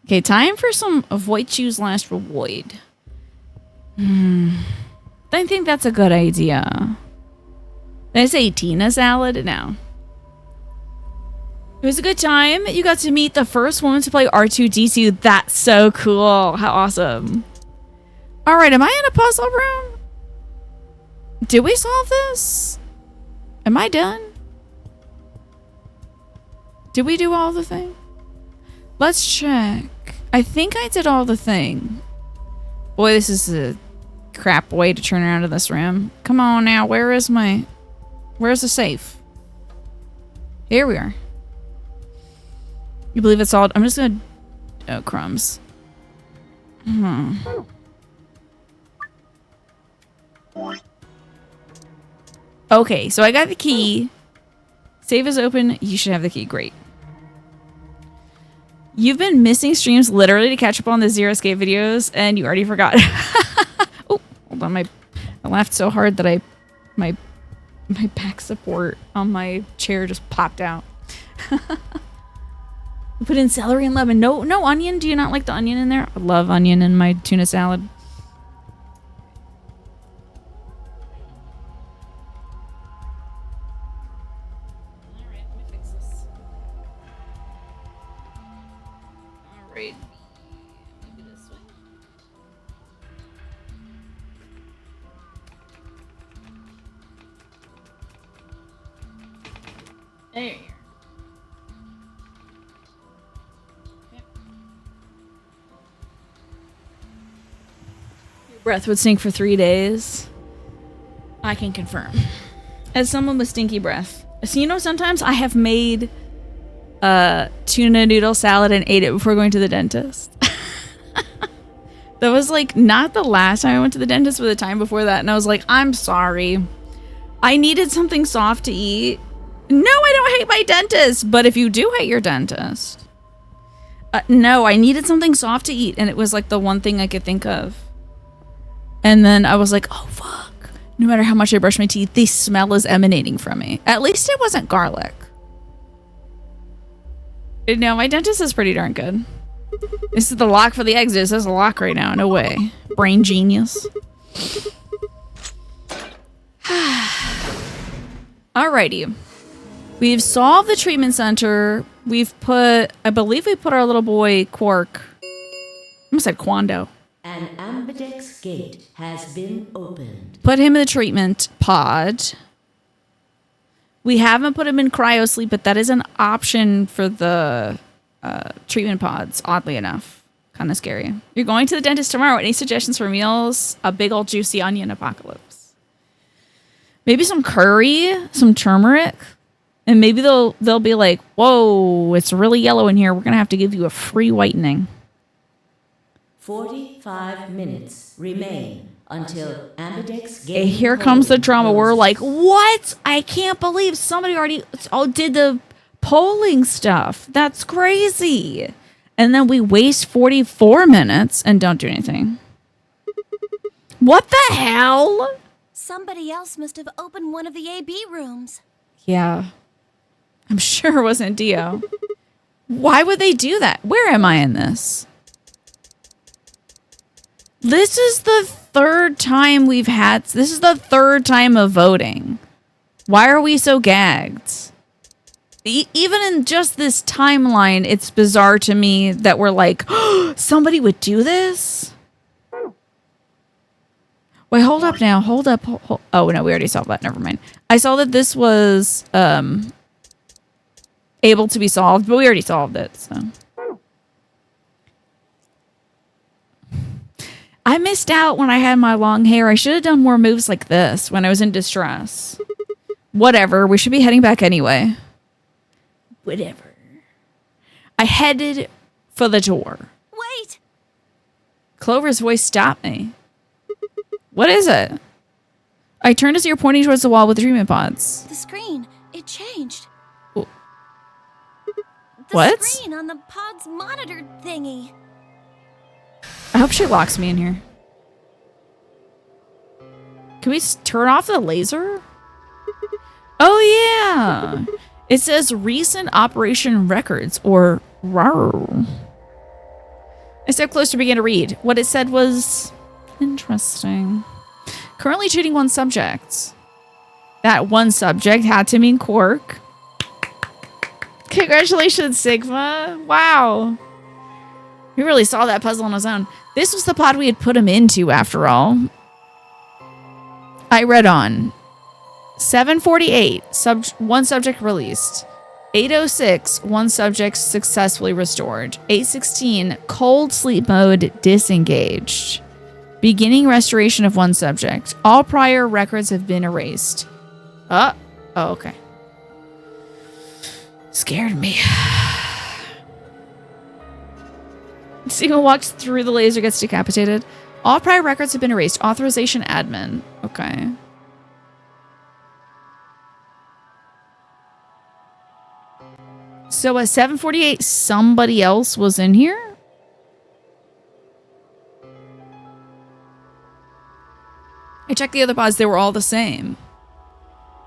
Okay, time for some avoid choose last reward. I think that's a good idea. Did I say Tina salad? No. It was a good time. You got to meet the first woman to play R2-D2. That's so cool. How awesome. All right, am I in a puzzle room? Did we solve this? Am I done? Did we do all the thing? Let's check. I think I did all the thing. Boy, this is a crap way to turn around to this room. Come on now, where's the safe? Here we are. You believe it's all? I'm just gonna, oh, crumbs. Okay, so I got the key. Save is open. You should have the key. Great. You've been missing streams literally to catch up on the Zero Escape videos, and you already forgot. Oh, hold on. I laughed so hard that my back support on my chair just popped out. Put in celery and lemon. No onion. Do you not like the onion in there? I love onion in my tuna salad. There you go. Your breath would stink for 3 days. I can confirm. As someone with stinky breath. So, you know, sometimes I have made tuna noodle salad and ate it before going to the dentist. That was like not the last time I went to the dentist, but the time before that. And I was like, I'm sorry. I needed something soft to eat. No, I don't hate my dentist. But if you do hate your dentist. No, I needed something soft to eat. And it was like the one thing I could think of. And then I was like, oh, fuck. No matter how much I brush my teeth, the smell is emanating from me. At least it wasn't garlic. No, my dentist is pretty darn good. This is the lock for the exit. It says a lock right now. No way. Brain genius. Alrighty. We've solved the treatment center. We've put, I believe we put our little boy Quark. I almost said Quando. An ambidex gate has been opened. Put him in the treatment pod. We haven't put him in cryo sleep, but that is an option for the treatment pods, oddly enough. Kind of scary. You're going to the dentist tomorrow. Any suggestions for meals? A big old juicy onion apocalypse. Maybe some curry, some turmeric. And maybe they'll be like, whoa, it's really yellow in here. We're going to have to give you a free whitening. 45 minutes remain until ambidex gate. Here comes the drama. We're like, what? I can't believe somebody already did the polling stuff. That's crazy. And then we waste 44 minutes and don't do anything. What the hell? Somebody else must have opened one of the AB rooms. Yeah. I'm sure it wasn't Dio. Why would they do that? Where am I in this? This is the third time this is the third time of voting. Why are we so gagged? Even in just this timeline, it's bizarre to me that we're like, oh, somebody would do this? Wait, hold up now. Hold up. Oh, no, we already solved that. Never mind. I saw that this was able to be solved, but we already solved it, so. I missed out when I had my long hair. I should have done more moves like this when I was in distress. Whatever. We should be heading back anyway. Whatever. I headed for the door. Wait! Clover's voice stopped me. What is it? I turned to see her pointing towards the wall with the treatment pods. The screen. It changed. What? The screen on the pod's monitor thingy. I hope she locks me in here. Can we turn off the laser? Oh, yeah. It says recent operation records or RAR. I stepped close to begin to read. What it said was interesting. Currently treating one subject. That one subject had to mean Quark. Congratulations, Sigma. Wow. He really saw that puzzle on his own. This was the pod we had put him into, after all. I read on. 748, one subject released. 806, one subject successfully restored. 816, cold sleep mode disengaged. Beginning restoration of one subject. All prior records have been erased. Oh, okay. Scared me. Sigma walks through the laser, gets decapitated. All prior records have been erased. Authorization admin. Okay. So at 748, somebody else was in here? I checked the other pods. They were all the same.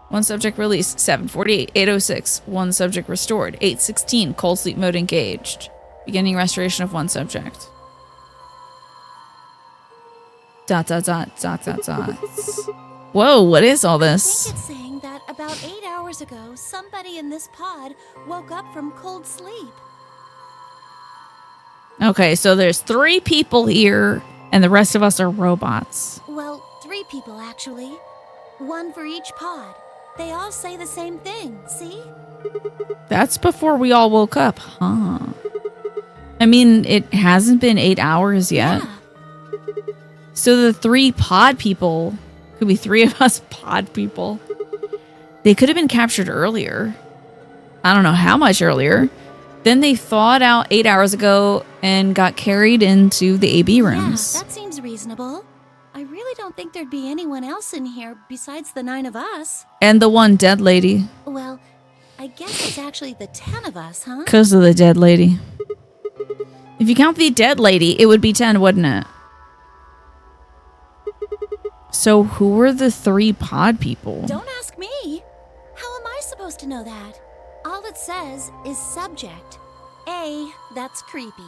One subject released. 748. 806. One subject restored. 816. Cold sleep mode engaged. Beginning restoration of one subject. ... Whoa, what is all I this? think it's saying that about 8 hours ago, somebody in this pod woke up from cold sleep. Okay, so there's 3 people here, and the rest of us are robots. Well, 3 people actually. 1 for each pod. They all say the same thing, see? That's before we all woke up, huh? I mean, it hasn't been 8 hours yet. Yeah. So the 3 pod people, could be 3 of us pod people. They could have been captured earlier. I don't know how much earlier. Then they thawed out 8 hours ago and got carried into the AB rooms. Yeah, that seems reasonable. I really don't think there'd be anyone else in here besides the 9 of us. And the one dead lady. Well, I guess it's actually the 10 of us, huh? Because of the dead lady. If you count the dead lady, it would be 10, wouldn't it? So who were the 3 pod people? Don't ask me. How am I supposed to know that? All it says is subject. A, that's creepy.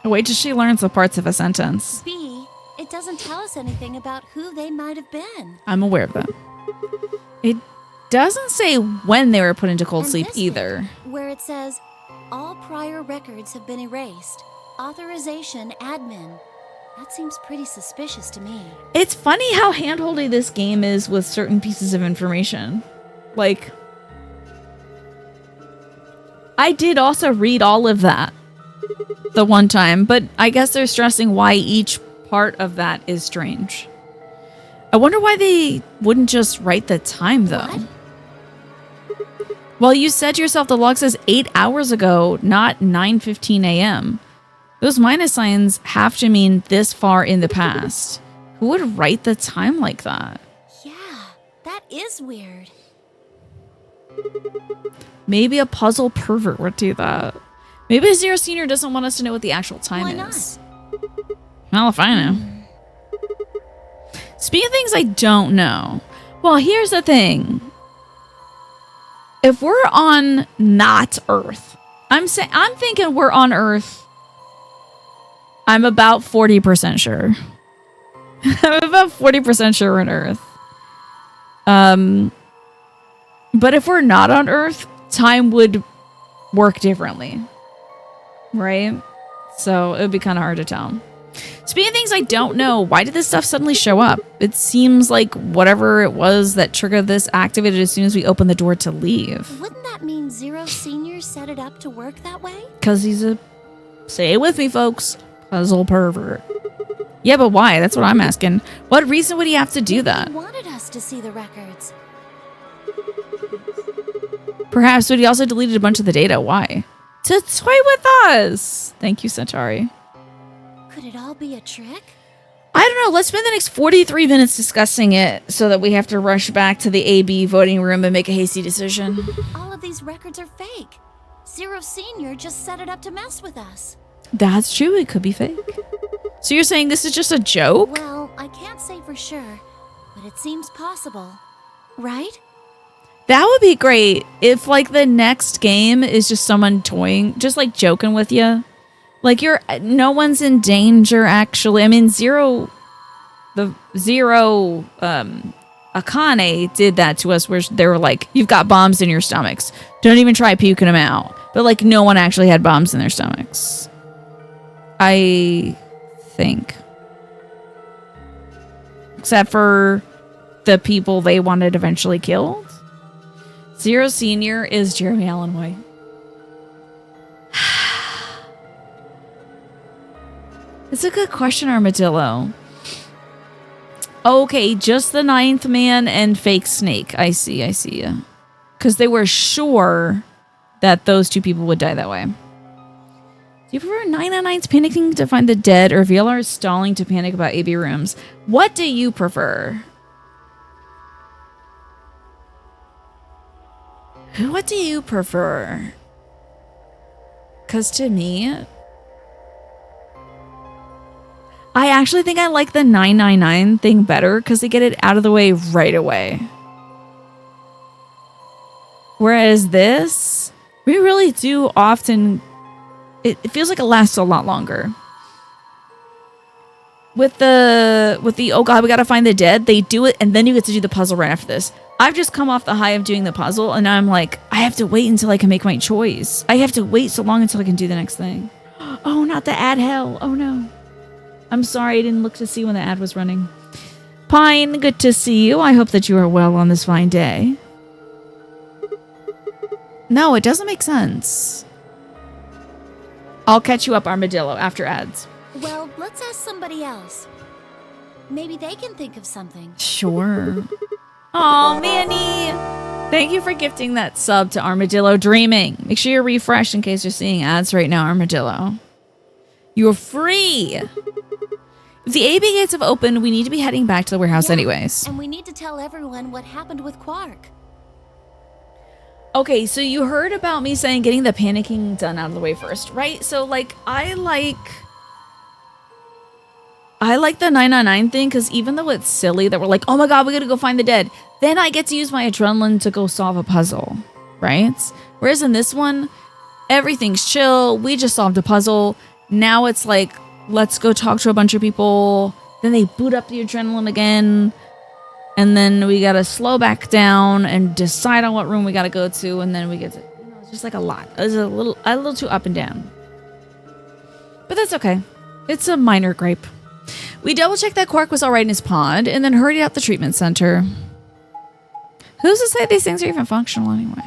Wait till she learns the parts of a sentence. B, it doesn't tell us anything about who they might have been. I'm aware of that. It doesn't say when they were put into cold And sleep this either. bit, where it says, all prior records have been erased. Authorization admin. That seems pretty suspicious to me. It's funny how handholdy this game is with certain pieces of information. Like, I did also read all of that the one time, but I guess they're stressing why each part of that is strange. I wonder why they wouldn't just write the time, though. What? Well, you said to yourself the log says 8 hours ago, not 9:15 a.m. Those minus signs have to mean this far in the past. Who would write the time like that? Yeah, that is weird. Maybe a puzzle pervert would do that. Maybe Zero Senior doesn't want us to know what the actual time Why not? is. Well, if I know. Speaking of things I don't know. Well, here's the thing. If we're on not Earth, I'm thinking we're on Earth. I'm about 40% sure. I'm about 40% sure we're on Earth. But if we're not on Earth, time would work differently. Right? So it would be kind of hard to tell. Speaking of things I don't know, why did this stuff suddenly show up? It seems like whatever it was that triggered this activated as soon as we opened the door to leave. Wouldn't that mean Zero Senior set it up to work that way? Because he's a, say it with me, folks, puzzle pervert. Yeah, but why? That's what I'm asking. What reason would he have to do that? He wanted us to see the records. Perhaps, but he also deleted a bunch of the data. Why? To toy with us. Thank you, Centauri. Could it all be a trick? I don't know. Let's spend the next 43 minutes discussing it so that we have to rush back to the AB voting room and make a hasty decision. All of these records are fake. Zero Senior just set it up to mess with us. That's true. It could be fake. So you're saying this is just a joke? Well, I can't say for sure, but it seems possible. Right? That would be great if like the next game is just someone toying, just like joking with you. Like no one's in danger actually. I mean, Zero Akane did that to us where they were like, you've got bombs in your stomachs. Don't even try puking them out. But like no one actually had bombs in their stomachs. I think. Except for the people they wanted eventually killed. Zero Senior is Jeremy Allen White. It's a good question, Armadillo. Okay, just the Ninth Man and Fake Snake. I see. Because they were sure that those two people would die that way. Do you prefer 999's panicking to find the dead or VLR's stalling to panic about AB rooms? What do you prefer? What do you prefer? Because to me, I actually think I like the 999 thing better because they get it out of the way right away. Whereas this, we really do often, it feels like it lasts a lot longer. With the oh god, we gotta find the dead, they do it and then you get to do the puzzle right after this. I've just come off the high of doing the puzzle and now I'm like, I have to wait until I can make my choice. I have to wait so long until I can do the next thing. Oh, not the ad hell. Oh no. I'm sorry, I didn't look to see when the ad was running. Pine, good to see you. I hope that you are well on this fine day. No, it doesn't make sense. I'll catch you up, Armadillo, after ads. Well, let's ask somebody else. Maybe they can think of something. Sure. Aw, Manny! Thank you for gifting that sub to Armadillo Dreaming. Make sure you're refreshed in case you're seeing ads right now, Armadillo. You're free! If the AB gates have opened, we need to be heading back to the warehouse anyways. And we need to tell everyone what happened with Quark. Okay, so you heard about me saying getting the panicking done out of the way first, right? So, like, I like the 999 thing because even though it's silly that we're like, oh my god, we gotta go find the dead, then I get to use my adrenaline to go solve a puzzle, right? Whereas in this one, everything's chill. We just solved a puzzle. Now it's like, let's go talk to a bunch of people. Then they boot up the adrenaline again. And then we gotta slow back down and decide on what room we gotta go to. And then we get to, it's just like a lot. It's a little too up and down. But that's okay. It's a minor gripe. We double checked that Quark was all right in his pod and then hurried out the treatment center. Who's to say these things are even functional anyway?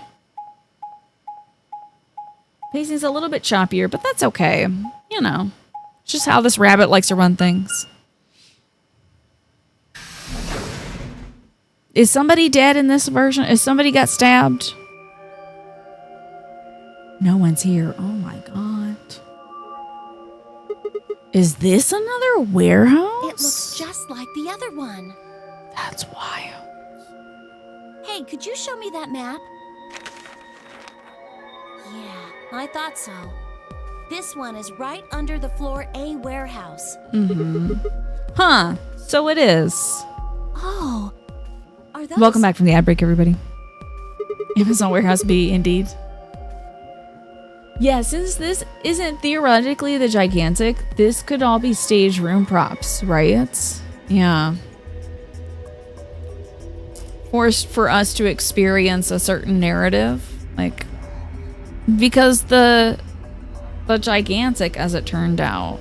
Pacing's a little bit choppier, but that's okay. You know, it's just how this rabbit likes to run things. Is somebody dead in this version? Is somebody got stabbed? No one's here. Oh my god. Is this another warehouse? It looks just like the other one. That's wild. Hey, could you show me that map? Yeah, I thought so. This one is right under the floor A warehouse. Mm-hmm. Huh. So it is. Oh. Are those... Welcome back from the ad break, everybody. Amazon Warehouse B, indeed. Yeah, since this isn't theoretically the gigantic, this could all be stage room props, right? Yeah. Forced for us to experience a certain narrative. Like, because the gigantic, as it turned out,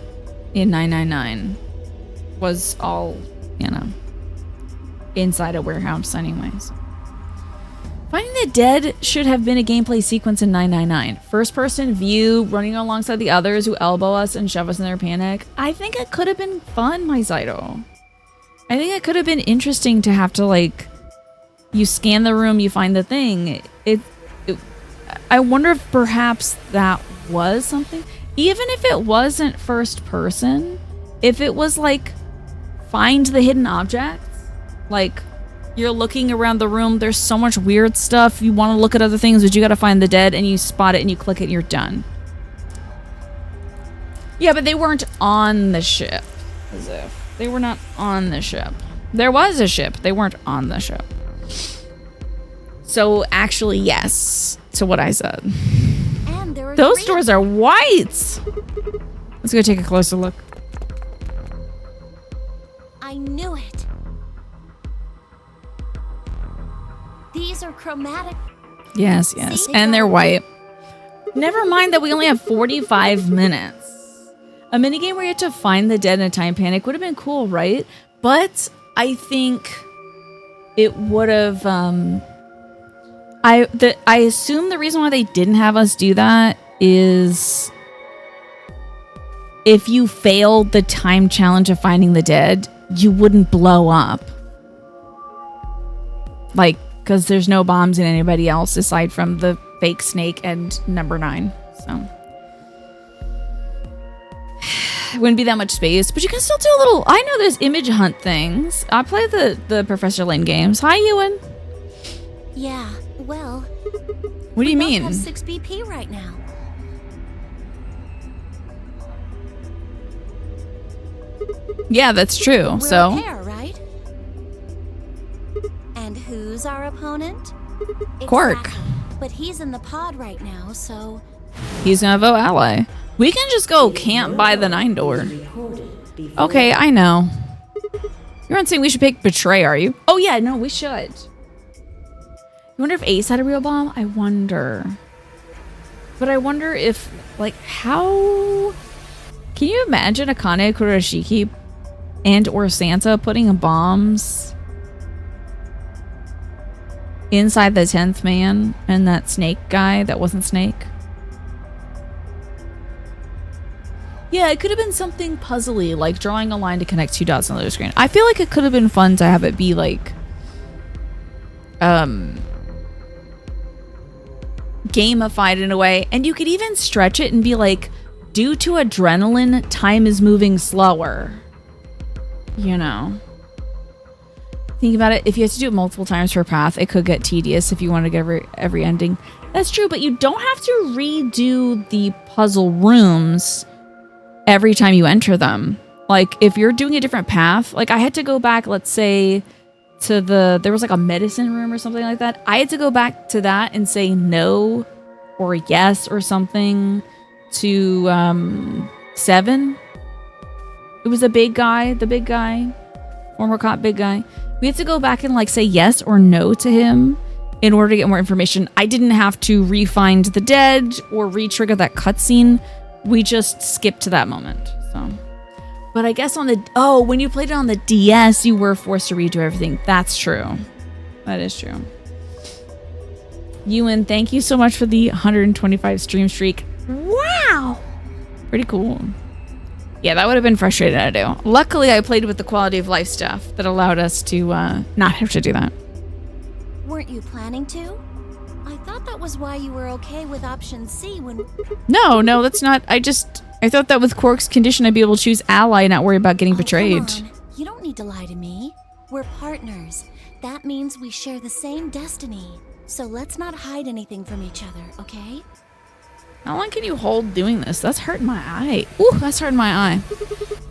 in 999 was all, you know, inside a warehouse anyways. Finding the dead should have been a gameplay sequence in 999. First person view, running alongside the others who elbow us and shove us in their panic. I think it could have been fun, my Zyto. I think it could have been interesting to have to, like, you scan the room, you find the thing. I wonder if perhaps that was something. Even if it wasn't first person, if it was like, find the hidden objects, like, you're looking around the room, there's so much weird stuff, you want to look at other things, but you gotta find the dead, and you spot it, and you click it, and you're done. Yeah, but they weren't on the ship. As if. They were not on the ship. There was a ship, they weren't on the ship. So actually, yes to what I said. And there are Those 3 doors are white. Let's go take a closer look. I knew it. These are chromatic. Yes. See? And they're white. Never mind that we only have 45 minutes. A minigame where you have to find the dead in a time panic would have been cool, right? But I think it would have... I assume the reason why they didn't have us do that is if you failed the time challenge of finding the dead, you wouldn't blow up. Like, because there's no bombs in anybody else aside from the fake snake and number 9. So it wouldn't be that much space, but you can still do a little... I know there's image hunt things. I play the Professor Lane games. Hi, Ewan. Yeah, well... What do you we mean? both have 6 BP right now. Yeah, that's true. We're So a pair, right? And who's our opponent? Quark. Exactly. But he's in the pod right now, so... He's gonna vote ally. We can just go camp by the 9 door. Okay, I know. You're not saying we should pick Betray, are you? Oh yeah, no, we should. You wonder if Ace had a real bomb? I wonder. But I wonder if, like, how... Can you imagine Akane Kurashiki and or Santa putting bombs inside the 10th man and that snake guy that wasn't Snake? Yeah, it could have been something puzzly, like drawing a line to connect 2 dots on the other screen. I feel like it could have been fun to have it be like gamified in a way, and you could even stretch it and be like, due to adrenaline, time is moving slower. You know. Think about it. If you have to do it multiple times per path, it could get tedious if you want to get every ending. That's true, but you don't have to redo the puzzle rooms every time you enter them. Like, if you're doing a different path, like I had to go back, let's say, to there was like a medicine room or something like that. I had to go back to that and say no or yes or something to 7. It was the big guy, former cop big guy. We had to go back and like say yes or no to him in order to get more information. I didn't have to re-find the dead or re-trigger that cutscene. We just skipped to that moment. So, but I guess on when you played it on the DS, you were forced to redo everything. That's true. That is true. Ewan, thank you so much for the 125 stream streak. Wow. Pretty cool. Yeah, that would have been frustrating to do. Luckily, I played with the quality of life stuff that allowed us to not have to do that. Weren't you planning to? I thought that was why you were okay with option C when... No, that's not. I thought that with Quark's condition, I'd be able to choose ally and not worry about getting betrayed. Come on. You don't need to lie to me. We're partners. That means we share the same destiny. So let's not hide anything from each other, okay? How long can you hold doing this? That's hurting my eye. Ooh, that's hurting my eye.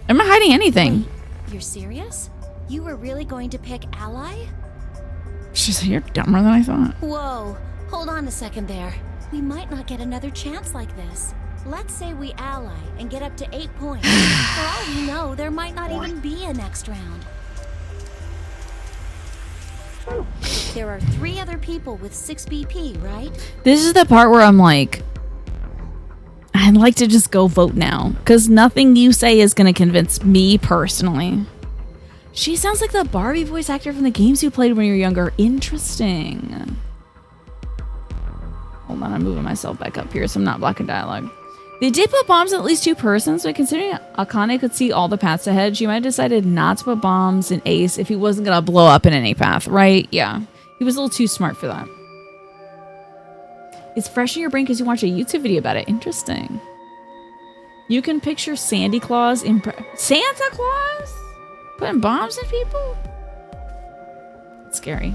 I'm not hiding anything. Wait, you're serious? You were really going to pick ally? She's like, you're dumber than I thought. Whoa, hold on a second there. We might not get another chance like this. Let's say we ally and get up to 8 points. For all we know, there might not even be a next round. There are 3 other people with 6 BP, right? This is the part where I'm like, I'd like to just go vote now, because nothing you say is going to convince me personally. She sounds like the Barbie voice actor from the games you played when you were younger. Interesting. Hold on, I'm moving myself back up here so I'm not blocking dialogue. They did put bombs in at least 2 persons, but considering Akane could see all the paths ahead, she might have decided not to put bombs in Ace if he wasn't going to blow up in any path, right? Yeah. He was a little too smart for that. It's fresh in your brain because you watched a YouTube video about it. Interesting. You can picture Sandy Claus in... Santa Claus? Putting bombs in people? It's scary.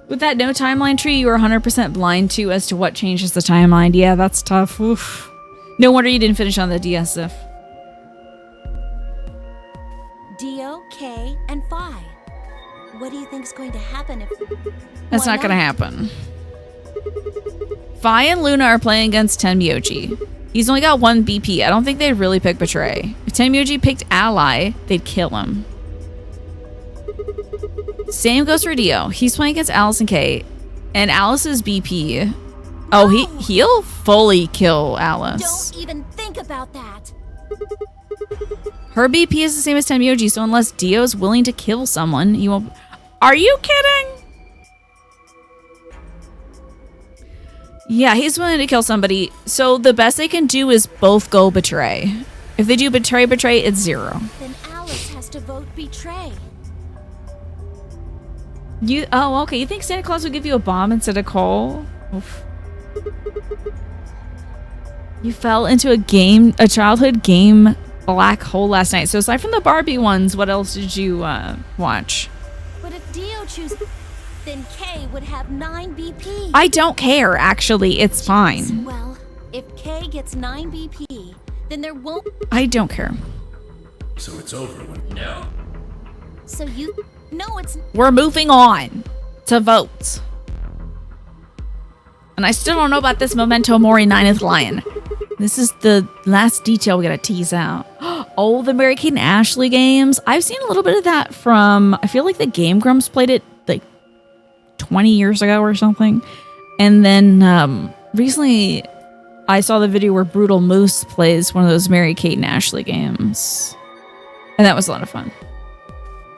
With that no timeline tree, you were 100% blind to as to what changes the timeline. Yeah, that's tough. Oof. No wonder you didn't finish on the DS if. Dio, K, and Phi. What do you think's going to happen if... That's not gonna happen. Vi and Luna are playing against Tenmyoji. He's only got 1 BP. I don't think they'd really pick Betray. If Tenmyoji picked Ally, they'd kill him. Same goes for Dio. He's playing against Alice and Kay. And Alice's BP... Oh, he'll fully kill Alice. Don't even think about that. Her BP is the same as Tenmyoji, so unless Dio's willing to kill someone, he won't... Are you kidding? Yeah, he's willing to kill somebody. So the best they can do is both go Betray. If they do Betray, it's 0. Then Alice has to vote Betray. Oh, okay. You think Santa Claus would give you a bomb instead of coal? Oof. You fell into a childhood game black hole last night. So aside from the Barbie ones, what else did you watch? But if Dio chooses, then Kay would have 9 BP. I don't care, actually. It's fine. Well, if Kay gets 9 BP, then there won't... I don't care. So it's over when... No. So you... No, it's... We're moving on to votes. And I still don't know about this Memento Mori 9th Lion. This is the last detail we gotta tease out. Oh, the Mary-Kate and Ashley games. I've seen a little bit of that from... I feel like the Game Grumps played it like 20 years ago or something. And then recently I saw the video where Brutal Moose plays one of those Mary-Kate and Ashley games. And that was a lot of fun.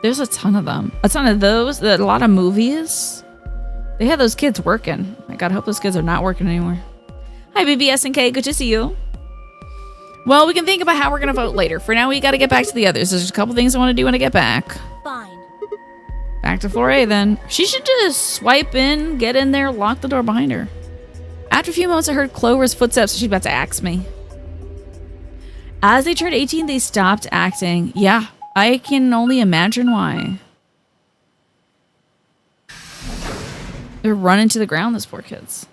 There's a ton of them. A ton of those. A lot of movies. They had those kids working. I gotta hope those kids are not working anymore. Hi, BBS and K. Good to see you. Well, we can think about how we're gonna vote later. For now, we gotta get back to the others. There's a couple things I want to do when I get back. Fine. Back to floor A, then. She should just swipe in, get in there, lock the door behind her. After a few moments, I heard Clover's footsteps. She's about to axe me. As they turned 18, they stopped acting. Yeah. I can only imagine why. They're running to the ground, those poor kids.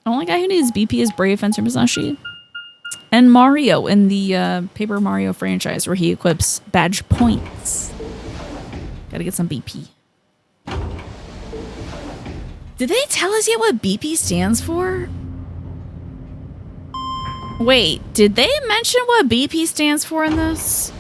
The only guy who needs BP is Brave Fencer Masashi. And Mario in the Paper Mario franchise where he equips badge points. Gotta get some BP. Did they tell us yet what BP stands for? Wait, did they mention what BP stands for in this?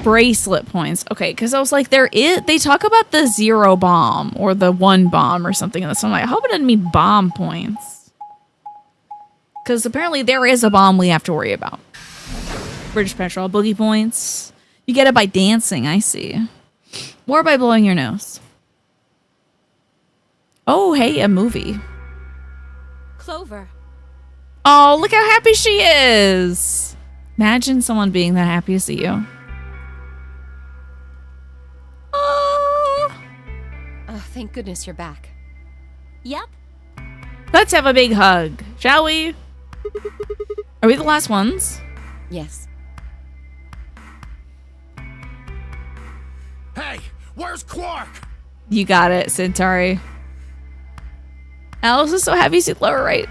Bracelet points. Okay, because I was like, they talk about the 0 bomb or the 1 bomb or something. And so I'm like, I hope it doesn't mean bomb points. Because apparently there is a bomb we have to worry about. British Petrol, boogie points. You get it by dancing, I see. Or by blowing your nose. Oh, hey, a movie. Clover. Oh, look how happy she is. Imagine someone being that happy to see you. Oh, thank goodness you're back. Yep. Let's have a big hug, shall we? Are we the last ones? Yes. Hey, where's Quark? You got it, Centauri. Alice is so happy to see Clover, right?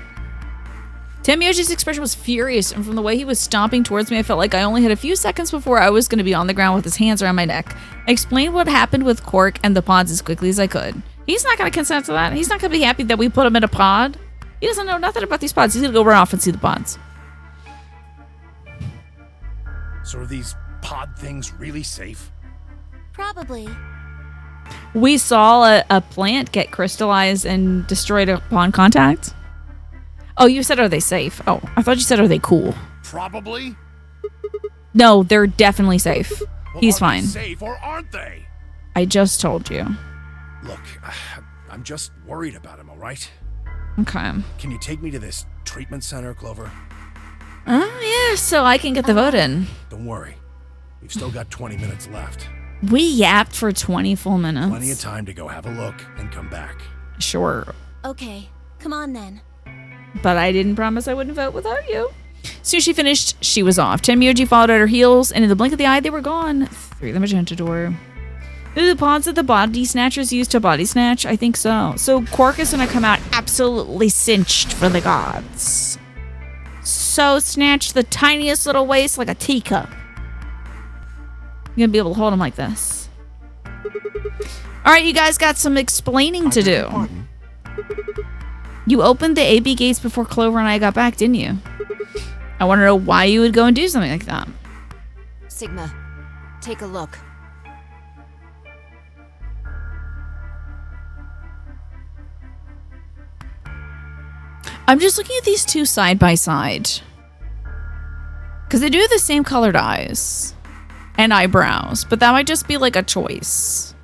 Tenmyoji's expression was furious, and from the way he was stomping towards me, I felt like I only had a few seconds before I was going to be on the ground with his hands around my neck. I explained what happened with Quark and the pods as quickly as I could. He's not going to consent to that. He's not going to be happy that we put him in a pod. He doesn't know nothing about these pods. He's going to go run off and see the pods. So are these pod things really safe? Probably. We saw a plant get crystallized and destroyed upon contact. Oh, you said, are they safe? Oh, I thought you said, are they cool? Probably. No, they're definitely safe. Well, He's are fine. They safe or aren't they? I just told you. Look, I'm just worried about him, all right? Okay. Can you take me to this treatment center, Clover? Yeah, so I can get the vote in. Don't worry. We've still got 20 minutes left. We yapped for 20 full minutes. Plenty of time to go have a look and come back. Sure. Okay, come on then. But I didn't promise I wouldn't vote without you. As soon as she finished, she was off. Tenmyoji followed at her heels, and in the blink of the eye, they were gone. Through the magenta door. Through the pods that the body snatchers used to body snatch? I think so. So Quark is going to come out absolutely cinched for the gods. so snatched the tiniest little waist like a teacup. You're gonna be able to hold him like this. All right, you guys got some explaining to do. You opened the AB gates before Clover and I got back, didn't you? I want to know why you would go and do something like that. Sigma, take a look. I'm just looking at these two side by side. Because they do have the same colored eyes and eyebrows, but that might just be like a choice.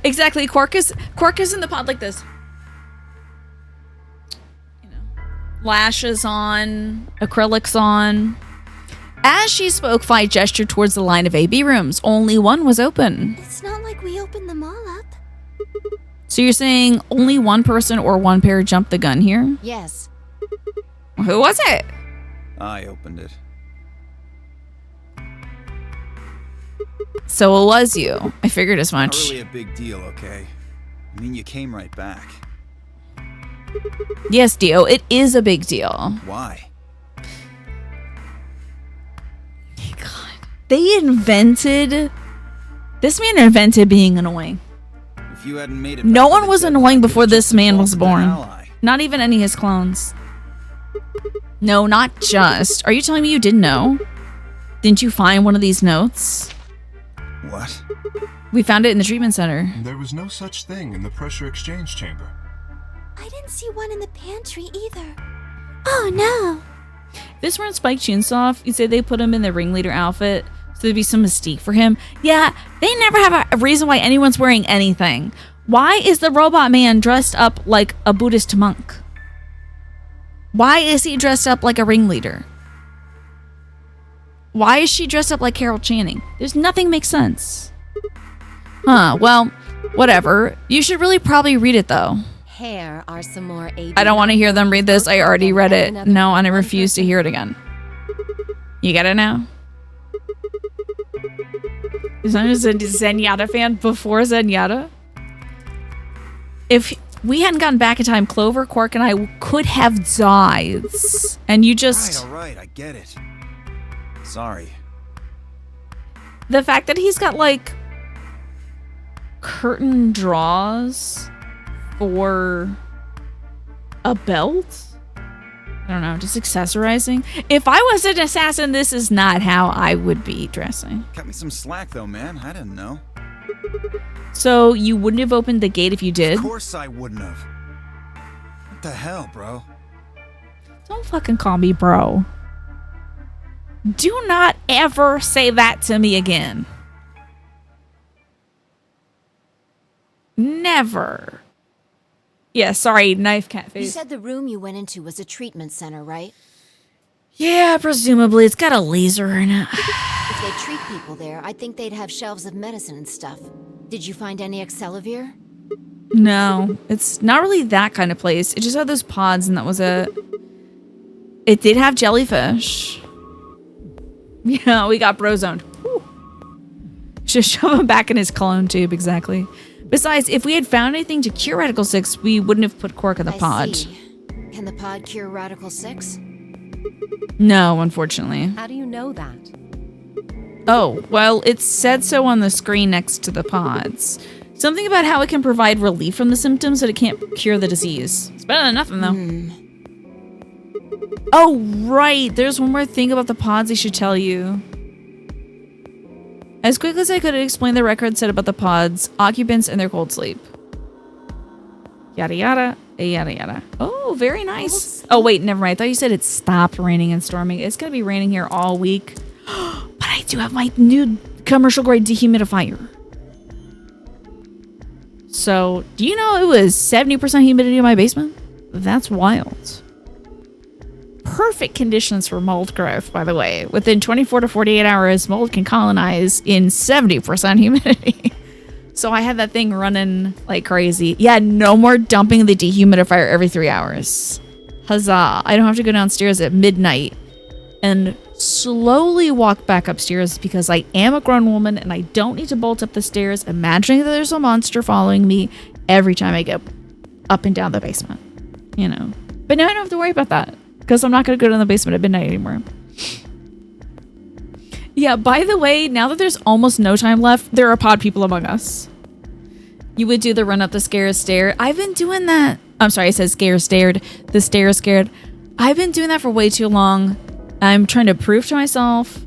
Exactly. Quark is in the pod like this. You know, lashes on, acrylics on. As she spoke, Fi gestured towards the line of AB rooms. Only one was open. It's not like we opened them all up. So you're saying only one person or one pair jumped the gun here? Yes. Who was it? I opened it. So it was you. I figured as much. Not really a big deal, okay? I mean, you came right back. Yes, Dio, it is a big deal. Why? God. They invented... This man invented being annoying. If you hadn't made it No back one to the was deadline, annoying you'd before have this just man was defaulted to an born. ally. Not even any of his clones. No, not just. Are you telling me you didn't know? Didn't you find one of these notes? What? We found it in the treatment center. There was no such thing in the pressure exchange chamber. I didn't see one in the pantry either. Oh no. If this weren't Spike Chunsoft, you'd say they put him in the ringleader outfit so there'd be some mystique for him. Yeah, they never have a reason why anyone's wearing anything. Why is the robot man dressed up like a Buddhist monk? Why is he dressed up like a ringleader? Why is she dressed up like Carol Channing? There's nothing makes sense. Huh, well, whatever. You should really probably read it though. Here are some more AB. I don't want to hear them read this. I already read it. No, and I refuse to hear it again. You get it now? Is I a Zenyatta fan before Zenyatta? If we hadn't gotten back in time, Clover, Quark, and I could have died. And you just... All right, I get it. Sorry. The fact that he's got, like, curtain draws for a belt? I don't know, just accessorizing. If I was an assassin, this is not how I would be dressing. Cut me some slack, though, man. I didn't know. So you wouldn't have opened the gate if you did? Of course I wouldn't have. What the hell, bro? Don't fucking call me bro. Do not ever say that to me again. Never. Yeah, sorry, knife cat face. You said the room you went into was a treatment center, right? Yeah, presumably. It's got a laser in it. If they treat people there, I think they'd have shelves of medicine and stuff. Did you find any Accelavir? No, it's not really that kind of place. It just had those pods and that was it. It did have jellyfish. Yeah, we got bro-zoned. Whew. Just shove him back in his clone tube, exactly. Besides, if we had found anything to cure Radical 6, we wouldn't have put Quark in the pod. I see. Can the pod cure Radical 6? No, unfortunately. How do you know that? Oh, well, it said so on the screen next to the pods. Something about how it can provide relief from the symptoms, but it can't cure the disease. It's better than nothing, though. Oh, right. There's one more thing about the pods I should tell you. As quickly as I could explain, the record said about the pods, occupants and their cold sleep. Yada yada, yada yada. Oh, very nice. Oh, wait, never mind. I thought you said it stopped raining and storming. It's going to be raining here all week. But I do have my new commercial grade dehumidifier. So, do you know it was 70% humidity in my basement? That's wild. Perfect conditions for mold growth, by the way. Within 24 to 48 hours, mold can colonize in 70% humidity. So I had that thing running like crazy. Yeah, no more dumping the dehumidifier every 3 hours. Huzzah. I don't have to go downstairs at midnight and slowly walk back upstairs because I am a grown woman and I don't need to bolt up the stairs imagining that there's a monster following me every time I go up and down the basement. you know. But now I don't have to worry about that because I'm not going to go to the basement at midnight anymore. Yeah, by the way, now that there's almost no time left, there are pod people among us. You would do the run up the stair. I've been doing that. I'm sorry, I said stared. The stair scared. I've been doing that for way too long. I'm trying to prove to myself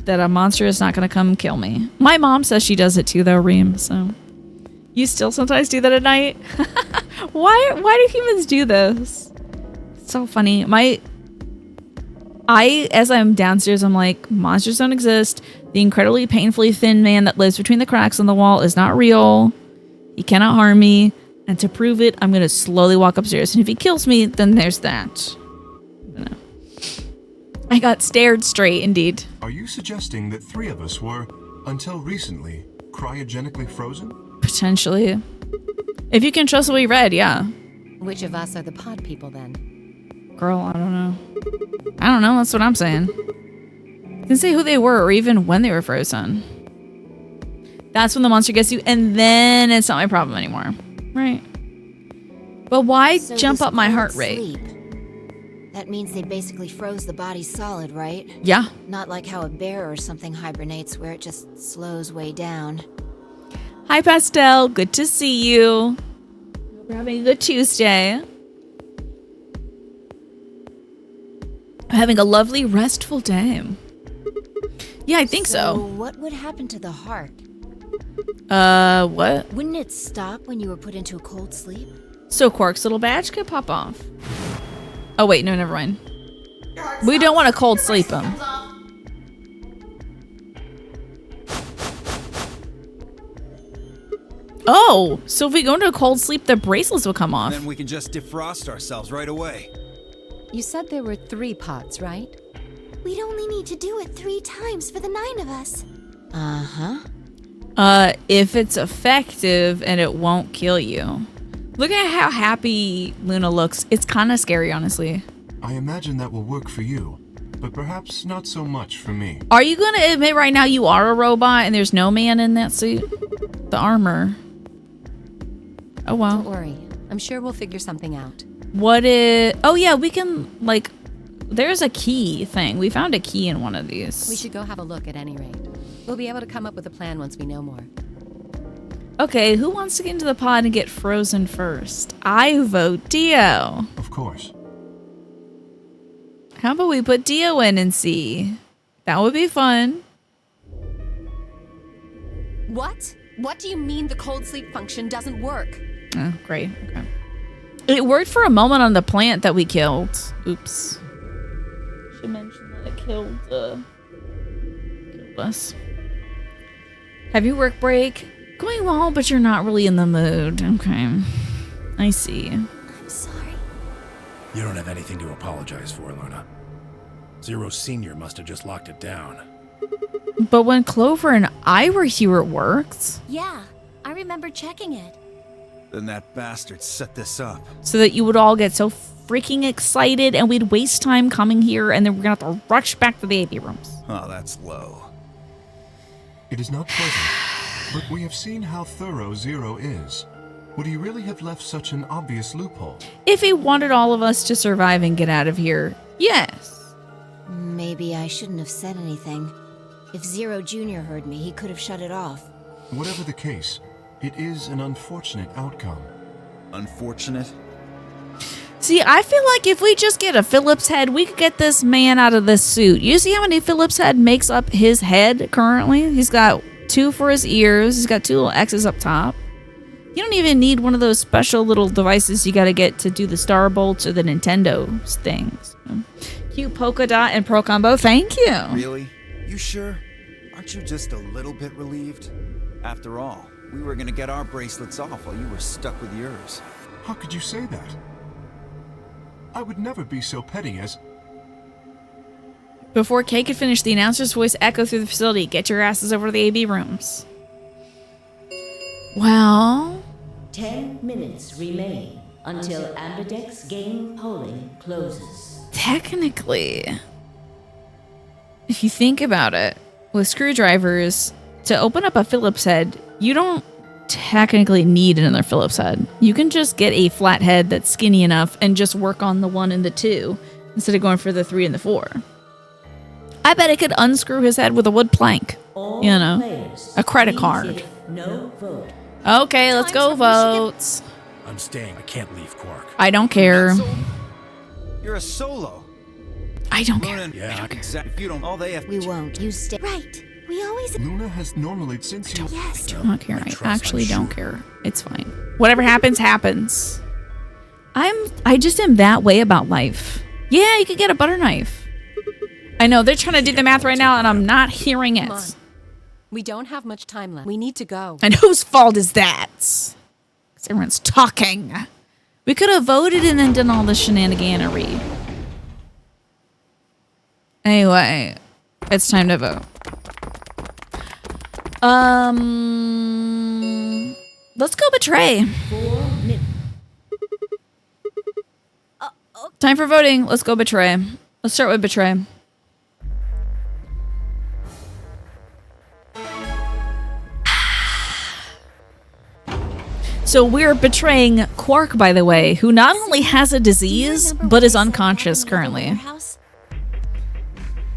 that a monster is not going to come kill me. My mom says she does it too, though, Reem. So you still sometimes do that at night? Why do humans do this? It's so funny. As I'm downstairs, I'm like, monsters don't exist. The incredibly painfully thin man that lives between the cracks on the wall is not real. He cannot harm me. And to prove it, I'm going to slowly walk upstairs. And if he kills me, then there's that. I got stared straight, indeed. Are you suggesting that 3 of us were, until recently, cryogenically frozen? Potentially. If you can trust what we read, yeah. Which of us are the pod people then? Girl, I don't know. That's what I'm saying. Didn't say who they were or even when they were frozen. That's when the monster gets you, and then it's not my problem anymore. Right. But why So jump this up my cold heart rate? sleep, that means they basically froze the body solid, right? Yeah. Not like how a bear or something hibernates where it just slows way down. Hi, Pastel. Good to see you. Hope you're having a good Tuesday. I'm having a lovely, restful day. Yeah, I think so. What would happen to the heart? What? Wouldn't it stop when you were put into a cold sleep? So Quark's little badge could pop off. Oh, wait, no, never mind. We don't want to cold sleep him. Oh, so if we go into a cold sleep, the bracelets will come off. Then we can just defrost ourselves right away. You said there were 3 pods, right? We'd only need to do it 3 times for the 9 of us. Uh-huh. If it's effective and it won't kill you. Look at how happy Luna looks. It's kind of scary, honestly. I imagine that will work for you, but perhaps not so much for me. Are you going to admit right now you are a robot and there's no man in that suit? The armor. Oh, wow. Don't worry. I'm sure we'll figure something out. What is... Oh, yeah, we can, like... There's a key thing. We found a key in one of these. We should go have a look at any rate. We'll be able to come up with a plan once we know more. Okay, who wants to get into the pod and get frozen first? I vote Dio. Of course. How about we put Dio in and see? That would be fun. What? What do you mean the cold sleep function doesn't work? Oh, great. Okay. It worked for a moment on the plant that we killed. Oops. Should mention that it killed us. Have your work break? Going well, but you're not really in the mood. Okay. I see. I'm sorry. You don't have anything to apologize for, Luna. Zero Senior must have just locked it down. But when Clover and I were here, it worked. Yeah, I remember checking it. Then that bastard set this up. So that you would all get so freaking excited and we'd waste time coming here and then we're going to have to rush back to the AP rooms. Oh, that's low. It is not pleasant, but we have seen how thorough Zero is. Would he really have left such an obvious loophole? If he wanted all of us to survive and get out of here, yes. Maybe I shouldn't have said anything. If Zero Jr. heard me, he could have shut it off. Whatever the case, it is an unfortunate outcome. Unfortunate? See, I feel like if we just get a Phillips head, we could get this man out of this suit. You see how many Phillips head makes up his head currently? He's got 2 for his ears. He's got 2 little X's up top. You don't even need one of those special little devices you got to get to do the Star Bolts or the Nintendo things. Cute polka dot and pro combo. Thank you. Really? You sure? Aren't you just a little bit relieved? After all, we were gonna get our bracelets off while you were stuck with yours. How could you say that? I would never be so petty as... Before Kay could finish, the announcer's voice echoed through the facility. Get your asses over to the AB rooms. Well... 10 minutes remain until Ambidex game polling closes. Technically, if you think about it, with screwdrivers, to open up a Phillips head, you don't technically need another Phillips head. You can just get a flat head that's skinny enough and just work on the 1 and the 2 instead of going for the 3 and the 4. I bet I could unscrew his head with a wood plank. All You know, players, a credit please card. hit no vote. Okay, let's go votes. I'm staying. I can't leave Quark. I don't care. You're a solo. I don't care. Luna, Yeah, exactly. If you don't, all they have We won't. You stay. Right. We always. Luna has normally since you. Yes. I don't care. I trust, actually I'm don't sure. care. It's fine. Whatever happens, happens. I just am that way about life. Yeah, you could get a butter knife. I know they're trying to do the math right now, and I'm not hearing it. Come on. We don't have much time left. We need to go. And whose fault is that? 'Cause everyone's talking. We could have voted and then done all this shenaniganery. Anyway, it's time to vote. Let's go betray. 4 minutes. Time for voting. Let's go betray. Let's start with betray. So we're betraying Quark, by the way, who not only has a disease, but is unconscious currently.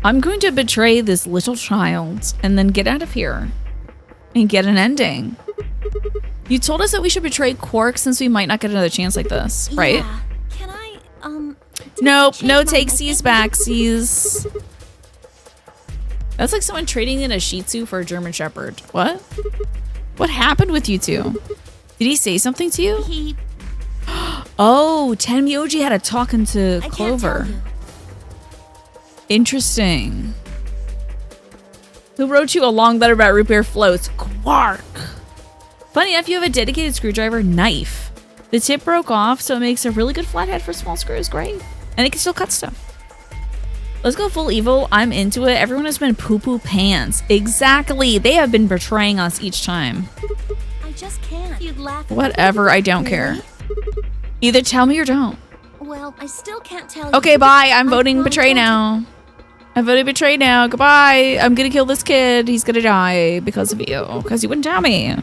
I'm going to betray this little child and then get out of here and get an ending. You told us that we should betray Quark since we might not get another chance like this, right? Yeah. Can I, Nope, change no my take mind? C's back, C's. That's like someone trading in a Shih Tzu for a German Shepherd. What? What happened with you two? Did he say something to you? He. Oh, Tenmyoji had a talking to I can't Clover. tell you. Interesting. Who wrote you a long letter about root beer floats? Quark. Funny enough, you have a dedicated screwdriver knife. The tip broke off, so it makes a really good flathead for small screws. Great. And it can still cut stuff. Let's go full evil. I'm into it. Everyone has been poo-poo pants. Exactly. They have been betraying us each time. I just can't. You'd laugh. at Whatever. I don't care. Either tell me or don't. me. Well, I still can't tell you. Okay, bye. I'm voting wrong betray told you. now. I'm voting betray now. Goodbye. I'm gonna kill this kid. He's gonna die because of you. Because you wouldn't tell me.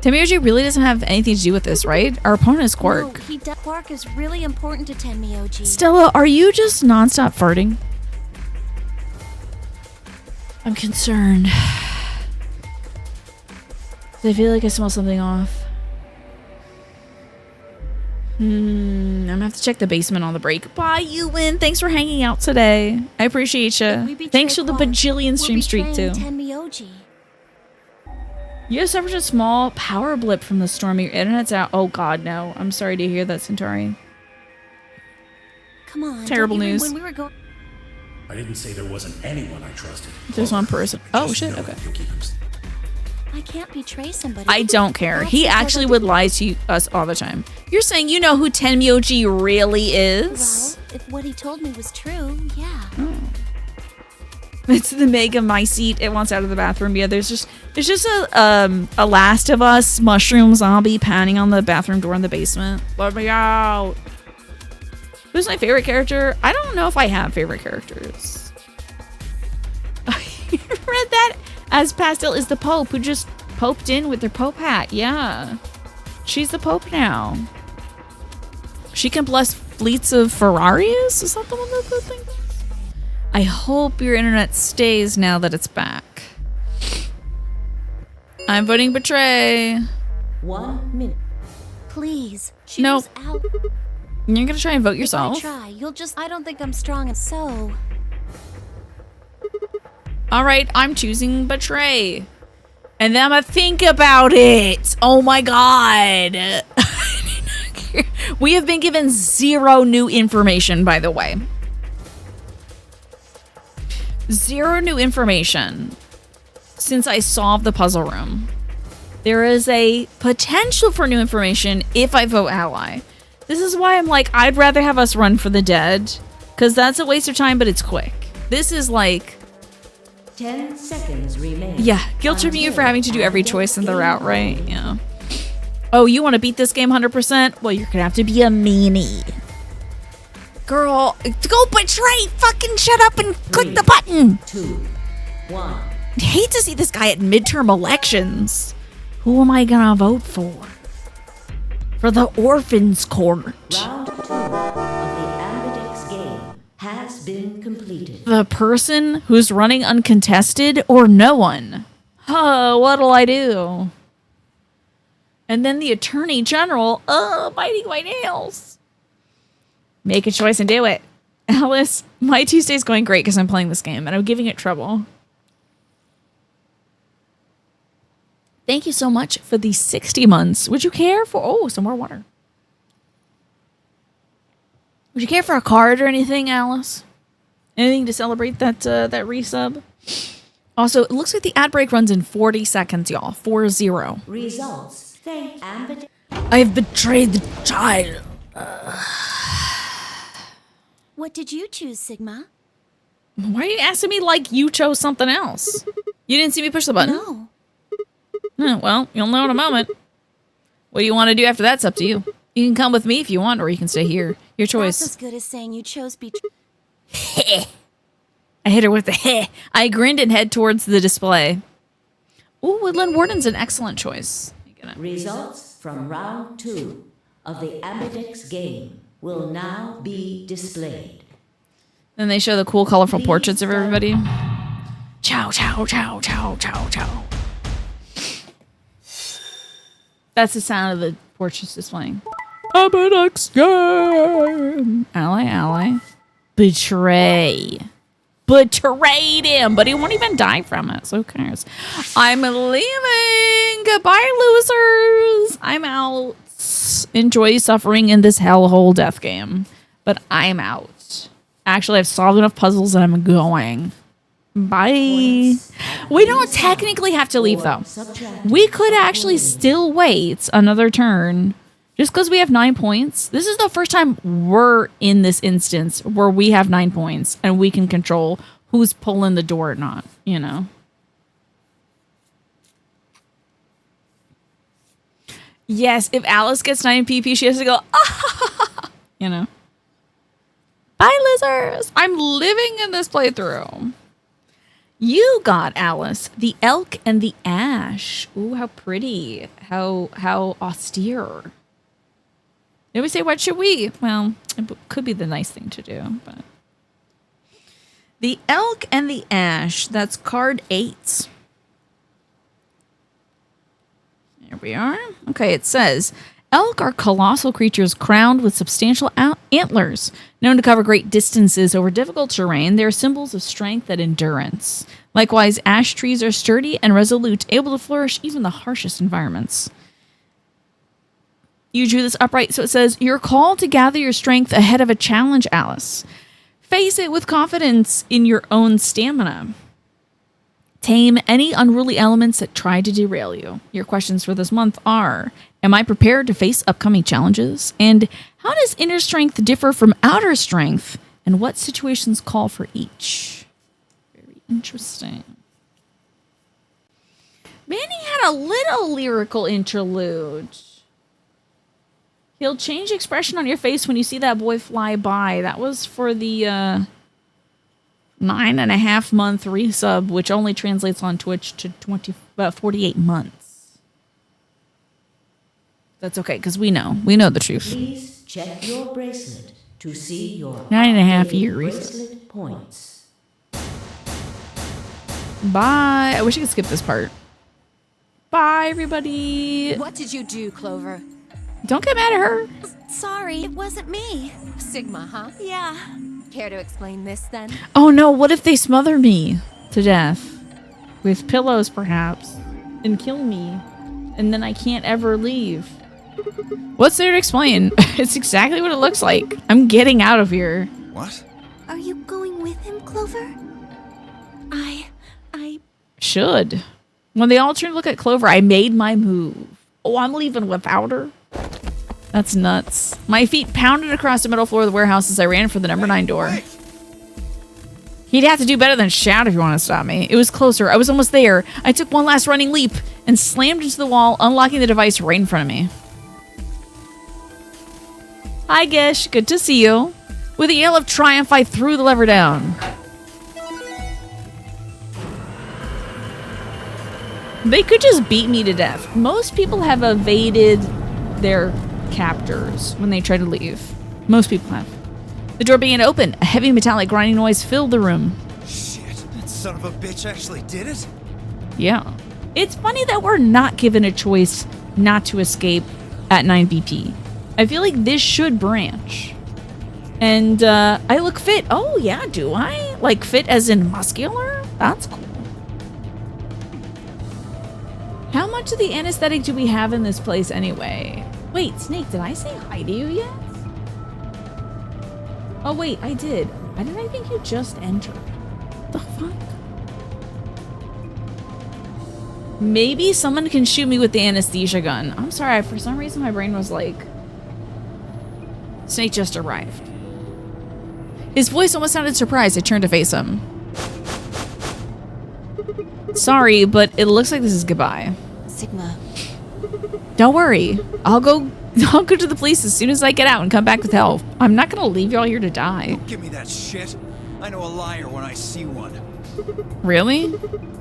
Tenmyoji really doesn't have anything to do with this, right? Our opponent is Quark. No, he does. Quark is really important to Tenmyoji. Stella, are you just nonstop farting? I'm concerned. I feel like I smell something off. I'm gonna have to check the basement on the break. Bye, Ewan. Thanks for hanging out today. I appreciate If we you. betray Thanks for the Quark, bajillion we're stream streak too. betraying Tenmyoji. You have suffered a small power blip from the storm. Your internet's out. Oh God, no. I'm sorry to hear that, Centauri. Come on. Terrible don't you- news. When we were going. I didn't say there wasn't anyone I trusted. There's one person. I Oh just shit. know Okay. you'll keep him I can't betray somebody. I don't care. That's He because actually I would lie to us all the time. You're saying you know who Tenmyoji really Well, is? if what he told me was true, yeah. It's the Mega My Seat. It wants out of the bathroom. Yeah, there's just a Last of Us mushroom zombie pounding on the bathroom door in the basement. Let me out. Who's my favorite character? I don't know if I have favorite characters. You read that? As Pastel is the Pope who just poped in with their Pope hat. Yeah. She's the Pope now. She can bless fleets of Ferraris? Is that the one that the thing is? I hope your internet stays now that it's back. I'm voting betray. 1 minute. Please, choose Nope. Al. You're gonna try and vote If I yourself. try, you'll just. I don't think I'm strong enough. So. Alright, I'm choosing betray. And then I'm gonna think about it. Oh my god. We have been given 0 new information, by the way. 0 new information since I solved the puzzle room. There is a potential for new information if I vote ally. This is why I'm like, I'd rather have us run for the dead, because that's a waste of time, but it's quick. This is like, 10 seconds remain. yeah, guilt tripping you for having to do every choice in the route, right? Yeah. Oh, you want to beat this game 100%? Well, you're gonna have to be a meanie. Girl, go betray! Fucking shut up and click the button! 2, 1. I hate to see this guy at midterm elections. Who am I gonna vote for? For the Orphans Court. Round 2 of the Ambidex game has been completed. The person who's running uncontested or no one? Oh, what'll I do? And then the Attorney General, biting my nails. Make a choice and do it. Alice, my Tuesday's going great because I'm playing this game and I'm giving it trouble. Thank you so much for the 60 months. Would you care for... Oh, some more water. Would you care for a card or anything, Alice? Anything to celebrate that that resub? Also, it looks like the ad break runs in 40 seconds, y'all. 40. Results. Thank Ambidex. I have betrayed the child. What did you choose, Sigma? Why are you asking me like you chose something else? You didn't see me push the button? No. Oh, well, you'll know in a moment. What do you want to do after that's up to you. You can come with me if you want, or you can stay here. Your choice. That's as good as saying you chose I hit her with the heh. I grinned and head towards the display. Ooh, Woodland Warden's an excellent choice. Results from round 2 of the Ambidex game will now be displayed. Then they show the cool, colorful portraits of everybody. Chow, chow, chow, chow, chow, chow. That's the sound of the portraits displaying. Ambidex game. Ally. Betray. Betrayed him, but he won't even die from it, so who cares? I'm leaving. Goodbye, losers. I'm out. Enjoy suffering in this hellhole death game, but I'm out. Actually, I've solved enough puzzles and I'm going. Bye. We don't technically have to leave, though. We could actually still wait another turn. Just because we have 9 points. This is the first time we're in this instance where we have 9 points and we can control who's pulling the door or not, you know? Yes, if Alice gets 9 PP, she has to go, ah, you know? Bye, losers. I'm living in this playthrough. You got, Alice, the elk and the ash. Ooh, how pretty. How austere. Did we say, what should we? Well, it could be the nice thing to do, but. The elk and the ash. That's card 8. There we are. Okay, it says, elk are colossal creatures crowned with substantial antlers. Known to cover great distances over difficult terrain, they are symbols of strength and endurance. Likewise, ash trees are sturdy and resolute, able to flourish even in the harshest environments. You drew this upright, so it says, you're called to gather your strength ahead of a challenge, Alice. Face it with confidence in your own stamina. Tame any unruly elements that try to derail you. Your questions for this month are, am I prepared to face upcoming challenges? And how does inner strength differ from outer strength? And what situations call for each? Very interesting. Manny had a little lyrical interlude. He'll change expression on your face when you see that boy fly by. That was for the 9.5 month resub, which only translates on Twitch to 48 months. That's okay, because we know the truth. Please check your bracelet to see your 9.5 year bracelet points. Bye. I wish I could skip this part. Bye, everybody. What did you do, Clover? Don't get mad at her. Sorry, it wasn't me. Sigma, huh? Yeah. Care to explain this, then? Oh no, what if they smother me to death? With pillows, perhaps. And kill me. And then I can't ever leave. What's there to explain? It's exactly what it looks like. I'm getting out of here. What? Are you going with him, Clover? I Should. When they all turned to look at Clover, I made my move. Oh, I'm leaving without her? That's nuts. My feet pounded across the metal floor of the warehouse as I ran for the number 9 door. He'd have to do better than shout if you want to stop me. It was closer. I was almost there. I took one last running leap and slammed into the wall, unlocking the device right in front of me. Hi, Gish. Good to see you. With a yell of triumph, I threw the lever down. They could just beat me to death. Most people have evaded their captors when they try to leave. Most people have. The door began open. A heavy metallic grinding noise filled the room. Shit, that son of a bitch actually did it? Yeah. It's funny that we're not given a choice not to escape at 9 BP. I feel like this should branch. And I look fit. Oh, yeah, do I? Like fit as in muscular? That's cool. How much of the anesthetic do we have in this place anyway? Wait, Snake, did I say hi to you yet? Oh, wait, I did. Why did I think you just entered? The fuck? Maybe someone can shoot me with the anesthesia gun. I'm sorry, for some reason my brain was like... Snake just arrived. His voice almost sounded surprised. I turned to face him. Sorry, but it looks like this is goodbye. Sigma. Don't worry. I'll go to the police as soon as I get out and come back with help. I'm not gonna leave y'all here to die. Don't give me that shit. I know a liar when I see one. Really?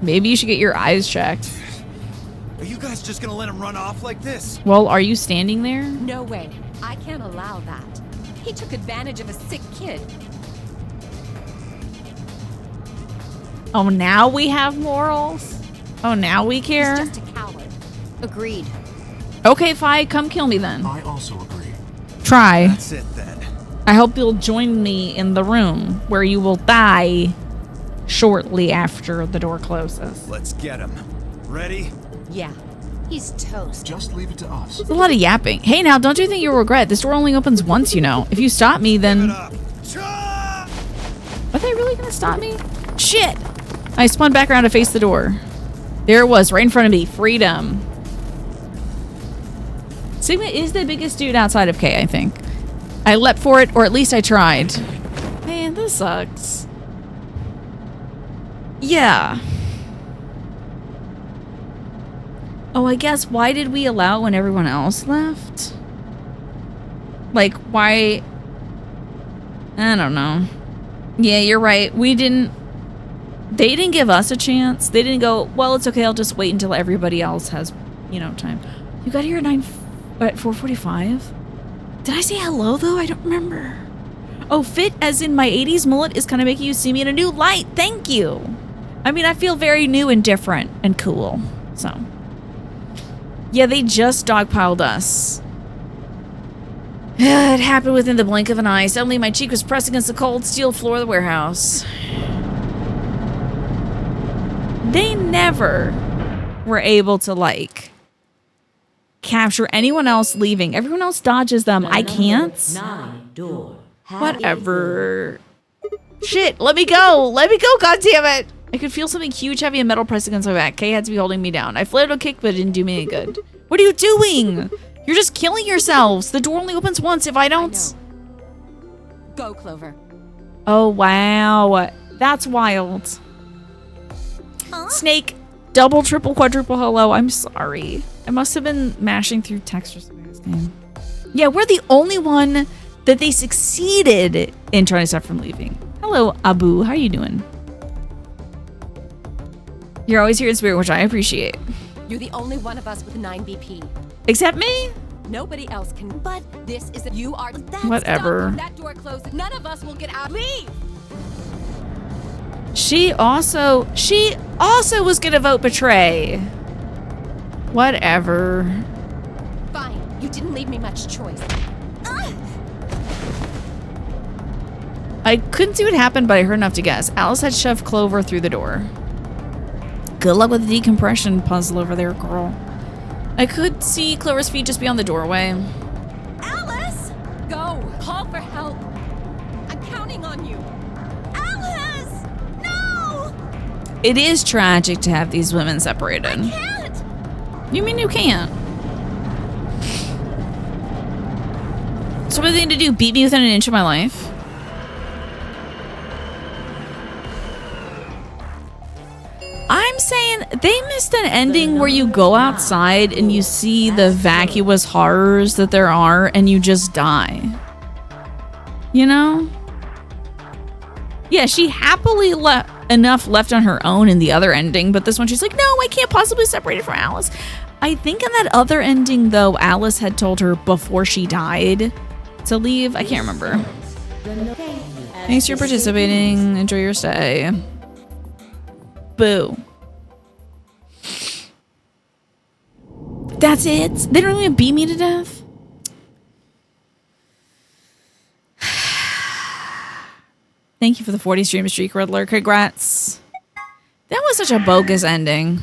Maybe you should get your eyes checked. Are you guys just gonna let him run off like this? Well, are you standing there? No way. I can't allow that. He took advantage of a sick kid. Oh, now we have morals? Oh, now we care? He's just a coward. Agreed. Okay, fine. Come kill me then. I also agree. Try. That's it then. I hope you'll join me in the room where you will die shortly after the door closes. Let's get him. Ready? Yeah. He's toast. Just leave it to us. It's a lot of yapping. Hey, now, don't you think you'll regret? This door only opens once, you know. If you stop me, Give it then... up. Cha! Are they really gonna stop me? Shit! I spun back around to face the door. There it was, right in front of me. Freedom. Sigma is the biggest dude outside of K, I think. I leapt for it, or at least I tried. Man, this sucks. Yeah. Oh, I guess why did we allow it when everyone else left? Like, why? I don't know. Yeah, you're right. We didn't... They didn't give us a chance. They didn't go, well, it's okay, I'll just wait until everybody else has, you know, time. You got here at 4:45? Did I say hello, though? I don't remember. Oh, fit as in my 80s mullet is kind of making you see me in a new light. Thank you. I mean, I feel very new and different and cool. So. Yeah, they just dogpiled us. It happened within the blink of an eye. Suddenly, my cheek was pressed against the cold steel floor of the warehouse. They never were able to, like, capture anyone else leaving. Everyone else dodges them. I can't. 9 door. Whatever. Shit, let me go. Let me go, goddammit. I could feel something huge, heavy, and metal pressed against my back. Kay had to be holding me down. I flared a kick, but it didn't do me any good. What are you doing? You're just killing yourselves. The door only opens once if I don't... Go, Clover. Oh, wow. That's wild. Huh? Snake, double, triple, quadruple hello. I'm sorry. I must have been mashing through text or something this game. Yeah, we're the only one that they succeeded in trying to stop from leaving. Hello, Abu. How are you doing? You're always here in spirit, which I appreciate. You're the only one of us with 9 BP. Except me? Nobody else can. But this is you are. Whatever. Stop. That door closed. None of us will get out. Leave. She also was gonna vote betray. Whatever. Fine. You didn't leave me much choice. I couldn't see what happened, but I heard enough to guess. Alice had shoved Clover through the door. Good luck with the decompression puzzle over there, girl. I could see Clover's feet just beyond the doorway. Alice! Go. Call for help. I'm counting on you. Alice! No! It is tragic to have these women separated. Can't! You mean you can't? So what are they going to do? Beat me within an inch of my life? I'm saying they missed an ending where you go outside and you see the vacuous horrors that there are and you just die. You know? Yeah, she happily left enough left on her own in the other ending, but this one she's like, no, I can't possibly separate it from Alice. I think in that other ending, though, Alice had told her before she died to leave. I can't remember. Thanks for participating. Enjoy your stay. Boo. That's it? They don't even beat me to death? Thank you for the 40 stream streak, Riddler. Congrats. That was such a bogus ending.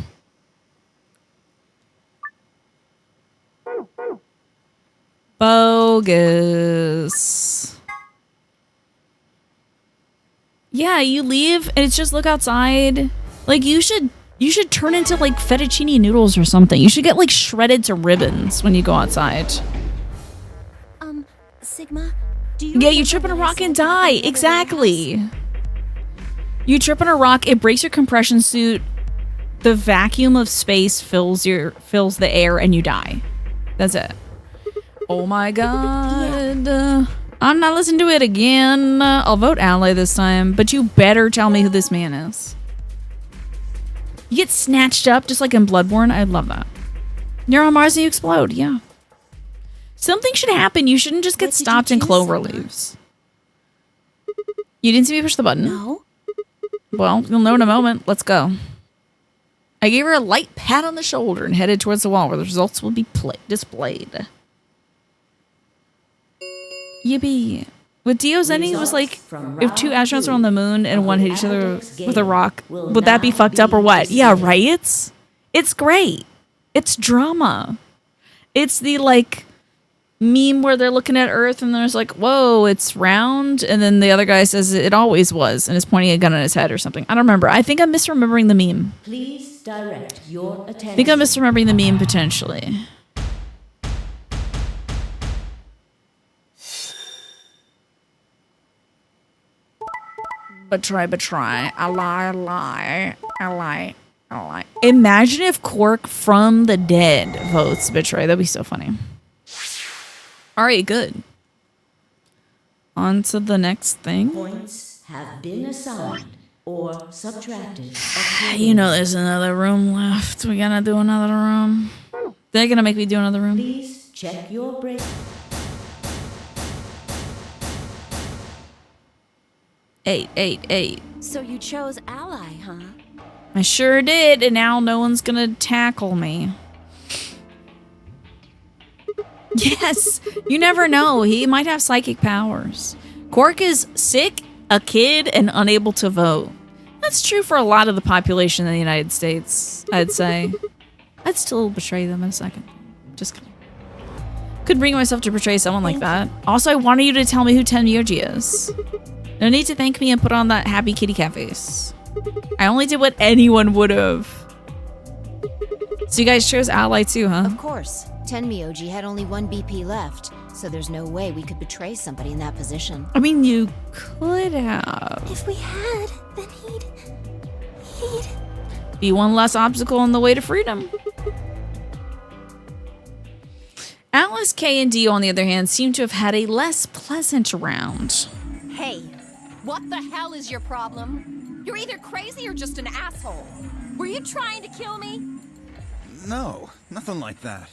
Bogus. Yeah, you leave and it's just look outside. Like you should turn into like fettuccine noodles or something. You should get like shredded to ribbons when you go outside. Sigma, do you? Yeah, you trip on a rock and die. Exactly. You trip on a rock, it breaks your compression suit. The vacuum of space fills the air and you die. That's it. Oh my god. I'm not listening to it again. I'll vote ally this time, but you better tell me who this man is. You get snatched up just like in Bloodborne. I love that. You're on Mars and you explode. Yeah. Something should happen. You shouldn't just get stopped in clover leaves. You didn't see me push the button? No. Well, you'll know in a moment. Let's go. I gave her a light pat on the shoulder and headed towards the wall where the results will be displayed. Yippee. With Dio's ending, it was like, if two astronauts are on the moon and one hit each other with a rock, would that be fucked up or what? Yeah, right? It's great. It's drama. It's the, like, meme where they're looking at Earth and there's like, whoa, it's round. And then the other guy says it always was and is pointing a gun on his head or something. I don't remember. I think I'm misremembering the meme. Please direct your attention. I think I'm misremembering the meme potentially. But try. I lie. Imagine if Quark from the dead votes Betray. That'd be so funny. All right, good. On to the next thing. Points have been assigned or subtracted. You know there's another room left. We gotta do another room. They're gonna make me do another room. Please check your brain. 8. So you chose ally, huh? I sure did, and now no one's gonna tackle me. Yes, you never know. He might have psychic powers. Quark is sick, a kid, and unable to vote. That's true for a lot of the population in the United States, I'd say. I'd still betray them in a second. Just kidding. Could bring myself to betray someone like that. Also, I wanted you to tell me who Tenmyoji is. No need to thank me and put on that happy kitty cat face. I only did what anyone would have. So you guys chose ally too, huh? Of course. Tenmyoji had only one BP left, so there's no way we could betray somebody in that position. I mean, you could have. If we had, then he'd be one less obstacle on the way to freedom. Alice, Kay, and Dio, on the other hand, seem to have had a less pleasant round. Hey, what the hell is your problem? You're either crazy or just an asshole. Were you trying to kill me? No, nothing like that.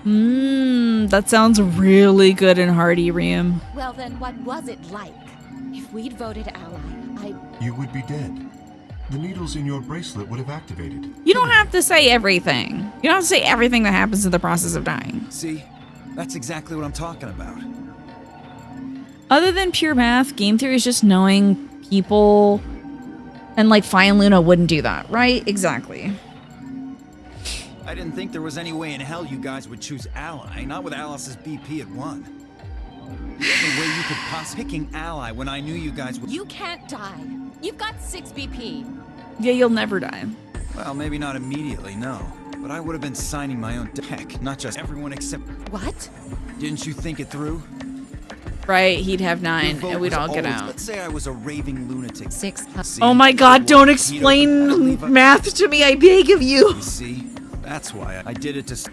That sounds really good and hearty, Reem. Well then, what was it like? If we'd voted ally, You would be dead. The needles in your bracelet would have activated. You don't have to say everything. You don't have to say everything that happens in the process of dying. See? That's exactly what I'm talking about. Other than pure math, game theory is just knowing people, and like Fine Luna wouldn't do that, right? Exactly. I didn't think there was any way in hell you guys would choose ally, not with Alice's BP at 1. The only way you could possibly picking ally when I knew you guys would. you can't die. You've got 6 BP. Yeah, you'll never die. Well, maybe not immediately, no. But I would have been signing my own heck, not just everyone except. What? Didn't you think it through? Right, he'd have 9, Your vote and we'd was all get always- out. Let's say I was a raving lunatic. 6. See? Oh my god, don't I'd explain leave a- math to me, I beg of you. You see? That's why I did it to.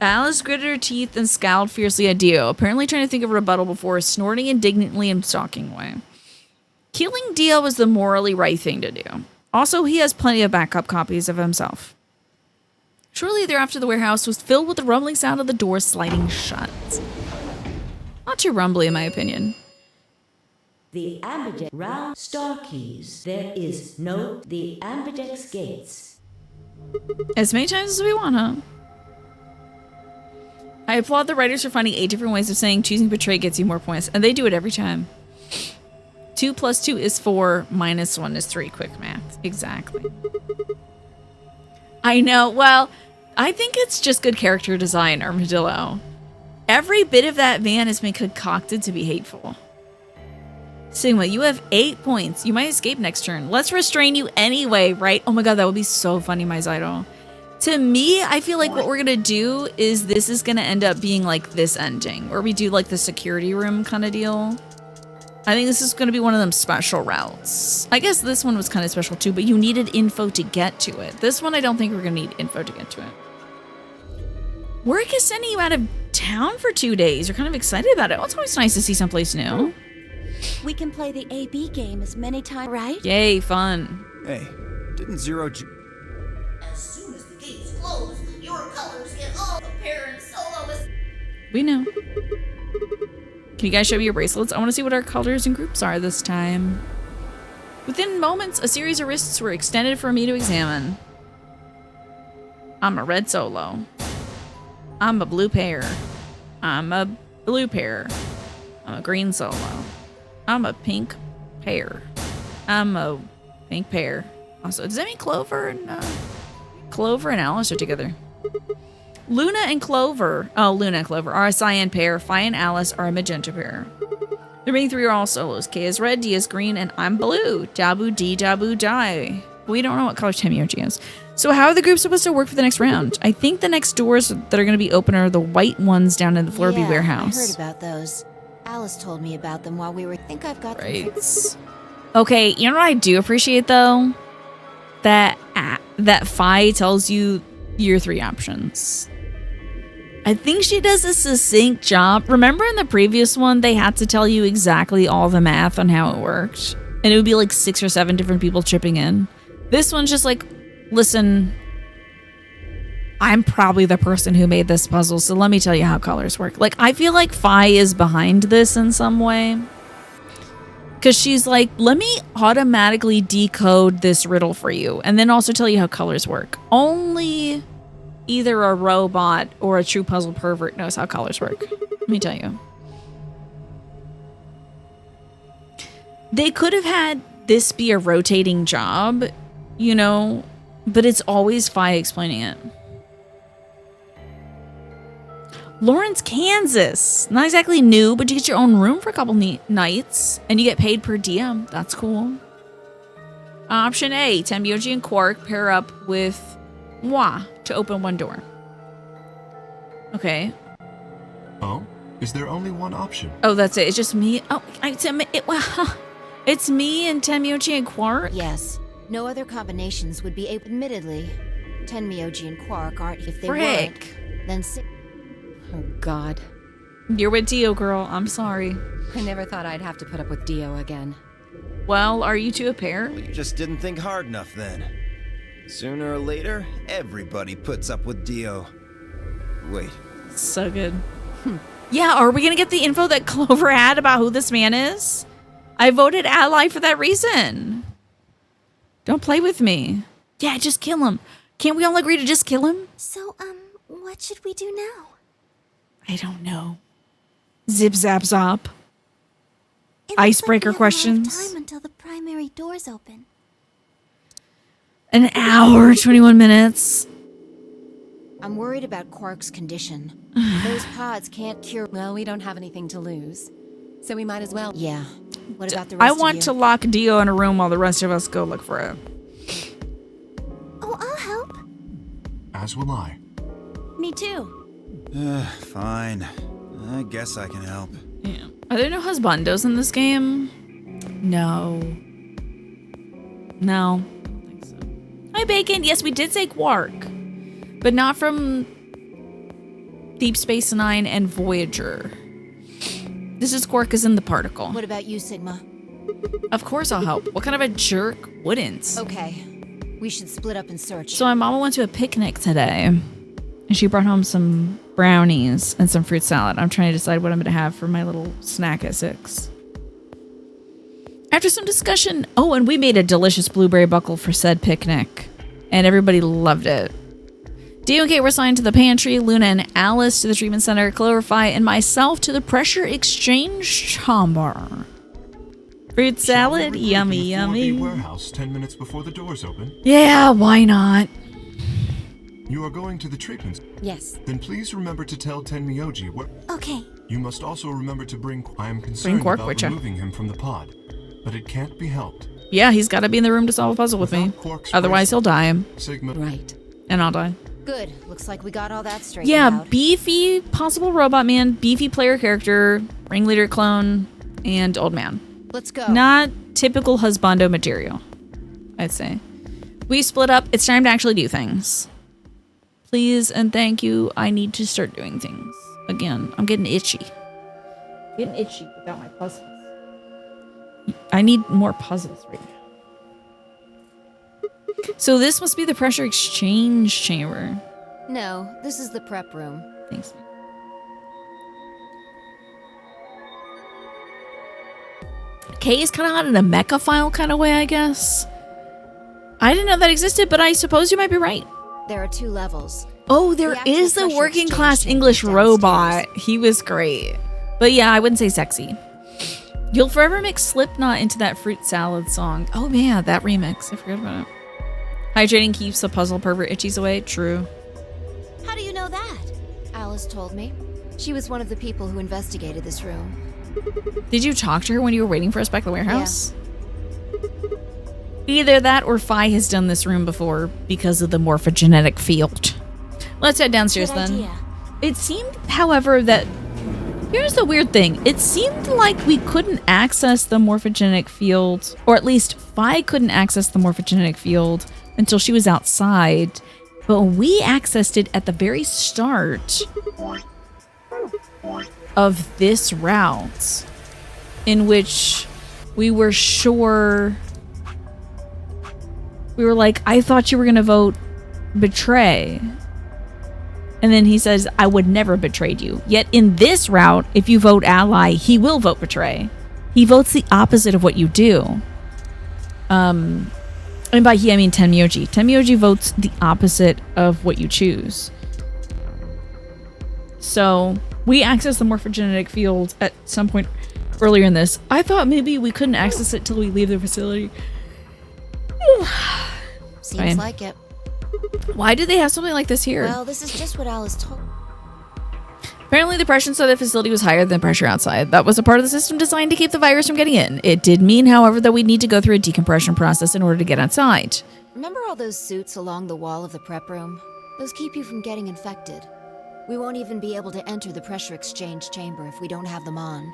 Alice gritted her teeth and scowled fiercely at Dio, apparently trying to think of a rebuttal before snorting indignantly and stalking away. Killing Dio was the morally right thing to do. Also, he has plenty of backup copies of himself. Shortly thereafter, the warehouse was filled with the rumbling sound of the door sliding shut. Not too rumbly, in my opinion. The ambidex round star keys. There is no the ambidex gates. As many times as we want, huh? I applaud the writers for finding 8 different ways of saying choosing betray gets you more points, and they do it every time. 2 + 2 is 4, minus 1 is 3. Quick math. Exactly. I know. Well, I think it's just good character design, Armadillo. Every bit of that van has been concocted to be hateful. Sigma, you have 8 points. You might escape next turn. Let's restrain you anyway, right? Oh my god, that would be so funny, my Zyto. To me, I feel like what we're gonna do is this is gonna end up being like this ending, where we do like the security room kind of deal. I think this is gonna be one of them special routes. I guess this one was kind of special too, but you needed info to get to it. This one, I don't think we're gonna need info to get to it. Work is sending you out of town for 2 days. You're kind of excited about it. Well, it's always nice to see someplace new. We can play the AB game as many times, right? Yay, fun. Hey, didn't Zero As soon as the gates close, your colors get all the parents soloists. We know. Can you guys show me your bracelets? I want to see what our colors and groups are this time. Within moments, a series of wrists were extended for me to examine. I'm a red solo. I'm a blue pair. I'm a blue pair. I'm a green solo. I'm a pink pair. I'm a pink pair. Also, does that mean Clover and Alice are together? Luna and Clover. Oh, Luna and Clover are a cyan pair. Fi and Alice are a magenta pair. The remaining 3 are all solos. K is red, D is green, and I'm blue. Dabu D, Dabu Die. We don't know what color Temioji is. So how are the groups supposed to work for the next round? I think the next doors that are going to be open are the white ones down in the Florby warehouse. I heard about those. Alice told me about them while we were... think I've got them. Right. Okay, you know what I do appreciate though? That Fi tells you your 3 options. I think she does a succinct job. Remember in the previous one, they had to tell you exactly all the math on how it worked? And it would be like 6 or 7 different people chipping in. This one's just like, listen, I'm probably the person who made this puzzle, so let me tell you how colors work. Like, I feel like Fi is behind this in some way. Because she's like, let me automatically decode this riddle for you, and then also tell you how colors work. Only either a robot or a true puzzle pervert knows how colors work. Let me tell you. They could have had this be a rotating job, you know, but it's always Fi explaining it. Lawrence, Kansas. Not exactly new, but you get your own room for a couple nights, and you get paid per diem. That's cool. Option A, Temyoji and Quark pair up with Moi to open one door. Okay. Oh? Is there only one option? Oh, that's it. It's just me. Oh, it's me and Temyoji and Quark? Yes. No other combinations would be able... Admittedly, Tenmyoji and Quark aren't... If they Frick. weren't, then... Oh, God. You're with Dio, girl. I'm sorry. I never thought I'd have to put up with Dio again. Well, are you two a pair? You just didn't think hard enough then. Sooner or later, everybody puts up with Dio. Wait. So good. Yeah, are we going to get the info that Clover had about who this man is? I voted ally for that reason. Don't play with me. Yeah, just kill him. Can't we all agree to just kill him? So, what should we do now? I don't know. Zip, zap, zop. It Icebreaker looks like we have a lot of questions. time until the primary doors open. An hour, 21 minutes. I'm worried about Quark's condition. Those pods can't cure... Well, we don't have anything to lose. So we might as well... Yeah. What about the rest I of want you? to lock Dio in a room while the rest of us go look for it. Oh, I'll help. As will I. Me too. Fine. I guess I can help. Yeah. Are there no husbandos in this game? No. No. I don't think so. Hi, Bacon. Yes, we did say Quark. But not from Deep Space Nine and Voyager. This is Quark is in the particle. What about you, Sigma? Of course I'll help. What kind of a jerk wouldn't? Okay. We should split up and search. So my mama went to a picnic today, and she brought home some brownies and some fruit salad. I'm trying to decide what I'm going to have for my little snack at 6. After some discussion, and we made a delicious blueberry buckle for said picnic, and everybody loved it. D and K were assigned to the pantry, Luna and Alice to the treatment center, Cloverfy and myself to the pressure exchange chamber. Fruit salad, yummy, yummy. Warehouse 10 minutes before the doors open. Yeah, why not? You are going to the treatment. Yes. Then please remember to tell Tenmyoji what. Okay. You must also remember to bring. I am concerned Quark about with ya. removing him from the pod, but it can't be helped. Yeah, he's got to be in the room to solve a puzzle with me. Without Quark's Otherwise, he'll die. Sigma. Right. And I'll die. Good. Looks like we got all that straightened Yeah, out. beefy possible robot man, beefy player character, ringleader clone, and old man. Let's go. Not typical husbando material, I'd say. We split up. It's time to actually do things. Please and thank you. I need to start doing things. Again, I'm getting itchy. Getting itchy without my puzzles. I need more puzzles right now. So this must be the pressure exchange chamber. No, this is the prep room. Thanks. K is kind of out in a mecha file kind of way, I guess. I didn't know that existed, but I suppose you might be right. There are 2 levels. Oh, there The actual is the pressure working exchange class chamber English downstairs. robot. He was great. But yeah, I wouldn't say sexy. You'll forever mix Slipknot into that fruit salad song. Oh man, that remix. I forgot about it. Hydrating keeps the puzzle pervert itchies away. True. How do you know that? Alice told me. She was one of the people who investigated this room. Did you talk to her when you were waiting for us back at the warehouse? Either that or Phi has done this room before because of the morphogenetic field. Let's head downstairs Good then. idea. It seemed, however, that... Here's the weird thing. It seemed like we couldn't access the morphogenetic field, or at least Phi couldn't access the morphogenetic field until she was outside. But we accessed it at the very start of this route, in which we were sure... We were like, I thought you were going to vote betray. And then he says, I would never betrayed you. Yet in this route, if you vote ally, he will vote betray. He votes the opposite of what you do. And by he, I mean Tenmyoji. Tenmyoji votes the opposite of what you choose. So we access the morphogenetic field at some point earlier in this. I thought maybe we couldn't access it till we leave the facility. Seems Fine. like it. Why do they have something like this here? Well, this is just what Alice told. Apparently the pressure inside the facility was higher than pressure outside. That was a part of the system designed to keep the virus from getting in. It did mean, however, that we'd need to go through a decompression process in order to get outside. Remember all those suits along the wall of the prep room? Those keep you from getting infected. We won't even be able to enter the pressure exchange chamber if we don't have them on.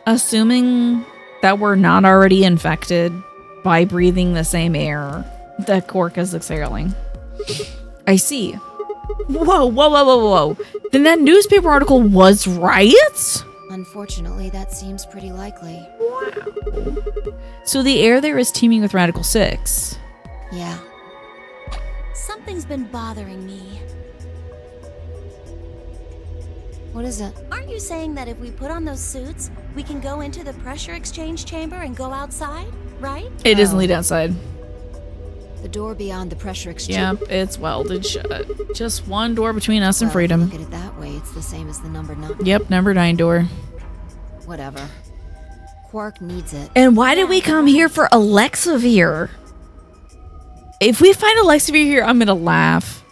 Assuming that we're not already infected by breathing the same air that Quark is exhaling. I see. Whoa, whoa, whoa, whoa, whoa. Then that newspaper article was right? Unfortunately, that seems pretty likely. So the air there is teeming with Radical 6. Yeah. Something's been bothering me. What is it? Aren't you saying that if we put on those suits, we can go into the pressure exchange chamber and go outside, right? It doesn't lead outside. The door beyond the pressure exchange. Yep, it's welded shut. Just one door between us and Well, if you freedom. look at it that way, it's the same as the number 9. Yep, number 9 door. Whatever. Quark needs it. And why did we come here for Alexavir? If we find Alexavir here, I'm gonna laugh.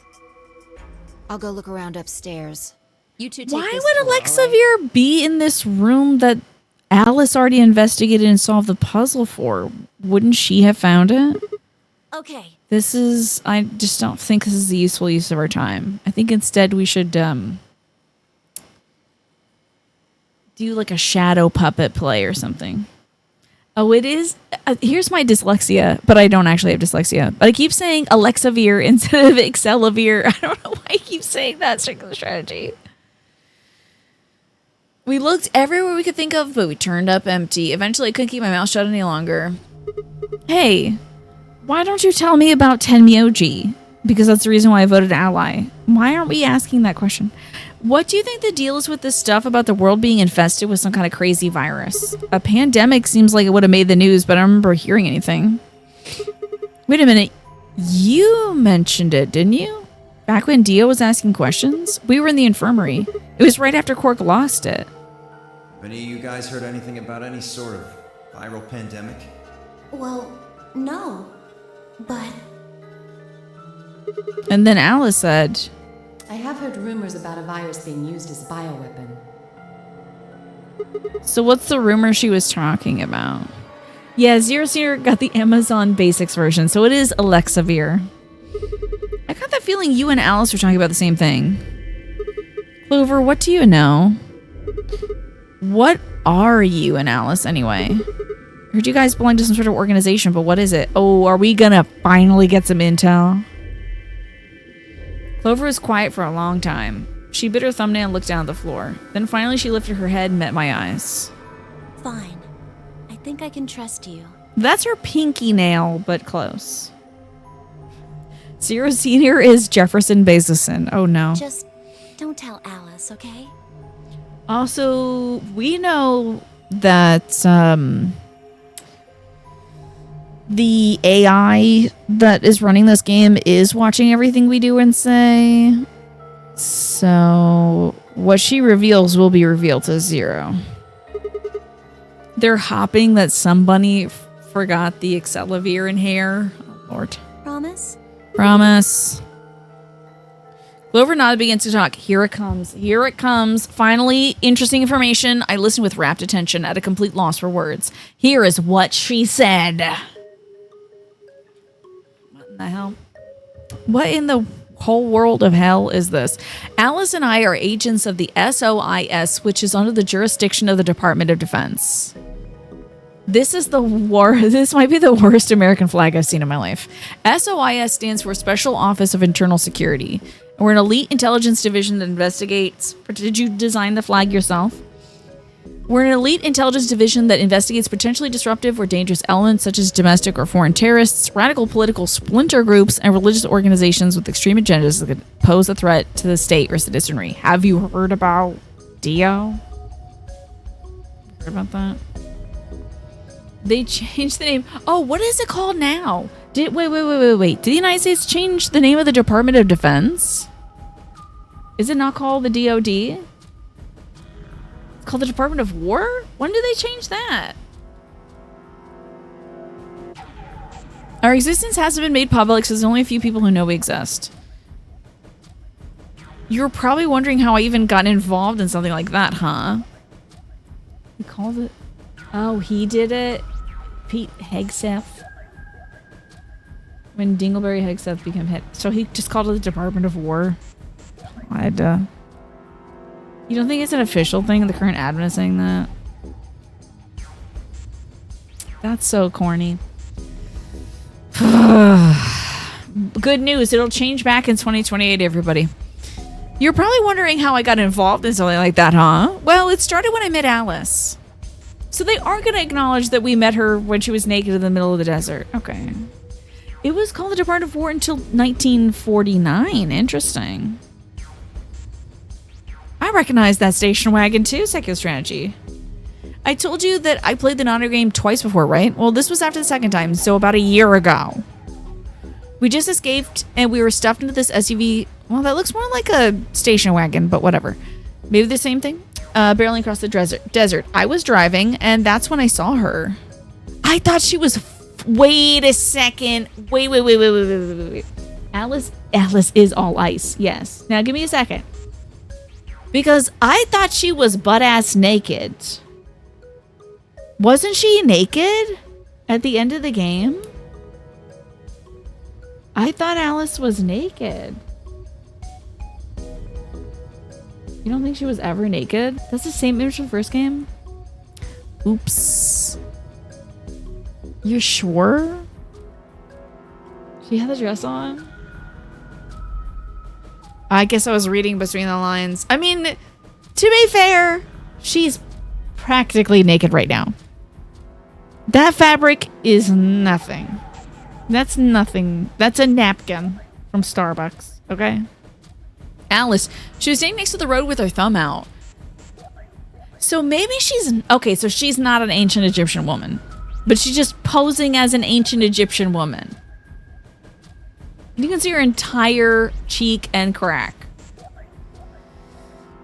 I'll go look around upstairs. You two take Why this would floor, all right? Alexavir be in this room that Alice already investigated and solved the puzzle for? Wouldn't she have found it? Okay. This is... I just don't think this is the useful use of our time. I think instead we should do like a shadow puppet play or something. Oh, it is... here's my dyslexia, but I don't actually have dyslexia. But I keep saying Alexavir instead of Excelavir. I don't know why I keep saying that particular strategy. We looked everywhere we could think of, but we turned up empty. Eventually, I couldn't keep my mouth shut any longer. Hey, why don't you tell me about Tenmyoji? Because that's the reason why I voted ally. Why aren't we asking that question? What do you think the deal is with this stuff about the world being infested with some kind of crazy virus? A pandemic seems like it would have made the news, but I don't remember hearing anything. Wait a minute. You mentioned it, didn't you? Back when Dio was asking questions? We were in the infirmary. It was right after Quark lost it. Have any of you guys heard anything about any sort of viral pandemic? Well, no. But And then Alice said, I have heard rumors about a virus being used as a bioweapon. so what's the rumor she was talking about? Yeah, Zero Senior got the Amazon Basics version, so it is Alexavir. I got that feeling you and Alice were talking about the same thing. Clover, what do you know? What are you and Alice, anyway? I heard you guys belong to some sort of organization, but what is it? Oh, are we gonna finally get some intel? Clover was quiet for a long time. She bit her thumbnail and looked down at the floor. Then finally she lifted her head and met my eyes. fine. I think I can trust you. That's her pinky nail, but close. Zero Senior is Jefferson Bezosson. Oh no. Just don't tell Alice, okay? Also, we know that the AI that is running this game is watching everything we do and say. So what she reveals will be revealed to Zero. They're hopping that somebody forgot the Accelavir in hair. Oh, Lord. Promise? Promise. Clover nodded, begins to talk. Here it comes. Here it comes. Finally, interesting information. I listened with rapt attention, at a complete loss for words. Here is what she said. What in the hell? What in the whole world of hell is this? Alice and I are agents of the SOIS, which is under the jurisdiction of the Department of Defense. This is the war. This might be the worst American flag I've seen in my life. SOIS stands for Special Office of Internal Security. We're an elite intelligence division that investigates. Did you design the flag yourself? We're an elite intelligence division that investigates potentially disruptive or dangerous elements such as domestic or foreign terrorists, radical political splinter groups, and religious organizations with extreme agendas that could pose a threat to the state or citizenry. Have you heard about Dio? Heard about that? They changed the name. Oh, what is it called now? Wait. Did the United States change the name of the Department of Defense? Is it not called the DoD? It's called the Department of War? When did they change that? Our existence hasn't been made public, so there's only a few people who know we exist. You're probably wondering how I even got involved in something like that, huh? He called it... Oh, he did it? Pete Hegseth? When Dingleberry Hegseth became hit. So he just called it the Department of War. You don't think it's an official thing? The current admin is saying that? That's so corny. Good news. It'll change back in 2028, everybody. You're probably wondering how I got involved in something like that, huh? Well, it started when I met Alice. So they are going to acknowledge that we met her when she was naked in the middle of the desert. Okay. It was called the Department of War until 1949. Interesting. I recognize that station wagon too, Secular Strategy. I told you that I played the Nano game twice before, right? Well, this was after the second time, so about a year ago. We just escaped and we were stuffed into this SUV. Well, that looks more like a station wagon, but whatever. Maybe the same thing? Barreling across the desert. I was driving and that's when I saw her. I thought she was... Wait a second. Wait. Alice is all ice. Yes. Now give me a second. Because I thought she was butt-ass naked. Wasn't she naked at the end of the game? I thought Alice was naked. You don't think she was ever naked? That's the same image from the first game? Oops. You're sure? She had the dress on? I guess I was reading between the lines. I mean, to be fair, She's practically naked right now. That fabric is nothing. That's nothing. That's a napkin from Starbucks, okay? Alice, she was standing next to the road with her thumb out. So maybe she's... Okay, so she's not an ancient Egyptian woman. But she's just posing as an ancient Egyptian woman. You can see her entire cheek and crack.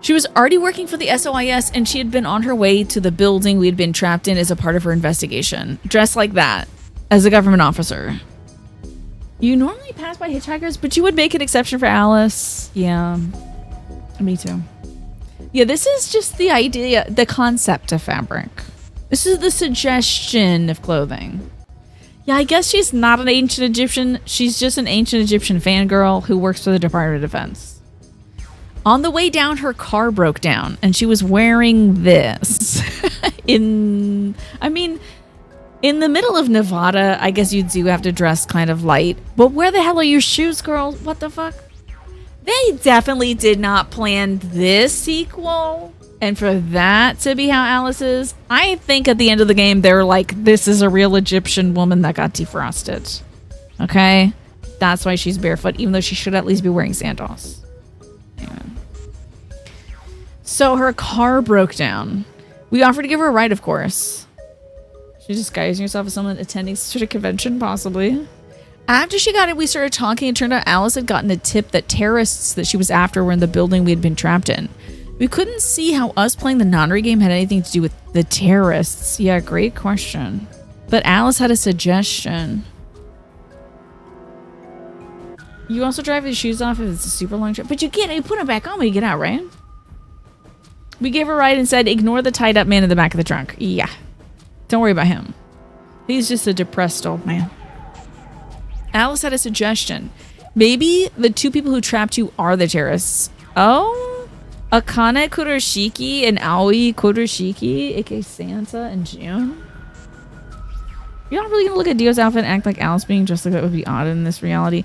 She was already working for the SOIS, and she had been on her way to the building we had been trapped in as a part of her investigation. Dressed like that, as a government officer. You normally pass by hitchhikers, but you would make an exception for Alice. Yeah, me too. Yeah, this is just the idea, the concept of fabric. This is the suggestion of clothing. Yeah, I guess she's not an ancient Egyptian. She's just an ancient Egyptian fangirl who works for the Department of Defense. On the way down, her car broke down, and she was wearing this. In the middle of Nevada, I guess you do have to dress kind of light. But where the hell are your shoes, girl? What the fuck? They definitely did not plan this sequel. And for that to be how Alice is, I think at the end of the game, they're like, this is a real Egyptian woman that got defrosted. Okay? That's why she's barefoot, even though she should at least be wearing sandals. Anyway. So her car broke down. We offered to give her a ride, of course. She's disguising herself as someone attending some sort of convention, possibly. After she got it, we started talking. It turned out Alice had gotten a tip that terrorists that she was after were in the building we had been trapped in. We couldn't see how us playing the nonary game had anything to do with the terrorists. Yeah, great question. But Alice had a suggestion. You also drive your shoes off if it's a super long trip. But you put them back on when you get out, right? We gave her a ride and said, ignore the tied up man in the back of the trunk. Yeah. Don't worry about him. He's just a depressed old man. Alice had a suggestion. Maybe the two people who trapped you are the terrorists. Oh? Akane Kuroshiki and Aoi Kuroshiki, aka Sansa and June? You're not really going to look at Dio's outfit and act like Alice being dressed like that would be odd in this reality.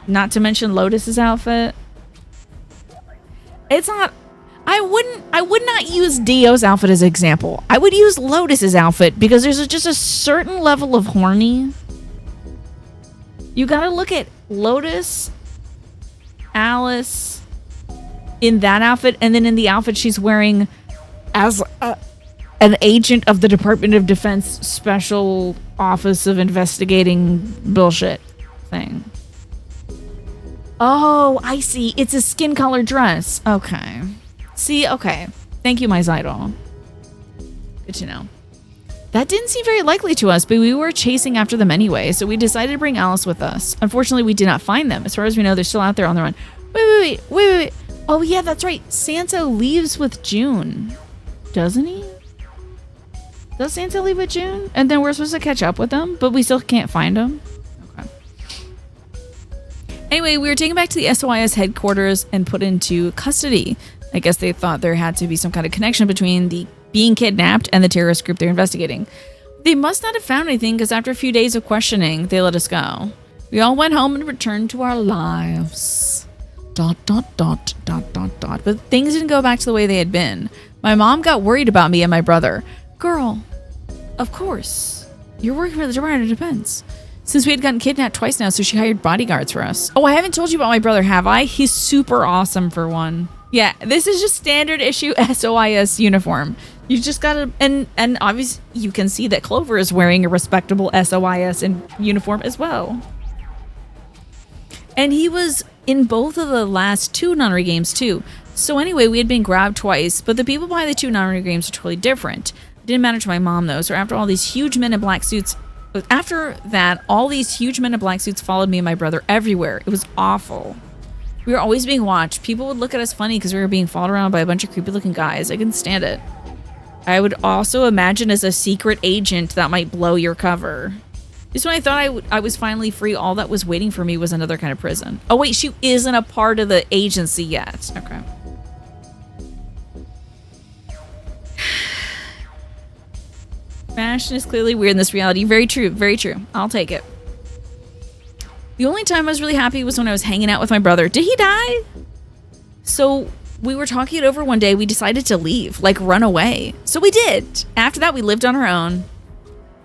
Not to mention Lotus's outfit. It's not... I would not use Dio's outfit as an example. I would use Lotus's outfit because there's just a certain level of horny. You gotta look at Lotus, Alice in that outfit, and then in the outfit she's wearing as an agent of the Department of Defense Special Office of Investigating bullshit thing. Oh, I see. It's a skin color dress. Okay. See, okay. Thank you, my Zydol. Good to know. That didn't seem very likely to us, but we were chasing after them anyway, so we decided to bring Alice with us. Unfortunately, we did not find them. As far as we know, they're still out there on the run. Wait. Oh, yeah, that's right. Sansa leaves with June. Doesn't he? Does Sansa leave with June? And then we're supposed to catch up with them, but we still can't find them? Okay. Anyway, we were taken back to the SOIS headquarters and put into custody. I guess they thought there had to be some kind of connection between the being kidnapped and the terrorist group they're investigating. They must not have found anything because after a few days of questioning, they let us go. We all went home and returned to our lives. ... But things didn't go back to the way they had been. My mom got worried about me and my brother. Girl, of course. You're working for the Department of Defense. Since we had gotten kidnapped twice now, so she hired bodyguards for us. Oh, I haven't told you about my brother, have I? He's super awesome for one. Yeah, this is just standard issue SOIS uniform. You just gotta, and obviously you can see that Clover is wearing a respectable SOIS uniform as well. And he was in both of the last two nonary games too. So anyway, we had been grabbed twice, but the people behind the two nonary games are totally different. It didn't matter to my mom though, so after all these huge men in black suits, after that, all these huge men in black suits followed me and my brother everywhere. It was awful. We were always being watched. People would look at us funny because we were being followed around by a bunch of creepy looking guys. I couldn't stand it. I would also imagine as a secret agent that might blow your cover. Just when I thought I was finally free, all that was waiting for me was another kind of prison. Oh wait, she isn't a part of the agency yet. Okay. Fashion is clearly weird in this reality. Very true, very true. I'll take it. The only time I was really happy was when I was hanging out with my brother. Did he die? So we were talking it over one day. We decided to leave, like run away. So we did. After that, we lived on our own.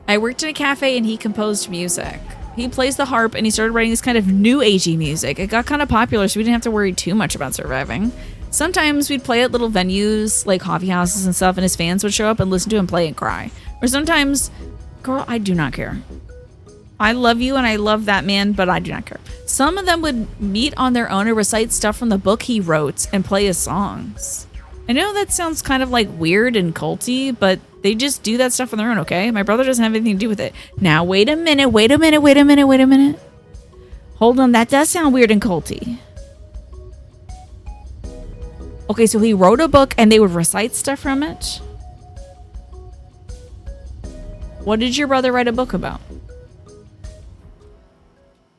I worked in a cafe and he composed music. He plays the harp and he started writing this kind of new agey music. It got kind of popular, so we didn't have to worry too much about surviving. Sometimes we'd play at little venues like coffee houses and stuff, and his fans would show up and listen to him play and cry. Or sometimes, girl, I do not care. I love you and I love that man, but I do not care. Some of them would meet on their own and recite stuff from the book he wrote and play his songs. I know that sounds kind of like weird and culty, but they just do that stuff on their own, okay? My brother doesn't have anything to do with it. Now, wait a minute. Hold on, that does sound weird and culty. Okay, so he wrote a book and they would recite stuff from it? What did your brother write a book about?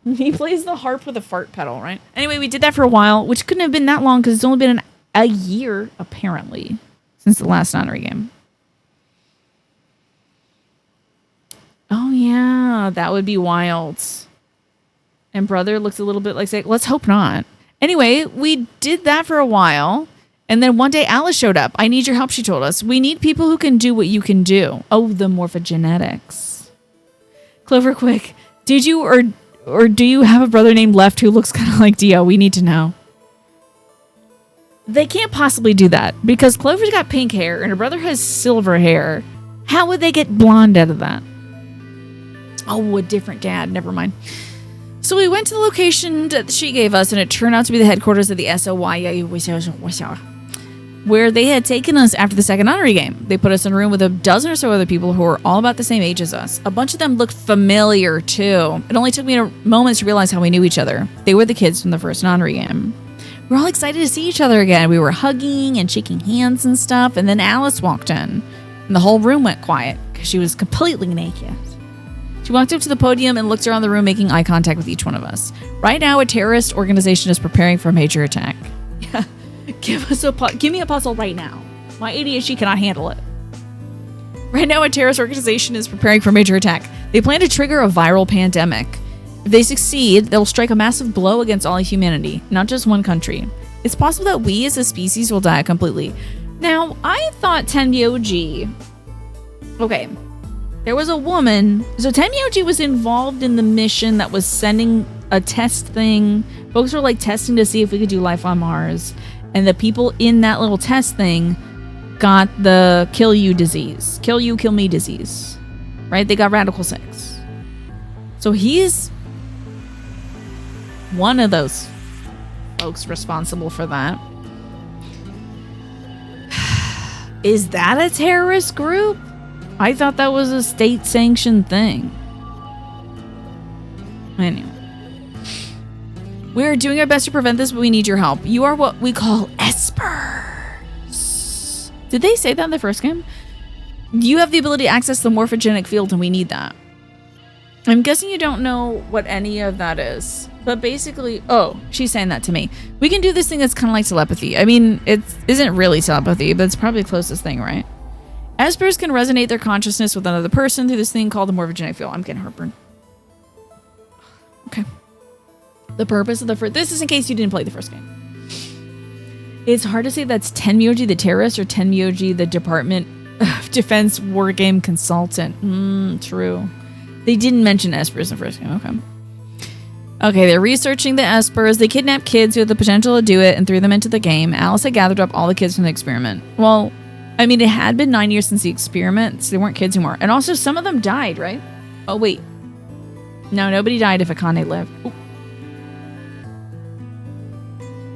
He plays the harp with a fart pedal, right? Anyway, we did that for a while, which couldn't have been that long because it's only been a year, apparently, since the last Nonary game. Oh, yeah, that would be wild. And brother looks a little bit like, let's hope not. Anyway, we did that for a while. And then one day Alice showed up. I need your help, she told us. We need people who can do what you can do. Oh, the morphogenetics. Clover, quick. Did you or do you have a brother named Left who looks kind of like Dio? We need to know. They can't possibly do that because Clover's got pink hair and her brother has silver hair. How would they get blonde out of that? Oh, a different dad. Never mind. So we went to the location that she gave us, and it turned out to be the headquarters of the SOY, where they had taken us after the second Nonary game. They put us in a room with a dozen or so other people who were all about the same age as us. A bunch of them looked familiar, too. It only took me a moment to realize how we knew each other. They were the kids from the first Nonary game. We were all excited to see each other again. We were hugging and shaking hands and stuff, and then Alice walked in, and the whole room went quiet because she was completely naked. She walked up to the podium and looked around the room, making eye contact with each one of us. Right now, a terrorist organization is preparing for a major attack. Yeah, give me a puzzle right now. My ADHD cannot handle it. Right now, a terrorist organization is preparing for a major attack. They plan to trigger a viral pandemic. If they succeed, they'll strike a massive blow against all humanity, not just one country. It's possible that we as a species will die completely. Now, I thought Tenmyoji... Okay. There was a woman. So Tenmyoji was involved in the mission that was sending a test thing. Folks were like testing to see if we could do life on Mars. And the people in that little test thing got the kill you disease. Kill you, kill me disease. Right? They got Radical 6. So he's one of those folks responsible for that. Is that a terrorist group? I thought that was a state-sanctioned thing. Anyway. We are doing our best to prevent this, but we need your help. You are what we call espers. Did they say that in the first game? You have the ability to access the morphogenic field, and we need that. I'm guessing you don't know what any of that is. But basically... Oh, she's saying that to me. We can do this thing that's kind of like telepathy. I mean, it isn't really telepathy, but it's probably the closest thing, right? Espers can resonate their consciousness with another person through this thing called the morphogenic field. I'm getting heartburn. Okay. The purpose of the first... This is in case you didn't play the first game. It's hard to say that's Tenmyoji the terrorist or Tenmyoji the Department of Defense war game consultant. True. They didn't mention Espers in the first game. Okay. Okay, they're researching the Espers. They kidnapped kids who had the potential to do it and threw them into the game. Alice had gathered up all the kids from the experiment. Well... I mean, it had been 9 years since the experiment, so they weren't kids anymore. And also, some of them died, right? Oh, wait. No, nobody died if Akane lived. Ooh.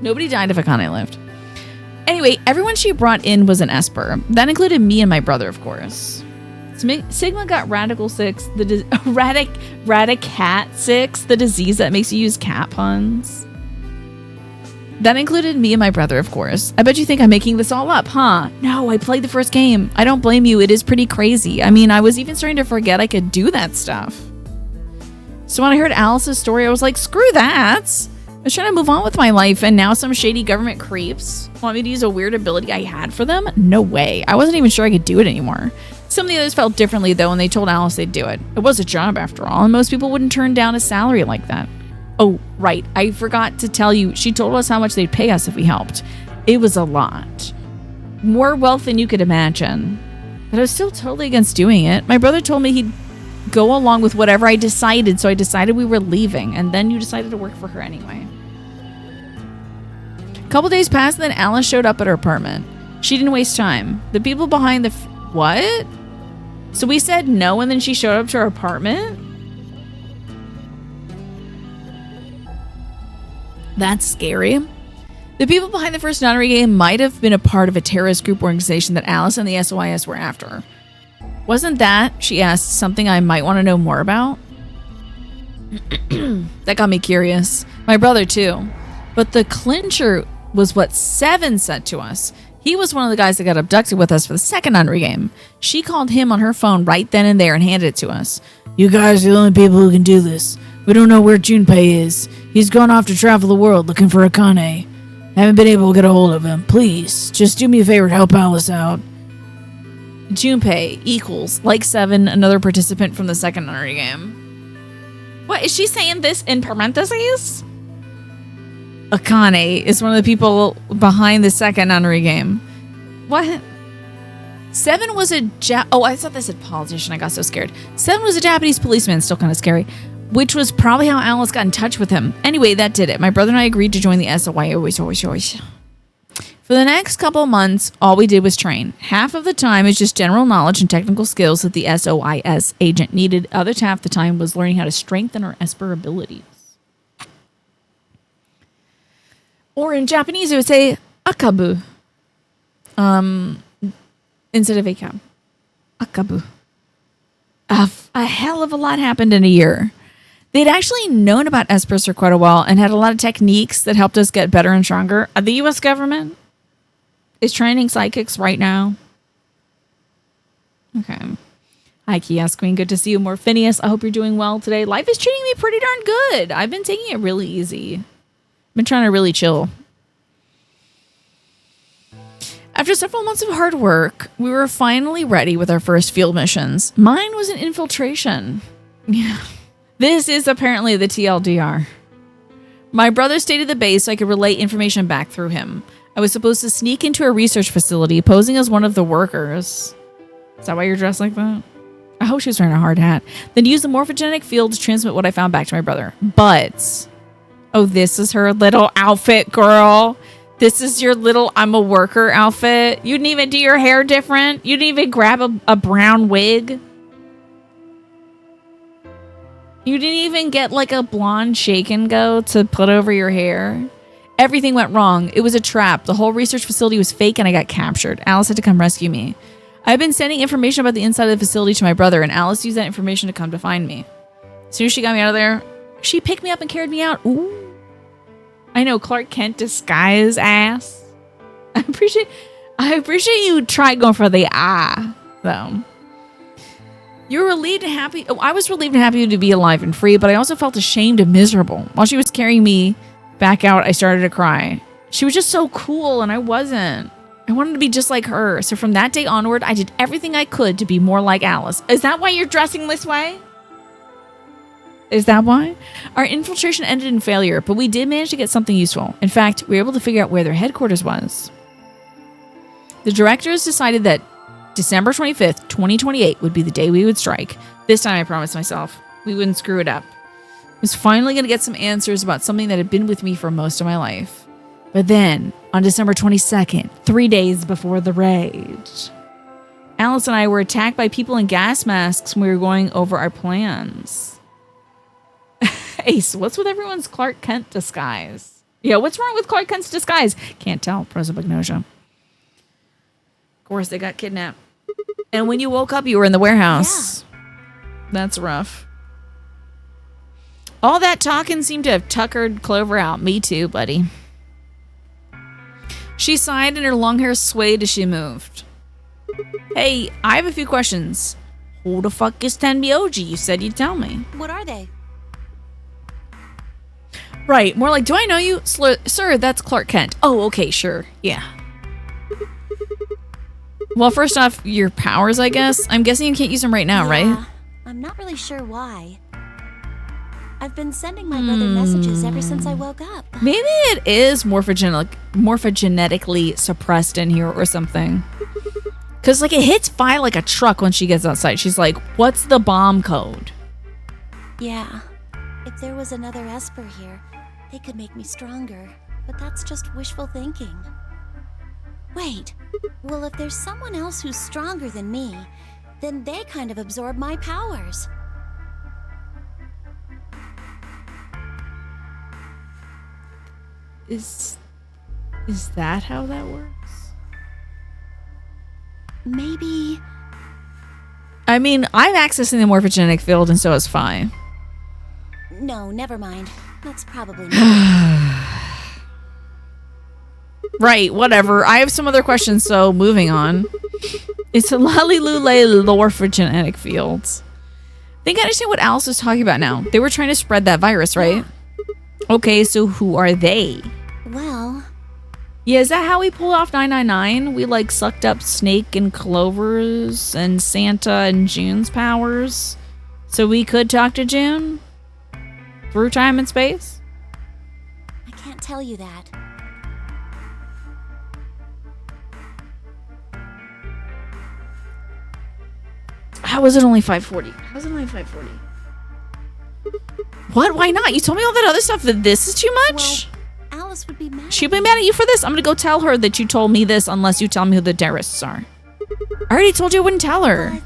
Nobody died if Akane lived. Anyway, everyone she brought in was an Esper. That included me and my brother, of course. Sigma got Radical 6, Radicat 6, the disease that makes you use cat puns. That included me and my brother, of course. I bet you think I'm making this all up, huh? No, I played the first game. I don't blame you. It is pretty crazy. I mean, I was even starting to forget I could do that stuff. So when I heard Alice's story, I was like, screw that. I was trying to move on with my life, and now some shady government creeps want me to use a weird ability I had for them? No way. I wasn't even sure I could do it anymore. Some of the others felt differently, though, and they told Alice they'd do it. It was a job, after all, and most people wouldn't turn down a salary like that. Oh, right. I forgot to tell you, she told us how much they'd pay us if we helped. It was a lot. More wealth than you could imagine. But I was still totally against doing it. My brother told me he'd go along with whatever I decided, so I decided we were leaving, and then you decided to work for her anyway. A couple days passed, and then Alice showed up at her apartment. She didn't waste time. The people behind the... What? So we said no, and then she showed up to our apartment? That's scary. The people behind the first nunnery game might have been a part of a terrorist group organization that Alice and the SOIS were after. Wasn't that, she asked, something I might want to know more about? That got me curious. My brother, too. But the clincher was what Seven said to us. He was one of the guys that got abducted with us for the second nunnery game. She called him on her phone right then and there and handed it to us. You guys are the only people who can do this. We don't know where Junpei is. He's gone off to travel the world looking for Akane. Haven't been able to get a hold of him. Please, just do me a favor to help Alice out. Junpei equals, like Seven, another participant from the second nunnery game. What, is she saying this in parentheses? Akane is one of the people behind the second nunnery game. What? Seven was a oh, I thought they said politician. I got so scared. Seven was a Japanese policeman, still kind of scary, which was probably how Alice got in touch with him. Anyway, that did it. My brother and I agreed to join the SOIS. For the next couple of months, all we did was train. Half of the time is just general knowledge and technical skills that the SOIS agent needed. Other half the time was learning how to strengthen our Esper abilities. Or in Japanese, it would say akabu. Instead of akab. Akabu. A hell of a lot happened in a year. They'd actually known about Espers for quite a while and had a lot of techniques that helped us get better and stronger. The U.S. government is training psychics right now. Okay. Hi, Kiosk Queen. Good to see you. More Phineas. I hope you're doing well today. Life is treating me pretty darn good. I've been taking it really easy. I've been trying to really chill. After several months of hard work, we were finally ready with our first field missions. Mine was an infiltration. Yeah. This is apparently the TLDR. My brother stayed at the base so I could relay information back through him. I was supposed to sneak into a research facility, posing as one of the workers. Is that why you're dressed like that? I hope she was wearing a hard hat. Then use the morphogenetic field to transmit what I found back to my brother. But, oh, this is her little outfit, girl. This is your little I'm a worker outfit. You didn't even do your hair different. You didn't even grab a brown wig. You didn't even get like a blonde shake and go to put over your hair. Everything went wrong. It was a trap. The whole research facility was fake and I got captured. Alice had to come rescue me. I've been sending information about the inside of the facility to my brother, and Alice used that information to come to find me. As soon as she got me out of there, she picked me up and carried me out. Ooh. I know, Clark Kent disguise ass. I appreciate you tried going for the though. You were relieved and happy. Oh, I was relieved and happy to be alive and free, but I also felt ashamed and miserable. While she was carrying me back out, I started to cry. She was just so cool, and I wasn't. I wanted to be just like her. So from that day onward, I did everything I could to be more like Alice. Is that why you're dressing this way? Is that why? Our infiltration ended in failure, but we did manage to get something useful. In fact, we were able to figure out where their headquarters was. The directors decided that December 25th, 2028 would be the day we would strike. This time I promised myself we wouldn't screw it up. I was finally going to get some answers about something that had been with me for most of my life. But then, on December 22nd, 3 days before the raid, Alice and I were attacked by people in gas masks when we were going over our plans. Ace, what's with everyone's Clark Kent disguise? Yeah, what's wrong with Clark Kent's disguise? Can't tell. Prosopagnosia. Of course, they got kidnapped. And when you woke up, you were in the warehouse. Yeah. That's rough. All that talking seemed to have tuckered Clover out. Me too, buddy. She sighed and her long hair swayed as she moved. Hey, I have a few questions. Who the fuck is Tenmyoji? You said you'd tell me. What are they? Right, more like, do I know you? Sir, that's Clark Kent. Oh, okay, sure. Yeah. Well, first off, your powers, I guess. I'm guessing you can't use them right now, right? I'm not really sure why. I've been sending my brother messages ever since I woke up. Maybe it is morphogenic morphogenetically suppressed in here or something. Because, like, it hits Vi like a truck when she gets outside. She's like, what's the bomb code? Yeah. If there was another Esper here, they could make me stronger. But that's just wishful thinking. Wait. Well, if there's someone else who's stronger than me, then they kind of absorb my powers. Is that how that works? Maybe... I mean, I'm accessing the morphogenetic field and so is Fi. No, never mind. That's probably not. Right, whatever. I have some other questions, so moving on. It's a Lalilule morphogenetic fields. I think I understand what Alice was talking about now. They were trying to spread that virus, right? Okay, so who are they? Well... Yeah, is that how we pulled off 999? We, like, sucked up Snake and Clover's and Santa and June's powers so we could talk to June? Through time and space? I can't tell you that. How is it only 540? How is it only 540? What? Why not? You told me all that other stuff that this is too much? Well, Alice would be mad. She'd be mad at you for this? I'm gonna go tell her that you told me this unless you tell me who the terrorists are. I already told you I wouldn't tell her.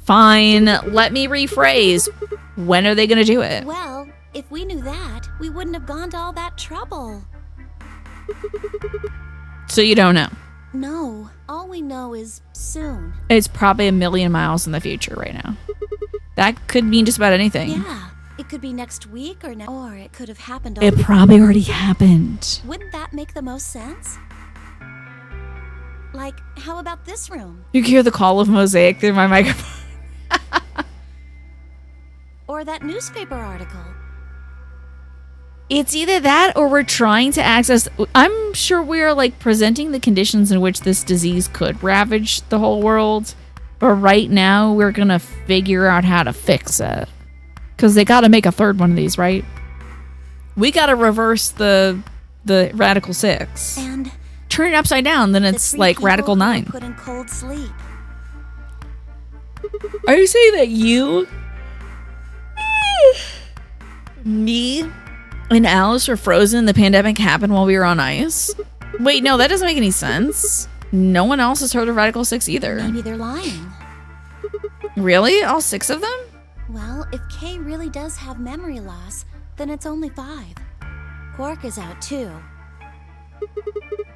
Fine. Let me rephrase. When are they gonna do it? Well, if we knew that, we wouldn't have gone to all that trouble. So you don't know? No. All we know is soon. It's probably a million miles in the future right now. That could mean just about anything. Yeah. It could be next week or it could have happened It probably already happened. Wouldn't that make the most sense? Like, how about this room? You can hear the call of Mosaic through my microphone. Or that newspaper article. It's either that or we're trying to access... I'm sure we're, like, presenting the conditions in which this disease could ravage the whole world. But right now, we're going to figure out how to fix it. Because they got to make a third one of these, right? We got to reverse the Radical 6. And... turn it upside down, then it's like Radical 9. Put in cold sleep. Are you saying that you... me... and Alice were frozen and the pandemic happened while we were on ice? Wait, no, that doesn't make any sense. No one else has heard of Radical 6 either. Maybe they're lying. Really? All 6 of them? Well, if Kay really does have memory loss, then it's only 5. Quark is out too.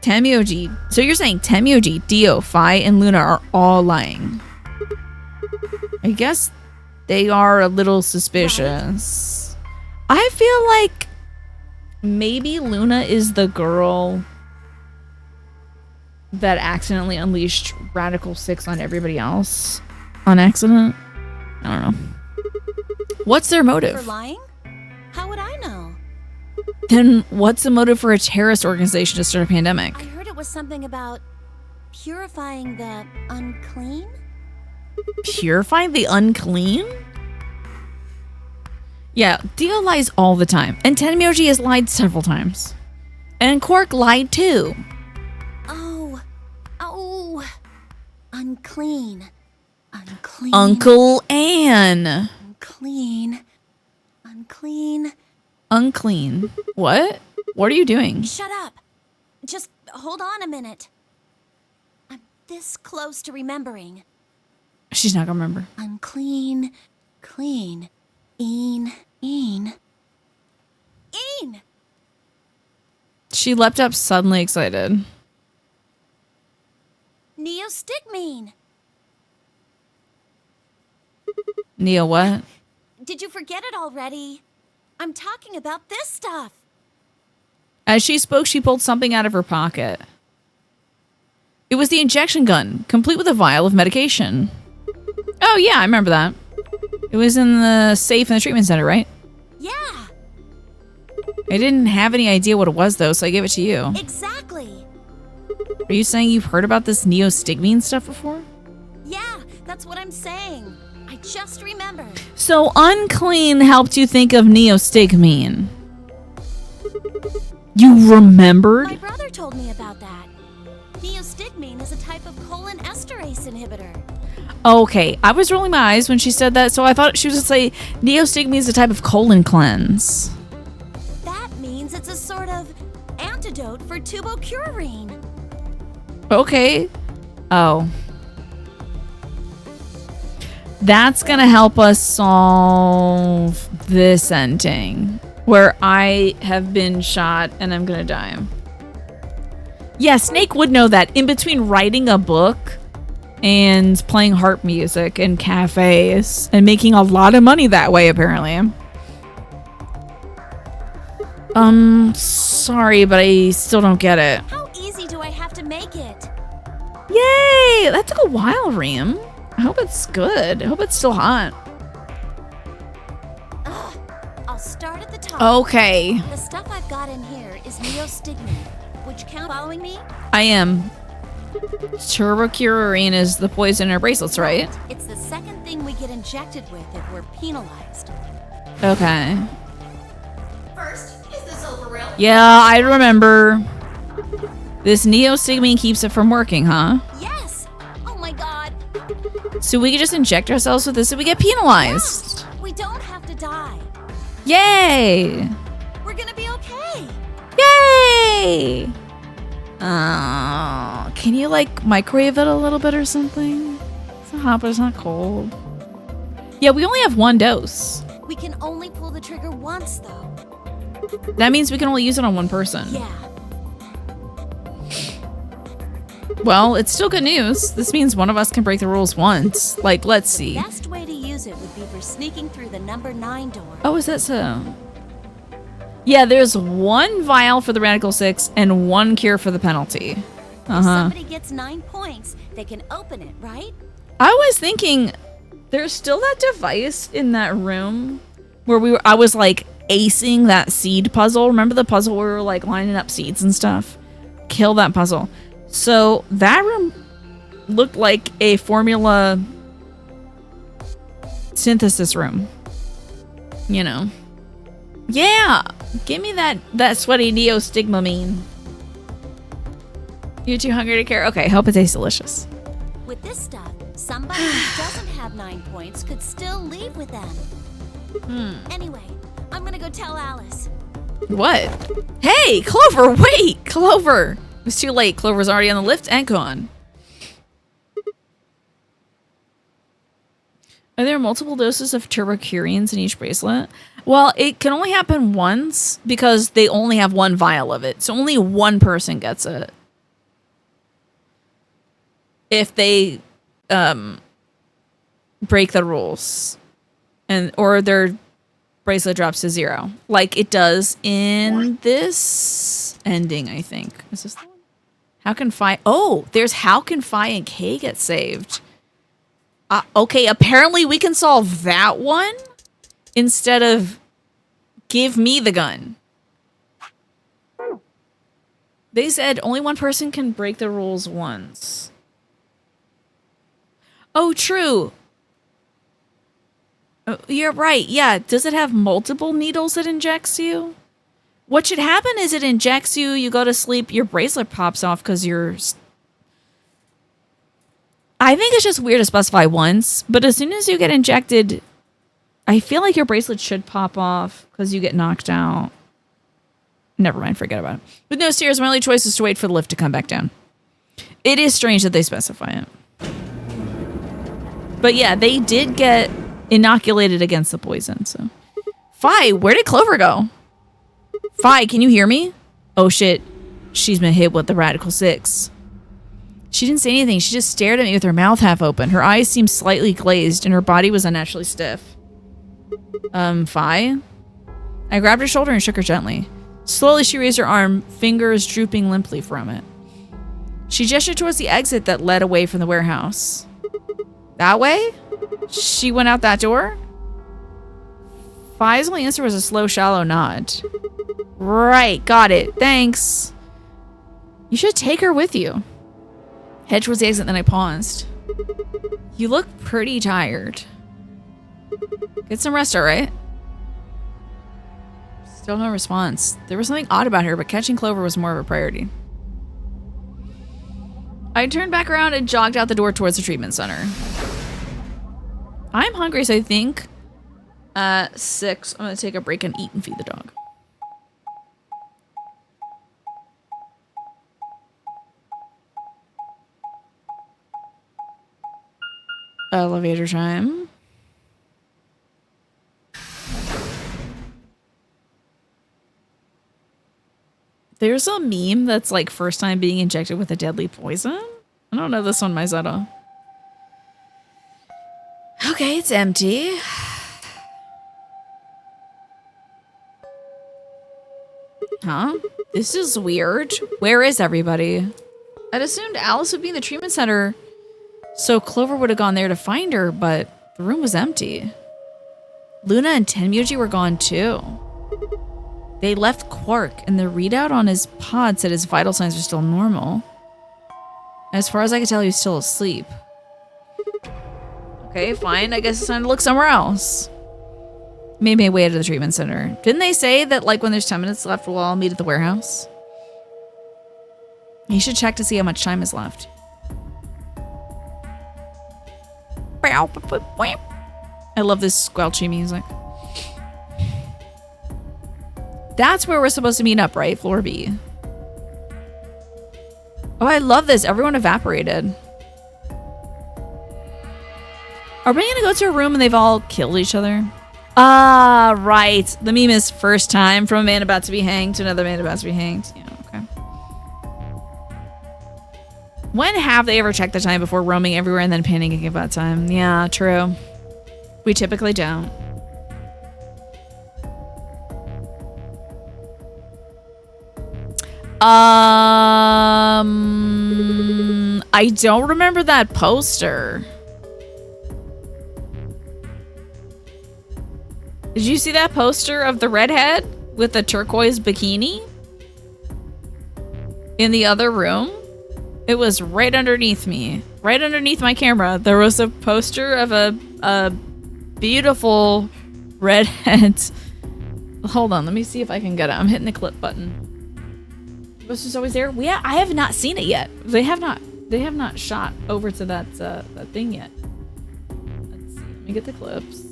Temyoji. So you're saying Temyoji, Dio, Phi, and Luna are all lying. I guess they are a little suspicious. Right. I feel like maybe Luna is the girl that accidentally unleashed Radical 6 on everybody else on accident. I don't know. What's their motive? For lying? How would I know? Then what's the motive for a terrorist organization to start a pandemic? I heard it was something about purifying the unclean? Purifying the unclean? Yeah, Dio lies all the time. And Tenmyoji has lied several times. And Quark lied too. Oh. Unclean. Unclean. Uncle Anne. Unclean. What? What are you doing? Shut up. Just hold on a minute. I'm this close to remembering. She's not gonna remember. Unclean. Clean. Een. She leapt up suddenly excited. Neostigmine. Neo what? Did you forget it already? I'm talking about this stuff. As she spoke, she pulled something out of her pocket. It was the injection gun, complete with a vial of medication. Oh yeah, I remember that. It was in the safe in the treatment center, right? Yeah. I didn't have any idea what it was though, so I gave it to you. Exactly. Are you saying you've heard about this neostigmine stuff before? Yeah, that's what I'm saying. I just remembered. So unclean helped you think of neostigmine. You remembered? My brother told me about that. Neostigmine is a type of colon esterase inhibitor. Okay, I was rolling my eyes when she said that, so I thought she was going to say neostigmine is a type of colon cleanse. That means it's a sort of antidote for tubocurarine. Okay. Oh. That's going to help us solve this ending where I have been shot and I'm going to die. Yeah, Snake would know that. In between writing a book and playing harp music in cafes and making a lot of money that way, apparently. Sorry, but I still don't get it. How easy do I have to make it? Yay! That took a while, Reem. I hope it's good. I hope it's still hot. I'll start at the top. Okay. The stuff I've got in here is neostigmine, which count following me? I am. Turbocurarine is the poison in our bracelets, right? It's the second thing we get injected with if we're penalized. Okay. First, is this over real? Yeah, I remember. This neostigmine keeps it from working, huh? Yes! Oh my god! So we can just inject ourselves with this and we get penalized. We don't have to die. Yay! We're gonna be okay. Yay! Can you like microwave it a little bit or something? It's not hot, but it's not cold. Yeah, we only have one dose. We can only pull the trigger once, though. That means we can only use it on one person. Yeah. Well, it's still good news. This means one of us can break the rules once. Like, let's see. The best way to use it would be for sneaking through the number 9 door. Oh, is that so? Yeah, there's one vial for the Radical 6 and one cure for the penalty. If somebody gets 9 points, they can open it, right? I was thinking there's still that device in that room where I was like acing that seed puzzle. Remember the puzzle where we were like lining up seeds and stuff? Kill that puzzle. So that room looked like a formula synthesis room. You know. Yeah! Give me that sweaty neostigmamine. You're too hungry to care? Okay, hope it tastes delicious. With this stuff, somebody who doesn't have 9 points could still leave with them. Anyway, I'm gonna go tell Alice. What? Hey, Clover, wait! Clover! It was too late. Clover's already on the lift and gone. Are there multiple doses of turbocurines in each bracelet? Well, it can only happen once because they only have one vial of it. So only one person gets it. If they break the rules or their bracelet drops to 0. Like it does in this ending, I think. Is this the one? How can Fi... Oh, there's how can Fi and K get saved? Okay, apparently we can solve that one instead of give me the gun. They said only one person can break the rules once. Oh, true. Oh, you're right. Yeah. Does it have multiple needles that injects you? What should happen is it injects you, you go to sleep, your bracelet pops off because you're... I think it's just weird to specify once, but as soon as you get injected, I feel like your bracelet should pop off because you get knocked out. Never mind, forget about it. With no stairs, my only choice is to wait for the lift to come back down. It is strange that they specify it. But yeah, they did get inoculated against the poison, so. Fi, where did Clover go? Fi, can you hear me? Oh shit, she's been hit with the Radical 6. She didn't say anything. She just stared at me with her mouth half open. Her eyes seemed slightly glazed, and her body was unnaturally stiff. Fi? I grabbed her shoulder and shook her gently. Slowly, she raised her arm, fingers drooping limply from it. She gestured towards the exit that led away from the warehouse. That way? She went out that door? Fi's only answer was a slow, shallow nod. Right, got it. Thanks. You should take her with you. Head towards the exit, then I paused. You look pretty tired. Get some rest, alright? Still no response. There was something odd about her, but catching Clover was more of a priority. I turned back around and jogged out the door towards the treatment center. I'm hungry, so I think at 6, I'm gonna take a break and eat and feed the dog. Elevator time. There's a meme that's like first time being injected with a deadly poison. I don't know this one, Myzetta. Okay, it's empty. Huh? This is weird. Where is everybody? I'd assumed Alice would be in the treatment center, so Clover would have gone there to find her, but the room was empty. Luna and Tenmuji were gone too. They left Quark, and the readout on his pod said his vital signs are still normal. As far as I could tell, he was still asleep. Okay, fine. I guess it's time to look somewhere else. Made my way to the treatment center. Didn't they say that, like, when there's 10 minutes left, we'll all meet at the warehouse? You should check to see how much time is left. I love this squelchy music. That's where we're supposed to meet up, right? Floor B. Oh, I love this. Everyone evaporated. Are we gonna go to a room and they've all killed each other? Ah, right. The meme is first time from a man about to be hanged to another man about to be hanged. Yeah, okay. When have they ever checked the time before roaming everywhere and then panicking about time? Yeah, true. We typically don't. I don't remember that poster. Did you see that poster of the redhead with the turquoise bikini? In the other room? It was right underneath me. Right underneath my camera. There was a poster of a beautiful redhead. Hold on, let me see if I can get it. I'm hitting the clip button. The poster's always there. Yeah, I have not seen it yet. They have not shot over to that that thing yet. Let's see. Let me get the clips.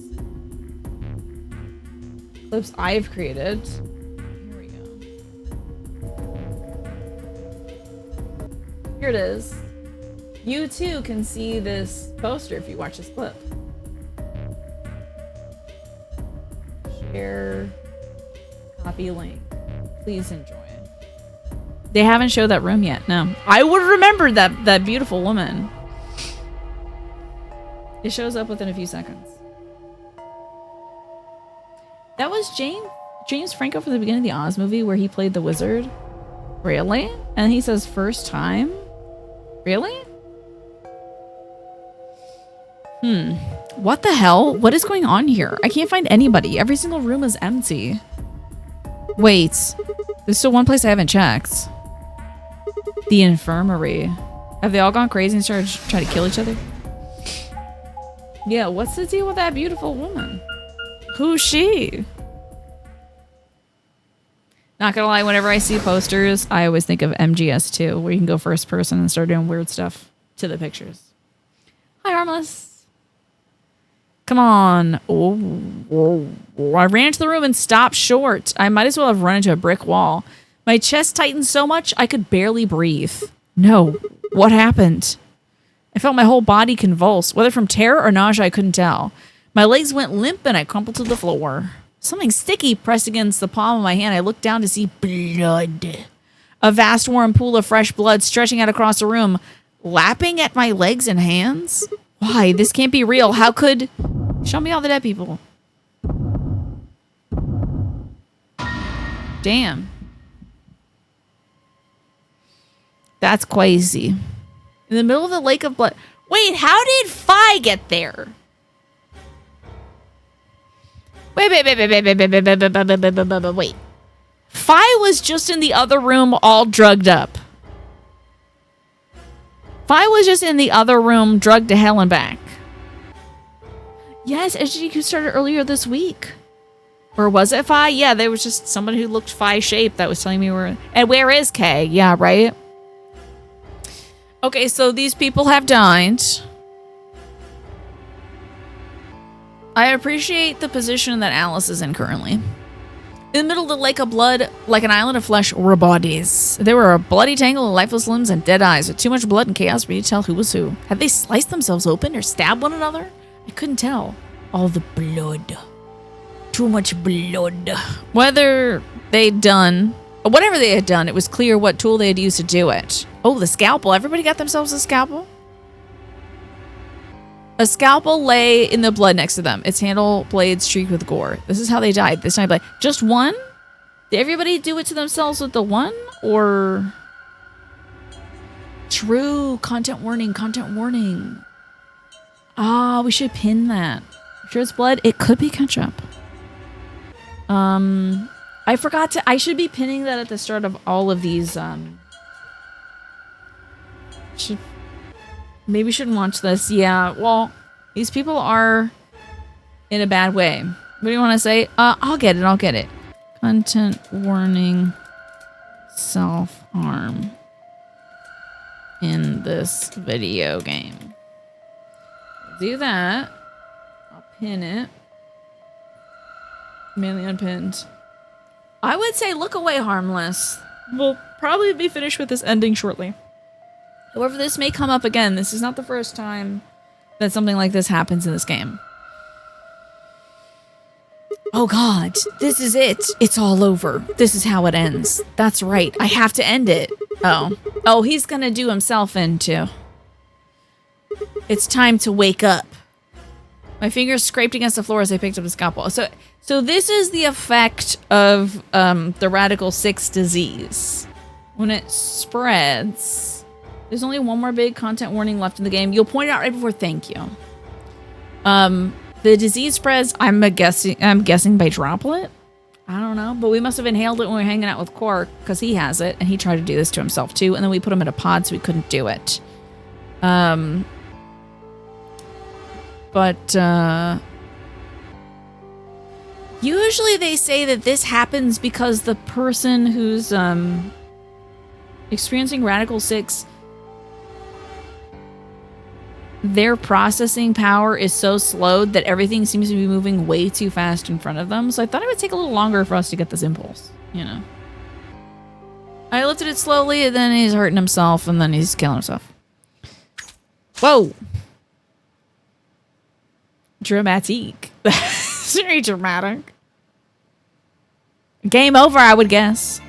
Clips I've created. Here we go. Here it is. You too can see this poster if you watch this clip. Share. Copy link. Please enjoy it. They haven't showed that room yet. No. I would remember that beautiful woman. It shows up within a few seconds. That was James Franco from the beginning of the Oz movie where he played the wizard. Really? And he says first time? Really? What the hell? What is going on here? I can't find anybody. Every single room is empty. Wait. There's still one place I haven't checked. The infirmary. Have they all gone crazy and started trying to kill each other? Yeah, what's the deal with that beautiful woman? Who's she? Not gonna lie, whenever I see posters, I always think of MGS2, where you can go first person and start doing weird stuff to the pictures. Hi, Harmless. Come on. Oh, I ran into the room and stopped short. I might as well have run into a brick wall. My chest tightened so much I could barely breathe. No. What happened? I felt my whole body convulse. Whether from terror or nausea, I couldn't tell. My legs went limp and I crumpled to the floor. Something sticky pressed against the palm of my hand. I looked down to see blood. A vast warm pool of fresh blood stretching out across the room, lapping at my legs and hands. Why? This can't be real. How could... Show me all the dead people. Damn. That's crazy. In the middle of the lake of blood. Wait, how did Phi get there? Wait. Phi was just in the other room all drugged up. Phi was just in the other room drugged to hell and back. Yes, SGDQ started earlier this week. Or was it Phi? Yeah, there was just someone who looked Phi-shaped that was telling me where... And where is K? Yeah, right? Okay, so these people have died. I appreciate the position that Alice is in currently. In the middle of the lake of blood, like an island of flesh, were bodies. There were a bloody tangle of lifeless limbs and dead eyes, with too much blood and chaos for you to tell who was who. Had they sliced themselves open or stabbed one another? I couldn't tell. All the blood. Too much blood. Whatever they had done, it was clear what tool they had used to do it. Oh, the scalpel. Everybody got themselves a scalpel? A scalpel lay in the blood next to them. Its handle blade streaked with gore. This is how they died. This time, like, just one? Did everybody do it to themselves with the one? Or... True. Content warning. Content warning. Ah, we should pin that. Sure it's blood? It could be ketchup. I forgot to... I should be pinning that at the start of all of these, Maybe shouldn't watch this. Yeah, well, these people are in a bad way. What do you want to say? I'll get it. Content warning. Self-harm. In this video game. Do that. I'll pin it. Mainly unpinned. I would say look away, harmless. We'll probably be finished with this ending shortly. However, this may come up again. This is not the first time that something like this happens in this game. Oh god, this is it. It's all over. This is how it ends. That's right. I have to end it. Oh, he's gonna do himself in too. It's time to wake up. My fingers scraped against the floor as I picked up the scalpel. So this is the effect of the Radical 6 disease. When it spreads... There's only one more big content warning left in the game. You'll point it out right before thank you. The disease spreads, I'm guessing by droplet. I don't know, but we must have inhaled it when we were hanging out with Quark because he has it, and he tried to do this to himself too. And then we put him in a pod so he couldn't do it. Usually they say that this happens because the person who's experiencing Radical 6, their processing power is so slowed that everything seems to be moving way too fast in front of them. So I thought it would take a little longer for us to get this impulse, you know. I lifted it slowly, and then he's hurting himself, and then he's killing himself. Whoa! Dramatique. That's very dramatic. Game over, I would guess.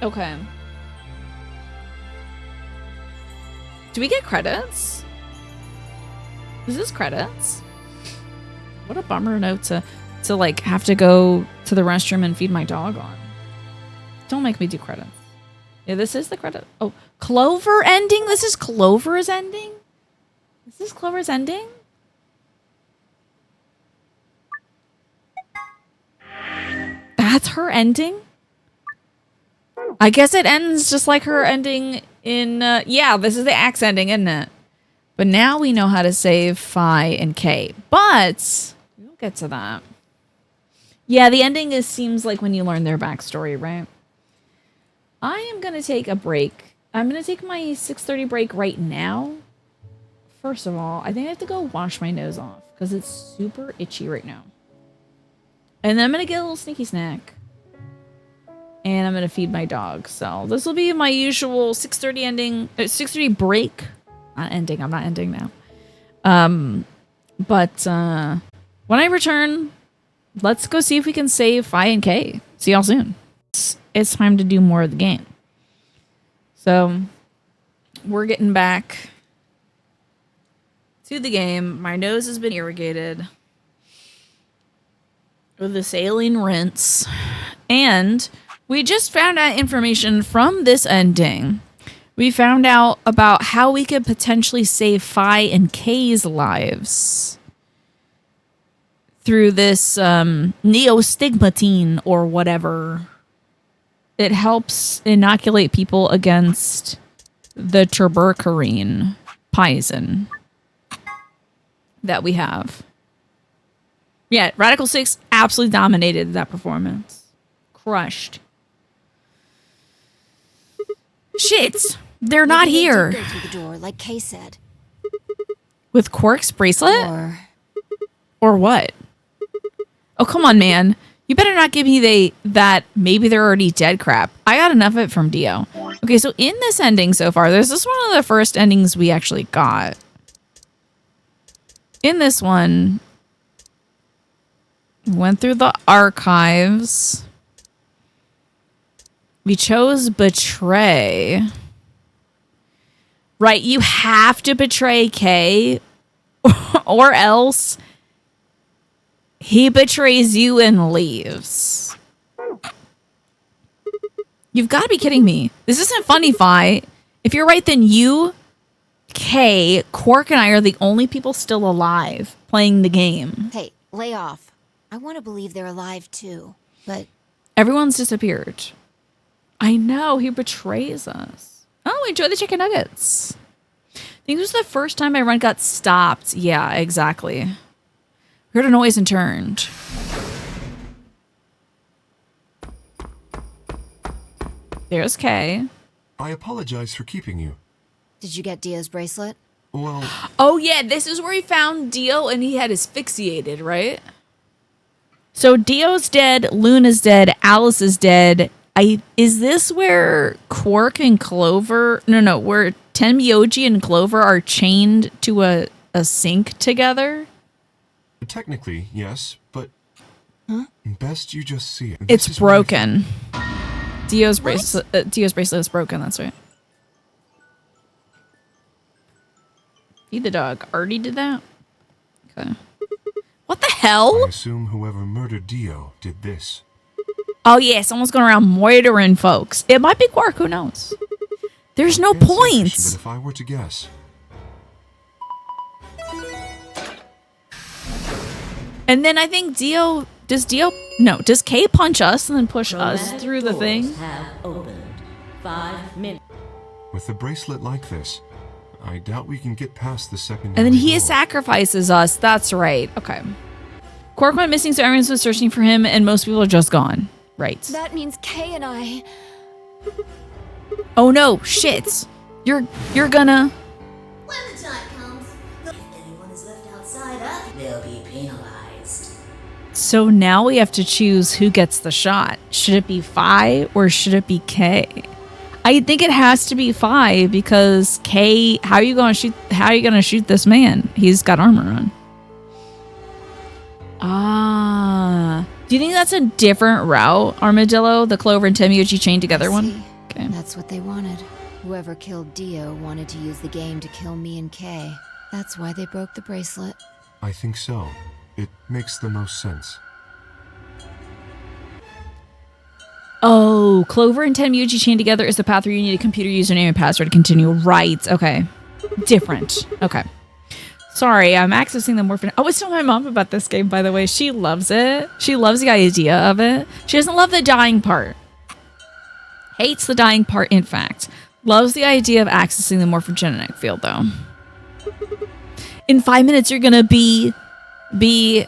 Okay. Do we get credits? Is this credits? What a bummer note to like have to go to the restroom and feed my dog on. Don't make me do credits. Yeah, this is the credit. Oh, Clover ending? This is Clover's ending? Is this Clover's ending? That's her ending? I guess it ends just like her ending in... yeah, this is the axe ending, isn't it? But now we know how to save Phi and K. But... we'll get to that. Yeah, the ending seems like when you learn their backstory, right? I am going to take a break. I'm going to take my 6:30 break right now. First of all, I think I have to go wash my nose off because it's super itchy right now. And then I'm going to get a little sneaky snack. And I'm going to feed my dog. So this will be my usual 6:30 ending, 6:30 break. Not ending. I'm not ending now. But when I return, let's go see if we can save Phi and K. See y'all soon. It's time to do more of the game. So we're getting back to the game. My nose has been irrigated with the saline rinse. And we just found out information from this ending. We found out about how we could potentially save Phi and K's lives through this neostigmatine or whatever. It helps inoculate people against the tuberculin poison that we have. Yeah, Radical 6 absolutely dominated that performance. Crushed. Shit, they're not Maybe they did here. go through the door, like Kay said. With Quark's bracelet? Or Or what? Oh, come on, man. You better not give me that maybe they're already dead crap. I got enough of it from Dio. Okay, so in this ending so far, this is one of the first endings we actually got. In this one, went through the archives. We chose betray. Right, you have to betray Kay or else he betrays you and leaves. You've got to be kidding me. This isn't funny, Fi. If you're right, then you, Kay, Quark, and I are the only people still alive playing the game. Hey, lay off. I want to believe they're alive too, but Everyone's disappeared. I know, he betrays us. Oh, enjoy the chicken nuggets. I think this was the first time my run got stopped. Yeah, exactly. Heard a noise and turned. There's Kay. I apologize for keeping you. did you get Dio's bracelet? Well, Oh, yeah, this is where he found Dio and he had asphyxiated, right? So Dio's dead, Luna's dead, Alice is dead. Is this where Quark and Clover... No, where Tenmyoji and Clover are chained to a sink together? technically, yes, but best you just see it. It's broken. Dio's bracelet is broken, that's right. Feed the dog. Artie did that? Okay. What the hell? I assume whoever murdered Dio did this. Oh yeah, someone's going around murdering folks. It might be Quark, who knows? There's no point. But if I were to guess, And then I think does Kay punch us and then push us Chromatic through the doors thing? have opened. 5 minutes. with a bracelet like this, I doubt we can get past the second. And then he sacrifices us. That's right. Okay. Quark went missing, so everyone's been searching for him, and most people are just gone. Right. That means Kay and I... Oh no, shit. You're gonna... When the time comes, if anyone is left outside of, they'll be penalized. So now we have to choose who gets the shot. Should it be Fi or should it be Kay? I think it has to be Fi because Kay, how are you gonna shoot this man? He's got armor on. Ah. Do you think that's a different route, Armadillo? The Clover and Tenmyoji chained together one? Okay. That's what they wanted. Whoever killed Dio wanted to use the game to kill me and Kay. That's why they broke the bracelet. I think so. It makes the most sense. Oh, Clover and Tenmyoji chained together is the path where you need a computer username and password to continue. Right. Okay. Different. Okay. Sorry, I'm accessing the morphin. I was telling my mom about this game, by the way. She loves it. She loves the idea of it. She doesn't love the dying part. Hates the dying part, in fact. Loves the idea of accessing the morphogenetic field, though. In 5 minutes, you're gonna be a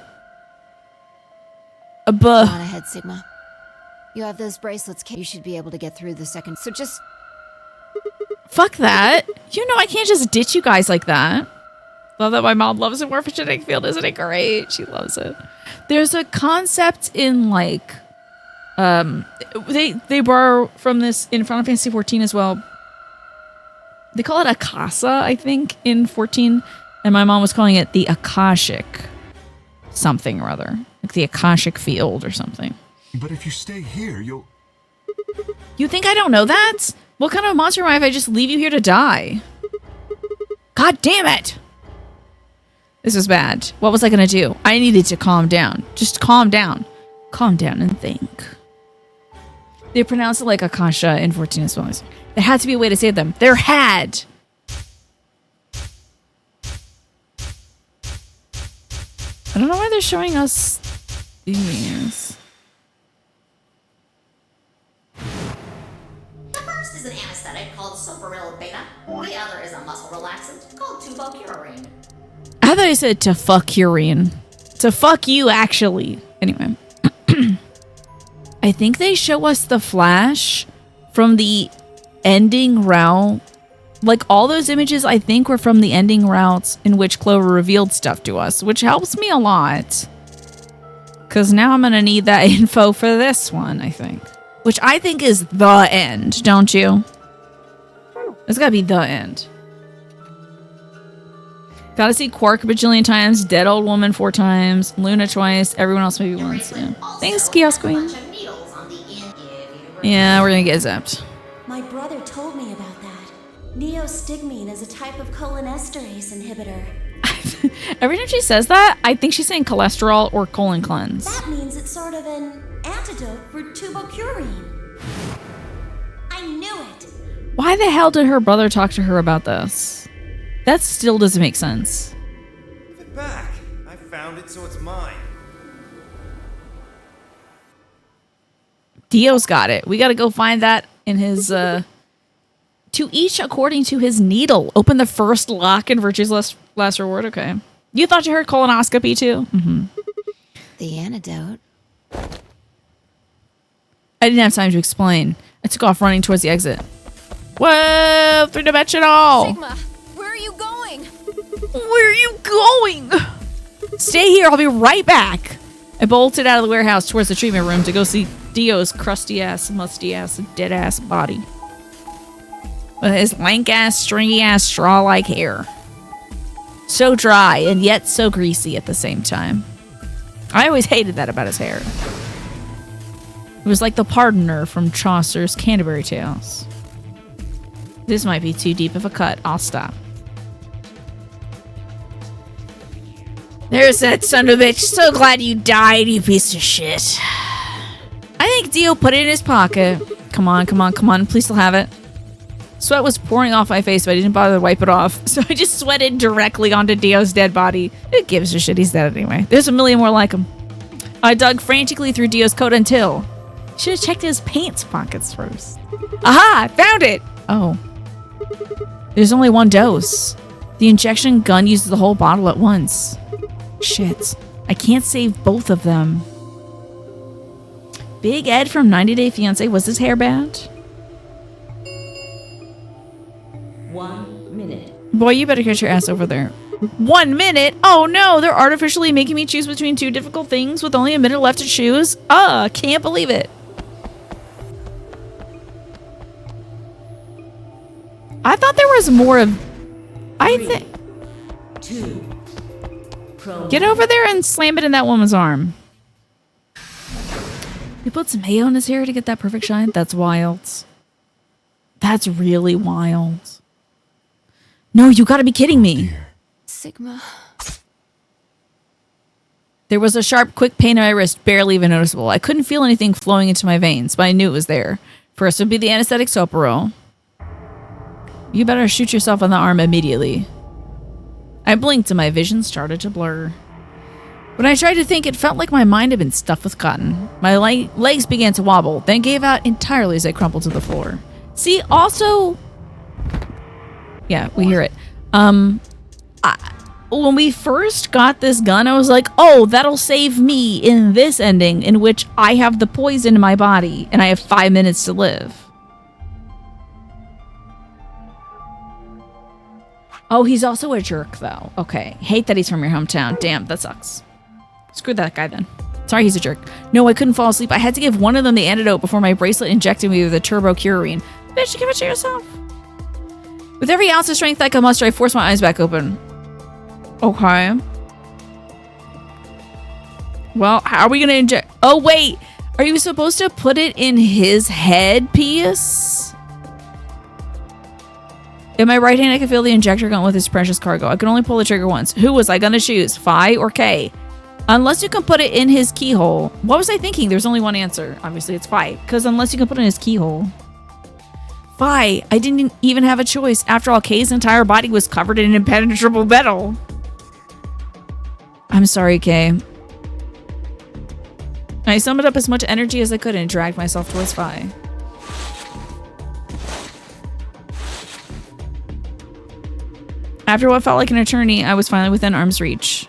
Go on ahead, Sigma. You have those bracelets, Kay. You should be able to get through the second. So just... Fuck that. You know I can't just ditch you guys like that. Love that my mom loves the morphogenetic field. Isn't it great? She loves it. There's a concept in like... They borrow from this in Final Fantasy 14 as well. They call it Akasa, I think, in 14. And my mom was calling it the Akashic something or other. Like the Akashic field or something. But if you stay here, you'll... You think I don't know that? What kind of monster am I if I just leave you here to die? God damn it! This is bad. What was I gonna do? I needed to calm down. Just calm down. Calm down and think. They pronounce it like Akasha in 14 as well. There had to be a way to save them. There had! I don't know why they're showing us these. The first is an anesthetic called Soparil Beta. The other is a muscle relaxant called Tubocurarine. I thought I said to fuck urine. So fuck you, actually. Anyway. I think they show us the flash from the ending route. Like, all those images, I think, were from the ending routes in which Clover revealed stuff to us, which helps me a lot. Because now I'm going to need that info for this one, I think. Which I think is the end, don't you? It's got to be the end. Gotta see Quark a bajillion times, Dead Old Woman 4 times, Luna twice, everyone else maybe once. Yeah. Thanks, Kiosk Queen. Yeah, we're going to get zapped. My brother told me about that. Neostigmine is a type of cholinesterase inhibitor. Every time she says that, I think she's saying cholesterol or colon cleanse. That means it's sort of an antidote for tubocurine. I knew it. Why the hell did her brother talk to her about this? That still doesn't make sense. Give it back. I found it, so it's mine. Dio's got it. We gotta go find that in his, to each according to his needle. Open the first lock in Virtue's last reward. Okay. You thought you heard colonoscopy too? Mm-hmm. The antidote. I didn't have time to explain. I took off running towards the exit. Whoa! 3-dimensional! Sigma, where are you going? Where are you going? Stay here. I'll be right back. I bolted out of the warehouse towards the treatment room to go see Dio's crusty ass, musty ass, dead ass body. With his lank ass, stringy ass, straw like hair. So dry and yet so greasy at the same time. I always hated that about his hair. It was like the pardoner from Chaucer's Canterbury Tales. This might be too deep of a cut. I'll stop. There's that son of a bitch. So glad you died, you piece of shit. I think Dio put it in his pocket. Come on, come on, come on. Please still have it. Sweat was pouring off my face, but I didn't bother to wipe it off. So I just sweated directly onto Dio's dead body. Who gives a shit? He's dead anyway. There's a million more like him. I dug frantically through Dio's coat until... Should have checked his pants pockets first. Aha! Found it! Oh. There's only one dose. The injection gun uses the whole bottle at once. Shit. I can't save both of them. Big Ed from 90 Day Fiancé. Was his hair bad? 1 minute. Boy, you better get your ass over there. 1 minute? Oh no, they're artificially making me choose between two difficult things with only a minute left to choose? Can't believe it. I thought there was more of... I think... 2. Get over there and slam it in that woman's arm. You put some mayo in his hair to get that perfect shine? That's wild. That's really wild. No, you gotta be kidding me. Sigma. There was a sharp, quick pain in my wrist, barely even noticeable. I couldn't feel anything flowing into my veins, but I knew it was there. First would be the anesthetic Soparol. You better shoot yourself on the arm immediately. I blinked and my vision started to blur. When I tried to think, it felt like my mind had been stuffed with cotton. My legs began to wobble, then gave out entirely as I crumpled to the floor. See, also... Yeah, we hear it. When we first got this gun, I was like, oh, that'll save me in this ending in which I have the poison in my body and I have 5 minutes to live. Oh, he's also a jerk, though. Okay. Hate that he's from your hometown. Damn, that sucks. Screw that guy, then. Sorry, he's a jerk. No, I couldn't fall asleep. I had to give one of them the antidote before my bracelet injected me with the turbocurine. Bitch, give it to yourself. With every ounce of strength I could muster, I forced my eyes back open. Okay. Well, how are we gonna inject? Oh, wait. Are you supposed to put it in his headpiece? In my right hand, I could feel the injector gun with his precious cargo. I could only pull the trigger once. Who was I gonna choose? Phi or K? Unless you can put it in his keyhole. What was I thinking? There's only one answer. Obviously, it's Phi. Because unless you can put it in his keyhole. Phi. I didn't even have a choice. After all, K's entire body was covered in impenetrable metal. I'm sorry, K. I summoned up as much energy as I could and dragged myself towards Phi. After what felt like an eternity, I was finally within arm's reach.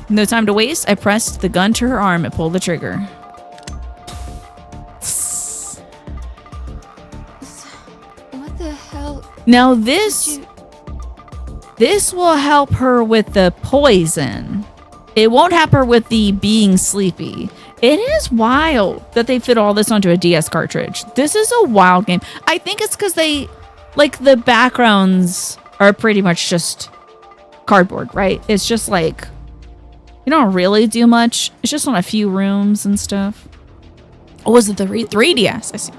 No time to waste. I pressed the gun to her arm and pulled the trigger. What the hell? Now this will help her with the poison. It won't help her with the being sleepy. It is wild that they fit all this onto a DS cartridge. This is a wild game. I think it's because they, like, the backgrounds are pretty much just cardboard, right? It's just like, you don't really do much. It's just on a few rooms and stuff. Oh, was it the 3DS? I see.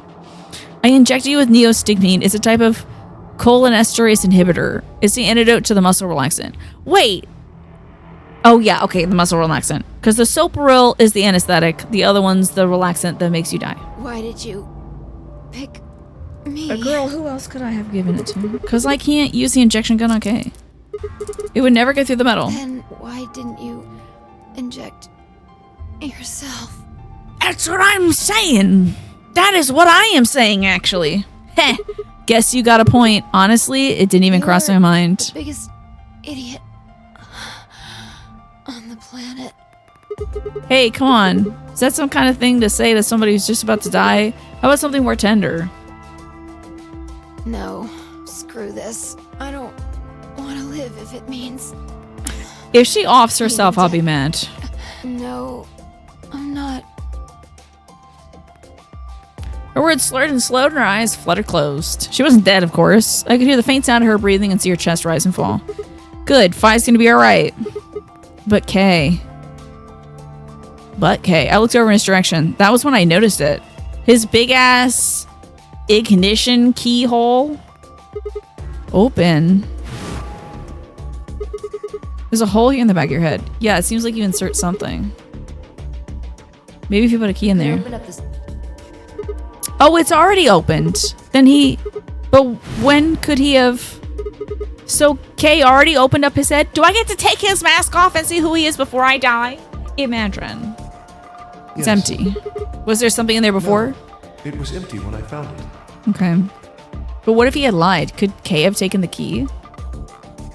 I injected you with neostigmine. It's a type of cholinesterase inhibitor. It's the antidote to the muscle relaxant. Wait. Oh, yeah. Okay, the muscle relaxant. Because the Soparil is the anesthetic. The other one's the relaxant that makes you die. Why did you pick me? A girl, who else could I have given it to? Because I can't use the injection gun on Kay. It would never get through the metal. Then why didn't you inject yourself? That's what I'm saying. That is what I am saying, actually. Heh. Guess you got a point. Honestly, it didn't even cross my mind. The biggest idiot on the planet. Hey, come on. Is that some kind of thing to say to somebody who's just about to die? How about something more tender? No, screw this. I don't want to live if it means... If she offs herself, I'll be mad. No, I'm not. Her words slurred and slowed and her eyes fluttered closed. She wasn't dead, of course. I could hear the faint sound of her breathing and see her chest rise and fall. Good, Fi's gonna be alright. But Kay. I looked over in his direction. That was when I noticed it. His big ass ignition keyhole. Open. There's a hole here in the back of your head. Yeah, it seems like you insert something. Maybe if you put a key in there. Oh, it's already opened. But when could he have... So Kay already opened up his head? Do I get to take his mask off and see who he is before I die? Imagine. It's empty. Was there something in there before? No, it was empty when I found it. Okay. But what if he had lied? Could Kay have taken the key?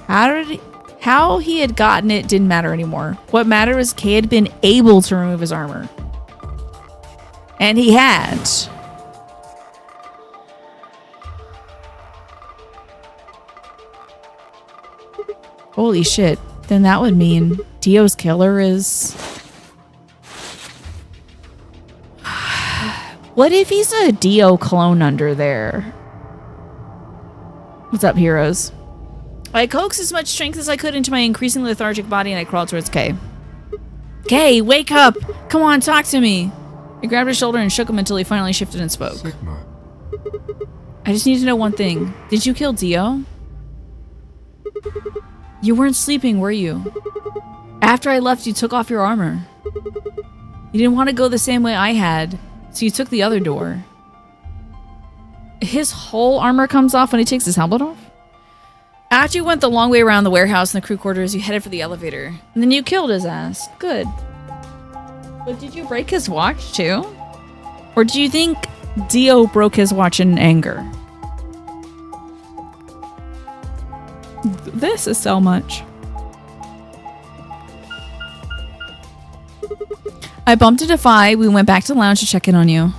How he had gotten it didn't matter anymore. What mattered was Kay had been able to remove his armor. And he had. Holy shit. Then that would mean Dio's killer is... What if he's a Dio clone under there? What's up, heroes? I coaxed as much strength as I could into my increasingly lethargic body and I crawled towards Kay. Kay, wake up! Come on, talk to me! I grabbed his shoulder and shook him until he finally shifted and spoke. Sigma. I just need to know one thing. Did you kill Dio? You weren't sleeping, were you? After I left, you took off your armor. You didn't want to go the same way I had, so you took the other door. His whole armor comes off when he takes his helmet off? After you went the long way around the warehouse and the crew quarters, you headed for the elevator. And then you killed his ass. Good. But did you break his watch too? Or do you think Dio broke his watch in anger? This is so much. I bumped into Fi. We went back to the lounge to check in on you.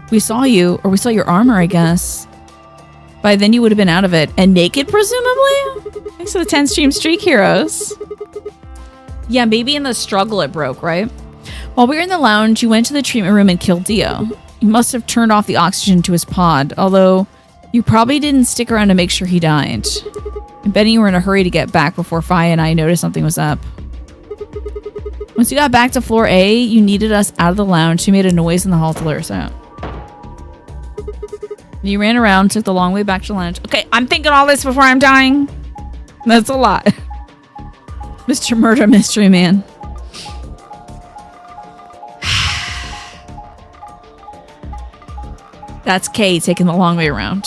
We saw you, or we saw your armor, I guess. By then you would have been out of it. And naked, presumably? Thanks for the 10-stream streak, heroes. Yeah, maybe in the struggle it broke, right? While we were in the lounge, you went to the treatment room and killed Dio. You must have turned off the oxygen to his pod, although you probably didn't stick around to make sure he died. I'm betting you were in a hurry to get back before Fi and I noticed something was up. Once you got back to floor A, you needed us out of the lounge. You made a noise in the hall to lure us out. You ran around, took the long way back to the lounge. Okay, I'm thinking all this before I'm dying. That's a lot. Mr. Murder Mystery Man. That's Kay taking the long way around.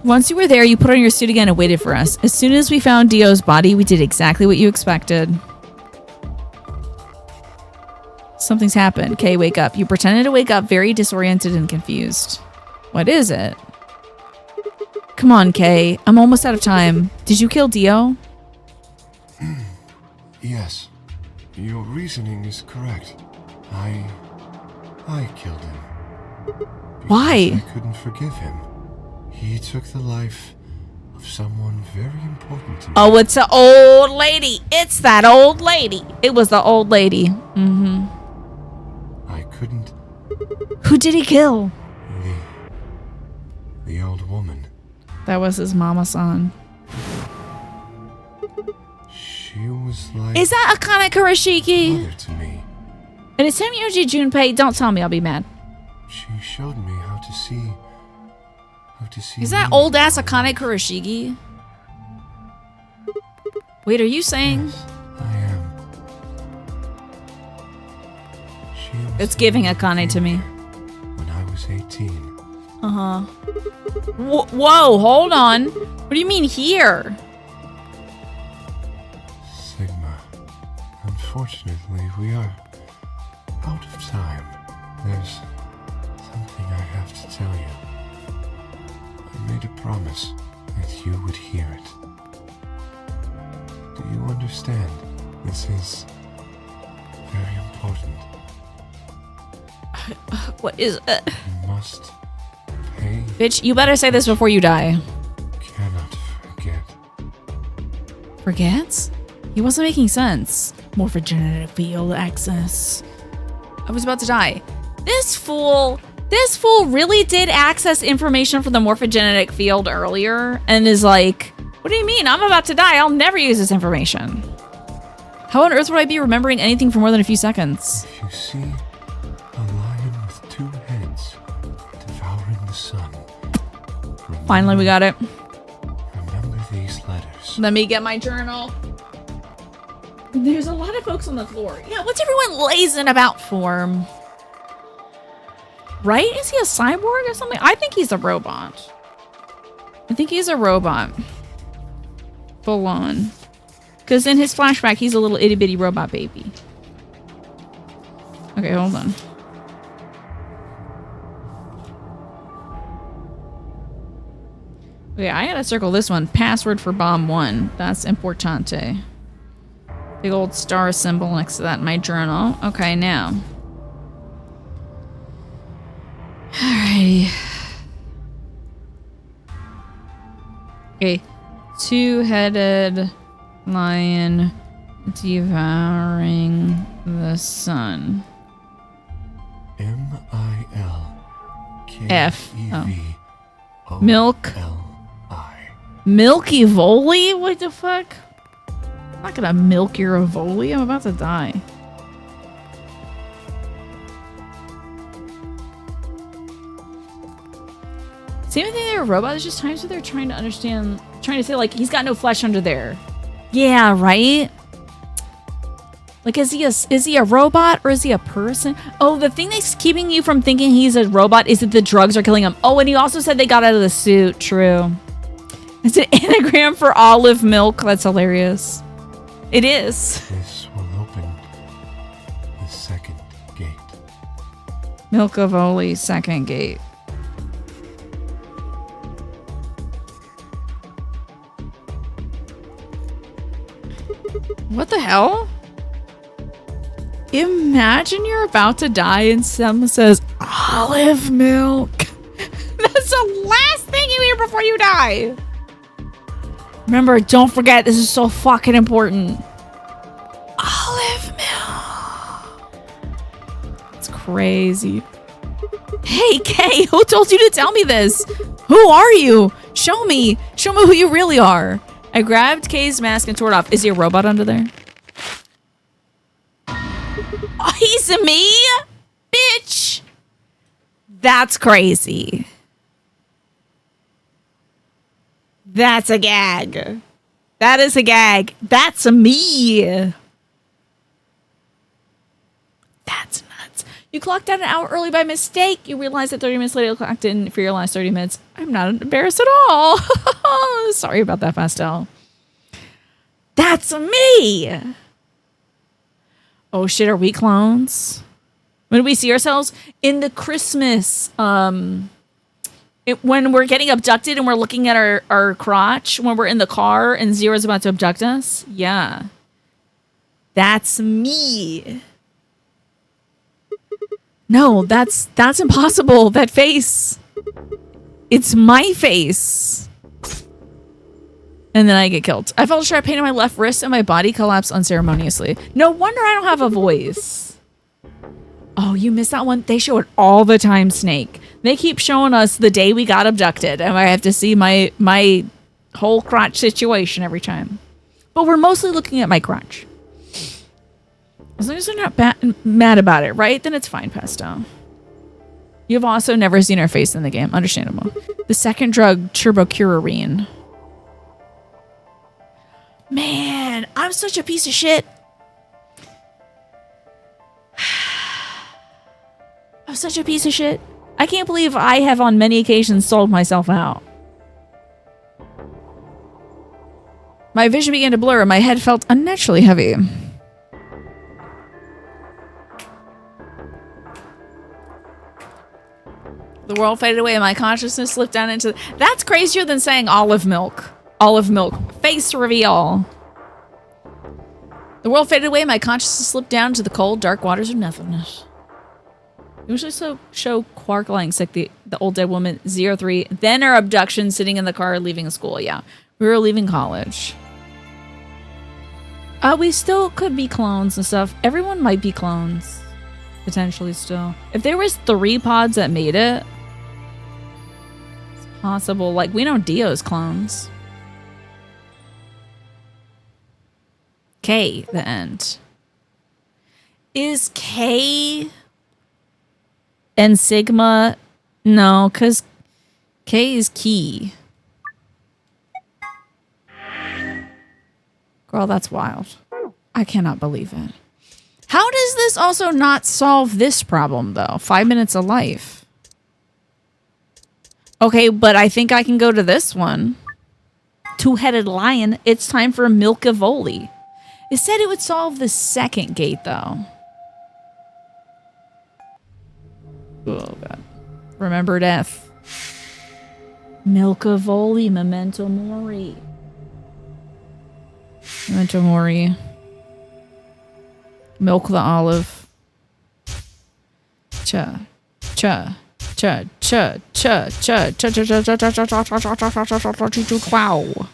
Once you were there, you put on your suit again and waited for us. As soon as we found Dio's body, we did exactly what you expected. Something's happened. Kay, wake up. You pretended to wake up very disoriented and confused. What is it? Come on, Kay. I'm almost out of time. Did you kill Dio? Yes. Your reasoning is correct. I killed him. Because Why? I couldn't forgive him. He took the life of someone very important to me. Oh, it's the old lady. It's that old lady. It was the old lady. Mm-hmm. I couldn't. Who did he kill? The old woman. That was his mama-san. She was like... Is that Akane Kurashiki? mother to me. And it's Yoji Junpei. Don't tell me, I'll be mad. She showed me how to see... Is that old ass Akane Kurashiki? Wait, are you saying? Yes, I am. She was It's giving Akane to me. when I was 18. Uh-huh. Whoa, hold on. What do you mean here? Sigma. Unfortunately, we are out of time. There's something I have to tell you. I made a promise that you would hear it. Do you understand? This is very important. What is it? You must pay. Bitch, you better say this before you die. Cannot forget. Forgets? He wasn't making sense. Morphogenetic field access. I was about to die. This fool really did access information from the morphogenetic field earlier and is like, what do you mean? I'm about to die. I'll never use this information. How on earth would I be remembering anything for more than a few seconds? If you see a lion with 2 heads devouring the sun, Finally, we got it. remember these letters. Let me get my journal. There's a lot of folks on the floor. Yeah, what's everyone lazing about for? Right? Is he a cyborg or something? I think he's a robot. I think he's a robot. Full on. Because in his flashback, he's a little itty bitty robot baby. Okay, hold on. Okay, I gotta circle this one. Password for bomb 1. That's importante. Big old star symbol next to that in my journal. Okay, now. Alrighty. Okay. 2-headed lion devouring the sun. M-I-L-K-E-V-O-L-I. Milk. Milky Voli? What the fuck? I'm not gonna milk your Evoli. I'm about to die. Same thing, they're a robot. There's just times where they're trying to understand, trying to say, like, he's got no flesh under there. Yeah, right? Like, is he a robot or is he a person? Oh, the thing that's keeping you from thinking he's a robot is that the drugs are killing him. Oh, and he also said they got out of the suit. True. It's an anagram for olive milk. That's hilarious. It is. This will open the second gate. Milk of Oli, second gate. What the hell? Imagine you're about to die and someone says olive milk. That's the last thing you hear before you die. Remember, don't forget, this is so fucking important. Olive milk. It's crazy. Hey, Kay, who told you to tell me this? Who are you? Show me. Show me who you really are. I grabbed Kay's mask and tore it off. Is he a robot under there? Oh, he's me? Bitch. That's crazy. That's a gag. That is a gag. That's me. That's nuts. You clocked out an hour early by mistake. You realized that 30 minutes later you clocked in for your last 30 minutes. I'm not embarrassed at all. Sorry about that, Pastel. That's me. Oh shit, are we clones? When we see ourselves in the Christmas, when we're getting abducted and we're looking at our crotch when we're in the car and Zero's about to abduct us. Yeah. That's me. No, that's impossible. That face. It's my face. And then I get killed. I felt a sharp pain in my left wrist and my body collapsed unceremoniously. No wonder I don't have a voice. Oh, you missed that one? They show it all the time, Snake. They keep showing us the day we got abducted, and I have to see my whole crotch situation every time. But we're mostly looking at my crotch. As long as they're not mad about it, right? Then it's fine, Pesto. You've also never seen her face in the game. Understandable. The second drug, turbocurarine. Man, I'm such a piece of shit. I'm such a piece of shit. I can't believe I have on many occasions sold myself out. My vision began to blur and my head felt unnaturally heavy. The world faded away and my consciousness slipped down into... That's crazier than saying olive milk. Olive milk. Face reveal. The world faded away and my consciousness slipped down to the cold, dark waters of nothingness. Usually show Quark lying sick, the old dead woman, 03. Then our abduction, sitting in the car, leaving school. Yeah, we were leaving college. We still could be clones and stuff. Everyone might be clones. Potentially still. If there was 3 pods that made it, it's possible. Like, we know Dio's clones. K, the end. Is K... and Sigma, no, because K is key. Girl, that's wild. I cannot believe it. How does this also not solve this problem, though? 5 minutes of life. Okay, but I think I can go to this one. Two-headed lion. It's time for Milkavoli. It said it would solve the second gate, though. Oh, God. Remember death. Milkavoli, Memento Mori. Memento Mori. Milk the olive. Cha. Cha. Cha. Cha. Cha. Cha. Cha. Cha. Cha. Cha. Cha. Cha. Cha. Cha. Cha. Cha. Wow.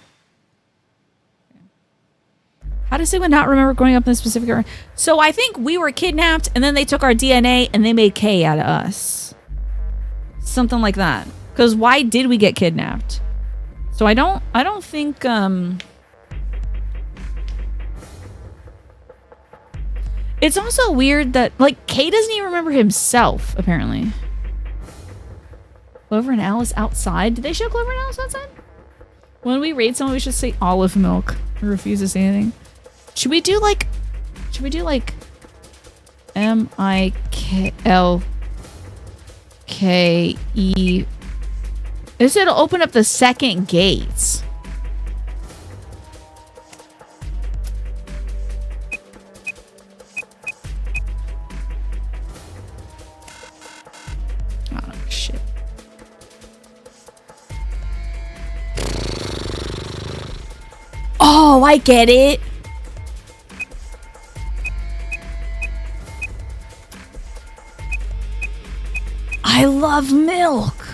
How does Sigma not remember growing up in a specific area? So I think we were kidnapped and then they took our DNA and they made K out of us. Something like that. Because why did we get kidnapped? So I don't think it's also weird that like K doesn't even remember himself, apparently. Clover and Alice outside. Did they show Clover and Alice outside? When we raid someone, we should say olive milk. I refuse to say anything. Should we do like M-I-K-L-K-E? This it'll open up the second gates. Oh shit. Oh, I get it. I love milk.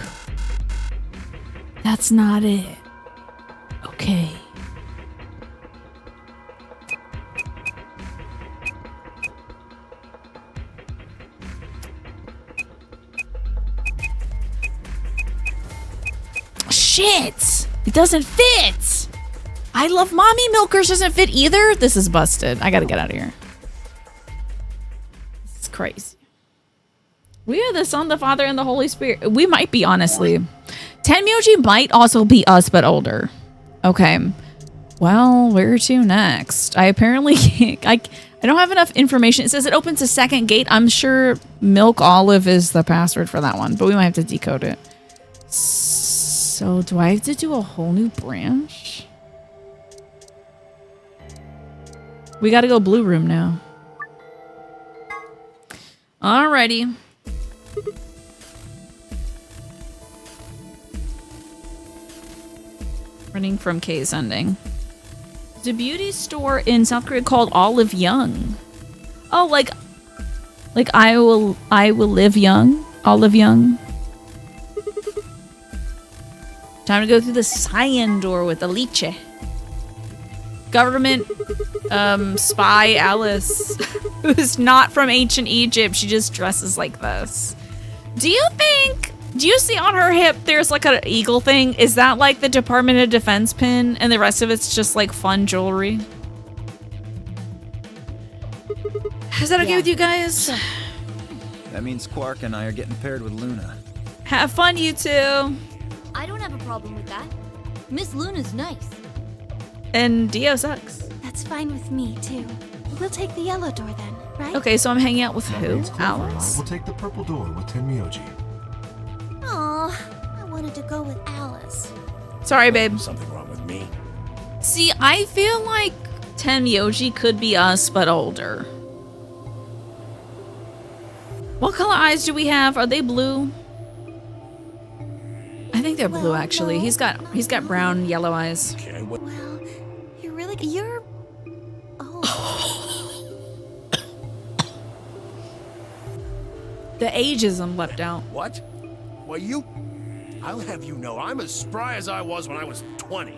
That's not it. Okay. Shit! It doesn't fit! I love mommy milkers doesn't fit either? This is busted. I gotta get out of here. This is crazy. We are the Son, the Father, and the Holy Spirit. We might be, honestly. Tenmyoji might also be us, but older. Okay. Well, where to next? I apparently can't. I don't have enough information. It says it opens a second gate. I'm sure Milk Olive is the password for that one, but we might have to decode it. So, do I have to do a whole new branch? We gotta go blue room now. Alrighty. Running from K's ending. There's a beauty store in South Korea called Olive Young. Oh, like I will live young. Olive Young. Time to go through the cyan door with the lychee. Government spy Alice, who's not from ancient Egypt. She just dresses like this. Do you see on her hip there's like an eagle thing? Is that like the Department of Defense pin and the rest of it's just like fun jewelry? Is that okay with you guys? That means Quark and I are getting paired with Luna. Have fun, you two. I don't have a problem with that. Miss Luna's nice. And Dio sucks. That's fine with me, too. We'll take the yellow door then, right? Okay, so I'm hanging out with That who? means Clover and I Alice? will take the purple door with Tenmyoji. Aw, I wanted to go with Alice. Sorry, babe. Something wrong with me. See, I feel like Tenmyoji could be us, but older. What color eyes do we have? Are they blue? I think they're blue, actually. no, He's got brown, yellow eyes. Okay, what? Well, you're... Oh. The ageism leapt out. What? Well, I'll have you know, I'm as spry as I was when I was 20.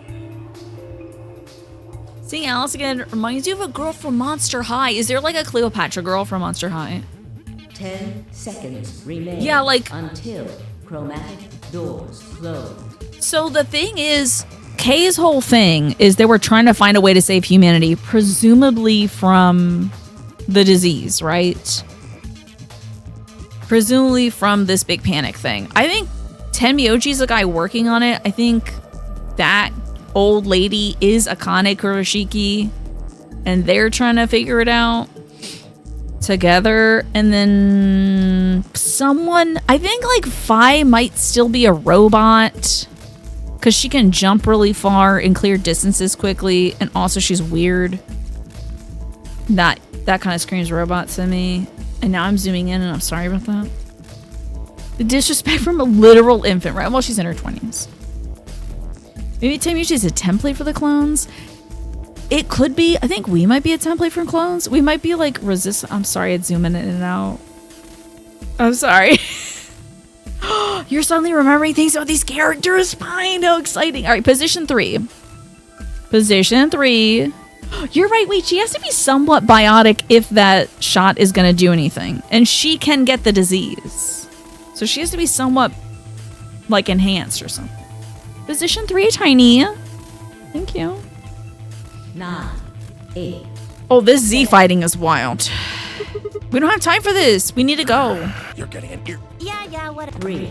Seeing Alice again reminds you of a girl from Monster High. Is there like a Cleopatra girl from Monster High? 10 seconds remain. Yeah, like... until chromatic doors close. So the thing is, Kay's whole thing is they were trying to find a way to save humanity, presumably from the disease, right? Presumably from this big panic thing. I think Tenmyoji's the guy working on it. I think that old lady is Akane Kurashiki, and they're trying to figure it out together. And then someone, I think like Fi might still be a robot because she can jump really far and clear distances quickly, and also she's weird. That kind of screams robot to me. And now I'm zooming in, and I'm sorry about that. The disrespect from a literal infant, right? Well, she's in her 20s. Maybe Tenmyoji is a template for the clones. It could be. I think we might be a template for clones. We might be like I'm sorry, it's zooming in and out. I'm sorry. You're suddenly remembering things about these characters. Fine, how exciting. All right, position 3. Position 3. You're right, wait, she has to be somewhat biotic if that shot is going to do anything. And she can get the disease. So she has to be somewhat, like, enhanced or something. Position 3, Tiny. Thank you. 9, 8. Oh, this Z fighting is wild. We don't have time for this. We need to go. You're getting an ear. Yeah, whatever. 3,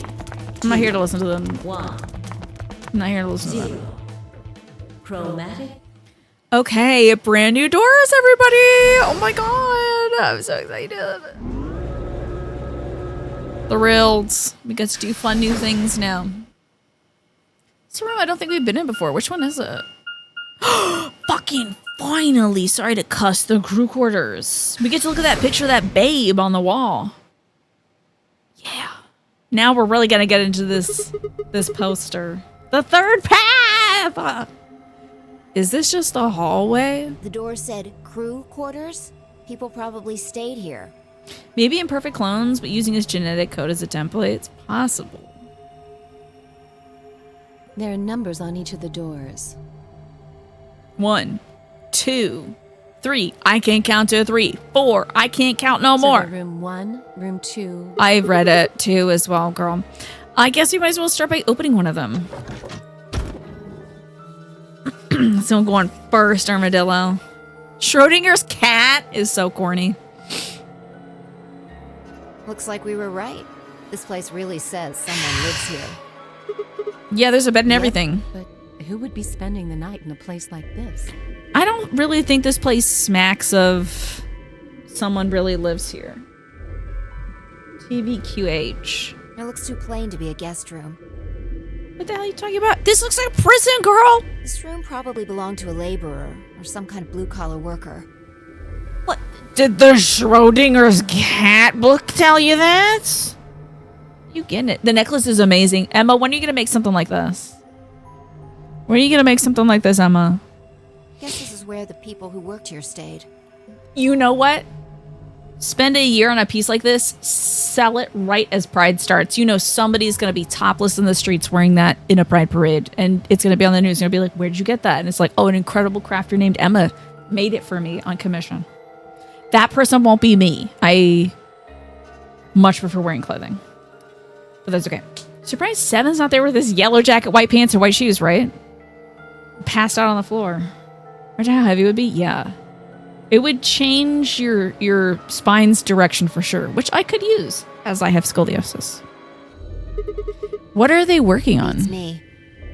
I'm not here to listen to them. 1, I'm not here to listen to 0. them. Chromatic. Okay, brand new doors, everybody! Oh my god, I'm so excited. Thrilled. We get to do fun new things now. It's a room I don't think we've been in before. Which one is it? Fucking finally! Sorry to cuss. The crew quarters. We get to look at that picture of that babe on the wall. Yeah. Now we're really gonna get into this poster. The third path! Is this just a hallway? The door said crew quarters. People probably stayed here. Maybe imperfect clones, but using his genetic code as a template. It's possible. There are numbers on each of the doors. 1, 2, 3. I can't count to 3. 4. I can't count no So more. they're room 1, room 2. I've read it too as well, girl. I guess we might as well start by opening one of them. So I'm going first, Armadillo. Schrodinger's cat is so corny. Looks like we were right. This place really says someone lives here. Yeah, there's a bed and everything. But who would be spending the night in a place like this? I don't really think this place smacks of someone really lives here. TVQH. It looks too plain to be a guest room. What the hell are you talking about? This looks like a prison, girl! This room probably belonged to a laborer or some kind of blue-collar worker. What? Did the Schrodinger's cat book tell you that? You getting it? The necklace is amazing. Emma, when are you going to make something like this? When are you going to make something like this, Emma? Guess this is is where the people who worked here stayed. You know what? Spend a year on a piece like this, sell it right as Pride starts. You know somebody's going to be topless in the streets wearing that in a Pride parade, and it's going to be on the news. You're going to be like, where'd you get that? And it's like, oh, an incredible crafter named Emma made it for me on commission. That person won't be me. I much prefer wearing clothing. But that's okay. Surprised Seven's not there with his yellow jacket, white pants, and white shoes, right? Passed out on the floor. Imagine how heavy it would be? Yeah. It would change your spine's direction for sure, which I could use as I have scoliosis. What are they working on? It's me.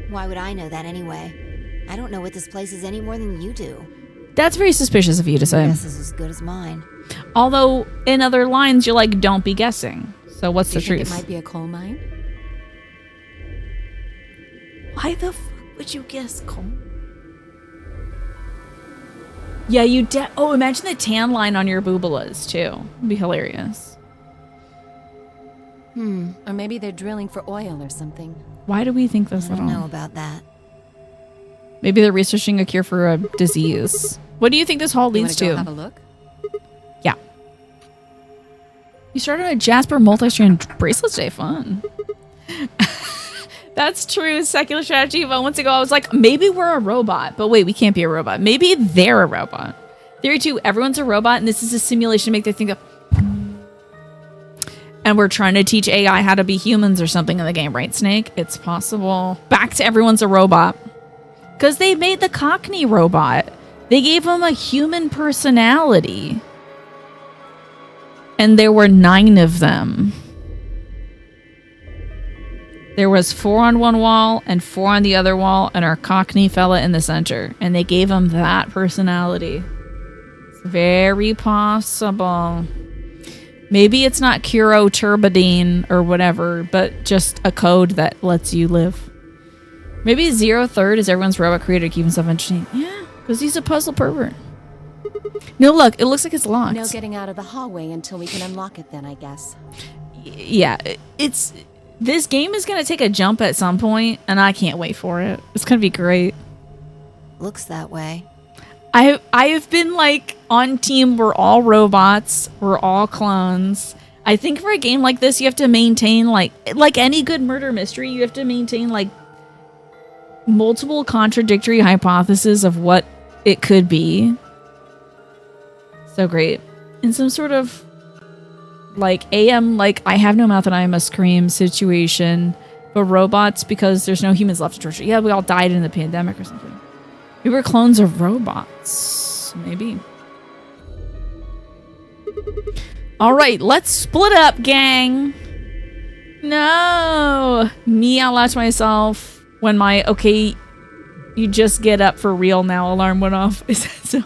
Why would I know that anyway? I don't know what this place is any more than you do. That's very suspicious of you to say. Your guess is as good as mine. Although in other lines you're like, don't be guessing. So what's the truth? It might be a coal mine. Why the fuck would you guess coal? Yeah, you oh, imagine the tan line on your boobalas, too. It'd be hilarious. Or maybe they're drilling for oil or something. Why do we think this I at don't all? know about that. Maybe they're researching a cure for a disease. What do you think this hall leads to? Go have a look? Yeah. You started a Jasper multi-strand bracelet today. Fun. That's true. Secular strategy. Moments ago, I was like, maybe we're a robot. But wait, we can't be a robot. Maybe they're a robot. Theory 2, everyone's a robot, and this is a simulation to make them think of... And we're trying to teach AI how to be humans or something in the game, right, Snake? It's possible. Back to everyone's a robot. Because they made the Cockney robot. They gave him a human personality. And there were 9 of them. There was 4 on one wall and 4 on the other wall, and our Cockney fella in the center. And they gave him that personality. It's very possible. Maybe it's not Curo Turbidine or whatever, but just a code that lets you live. Maybe 0-3 is everyone's robot creator to keep himself entertained. Yeah, because he's a puzzle pervert. No, look, it looks like it's locked. No getting out of the hallway until we can unlock it then, I guess. Yeah, it's... This game is going to take a jump at some point, and I can't wait for it. It's going to be great. Looks that way. I have been like on team, we're all robots, we're all clones. I think for a game like this, you have to maintain like any good murder mystery, you have to maintain like multiple contradictory hypotheses of what it could be. So great. In some sort of like I have no mouth and I must scream situation, but robots because there's no humans left to torture. Yeah, we all died in the pandemic or something. We were clones of robots, maybe. All right, let's split up, gang. No, me out loud to myself when my you just get up for real now alarm went off. Is that so?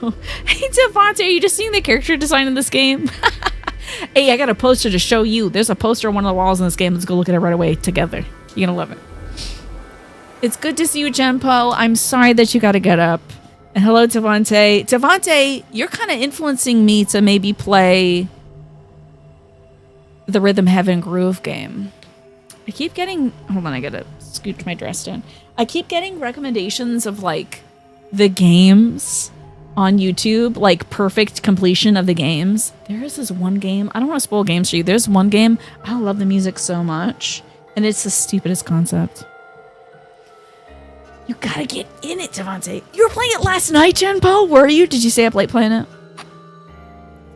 Hey, Devontae, are you just seeing the character design in this game? Hey, I got a poster to show you. There's a poster on one of the walls in this game. Let's go look at it right away together. You're gonna love it. It's good to see you, Genpo. I'm sorry that you gotta get up. And hello, Devontae. Devontae, you're kind of influencing me to maybe play the Rhythm Heaven Groove game. I keep getting... Hold on, I gotta scoot my dress down. I keep getting recommendations of, like, the games on YouTube, like perfect completion of the games. There is this one game. I don't want to spoil games for you. There's one game. I love the music so much. And it's the stupidest concept. You gotta get in it, Devontae. You were playing it last night, Genpo. Were you? Did you stay up late playing it?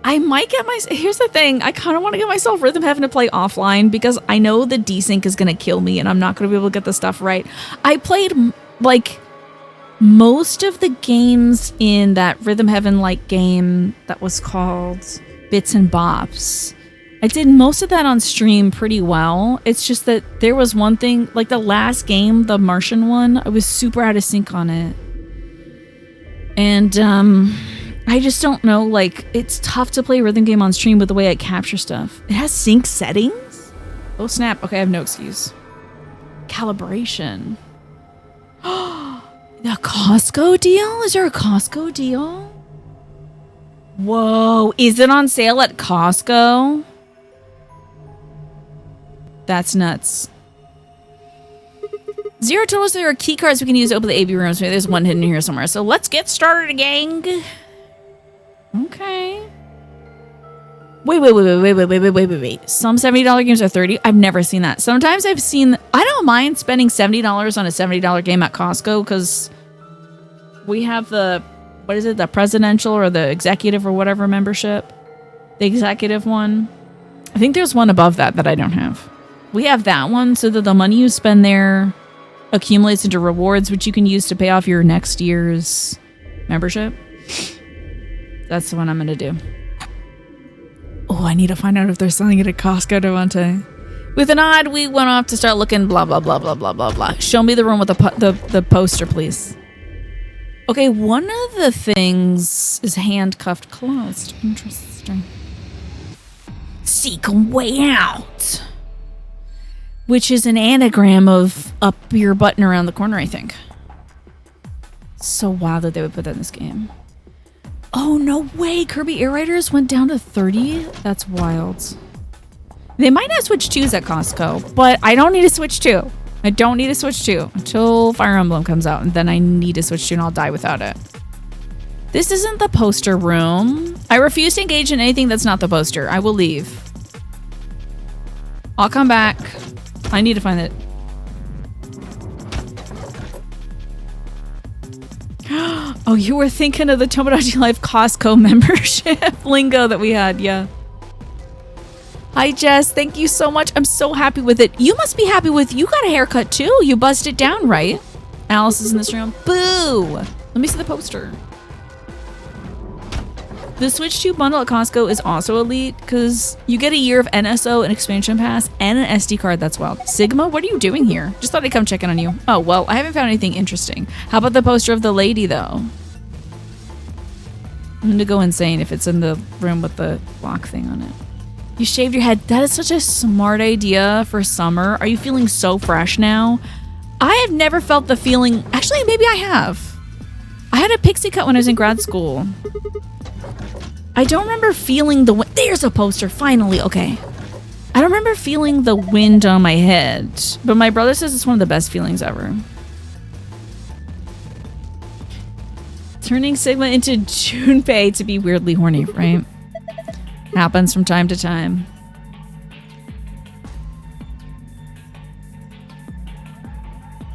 I might get here's the thing. I kind of want to get myself Rhythm Heaven to play offline because I know the desync is going to kill me and I'm not going to be able to get the stuff right. I played like most of the games in that Rhythm Heaven like game that was called Bits and Bops. I did most of that on stream pretty well. It's just that there was one thing, like the last game, the Martian one, I was super out of sync on it. And I just don't know, like, it's tough to play a rhythm game on stream with the way I capture stuff. It has sync settings? Oh snap, okay, I have no excuse. Calibration. The Costco deal? Is there a Costco deal? Whoa, is it on sale at Costco? That's nuts. Zero told us there are key cards we can use to open the AB rooms. Maybe there's one hidden here somewhere. So let's get started, gang. Okay. Wait. Some $70 games are $30. I've never seen that. Sometimes I've seen... I don't mind spending $70 on a $70 game at Costco because we have the... What is it? The presidential or the executive or whatever membership. The executive one. I think there's one above that I don't have. We have that one so that the money you spend there accumulates into rewards, which you can use to pay off your next year's membership. That's the one I'm going to do. Oh, I need to find out if they're selling it at Costco, Devante. With a nod, we went off to start looking blah, blah, blah, blah, blah, blah, blah. Show me the room with the poster, please. Okay, one of the things is handcuffed closed. Interesting. Seek a way out. Which is an anagram of up your button around the corner, I think. So wild that they would put that in this game. Oh, no way. Kirby Air Raiders went down to 30? That's wild. They might not switch 2s at Costco, but I don't need to switch 2. I don't need to switch 2 until Fire Emblem comes out, and then I need to switch 2 and I'll die without it. This isn't the poster room. I refuse to engage in anything that's not the poster. I will leave. I'll come back. I need to find it. Oh, you were thinking of the Tomodachi Life Costco membership lingo that we had. Yeah. Hi, Jess. Thank you so much. I'm so happy with it. You must be happy with... You got a haircut, too. You buzzed it down, right? Alice is in this room. Boo! Let me see the poster. The Switch 2 bundle at Costco is also elite because you get a year of NSO, an expansion pass, and an SD card. That's wild. Sigma, what are you doing here? Just thought I'd come check in on you. Oh, well, I haven't found anything interesting. How about the poster of the lady, though? I'm going to go insane if it's in the room with the lock thing on it. You shaved your head. That is such a smart idea for summer. Are you feeling so fresh now? I have never felt the feeling. Actually, maybe I have. I had a pixie cut when I was in grad school. I don't remember feeling the wind. There's a poster, finally. Okay. I don't remember feeling the wind on my head, but my brother says it's one of the best feelings ever. Turning Sigma into Junpei to be weirdly horny, right? Happens from time to time.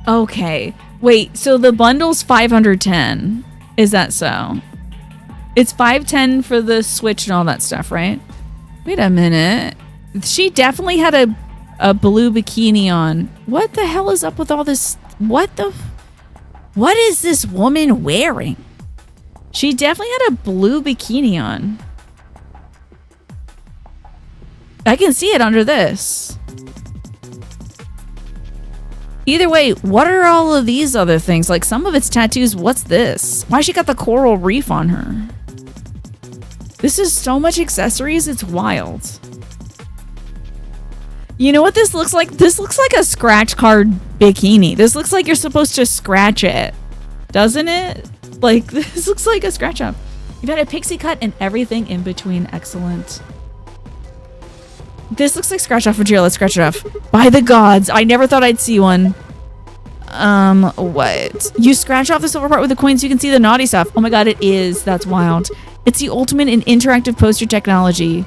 Okay. Wait, so the bundle's 510. Is that so? It's 510 for the Switch and all that stuff, right? Wait a minute. She definitely had a blue bikini on. What the hell is up with all this? What is this woman wearing? She definitely had a blue bikini on. I can see it under this. Either way, what are all of these other things? Like some of it's tattoos. What's this? Why she got the coral reef on her? This is so much accessories. It's wild. You know what this looks like? This looks like a scratch card bikini. This looks like you're supposed to scratch it. Doesn't it? Like, this looks like a scratch up. You've had a pixie cut and everything in between. Excellent. This looks like scratch off material. Let's scratch it off. By the gods, I never thought I'd see one. What? You scratch off the silver part with the coins, you can see the naughty stuff. Oh my god, it is. That's wild. It's the ultimate in interactive poster technology.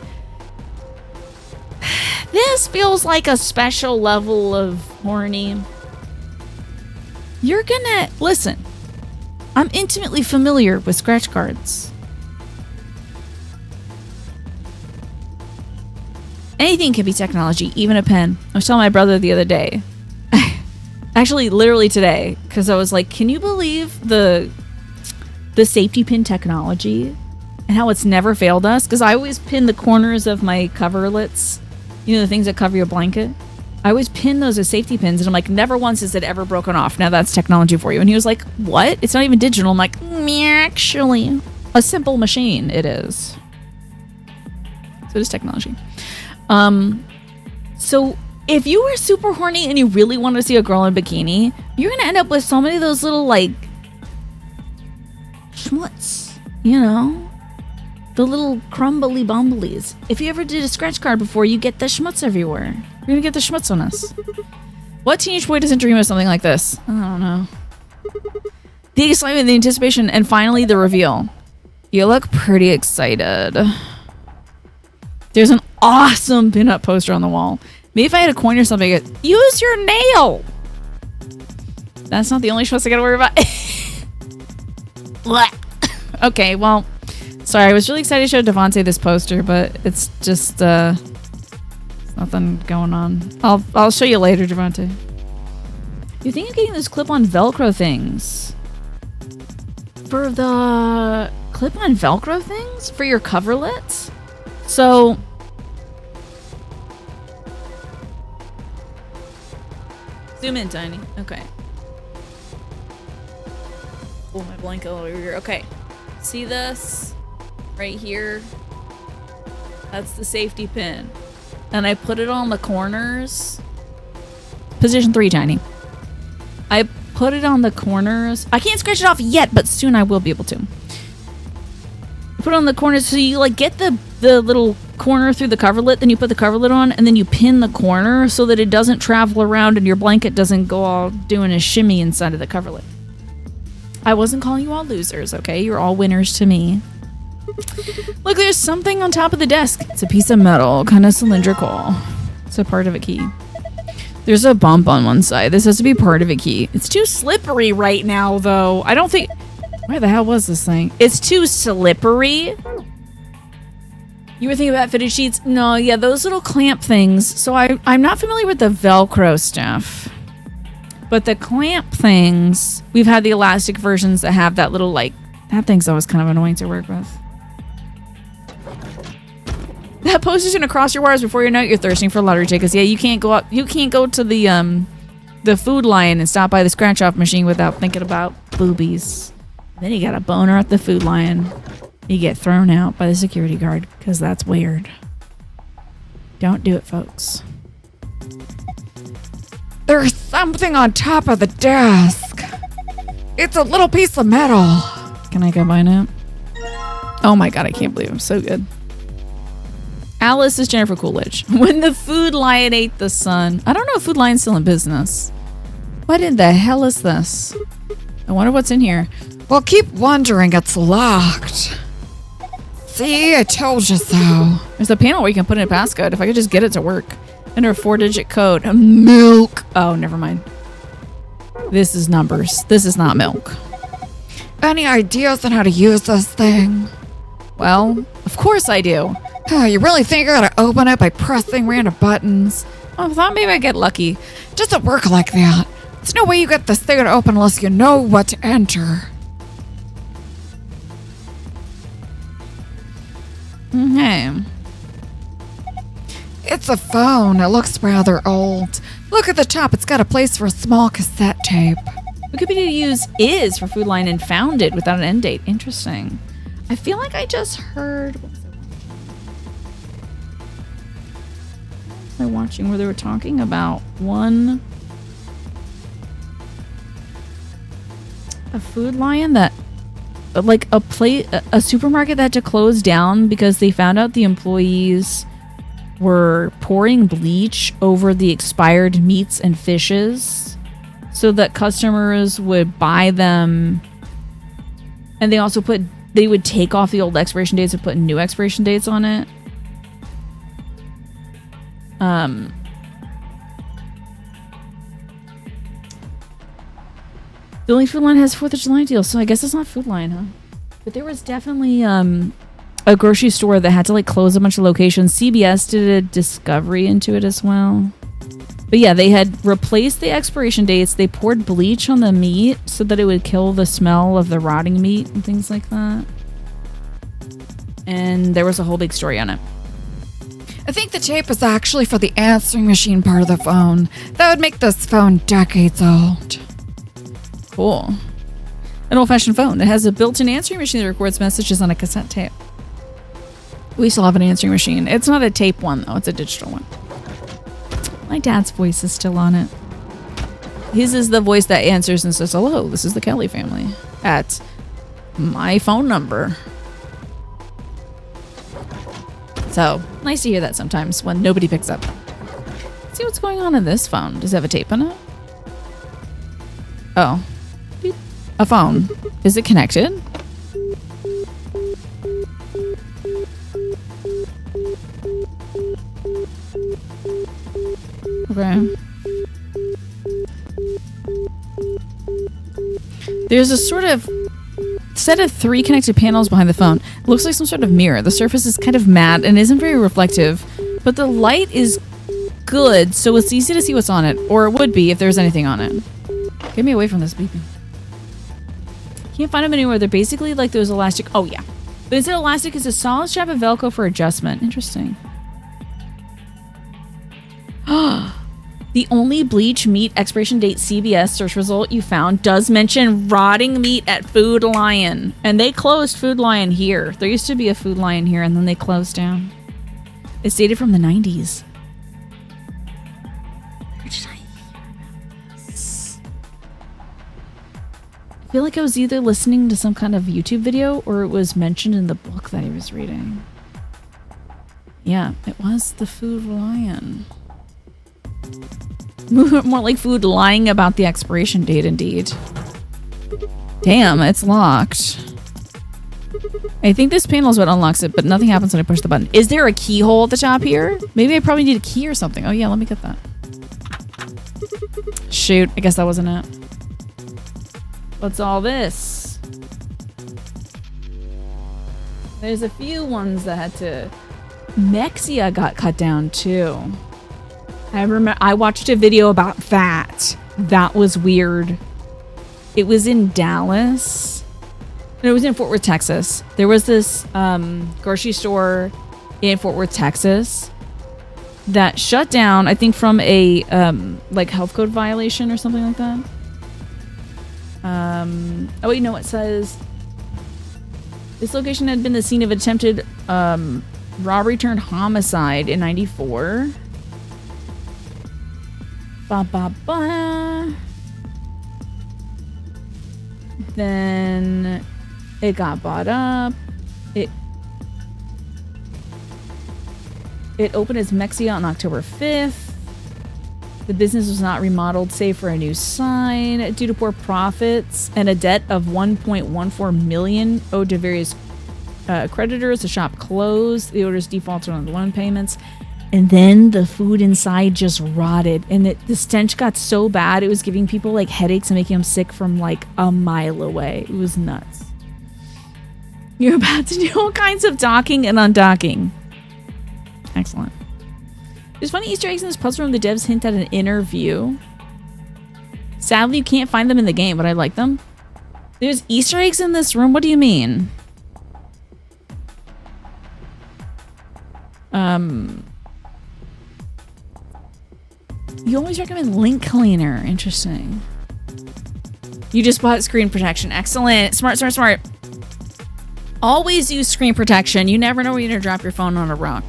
This feels like a special level of horny. You're gonna... Listen. I'm intimately familiar with scratch cards. Anything can be technology, even a pen. I was telling my brother the other day. Actually, literally today. Because I was like, can you believe the safety pin technology? And how it's never failed us? Because I always pin the corners of my coverlets. You know, the things that cover your blanket? I always pin those as safety pins. And I'm like, never once has it ever broken off. Now that's technology for you. And he was like, what? It's not even digital. I'm like, actually, a simple machine it is. So it is technology. So if you were super horny and you really want to see a girl in a bikini, you're going to end up with so many of those little, like, schmutz, you know? The little crumbly bumblies. If you ever did a scratch card before, you get the schmutz everywhere. We're going to get the schmutz on us. What teenage boy doesn't dream of something like this? I don't know. The excitement, the anticipation, and finally the reveal. You look pretty excited. There's an awesome pin-up poster on the wall. Maybe if I had a coin or something, I'd use your nail. That's not the only choice I gotta worry about. Okay, well, sorry. I was really excited to show Devontae this poster, but it's just nothing going on. I'll show you later, Devontae. You think of getting those clip-on Velcro things? For the clip-on Velcro things? For your coverlets? So... zoom in, Tiny. Okay. Pull my blanket over here. Okay. See this? Right here? That's the safety pin. And I put it on the corners. Position 3, Tiny. I put it on the corners. I can't scratch it off yet, but soon I will be able to. Put it on the corners so you like get the little corner through the coverlet, then you put the coverlet on, and then you pin the corner so that it doesn't travel around and your blanket doesn't go all doing a shimmy inside of the coverlet. I wasn't calling you all losers, okay? You're all winners to me. Look, there's something on top of the desk. It's a piece of metal, kind of cylindrical. It's a part of a key. There's a bump on one side. This has to be part of a key. It's too slippery right now, though. I don't think... where the hell was this thing? It's too slippery. You were thinking about fitted sheets? No, yeah, those little clamp things. So I'm not familiar with the Velcro stuff. But the clamp things, we've had the elastic versions that have that little, like... that thing's always kind of annoying to work with. That poster's gonna cross your wires before you know it, you're thirsting for lottery tickets. Yeah, you can't go up. You can't go to the Food Lion and stop by the scratch-off machine without thinking about boobies. Then you got a boner at the Food Lion. You get thrown out by the security guard because that's weird. Don't do it, folks. There's something on top of the desk. It's a little piece of metal. Can I go by now? Oh my god, I can't believe I'm so good. Alice is Jennifer Coolidge. When the Food Lion ate the sun. I don't know if Food Lion's still in business. What in the hell is this? I wonder what's in here. Well, keep wondering. It's locked. See, I told you so. There's a panel where you can put in a passcode. If I could just get it to work. Enter a 4-digit code. Milk. Oh, never mind. This is numbers. This is not milk. Any ideas on how to use this thing? Well, of course I do. You really think I gotta open it by pressing random buttons? I thought maybe I'd get lucky. It doesn't work like that. There's no way you get this thing to open unless you know what to enter. Okay. It's a phone. It looks rather old. Look at the top. It's got a place for a small cassette tape. Wikipedia used is for Food Lion and found it without an end date. Interesting. I feel like I just heard... what was I watching where they were talking about a Food Lion that like a supermarket that had to close down because they found out the employees were pouring bleach over the expired meats and fishes so that customers would buy them, and they would take off the old expiration dates and put new expiration dates on it. The only Food Lion has 4th of July deal, so I guess it's not Food Lion, huh? But there was definitely a grocery store that had to like close a bunch of locations. CBS did a discovery into it as well. But yeah, they had replaced the expiration dates. They poured bleach on the meat so that it would kill the smell of the rotting meat and things like that. And there was a whole big story on it. I think the tape is actually for the answering machine part of the phone. That would make this phone decades old. Cool. An old-fashioned phone. It has a built-in answering machine that records messages on a cassette tape. We still have an answering machine. It's not a tape one, though. It's a digital one. My dad's voice is still on it. His is the voice that answers and says, hello, this is the Kelly family. At my phone number. So, nice to hear that sometimes when nobody picks up. Let's see what's going on in this phone. Does it have a tape in it? Oh. Beep. A phone. Is it connected? Okay. There's a sort of set of 3 connected panels behind the phone. It looks like some sort of mirror. The surface is kind of matte and isn't very reflective, but the light is good, so it's easy to see what's on it, or it would be if there's anything on it. Get me away from this beeping. Can't find them anywhere. They're basically like those elastic. Oh yeah, but instead of elastic, it's a solid strap of Velcro for adjustment. Interesting. The only bleach meat expiration date CVS search result you found does mention rotting meat at Food Lion. And they closed Food Lion here. There used to be a Food Lion here and then they closed down. It's dated from the 90s. Where did I hear about this? I feel like I was either listening to some kind of YouTube video or it was mentioned in the book that I was reading. Yeah, it was the Food Lion. More like food lying about the expiration date, indeed. Damn, it's locked. I think this panel is what unlocks it, but nothing happens when I push the button. Is there a keyhole at the top here? Maybe I probably need a key or something. Oh yeah, let me get that. Shoot, I guess that wasn't it. What's all this? There's a few ones that had to... Mexia got cut down too. I remember I watched a video about that. That was weird. It was in Dallas. No, it was in Fort Worth, Texas. There was this grocery store in Fort Worth, Texas that shut down, I think from a like health code violation or something like that. Oh wait, no, it says this location had been the scene of attempted robbery turned homicide in '94. Ba ba ba. Then it got bought up. It opened as Mexia on October 5th. The business was not remodeled save for a new sign. Due to poor profits and a debt of $1.14 million owed to various creditors, the shop closed. The owners defaulted on the loan payments. And then the food inside just rotted. And the stench got so bad, it was giving people like headaches and making them sick from like a mile away. It was nuts. You're about to do all kinds of docking and undocking. Excellent. There's funny Easter eggs in this puzzle room. The devs hint at an inner view. Sadly, you can't find them in the game, but I like them. There's Easter eggs in this room? What do you mean? You always recommend link cleaner. Interesting. You just bought screen protection. Excellent. Smart, smart, smart. Always use screen protection. You never know when you're going to drop your phone on a rock.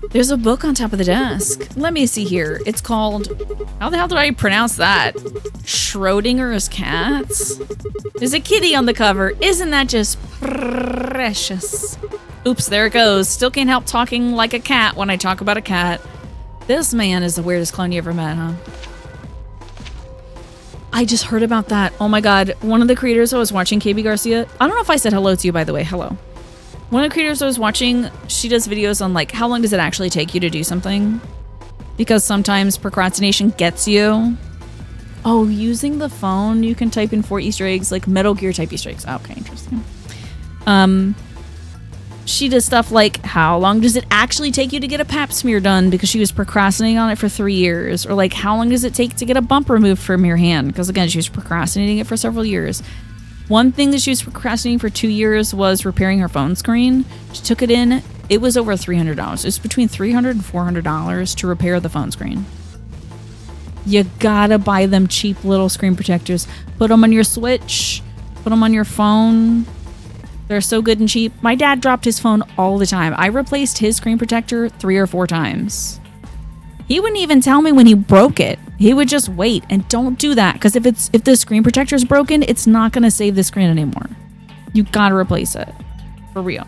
There's a book on top of the desk. Let me see here. It's called... How the hell do I pronounce that? Schrodinger's Cats? There's a kitty on the cover. Isn't that just precious? Oops, there it goes. Still can't help talking like a cat when I talk about a cat. This man is the weirdest clone you ever met, huh? I just heard about that. Oh my god. One of the creators I was watching, KB Garcia. I don't know if I said hello to you, by the way. Hello. One of the creators I was watching, she does videos on like, how long does it actually take you to do something? Because sometimes procrastination gets you. Oh, using the phone, you can type in 4 Easter eggs, like Metal Gear type Easter eggs. Okay, interesting. She does stuff like, how long does it actually take you to get a pap smear done? Because she was procrastinating on it for 3 years. Or like, how long does it take to get a bump removed from your hand? Because again, she was procrastinating it for several years. One thing that she was procrastinating for 2 years was repairing her phone screen. She took it in. It was over $300. It was between $300 and $400 to repair the phone screen. You gotta buy them cheap little screen protectors. Put them on your Switch. Put them on your phone. They're so good and cheap. My dad dropped his phone all the time. I replaced his screen protector 3 or 4 times. He wouldn't even tell me when he broke it. He would just wait. And don't do that, because if the screen protector is broken, it's not going to save the screen anymore. You gotta replace it. For real.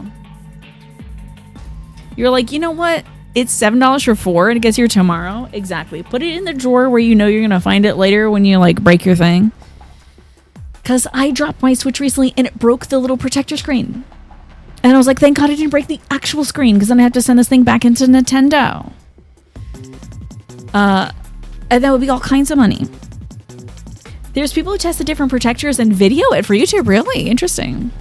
You're like, you know what? it's $7 for 4 and it gets here tomorrow. Exactly. Put it in the drawer where you know you're gonna find it later when you like break your thing. Cause I dropped my Switch recently and it broke the little protector screen. And I was like, thank God I didn't break the actual screen, because then I have to send this thing back into Nintendo. And that would be all kinds of money. There's people who test the different protectors and video it for YouTube. Really interesting.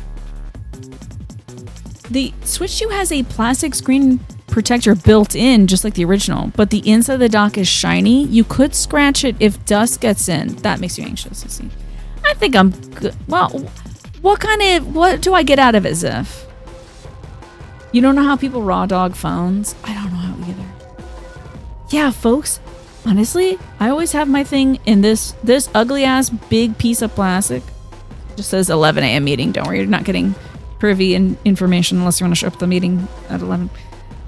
The Switch 2 has a plastic screen protector built in, just like the original, but the inside of the dock is shiny. You could scratch it if dust gets in. That makes you anxious to see. I think I'm good. Well, what do I get out of it, Ziff? You don't know how people raw dog phones? I don't know how either. Yeah, folks. Honestly, I always have my thing in this ugly ass big piece of plastic. It just says 11 a.m. meeting. Don't worry, you're not getting privy information unless you want to show up at the meeting at 11.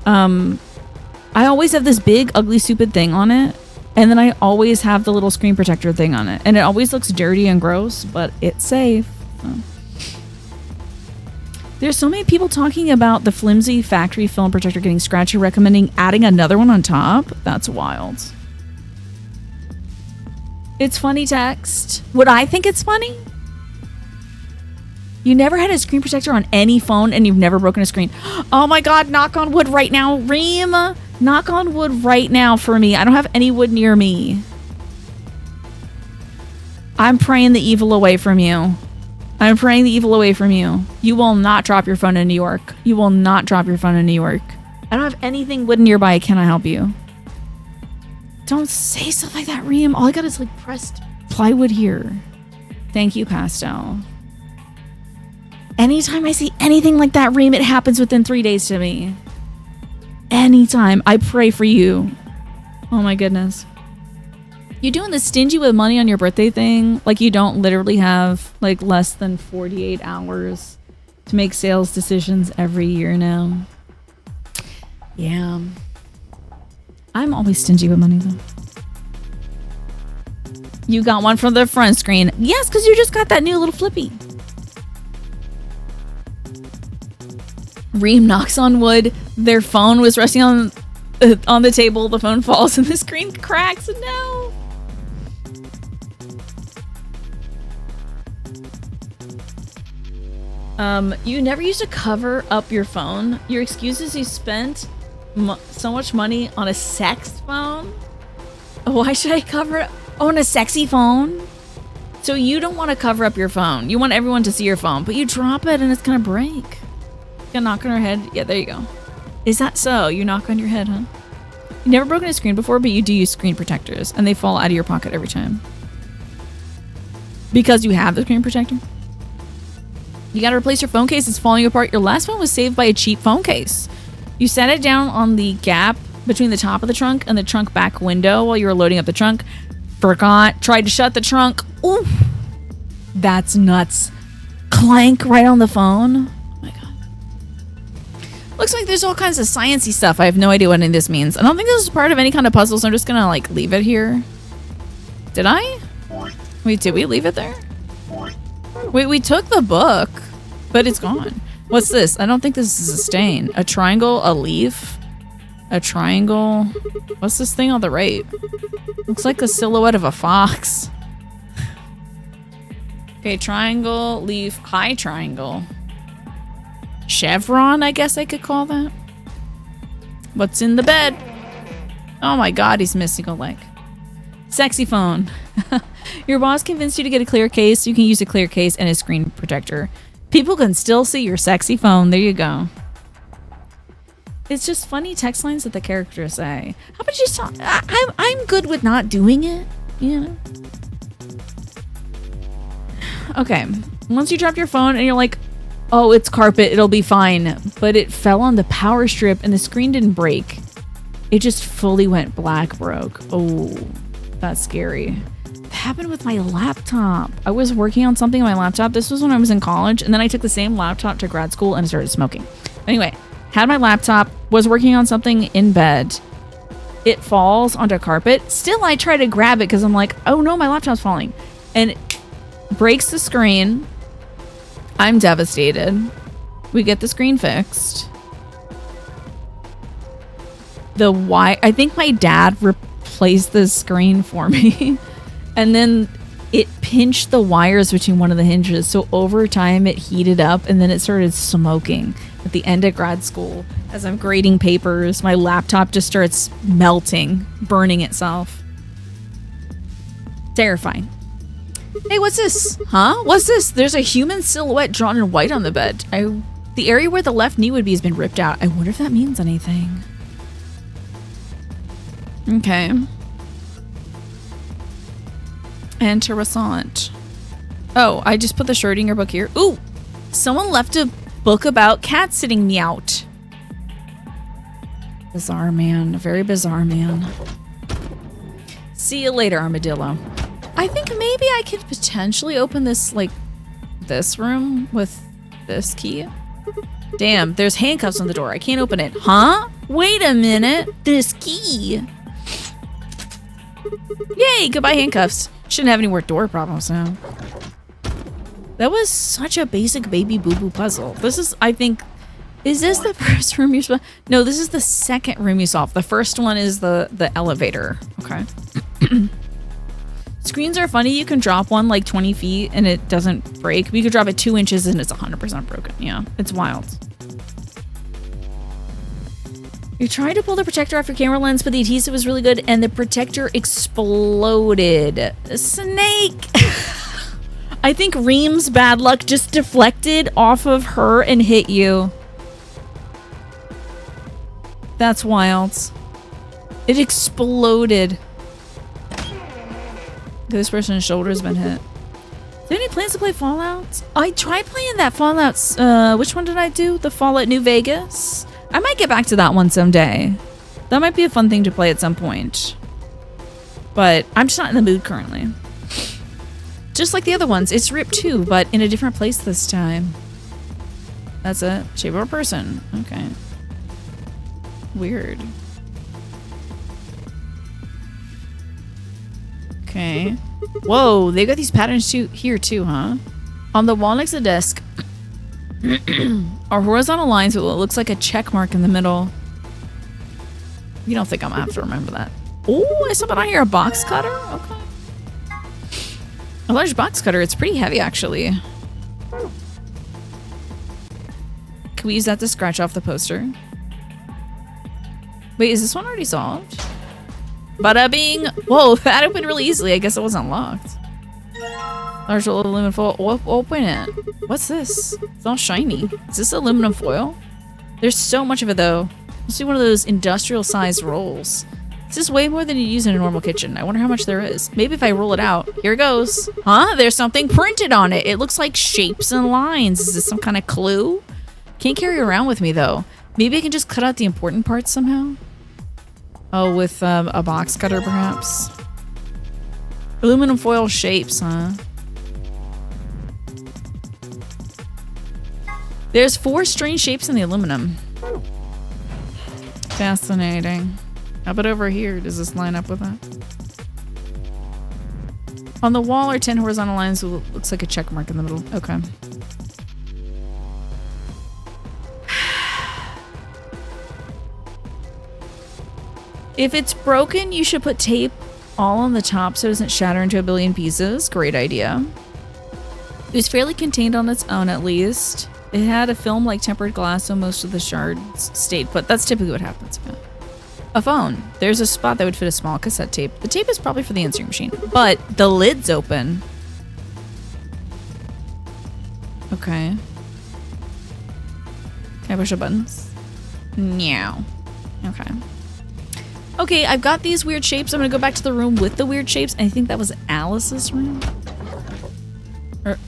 I always have this big ugly stupid thing on it, and then I always have the little screen protector thing on it, and it always looks dirty and gross, but it's safe. So. There's so many people talking about the flimsy factory film protector getting scratchy, recommending adding another one on top. That's wild. It's funny text. Would I think it's funny? You never had a screen protector on any phone and you've never broken a screen. Oh my God, knock on wood right now. Reem, knock on wood right now for me. I don't have any wood near me. I'm praying the evil away from you. I'm praying the evil away from you. You will not drop your phone in New York. You will not drop your phone in New York. I don't have anything wood nearby. Can I help you? Don't say stuff like that, Reem. All I got is like pressed plywood here. Thank you, Pastel. Anytime I see anything like that, Reem, it happens within 3 days to me. Anytime. I pray for you. Oh my goodness. You doing the stingy with money on your birthday thing? Like you don't literally have like less than 48 hours to make sales decisions every year now. Yeah. I'm always stingy with money though. You got one from the front screen. Yes, because you just got that new little flippy. Reem knocks on wood. Their phone was resting on the table. The phone falls and the screen cracks. No. You never used to cover up your phone. Your excuse is you spent so much money on a sex phone. Why should I cover it on a sexy phone? So you don't want to cover up your phone. You want everyone to see your phone, but you drop it and it's gonna break. You knock on your head. Yeah, there you go. Is that so? You knock on your head, huh? You never broken a screen before, but you do use screen protectors, and they fall out of your pocket every time. Because you have the screen protector? You gotta replace your phone case. It's falling apart. Your last phone was saved by a cheap phone case. You set it down on the gap between the top of the trunk and the trunk back window while you were loading up the trunk. Forgot. Tried to shut the trunk. Ooh. That's nuts. Clank right on the phone. Oh my God. Looks like there's all kinds of sciencey stuff. I have no idea what any of this means. I don't think this is part of any kind of puzzle, so I'm just gonna like leave it here. Did I? Wait, did we leave it there? Wait, we took the book, but it's gone. What's this? I don't think this is a stain. A triangle, a leaf, a triangle. What's this thing on the right? Looks like the silhouette of a fox. Okay, triangle, leaf, high triangle. Chevron, I guess I could call that. What's in the bed? Oh my God, he's missing a leg. Sexy phone. Your boss convinced you to get a clear case. You can use a clear case and a screen protector. People can still see your sexy phone. There you go. It's just funny text lines that the characters say. How about you stop? I'm good with not doing it. You know? Okay. Once you drop your phone and you're like, oh, it's carpet. It'll be fine. But it fell on the power strip and the screen didn't break. It just fully went black broke. Oh, that's scary. That happened with my laptop. I was working on something on my laptop. This was when I was in college. And then I took the same laptop to grad school and started smoking. Anyway, had my laptop, was working on something in bed. It falls onto carpet. Still, I try to grab it because I'm like, oh no, my laptop's falling. And it breaks the screen. I'm devastated. We get the screen fixed. the wire. I think my dad replaced the screen for me. And then it pinched the wires between one of the hinges. So over time it heated up and then it started smoking. At the end of grad school, as I'm grading papers, my laptop just starts melting, burning itself. Terrifying. Hey, what's this? Huh? What's this? There's a human silhouette drawn in white on the bed. The area where the left knee would be has been ripped out. I wonder if that means anything. Okay. Interessant. Oh, I just put the Schrodinger book here. Ooh! Someone left a book about cat sitting me out. Bizarre man. Very bizarre man. See you later, armadillo. I think maybe I could potentially open this, like, this room with this key. Damn, there's handcuffs on the door. I can't open it. Huh? Wait a minute. This key. Yay, goodbye handcuffs. Shouldn't have any more door problems now. That was such a basic baby boo-boo puzzle. This is, I think, is this the first room you solved? No, this is the second room you solved. The first one is the elevator. Okay. Screens are funny. You can drop one like 20 feet and it doesn't break. But you could drop it 2 inches and it's 100% broken. Yeah, it's wild. You tried to pull the protector off your camera lens, but the adhesive was really good and the protector exploded. Snake! I think Reem's bad luck just deflected off of her and hit you. That's wild. It exploded. This person's shoulder's been hit. Do you have any plans to play Fallout? I tried playing that Fallout. Which one did I do? The Fallout New Vegas? I might get back to that one someday. That might be a fun thing to play at some point. But I'm just not in the mood currently. Just like the other ones, it's Rip 2, but in a different place this time. That's it. Shape of a person. Okay. Weird. Okay. Whoa, they got these patterns here too, huh? On the wall next to the desk are horizontal lines with what looks like a check mark in the middle. You don't think I'm gonna have to remember that? Oh, I saw it on here. A box cutter? Okay. A large box cutter. It's pretty heavy, actually. Can we use that to scratch off the poster? Wait, is this one already solved? Bada bing! Whoa, that opened really easily. I guess it wasn't locked. Large aluminum foil. Open it. What's this? It's all shiny. Is this aluminum foil? There's so much of it, though. Let's do one of those industrial-sized rolls. This is way more than you use in a normal kitchen. I wonder how much there is. Maybe if I roll it out. Here it goes. Huh? There's something printed on it. It looks like shapes and lines. Is this some kind of clue? Can't carry it around with me, though. Maybe I can just cut out the important parts somehow? Oh, with a box cutter, perhaps? Aluminum foil shapes, huh? There's 4 strange shapes in the aluminum. Fascinating. How about over here? Does this line up with that? On the wall are 10 horizontal lines with looks like a check mark in the middle. Okay. If it's broken, you should put tape all on the top so it doesn't shatter into a billion pieces. Great idea. It was fairly contained on its own, at least. It had a film like tempered glass, so most of the shards stayed put. That's typically what happens. Yeah. A phone. There's a spot that would fit a small cassette tape. The tape is probably for the answering machine, but the lid's open. Okay. Can I push the buttons? Meow. Okay. Okay, I've got these weird shapes. I'm gonna go back to the room with the weird shapes. I think that was Alice's room.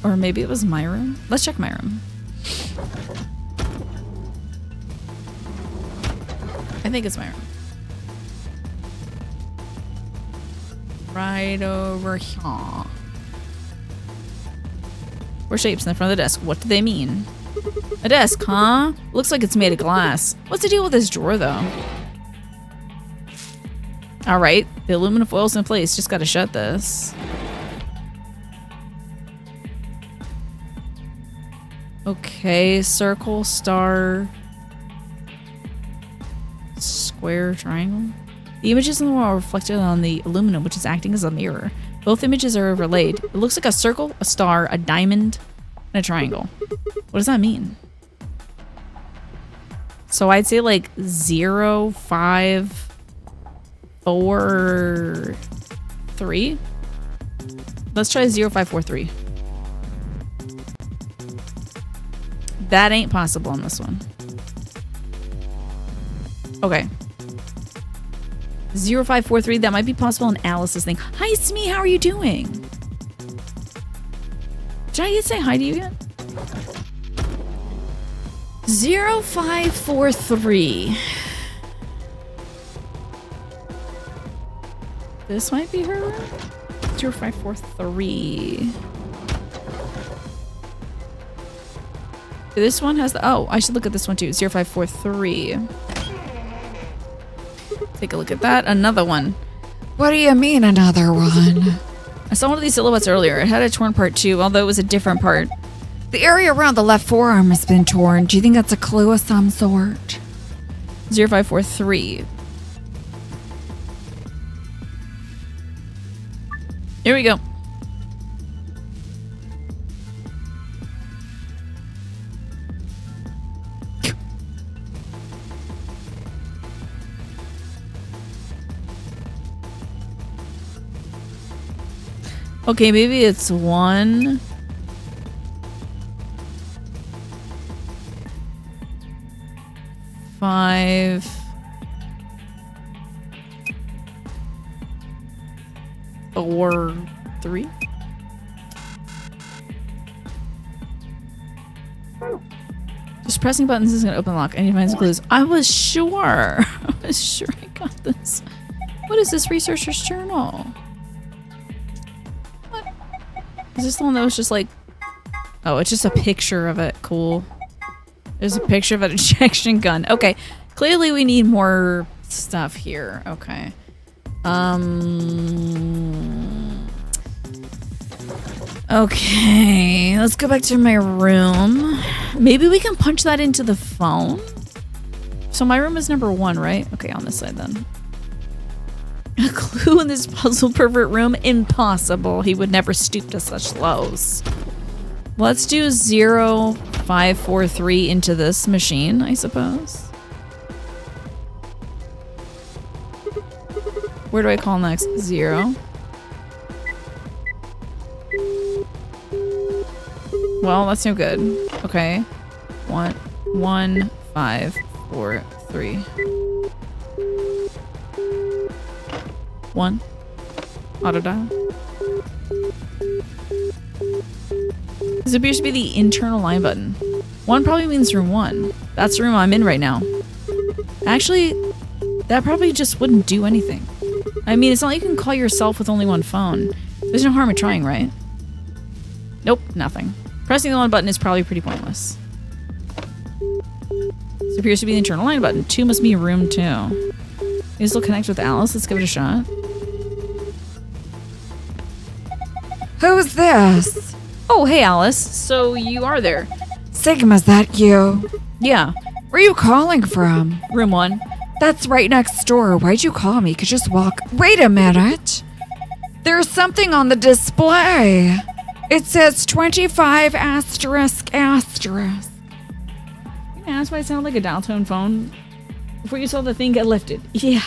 Or maybe it was my room. Let's check my room. I think it's my room. Right over here. Four shapes in the front of the desk. What do they mean? A desk, huh? Looks like it's made of glass. What's the deal with this drawer, though? Alright, the aluminum foil's in place. Just gotta shut this. Okay, circle, star, square. square, triangle. The images on the wall are reflected on the aluminum, which is acting as a mirror. Both images are overlaid. It looks like a circle, a star, a diamond, and a triangle. What does that mean? So I'd say like 0, 5, 4, 3. Let's try 0, 5, 4, 3. That ain't possible on this one. Okay. 0, 5, 4, 3. That might be possible on Alice's thing. Hi, Smee. How are you doing? Did I yet say hi to you yet? 0, 5, 4, 3. This might be her room. 0, 5, 4, 3. This one has the... Oh, I should look at this one too. 0, 5, 4, 3. Take a look at that. Another one. What do you mean another one? I saw one of these silhouettes earlier. It had a torn part too, although it was a different part. The area around the left forearm has been torn. Do you think that's a clue of some sort? 0, 5, 4, 3. Here we go. Okay, maybe it's 1. Five. Or 3. Just pressing buttons is gonna open the lock. I need to find some clues. I was sure. I was sure I got this. What is this researcher's journal? What? Is this the one that was just like... Oh, it's just a picture of it. Cool. There's a picture of an injection gun. Okay. Clearly we need more stuff here. Okay. Okay. Let's go back to my room. Maybe we can punch that into the phone. So my room is number 1, right? Okay, on this side then. A clue in this puzzle pervert room? Impossible. He would never stoop to such lows. Let's do 0, 5, 4, 3 into this machine, I suppose. Where do I call next? 0. Well, that's no good. Okay. 1, 5, 4, 3. 1. Auto dial. This appears to be the internal line button. 1 probably means room 1. That's the room I'm in right now. Actually, that probably just wouldn't do anything. I mean, it's not like you can call yourself with only 1 phone. There's no harm in trying, right? Nope, nothing. Pressing the 1 button is probably pretty pointless. This appears to be the internal line button. 2 must be room 2. Maybe this will connect with Alice. Let's give it a shot. Who's this? Oh, hey, Alice. So you are there. Sigma's that you? Yeah. Where are you calling from? Room 1. That's right next door. Why'd you call me? Could just walk. Wait a minute. There's something on the display. It says 25 asterisk asterisk. You can ask why it sounded like a dial tone phone before you saw the thing get lifted. Yeah.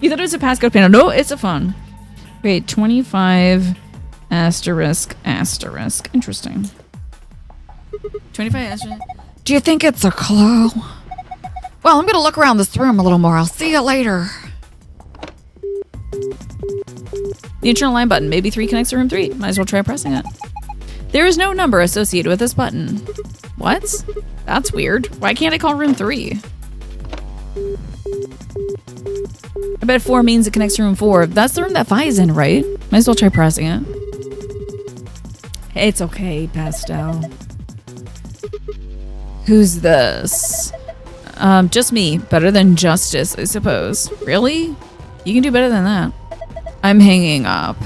You thought it was a passcode panel. No, it's a phone. Wait, 25 asterisk asterisk. Interesting. 25 asterisk. Do you think it's a clue? Well, I'm gonna look around this room a little more. I'll see you later. The internal line button. Maybe 3 connects to room 3. Might as well try pressing it. There is no number associated with this button. What? That's weird. Why can't I call room 3? I bet 4 means it connects to room 4. That's the room that Fi's in, right? Might as well try pressing it. It's okay, Pastel. Who's this? Just me. Better than Justice, I suppose. Really? You can do better than that. I'm hanging up.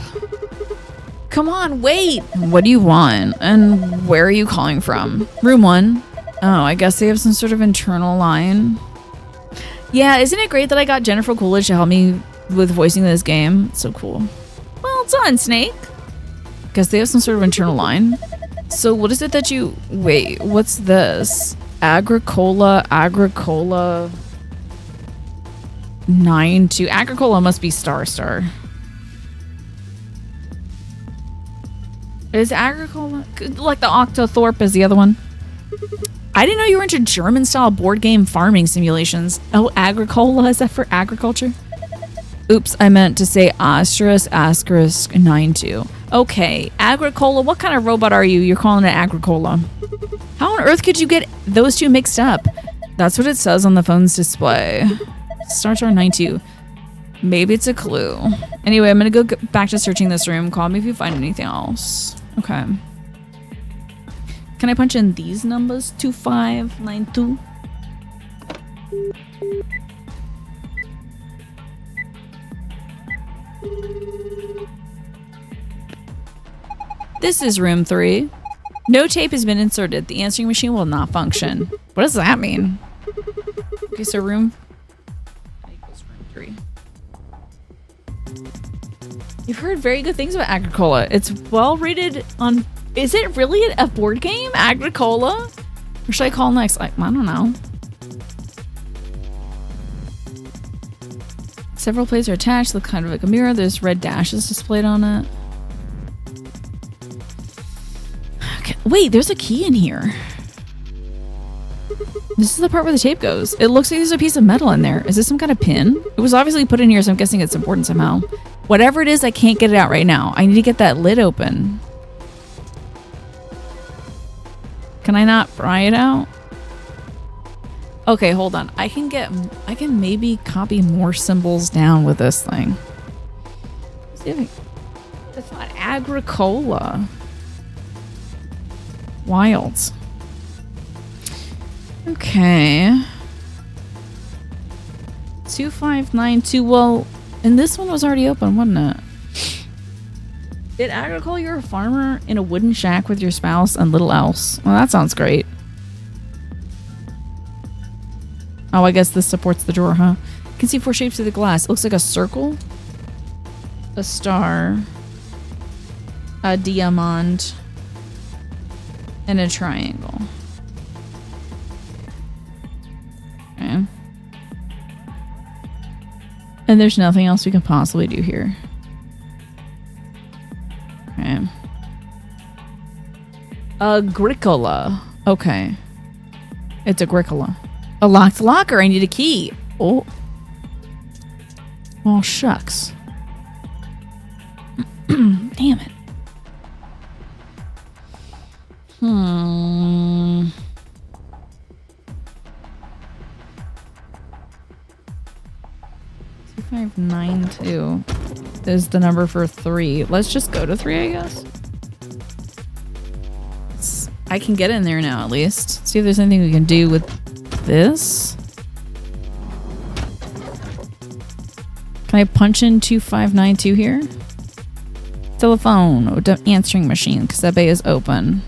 Come on, wait! What do you want? And where are you calling from? Room 1. Oh, I guess they have some sort of internal line. Yeah, isn't it great that I got Jennifer Coolidge to help me with voicing this game? It's so cool. Well done, Snake. Guess they have some sort of internal line. So what is it that you... Wait, what's this? Agricola 9-2. Agricola must be Star. Is Agricola... Like the Octothorpe is the other one. I didn't know you were into German-style board game farming simulations. Oh, Agricola, is that for agriculture? Oops, I meant to say asterisk 9-2. Okay, Agricola, what kind of robot are you? You're calling it Agricola. How on earth could you get those two mixed up? That's what it says on the phone's display. Star 9-2. Maybe it's a clue. Anyway, I'm gonna go back to searching this room. Call me if you find anything else. Okay. Can I punch in these numbers? 2592. This is room 3. No tape has been inserted. The answering machine will not function. What does that mean? Okay, so room 3. You've heard very good things about Agricola. It's well rated on... Is it really a board game? Agricola? Or should I call next? I don't know. Several plates are attached. Look kind of like a mirror. There's red dashes displayed on it. Okay. Wait, there's a key in here. This is the part where the tape goes. It looks like there's a piece of metal in there. Is this some kind of pin? It was obviously put in here, so I'm guessing it's important somehow. Whatever it is, I can't get it out right now. I need to get that lid open. Can I not pry it out? Okay, hold on. I can maybe copy more symbols down with this thing. See if it's not Agricola. Wilds. Okay. 2592. Well, and this one was already open, wasn't it? Did Agricola, you're a farmer in a wooden shack with your spouse and little else. Well, that sounds great. Oh, I guess this supports the drawer, huh? You can see 4 shapes through the glass. It looks like a circle, a star, a diamond, and a triangle. Okay. And there's nothing else we can possibly do here. Okay. Agricola. Okay. It's Agricola. A locked locker. I need a key. Oh. Oh, shucks. Damn it. 2592 is the number for 3. Let's just go to 3, I guess. I can get in there now, at least. See if there's anything we can do with this. Can I punch in 2592 here? Telephone. Oh, answering machine, because that bay is open.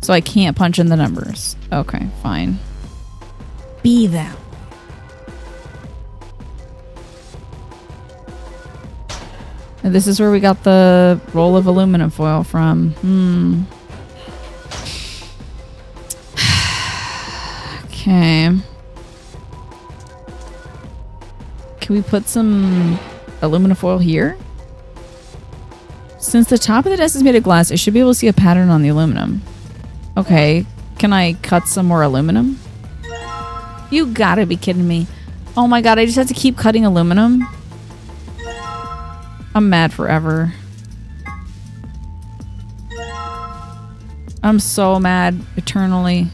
So I can't punch in the numbers. Okay, fine. Be that. And this is where we got the roll of aluminum foil from. Okay. Can we put some aluminum foil here? Since the top of the desk is made of glass, I should be able to see a pattern on the aluminum. Okay. Can I cut some more aluminum? You gotta be kidding me. Oh my god, I just have to keep cutting aluminum? I'm mad forever. I'm so mad eternally.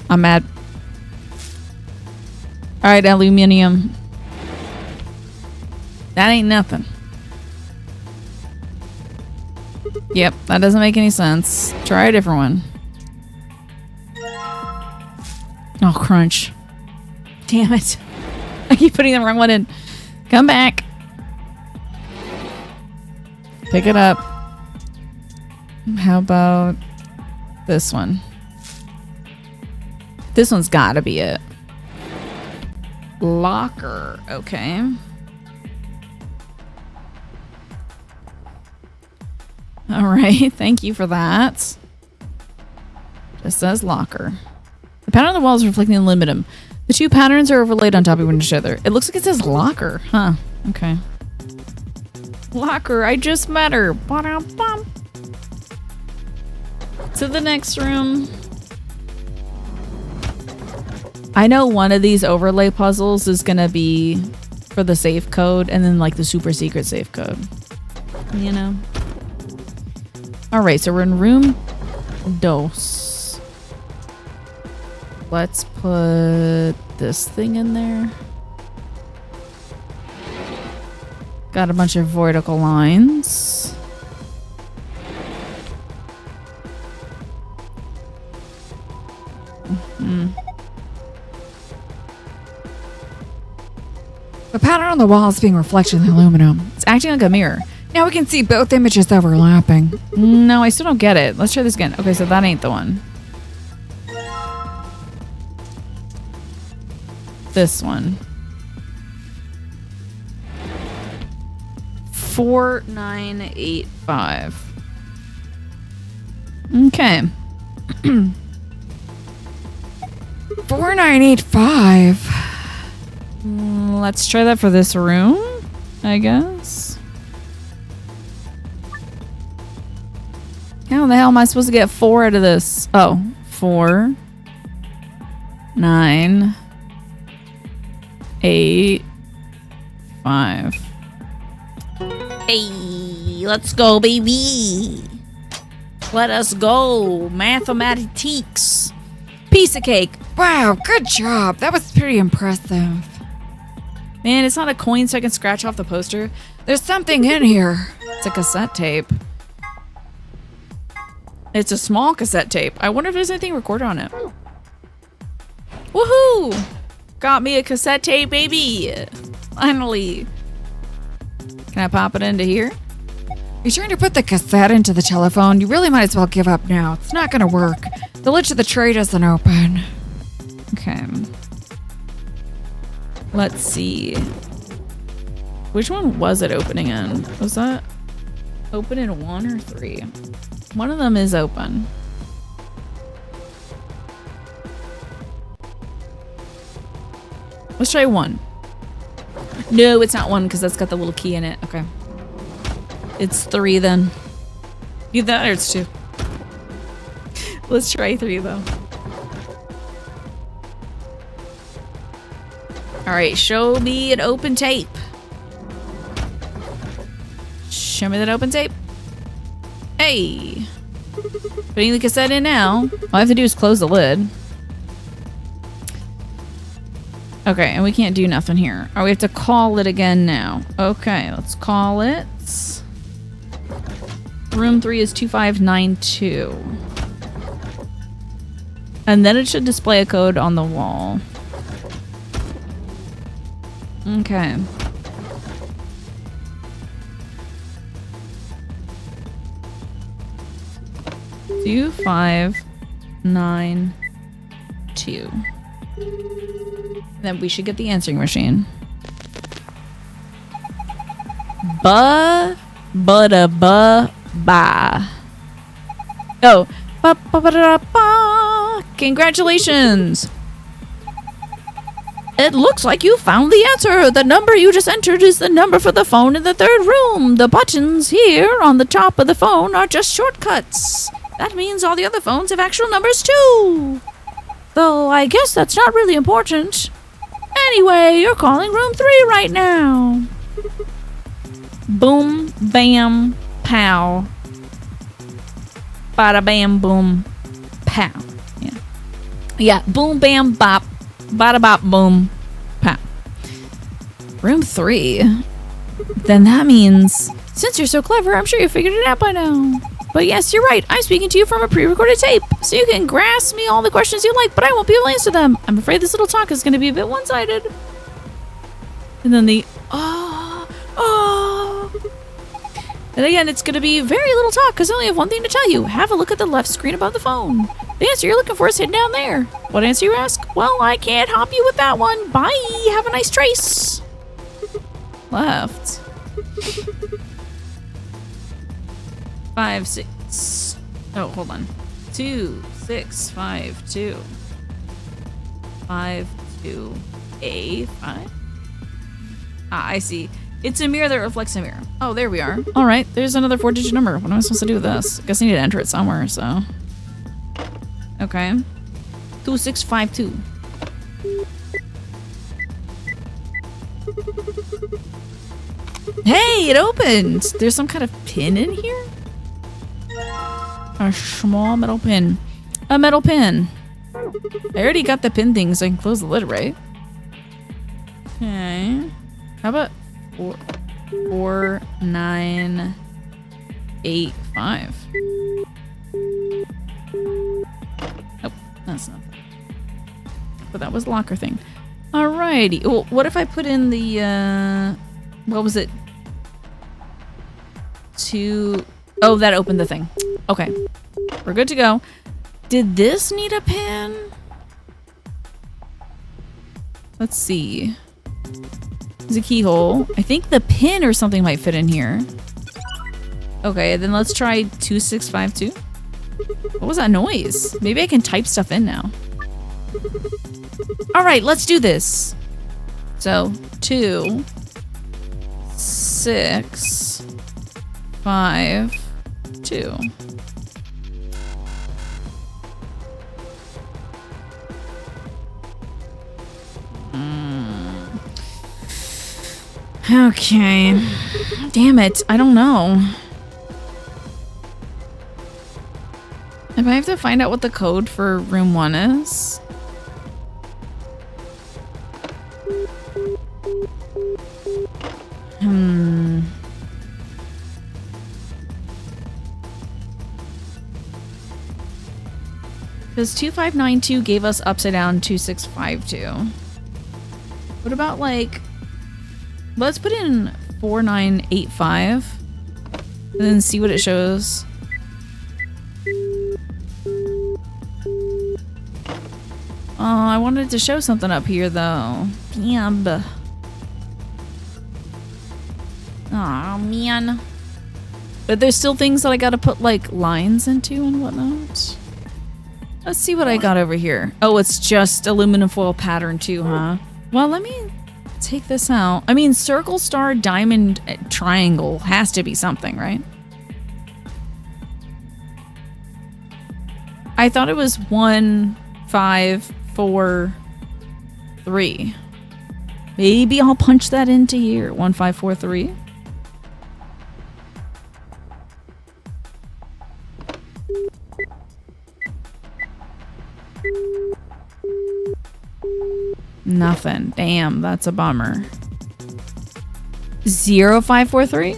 I'm mad. Alright, aluminium. That ain't nothing. Yep, that doesn't make any sense. Try a different one. Oh, crunch. Damn it. I keep putting the wrong one in. Come back. Pick it up. How about this one? This one's gotta be it. Locker. Okay. All right. Thank you for that. Just says locker. The pattern on the walls reflecting the limitum. The two patterns are overlaid on top of each other. It looks like it says locker. Huh. Okay. Locker. I just met her. Ba-dum-bum. To the next room. I know one of these overlay puzzles is gonna be for the safe code and then like the super secret safe code. You know? Alright, so we're in room dos. Let's put this thing in there. Got a bunch of vertical lines. The pattern on the wall is being reflected in the aluminum. It's acting like a mirror. Now we can see both images overlapping. No, I still don't get it. Let's try this again. Okay, so that ain't the one. This one. 4985. Okay. 4985. Let's try that for this room, I guess. How the hell am I supposed to get 4 out of this? Oh, 4, 9, 8, 5. Hey, let's go, baby. Let us go. Mathematics. Piece of cake. Wow, good job. That was pretty impressive. Man, it's not a coin so I can scratch off the poster. There's something in here. It's a cassette tape. It's a small cassette tape. I wonder if there's anything recorded on it. Woohoo! Got me a cassette tape, baby. Finally. Can I pop it into here? You're trying to put the cassette into the telephone. You really might as well give up now. It's not gonna work. The lid to the tray doesn't open. Okay. Let's see. Which one was it opening in? Was that open in 1 or 3? One of them is open. Let's try 1. No, it's not 1 because that's got the little key in it. Okay. It's 3 then. Either that or it's 2. Let's try 3 though. Alright, show me an open tape. Show me that open tape. Hey! Putting the cassette in now. All I have to do is close the lid. Okay, and we can't do nothing here. Oh, we have to call it again now. Okay, let's call it. Room 3 is 2592. And then it should display a code on the wall. Okay. Two, 5, 9, 2. Then we should get the answering machine. Ba da ba ba. Oh, ba ba ba da ba. Congratulations. It looks like you found the answer. The number you just entered is the number for the phone in the 3rd room. The buttons here on the top of the phone are just shortcuts. That means all the other phones have actual numbers too. Though I guess that's not really important. Anyway, you're calling room 3 right now. Boom, bam, pow. Bada bam, boom, pow. Yeah. Yeah, boom, bam, bop. Bada bop, boom, pow. Room 3. Then that means, since you're so clever, I'm sure you figured it out by now. But yes, you're right. I'm speaking to you from a pre-recorded tape, so you can grasp me all the questions you like, but I won't be able to answer them. I'm afraid this little talk is going to be a bit one-sided. And then the And again, it's going to be very little talk because I only have one thing to tell you. Have a look at the left screen above the phone. The answer you're looking for is hidden down there. What answer, you ask? Well, I can't help you with that one. Bye. Have a nice trace. Left. 5, 6. Oh, hold on. 2, 6, 5, 2. 5, 2, A, 5. Ah, I see. It's a mirror that reflects a mirror. Oh, there we are. All right, there's another 4-digit number. What am I supposed to do with this? I guess I need to enter it somewhere, so. Okay. 2652. Hey, it opened! There's some kind of pin in here? A small metal pin. A metal pin. I already got the pin thing, so I can close the lid, right? Okay. How about 4, 9, 8, 5? Nope, that's not that. But that was the locker thing. Alrighty. Well, what if I put in the, what was it? 2. Oh, that opened the thing. Okay. We're good to go. Did this need a pin? Let's see. There's a keyhole. I think the pin or something might fit in here. Okay, then let's try 2652. What was that noise? Maybe I can type stuff in now. All right, let's do this. So 2, 6, 5, 2. Okay. Damn it. I don't know. If I have to find out what the code for room 1 is. Because 2592 gave us upside down 2652. What about like... Let's put in 4985 and then see what it shows. Oh, I wanted to show something up here though. Damn. Oh man. But there's still things that I gotta put like lines into and whatnot. Let's see what I got over here. Oh, it's just aluminum foil pattern too, huh? Well, let me take this out. I mean, circle, star, diamond, triangle has to be something, right? I thought it was 1, 5, 4, 3. Maybe I'll punch that into here. 1, 5, 4, 3. Nothing. Damn, that's a bummer. 0, 5, 4, 3?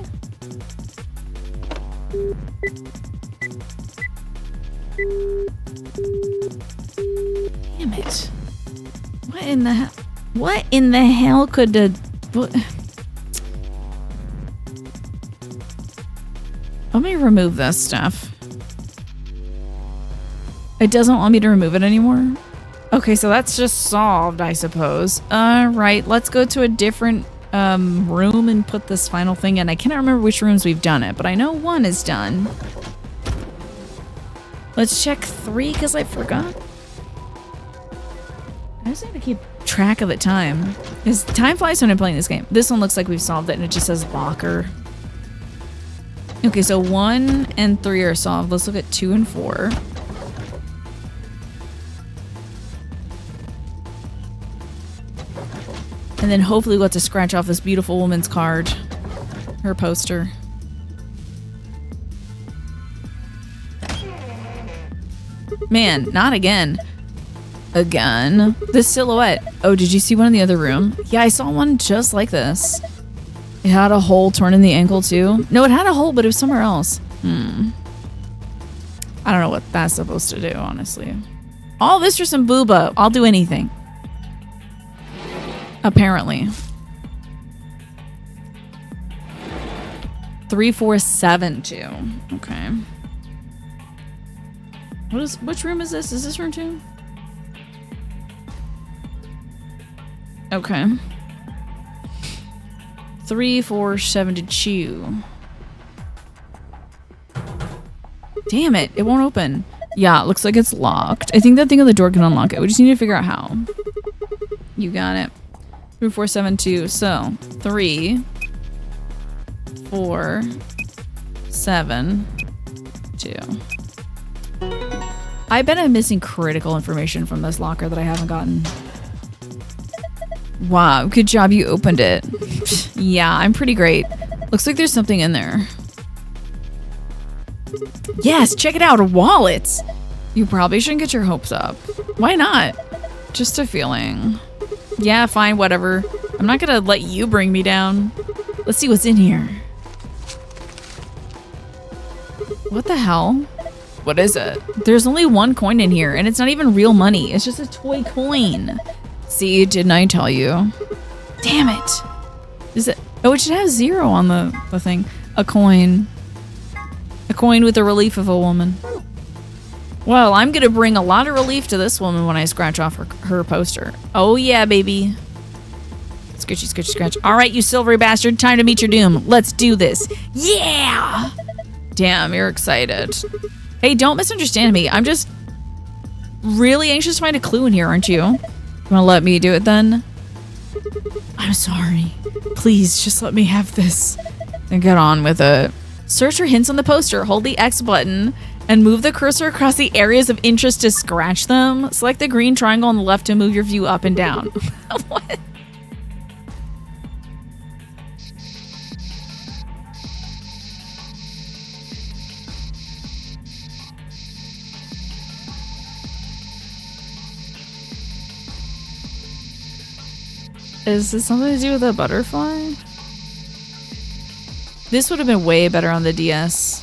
Damn it. What in the hell? What in the hell could the... What? Let me remove this stuff. It doesn't want me to remove it anymore? Okay, so that's just solved, I suppose. Alright, let's go to a different room and put this final thing in. I cannot remember which rooms we've done it, but I know 1 is done. Let's check 3, because I forgot. I just need to keep track of the time. Because time flies when I'm playing this game. This one looks like we've solved it, and it just says locker. Okay, so 1 and 3 are solved. Let's look at 2 and 4. And then hopefully we'll have to scratch off this beautiful woman's card. Her poster. Man, not again. Again. This silhouette. Oh, did you see one in the other room? Yeah, I saw one just like this. It had a hole torn in the ankle too. No, it had a hole, but it was somewhere else. I don't know what that's supposed to do, honestly. All this for some booba. I'll do anything. Apparently. 3, 4, 7, 2. Okay. Which room is this? Is this room 2? Okay. 3, 4, 72. Damn it, it won't open. Yeah, it looks like it's locked. I think that thing on the door can unlock it. We just need to figure out how. You got it. 3, 4, 7, 2. So 3, 4, 7, 2. I bet I'm missing critical information from this locker that I haven't gotten. Wow, good job you opened it. Yeah, I'm pretty great. Looks like there's something in there. Yes, check it out, a wallet! You probably shouldn't get your hopes up. Why not? Just a feeling. Yeah, fine, whatever. I'm not gonna let you bring me down. Let's see what's in here. What the hell? What is it? There's only one coin in here, and it's not even real money. It's just a toy coin. See, didn't I tell you? Damn it. Is it? Oh, it should have 0 on the thing. A coin. A coin with the relief of a woman. Well, I'm gonna bring a lot of relief to this woman when I scratch off her poster. Oh yeah, baby. Scratchy, scratchy, scratch. All right, you silvery bastard, time to meet your doom. Let's do this. Yeah! Damn, you're excited. Hey, don't misunderstand me. I'm just really anxious to find a clue in here, aren't you? You wanna let me do it then? I'm sorry. Please, just let me have this. And get on with it. Search for hints on the poster. Hold the X button and move the cursor across the areas of interest to scratch them. Select the green triangle on the left to move your view up and down. What? Is this something to do with a butterfly? This would have been way better on the DS.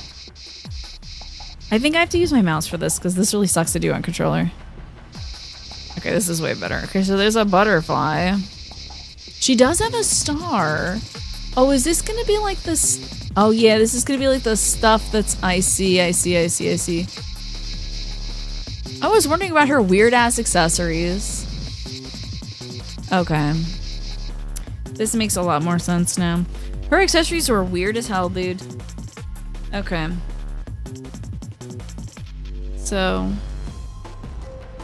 I think I have to use my mouse for this because this really sucks to do on controller. Okay, this is way better. Okay, so there's a butterfly. She does have a star. Oh, is this gonna be like this? Oh yeah, this is gonna be like the stuff that's... I see. I was wondering about her weird ass accessories. Okay. This makes a lot more sense now. Her accessories were weird as hell, dude. Okay. So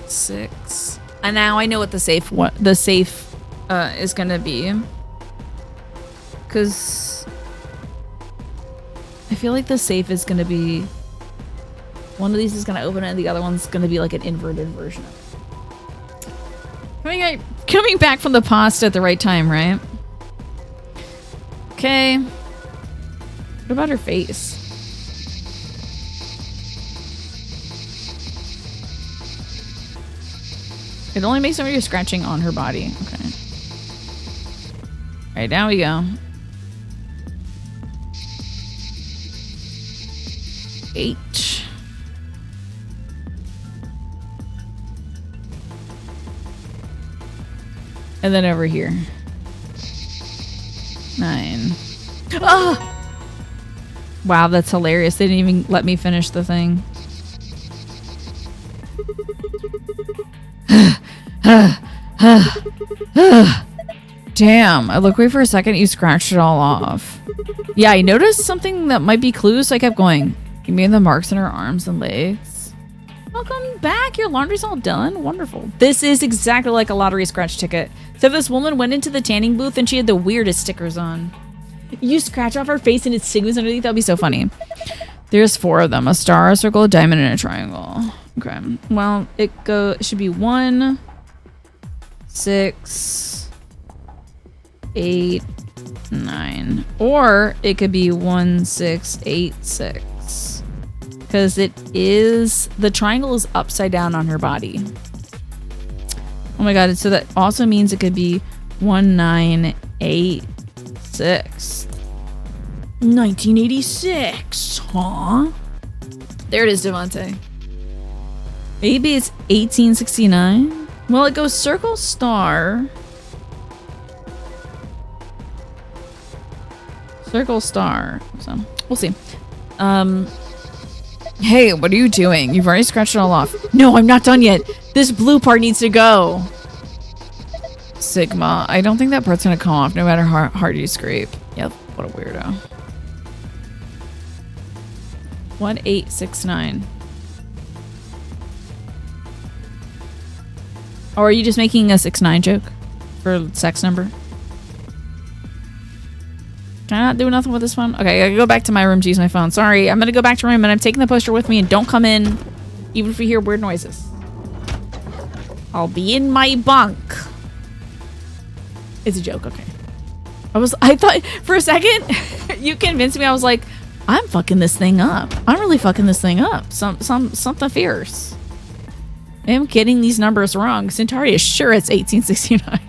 6. And now I know what the safe is gonna be. Cause I feel like the safe is gonna be one of these is gonna open it and the other one's gonna be like an inverted version of it. Coming back from the past at the right time, right? Okay. What about her face? It only makes some of your scratching on her body. Okay. Alright, down we go. 8. And then over here. 9. Oh! Wow, that's hilarious. They didn't even let me finish the thing. Damn, I looked away for a second, you scratched it all off. Yeah, I noticed something that might be clues, so I kept going. You mean the marks in her arms and legs? Welcome back, your laundry's all done. Wonderful. This is exactly like a lottery scratch ticket. So this woman went into the tanning booth and she had the weirdest stickers on. You scratch off her face and it's stigmas underneath, that'd be so funny. There's 4 of them, a star, a circle, a diamond, and a triangle. Okay, well, it should be 1, 6, 8, 9. Or it could be 1, 6, 8, 6. Because the triangle is upside down on her body. Oh my god, so that also means it could be 1, 9, 8, 6. 1986, huh? There it is, Devontae. Maybe it's 1869? Well, it goes circle, star. Circle, star. So, we'll see. Hey, what are you doing? You've already scratched it all off. No, I'm not done yet. This blue part needs to go. Sigma. I don't think that part's gonna come off no matter how hard you scrape. Yep, what a weirdo. 1869. Or are you just making a 6'9" joke for sex number? Can I not do nothing with this phone? Okay, I gotta go back to my room to use my phone. Sorry, I'm gonna go back to my room and I'm taking the poster with me, and don't come in even if you hear weird noises. I'll be in my bunk. It's a joke, okay. I thought for a second you convinced me. I was like, I'm fucking this thing up. I'm really fucking this thing up. Something fierce. I am getting these numbers wrong. Centauri is sure it's 1869.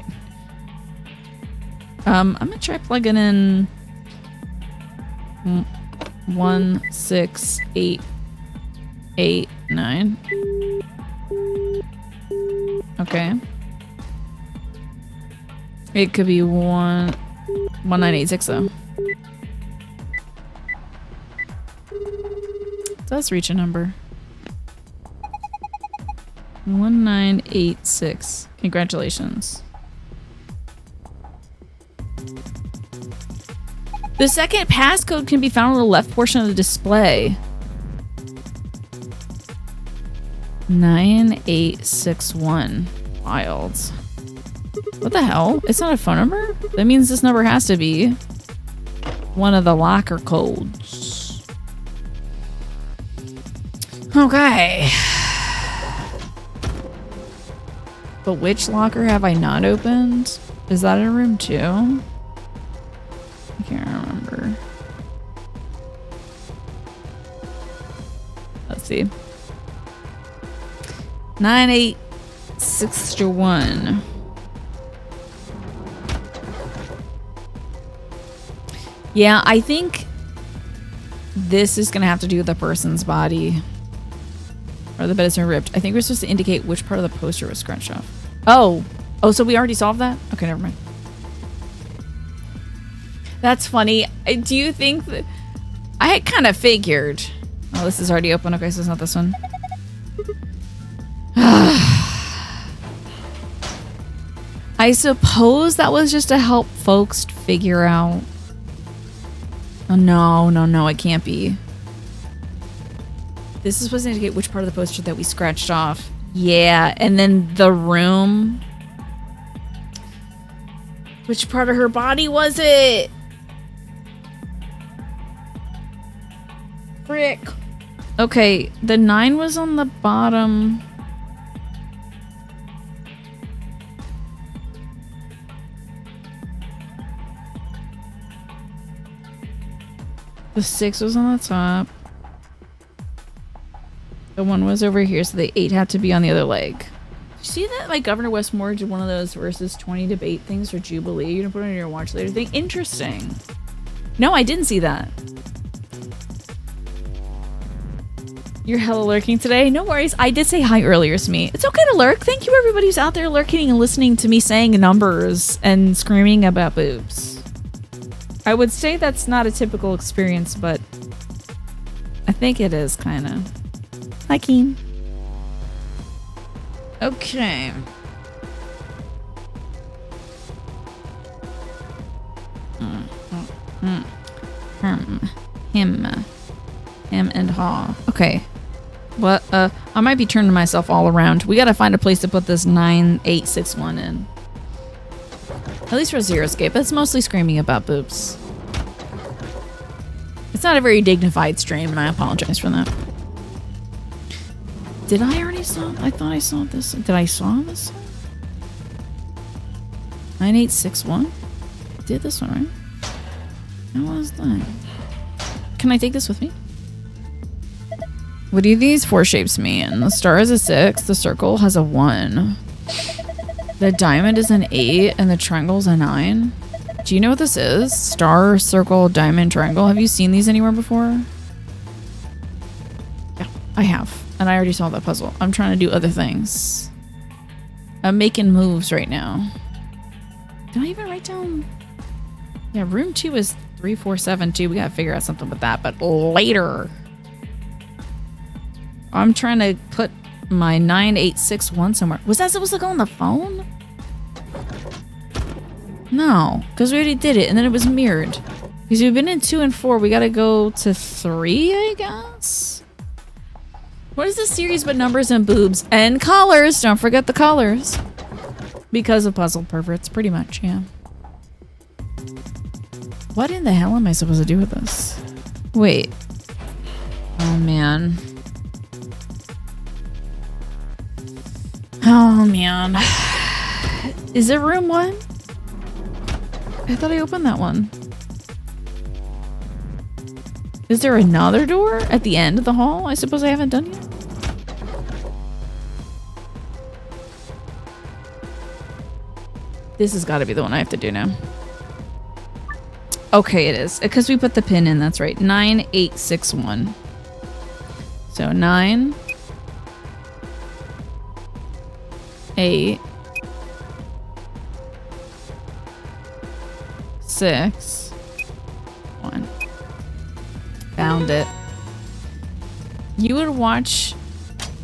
I'm gonna try plugging in 16889. Okay. It could be 1986 though. It does reach a number. 1986. Congratulations. The second passcode can be found on the left portion of the display. 9861. Wild. What the hell? It's not a phone number? That means this number has to be one of the locker codes. Okay. But which locker have I not opened? Is that in room 2? I can't remember. Let's see. 9861. Yeah, I think this is gonna have to do with the person's body. Or the bed has been ripped. I think we're supposed to indicate which part of the poster was scratched off. Oh, so we already solved that? Okay, never mind. That's funny. Do you think that... I kind of figured. Oh, this is already open. Okay, so it's not this one. I suppose that was just to help folks figure out... Oh, no, it can't be. This is supposed to indicate which part of the poster that we scratched off. Yeah, and then the room. Which part of her body was it? Frick. Okay, the 9 was on the bottom. The 6 was on the top. The 1 was over here, so the 8 had to be on the other leg. Did you see that like Governor Westmore did one of those versus 20 debate things for Jubilee? You can put it on your watch later thing. Interesting. No, I didn't see that. You're hella lurking today? No worries. I did say hi earlier to me. It's okay to lurk. Thank you everybody who's out there lurking and listening to me saying numbers and screaming about boobs. I would say that's not a typical experience, but I think it is kind of. Hi, Keen. Okay. Him and Haw. Okay. What? I might be turning myself all around. We gotta find a place to put this 9861 in. At least for Zero Escape. It's mostly screaming about boobs. It's not a very dignified stream, and I apologize for that. Did I already saw? I thought I saw this. Did I saw this? 9861? Did this one, right? How was that? Can I take this with me? What do these 4 shapes mean? The star is a 6, the circle has a 1. The diamond is an 8, and the triangle's a 9. Do you know what this is? Star, circle, diamond, triangle. Have you seen these anywhere before? Yeah, I have. And I already solved that puzzle. I'm trying to do other things. I'm making moves right now. Did I even write down? Yeah, room 2 is 3472. We gotta figure out something with that, but later. I'm trying to put my 9861 somewhere. Was that supposed to go on the phone? No, because we already did it, and then it was mirrored. Because we've been in 2 and 4, we gotta go to 3, I guess? What is this series but numbers and boobs? And colors! Don't forget the colors. Because of puzzle perverts, pretty much, yeah. What in the hell am I supposed to do with this? Wait. Oh, man. Oh, man. Is it room 1? I thought I opened that one. Is there another door at the end of the hall? I suppose I haven't done yet. This has got to be the one I have to do now. Okay, it is. Because we put the pin in, that's right. 9861. So 9, 8, 6, 1. Found it. You would watch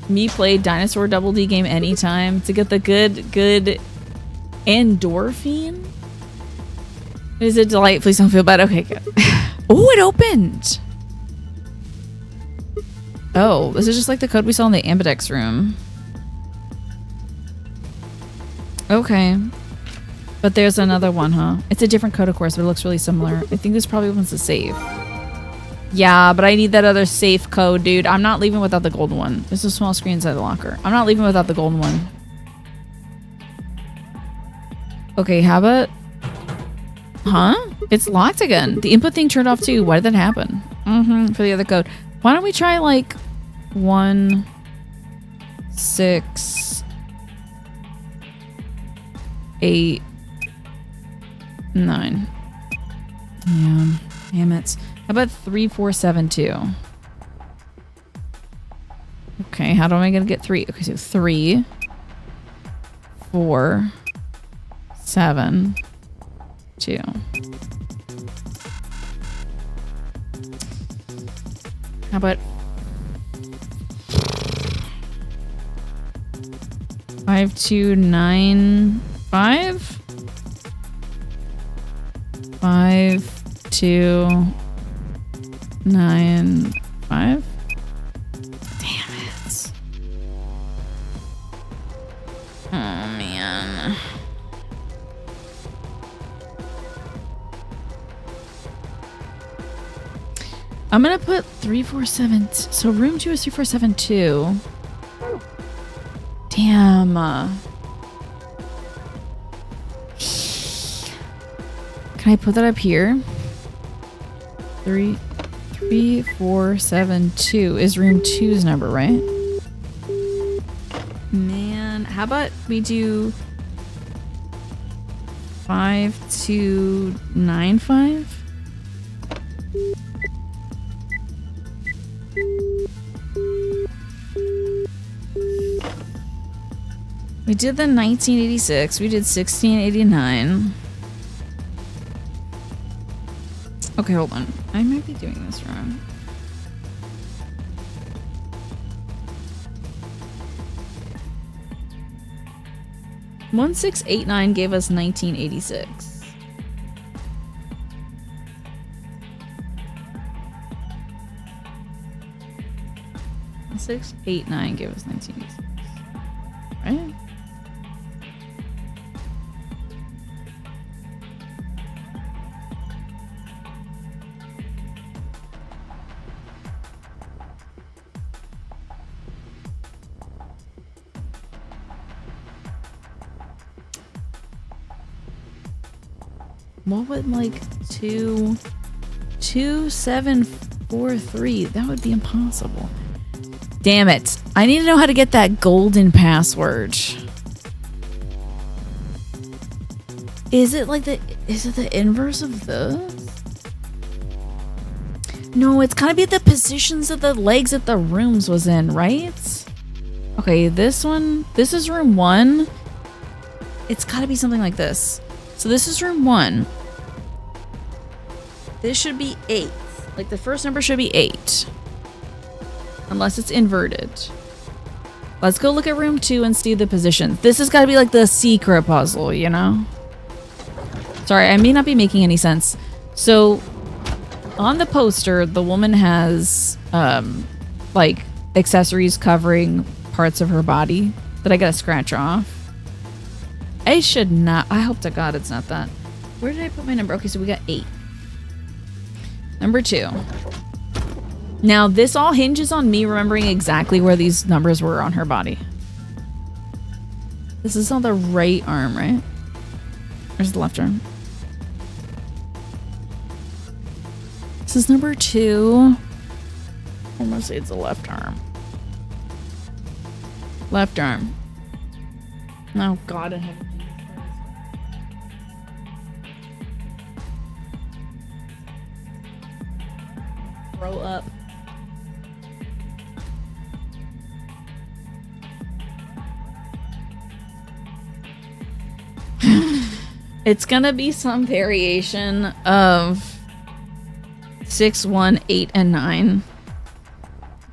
me play Dinosaur Double D game anytime to get the good endorphin. Is it delight? Please don't feel bad. Okay, good. Oh, it opened. Oh, this is just like the code we saw in the Ambidex room. Okay. But there's another one, huh? It's a different code, of course, but it looks really similar. I think this probably wants to save. Yeah, but I need that other safe code, dude. I'm not leaving without the golden one. There's a small screen inside the locker. I'm not leaving without the golden one. Okay, how about... Huh? It's locked again. The input thing turned off too. Why did that happen? For the other code. Why don't we try like 1, 6, 8, 9. Yeah. Damn it. How about 3, 4, 7, 2? Okay, how am I gonna get 3? Okay, so 3, 4, 7, 2. How about 5, 2, 9, 5? 5, 2, 9, 5? Damn it. Oh, man. I'm gonna put 3, 4, 7. So room 2 is 3, 4, 7, 2. Damn. Can I put that up here? 3, 4, 7, 2 is room 2's number, right? Man, how about we do 5, 2, 9, 5? We did the 1986. We did 1689. Okay, hold on. I might be doing this wrong. One 1689 gave us 1986. One 689 gave us 1986. Right? What would like 2743? That would be impossible. Damn it. I need to know how to get that golden password. Is it the inverse of this? No, it's gotta be the positions of the legs that the rooms was in, right? Okay, this is room 1. It's gotta be something like this. So this is room 1. This should be 8. Like the first number should be 8. Unless it's inverted. Let's go look at room 2 and see the position. This has got to be like the secret puzzle, you know? Sorry, I may not be making any sense. So, on the poster, the woman has, like, accessories covering parts of her body that I gotta scratch off. I should not. I hope to God it's not that. Where did I put my number? Okay, so we got 8. Number 2. Now, this all hinges on me remembering exactly where these numbers were on her body. This is on the right arm, right? Where's the left arm? This is number 2. I'm gonna say it's the left arm. Left arm. Oh, God in heaven. Grow up. It's gonna be some variation of 6, 1, 8, and 9.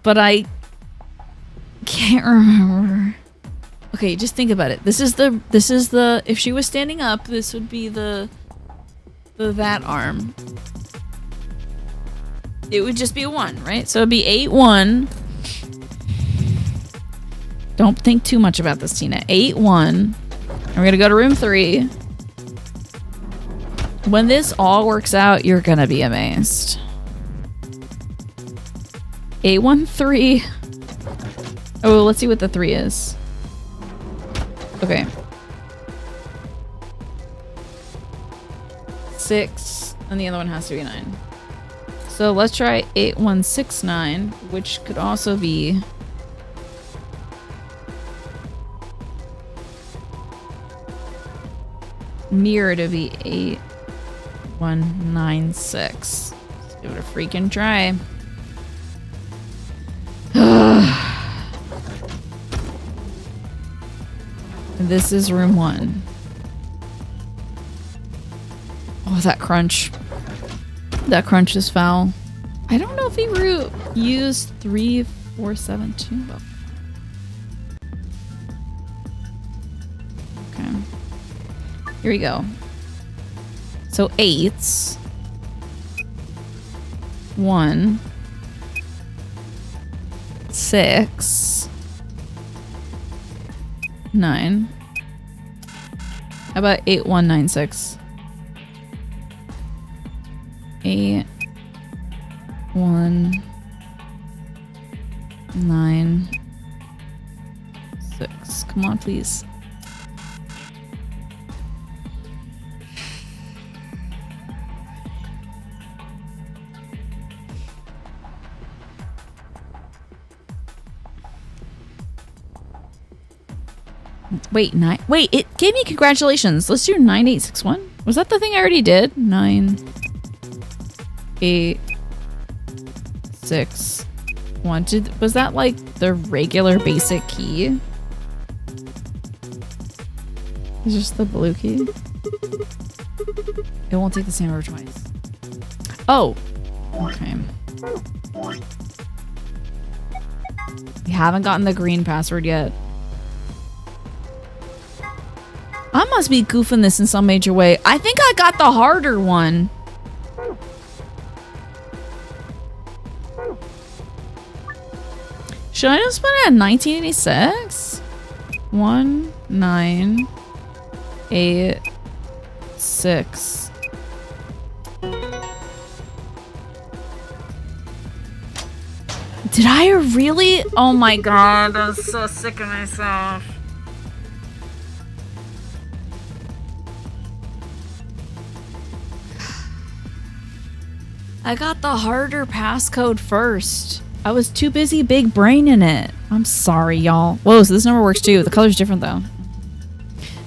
But I can't remember. Okay, just think about it. This is the if she was standing up, this would be the that arm. It would just be a 1, right? So it'd be 8, 1. Don't think too much about this, Tina. 8, 1. And we're gonna go to room 3. When this all works out, you're gonna be amazed. 8, 1, 3. Oh, let's see what the 3 is. Okay. 6, and the other one has to be 9. So let's try 8, 1, 6, 9, which could also be mirror to be 8, 1, 9, 6. Let's give it a freaking try. This is room 1. Oh, that crunch. That crunch is foul. I don't know if he used 3, 4, 7, 2. Okay. Here we go. So 8s. 1. 6. 9. How about 8, 1, 9, 6? 8, 1, 9, 6. Come on, please. Wait, 9. Wait, it gave me congratulations. Let's do 9861. Was that the thing I already did? 9, 8, 6, 1. Was that like the regular basic key? It's just the blue key. It won't take the same number twice. Oh, okay. We haven't gotten the green password yet. I must be goofing this in some major way. I think I got the harder one. Should I just put it at 1986? 1, 9, 8, 6. Did I really? Oh my God, I'm so sick of myself. I got the harder passcode first. I was too busy big braining it. I'm sorry, y'all. Whoa, so this number works too. The color's different though.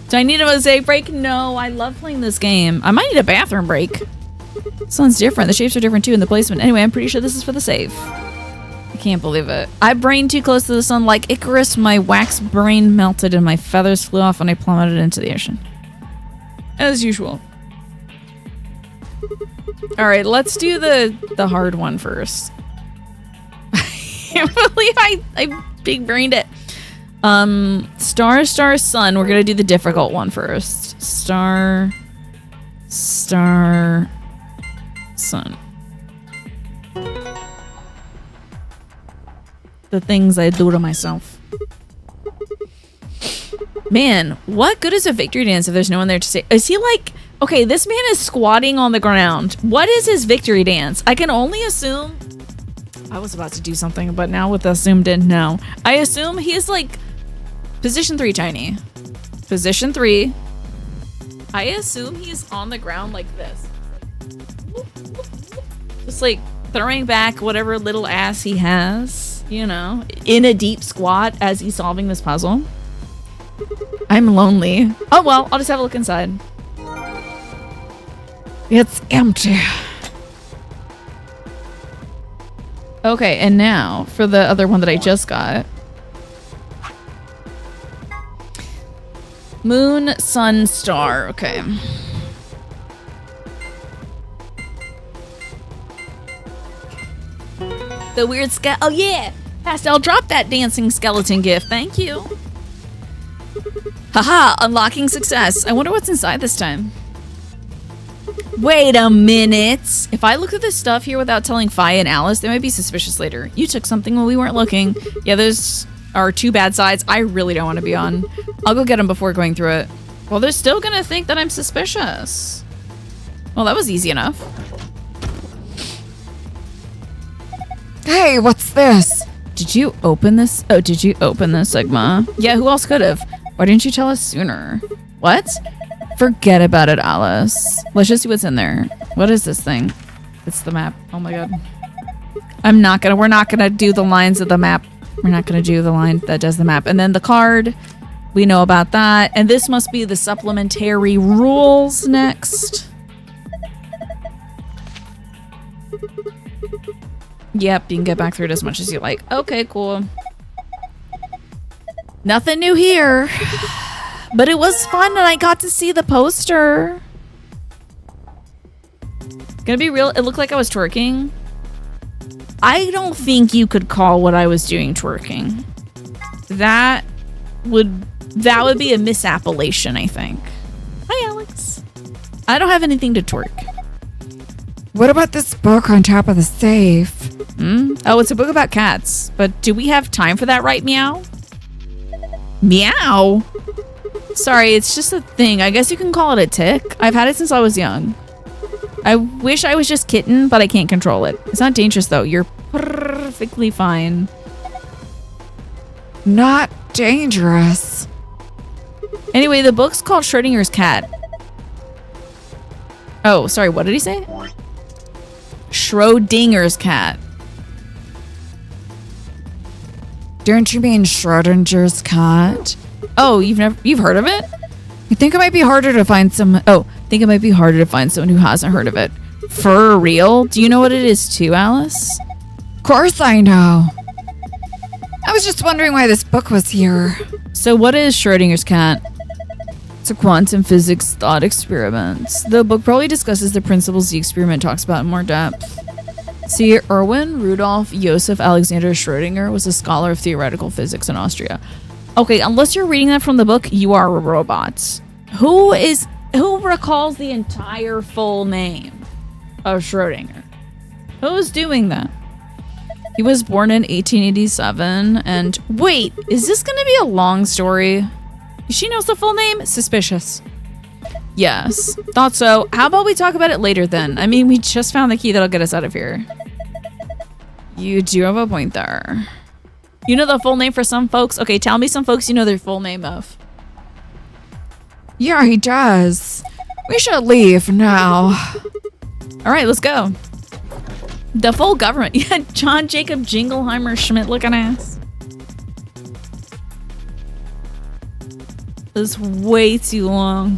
Do I need a mosaic break? No, I love playing this game. I might need a bathroom break. This one's different. The shapes are different too in the placement. Anyway, I'm pretty sure this is for the save. I can't believe it. I brained too close to the sun like Icarus. My wax brain melted and my feathers flew off and I plummeted into the ocean. As usual. All right, let's do the hard one first. can't believe I big brained it. Star, star, sun. We're gonna do the difficult one first. Star, star, sun. The things I do to myself. Man, what good is a victory dance if there's no one there to say? Is he like, okay, this man is squatting on the ground. What is his victory dance? I can only assume. I was about to do something, but now with assumed in, no. I assume he's like position 3 tiny. Position 3. I assume he's on the ground like this. Just like throwing back whatever little ass he has, you know, in a deep squat as he's solving this puzzle. I'm lonely. Oh well, I'll just have a look inside. It's empty. Okay, and now for the other one that I just got. Moon, sun, star. Okay. The weird oh yeah! Pastel, drop that dancing skeleton gift. Thank you. Haha, unlocking success. I wonder what's inside this time. Wait a minute. If I look at this stuff here without telling Fi and Alice, they might be suspicious later. You took something when we weren't looking. Yeah, those are 2 bad sides I really don't want to be on. I'll go get them before going through it. Well, they're still gonna think that I'm suspicious. Well, that was easy enough. Hey, what's this? Did you open this? Oh, did you open this, Sigma? Yeah, who else could have? Why didn't you tell us sooner? What? Forget about it, Alice. Let's just see what's in there. What is this thing? It's the map. Oh my god. We're not gonna do the lines of the map. We're not gonna do the line that does the map. And then the card. We know about that. And this must be the supplementary rules next. Yep, you can get back through it as much as you like. Okay, cool. Nothing new here. But it was fun and I got to see the poster. Gonna be real, it looked like I was twerking. I don't think you could call what I was doing twerking. That would be a misappellation, I think. Hi, Alex. I don't have anything to twerk. What about this book on top of the safe? Oh, it's a book about cats. But do we have time for that, right, Meow? Meow? Sorry, it's just a thing. I guess you can call it a tick. I've had it since I was young. I wish I was just kitten, but I can't control it. It's not dangerous, though. You're perfectly fine. Not dangerous. Anyway, the book's called Schrodinger's Cat. Oh, sorry, what did he say? Schrodinger's Cat. Don't you mean Schrodinger's cat? Oh, you've heard of it? I think it might be harder to find someone. Oh, I think it might be harder to find someone who hasn't heard of it. For real? Do you know what it is too, Alice? Of course I know. I was just wondering why this book was here. So what is Schrodinger's Cat? It's a quantum physics thought experiment. The book probably discusses the principles the experiment talks about in more depth. See, Erwin Rudolf Joseph Alexander Schrödinger was a scholar of theoretical physics in Austria. Okay, unless you're reading that from the book, you are a robot. Who recalls the entire full name of Schrödinger? Who's doing that? He was born in 1887 and wait, is this gonna be a long story? She knows the full name? Suspicious. Yes, thought so. How about we talk about it later then? I mean, we just found the key that'll get us out of here. You do have a point there. You know the full name for some folks? Okay, tell me some folks you know their full name of. Yeah, he does. We should leave now. All right, let's go. The full government. Yeah, John Jacob Jingleheimer Schmidt looking ass. This is way too long.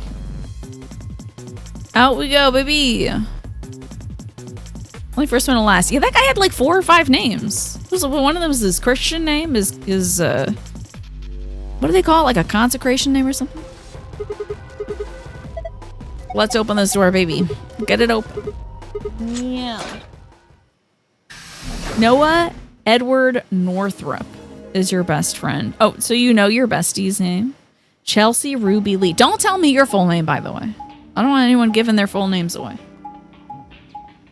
Out we go, baby. Only first one to last. Yeah, that guy had like 4 or 5 names. One of them was his Christian name. His what do they call it? Like a consecration name or something? Let's open this door, baby. Get it open. Yeah. Noah Edward Northrup is your best friend. Oh, so you know your bestie's name. Chelsea Ruby Lee. Don't tell me your full name, by the way. I don't want anyone giving their full names away.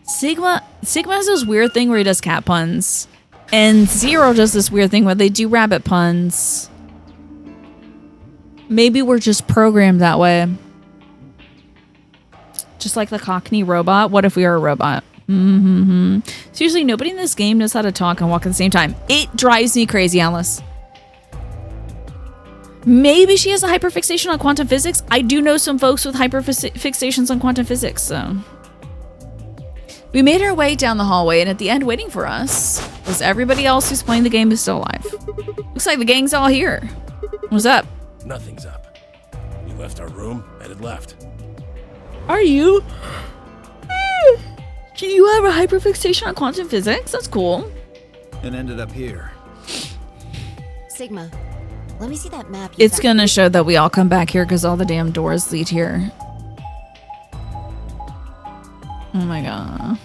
Sigma has this weird thing where he does cat puns. And Zero does this weird thing where they do rabbit puns. Maybe we're just programmed that way. Just like the Cockney robot. What if we are a robot? Mm-hmm. Seriously, nobody in this game knows how to talk and walk at the same time. It drives me crazy, Alice. Maybe she has a hyperfixation on quantum physics. I do know some folks with hyperfixations on quantum physics, so. We made our way down the hallway, and at the end, waiting for us, was everybody else who's playing the game is still alive. Looks like the gang's all here. What's up? Nothing's up. You left our room, headed left. Are you? Do you have a hyperfixation on quantum physics? That's cool. And ended up here. Sigma, let me see that map. It's gonna show that we all come back here because all the damn doors lead here. Oh my god.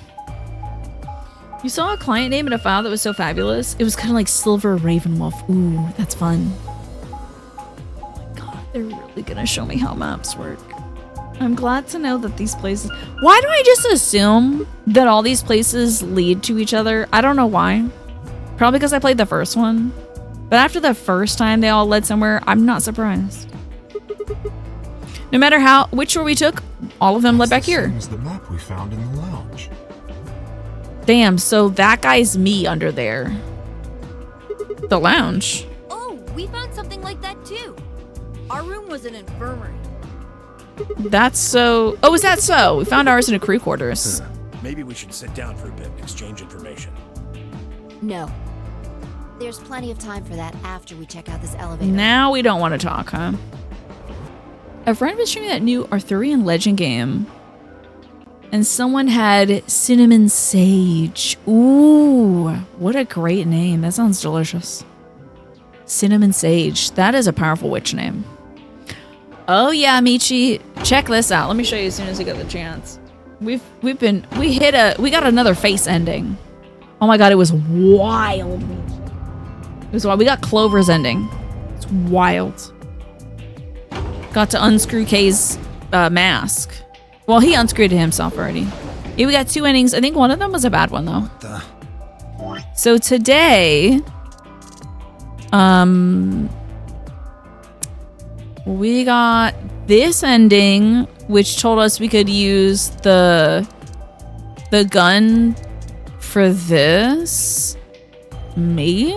You saw a client name in a file that was so fabulous. It was kind of like Silver Ravenwolf. Ooh, that's fun. Oh my god, they're really gonna show me how maps work. I'm glad to know that these places... Why do I just assume that all these places lead to each other? I don't know why. Probably because I played the first one. But after the first time they all led somewhere, I'm not surprised. No matter which door we took, all of them led back here. Same as the map we found in the lounge. Damn, so that guy's me under there. The lounge. Oh, we found something like that too. Our room was an infirmary. That's so... Oh, is that so? We found ours in a crew quarters. Maybe we should sit down for a bit and exchange information. No. There's plenty of time for that after we check out this elevator. Now we don't want to talk, huh? A friend was streaming that new Arthurian Legend game. And someone had Cinnamon Sage. Ooh, what a great name. That sounds delicious. Cinnamon Sage. That is a powerful witch name. Oh yeah, Michi. Check this out. Let me show you as soon as we get the chance. We got another face ending. Oh my god, it was wild. It was wild. We got Clover's ending. It's wild. Got to unscrew Kay's mask. Well, he unscrewed it himself already. Yeah, we got 2 endings. I think one of them was a bad one, though. So today, we got this ending, which told us we could use the gun for this. Maybe?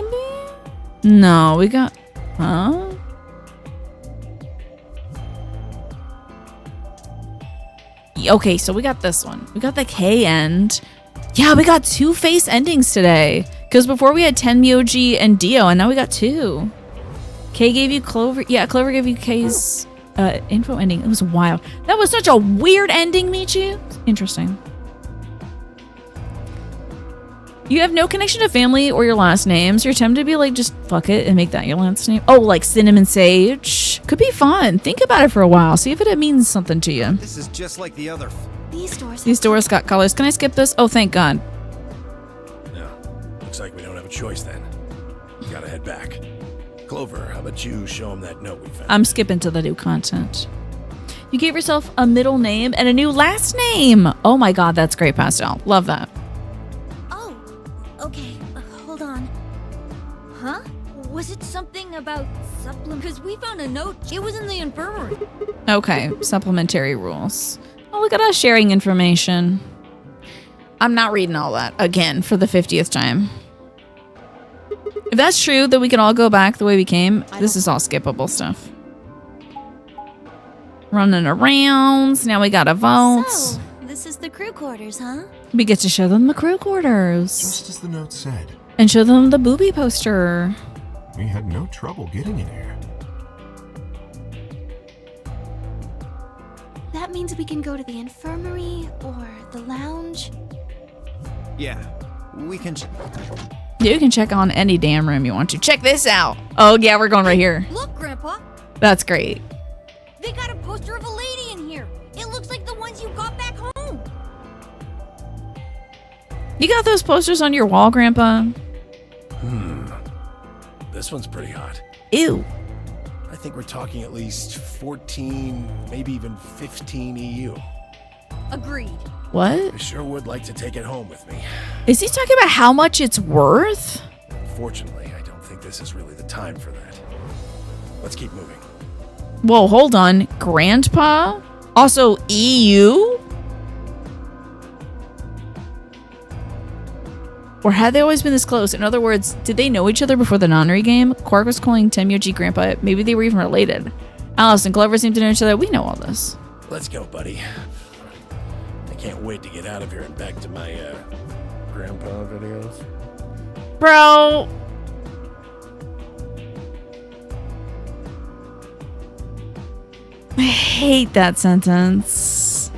No, we got... Huh? Okay, so we got this one. We got the K end. Yeah, we got 2 face endings today. Because before we had Tenmyoji and Dio, and now we got 2. K gave you Clover. Yeah, Clover gave you K's info ending. It was wild. That was such a weird ending, Michi. Interesting. You have no connection to family or your last names. You're tempted to be like, just fuck it and make that your last name. Oh, like Cinnamon Sage. Could be fun. Think about it for a while. See if it means something to you. This is just like the other. These doors got colors. Can I skip this? Oh, thank God. No. Looks like we don't have a choice then. We gotta head back. Clover, how about you show him that note we found? I'm skipping to the new content. You gave yourself a middle name and a new last name. Oh my God, that's great, Pastel. Love that. Okay, hold on. Huh? Was it something about supplement? Because we found a note. It was in the infirmary. Okay, supplementary rules. Oh, look at us sharing information. I'm not reading all that again for the 50th time. If that's true, then we can all go back the way we came. This is all skippable stuff. Running around. Now we got a vault. So, this is the crew quarters, huh? We get to show them the crew quarters. Just as the note said. And show them the booby poster. We had no trouble getting in here. That means we can go to the infirmary or the lounge. Yeah, we can. You can check on any damn room you want to. Check this out. Oh yeah, we're going right here. Look, Grandpa. That's great. They got a poster of a lady in here. It looks like the ones you got back home. You got those posters on your wall, Grandpa? this one's pretty hot. Ew. I think we're talking at least 14, maybe even 15 EU. Agreed. What? I sure would like to take it home with me. Is he talking about how much it's worth? Unfortunately, I don't think this is really the time for that. Let's keep moving. Whoa, hold on. Grandpa? Also EU? Or had they always been this close? In other words, did they know each other before the nonary game? Quark was calling Tenmyoji Grandpa. Maybe they were even related. Alice and Clover seem to know each other. We know all this. Let's go, buddy. I can't wait to get out of here and back to my, grandpa videos. Bro. I hate that sentence.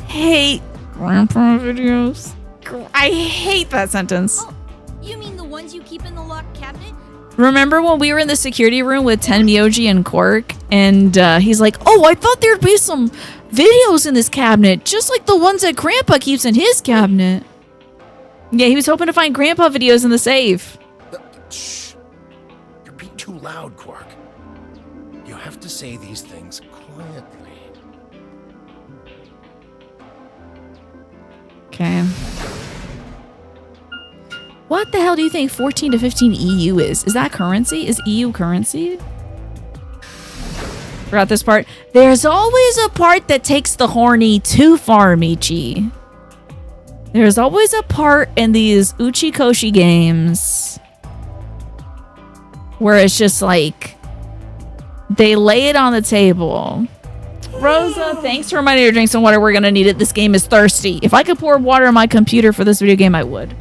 Hate grandpa videos. I hate that sentence. Oh, you mean the ones you keep in the locked cabinet? Remember when we were in the security room with Tenmyoji and Quark, and he's like, "Oh, I thought there'd be some videos in this cabinet, just like the ones that Grandpa keeps in his cabinet." Yeah, he was hoping to find Grandpa videos in the safe. Shh. You're being too loud, Quark. You have to say these things quietly. Okay. What the hell do you think 14 to 15 EU is? Is that currency? Is EU currency? Forgot this part. There's always a part that takes the horny too far, Michi. There's always a part in these Uchikoshi games where it's just like they lay it on the table. Rosa, thanks for reminding me to drink some water. We're gonna need it. This game is thirsty. If I could pour water on my computer for this video game, I would.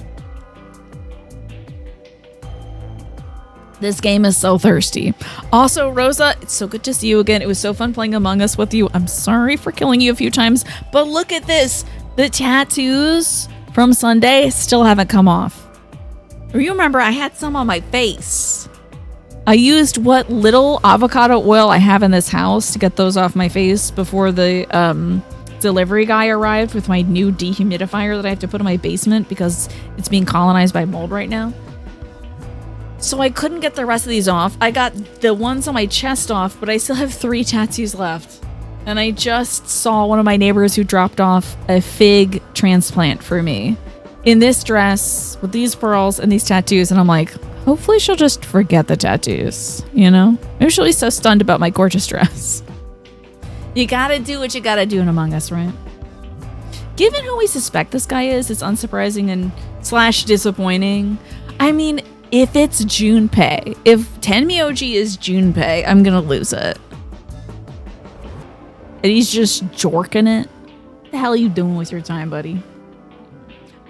This game is so thirsty. Also, Rosa, it's so good to see you again. It was so fun playing Among Us with you. I'm sorry for killing you a few times, but look at this. The tattoos from Sunday still haven't come off. You remember I had some on my face. I used what little avocado oil I have in this house to get those off my face before the delivery guy arrived with my new dehumidifier that I have to put in my basement because it's being colonized by mold right now. So I couldn't get the rest of these off. I got the ones on my chest off, but I still have 3 tattoos left. And I just saw one of my neighbors who dropped off a fig transplant for me in this dress with these pearls and these tattoos. And I'm like, hopefully she'll just forget the tattoos, you know? Maybe she'll be so stunned about my gorgeous dress. You gotta do what you gotta do in Among Us, right? Given who we suspect this guy is, it's unsurprising and / disappointing. I mean, if it's Junpei, if Tenmyoji is Junpei, I'm gonna lose it. And he's just jorking it. What the hell are you doing with your time, buddy?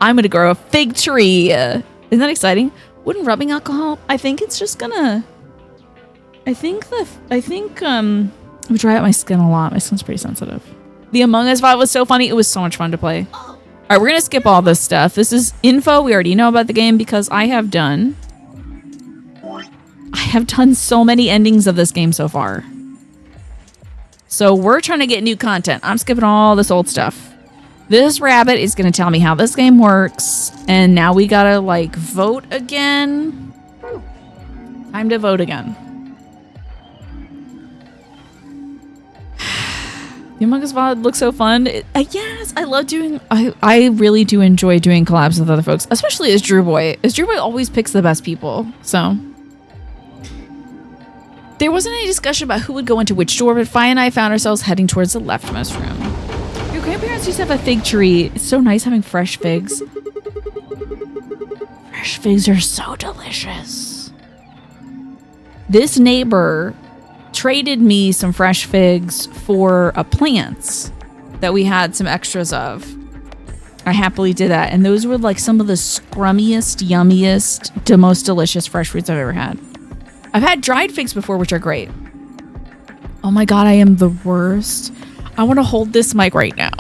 I'm gonna grow a fig tree. Isn't that exciting? Wouldn't rubbing alcohol? I think it's just gonna. I think we dry out my skin a lot. My skin's pretty sensitive. The Among Us VOD was so funny. It was so much fun to play. All right, we're gonna skip all this stuff. This is info we already know about the game because I have done so many endings of this game so far. So we're trying to get new content. I'm skipping all this old stuff. This rabbit is going to tell me how this game works. And now we got to like vote again. Time to vote again. The Among Us VOD looks so fun. Yes, I love doing... I really do enjoy doing collabs with other folks. Especially as Drew Boy. As Drew Boy always picks the best people. So... There wasn't any discussion about who would go into which door, but Fi and I found ourselves heading towards the leftmost room. Your grandparents used to have a fig tree. It's so nice having fresh figs. Fresh figs are so delicious. This neighbor traded me some fresh figs for plants that we had some extras of. I happily did that. And those were like some of the scrummiest, yummiest, the most delicious fresh fruits I've ever had. I've had dried figs before, which are great. Oh my god, I am the worst. I want to hold this mic right now.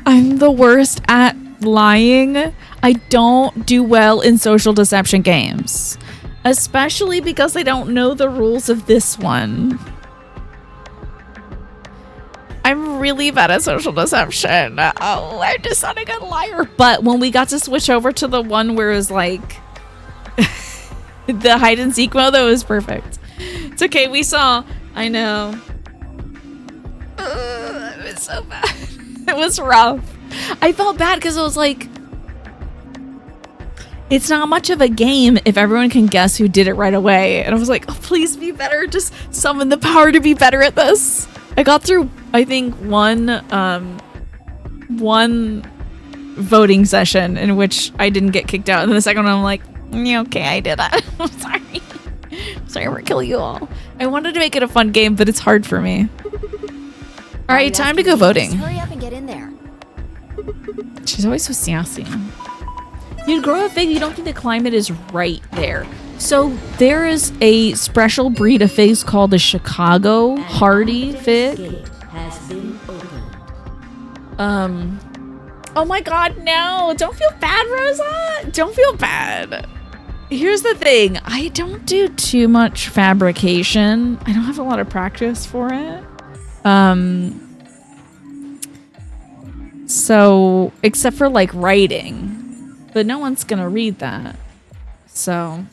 I'm the worst at lying. I don't do well in social deception games. Especially because I don't know the rules of this one. I'm really bad at social deception. Oh, I'm just not a good liar. But when we got to switch over to the one where it was like... The hide and seek mode, that was perfect. It's okay, we saw. I know. It was so bad. It was rough. I felt bad because it was like, it's not much of a game if everyone can guess who did it right away. And I was like, oh, please be better. Just summon the power to be better at this. I got through, I think, one voting session in which I didn't get kicked out. And the second one, I'm like, yeah, okay, I did that. I'm sorry. Sorry, I'm gonna kill you all. I wanted to make it a fun game, but it's hard for me. All right, time to go voting. Just hurry up and get in there. She's always so sassy. You'd grow a fig, you don't think the climate is right there. So there is a special breed of figs called the Chicago Hardy fig. Has been opened. Oh my god, no. Don't feel bad, Rosa. Don't feel bad. Here's the thing. I don't do too much fabrication. I don't have a lot of practice for it. So, except for like writing, but no one's gonna read that. So,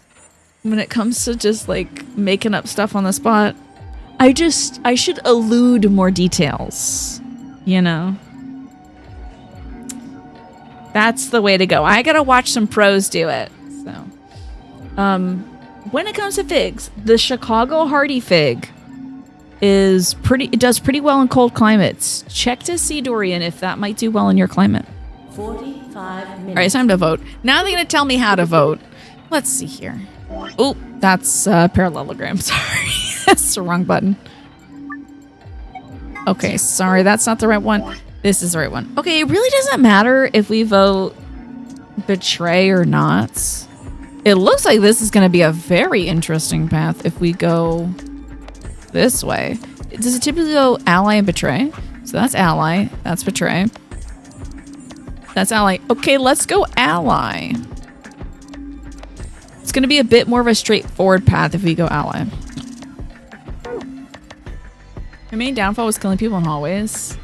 when it comes to just like making up stuff on the spot, I should allude more details, you know? That's the way to go. I gotta watch some pros do it. So, when it comes to figs, the Chicago Hardy fig it does pretty well in cold climates. Check to see, Dorian, if that might do well in your climate. 45 minutes. All right, it's time to vote. Now they're gonna tell me how to vote. Let's see here. Oh, that's parallelogram. Sorry, that's the wrong button. Okay, sorry, that's not the right one. This is the right one. Okay, it really doesn't matter if we vote betray or not. It looks like this is gonna be a very interesting path if we go this way. Does it typically go ally and betray? So that's ally, that's betray. That's ally. Okay, let's go ally. It's gonna be a bit more of a straightforward path if we go ally. My main downfall was killing people in hallways.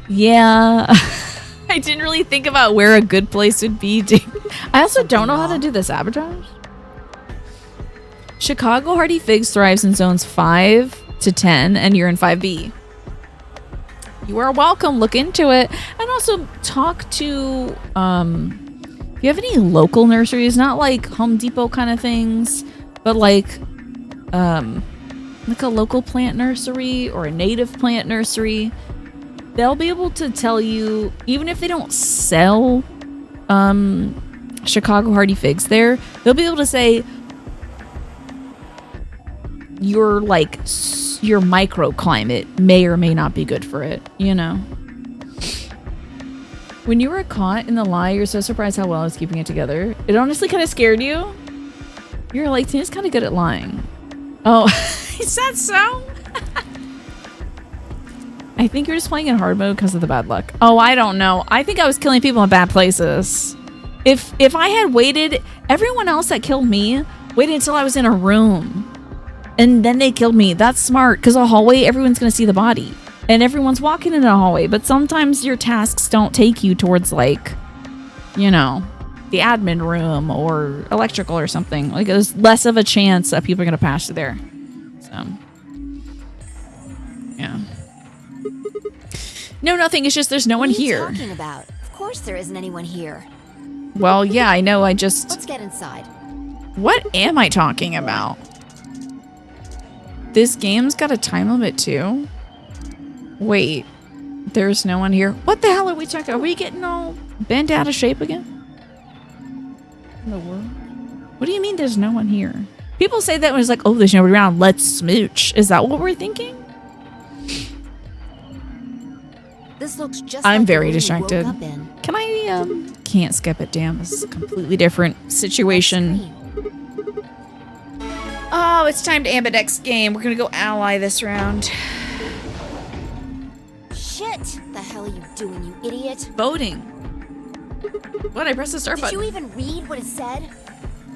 Yeah. I didn't really think about where a good place would be. I also don't know how to do the sabotage. Chicago Hardy Figs thrives in zones 5 to 10, and you're in 5B. You are welcome. Look into it. And also talk to, if you have any local nurseries, not like Home Depot kind of things, but like a local plant nursery or a native plant nursery. They'll be able to tell you, even if they don't sell Chicago Hardy Figs there, they'll be able to say your microclimate may or may not be good for it, you know. When you were caught in the lie, you're so surprised how well I was keeping it together. It honestly kind of scared you. You're like, Tina's kind of good at lying. Oh, is that so? I think you're just playing in hard mode because of the bad luck. Oh, I don't know. I think I was killing people in bad places. If I had waited, everyone else that killed me waited until I was in a room. And then they killed me. That's smart, because a hallway, everyone's going to see the body. And everyone's walking in a hallway. But sometimes your tasks don't take you towards, like, you know, the admin room or electrical or something. Like, there's less of a chance that people are going to pass through there. So, yeah. No, nothing. It's just there's no one here. What are you talking about? Of course there isn't anyone here. Well, yeah, I know. Let's get inside. What am I talking about? This game's got a time limit too. Wait, there's no one here. What the hell are we talking? Are we getting all bent out of shape again? In the world? What do you mean there's no one here? People say that when it's like, oh, there's nobody around. Let's smooch. Is that what we're thinking? This looks just I'm like very the room you distracted. woke up in. Can I can't skip it. Damn, this is a completely different situation. Oh, it's time to ambidex game. We're gonna go ally this round. Shit! The hell are you doing, you idiot? Voting. What? I pressed the start button. Did you even read what it said?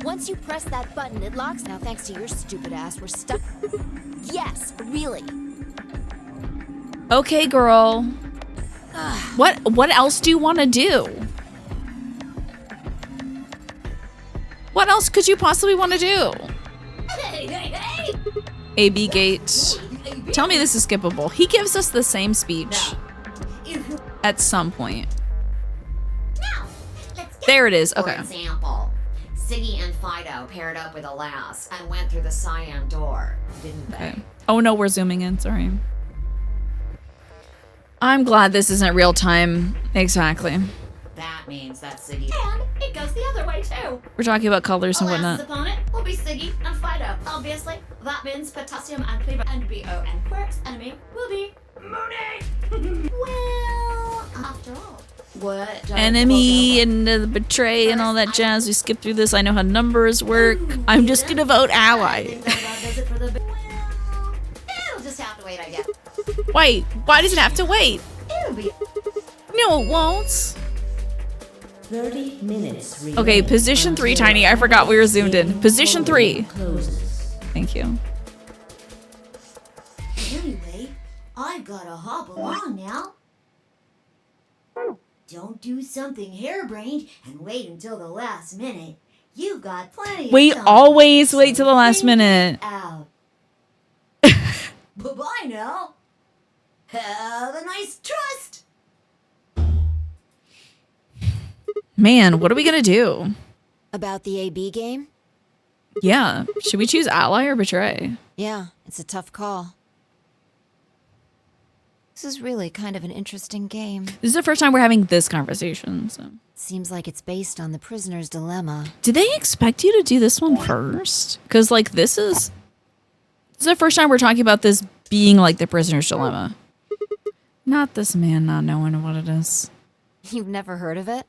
Once you press that button, it locks. Now, thanks to your stupid ass, we're stuck. Yes, really. Okay, girl. What else do you want to do? What else could you possibly want to do? AB gate. Tell me this is skippable. He gives us the same speech at some point. There it is. Okay. For example, Siggy and Fido paired up with a lass and went through the cyan door, didn't they? Okay. Oh no, we're zooming in. Sorry. I'm glad this isn't real time. Exactly. That means that Siggy. And it goes the other way too. We're talking about colors and Lass's whatnot. opponent will be Siggy and Fido. Obviously, that means Potassium and Cleaver and BO and Quirk's enemy will be Mooney. Well, after all, what does Enemy and the betray and all that jazz. We skip through this. I know how numbers work. I'm just gonna vote ally. Well, it'll just have to wait, I guess. Wait, why does it have to wait? It'll be. No, it won't. 30 minutes. Okay, position 3, Tiny. I forgot we were zoomed in. Position 3. Closes. Thank you. Anyway, I gotta hop along now. Don't do something harebrained and wait until the last minute. You've got plenty We of time. always wait till the last minute. Out. Bye-bye now. Have a nice trust. Man, what are we gonna do? About the AB game? Yeah, should we choose ally or betray? Yeah, it's a tough call. This is really kind of an interesting game. This is the first time we're having this conversation, so. Seems like it's based on the prisoner's dilemma. Did they expect you to do this one first? Because, like, this is the first time we're talking about this being, like, the prisoner's dilemma. Not this man not knowing what it is. You've never heard of it?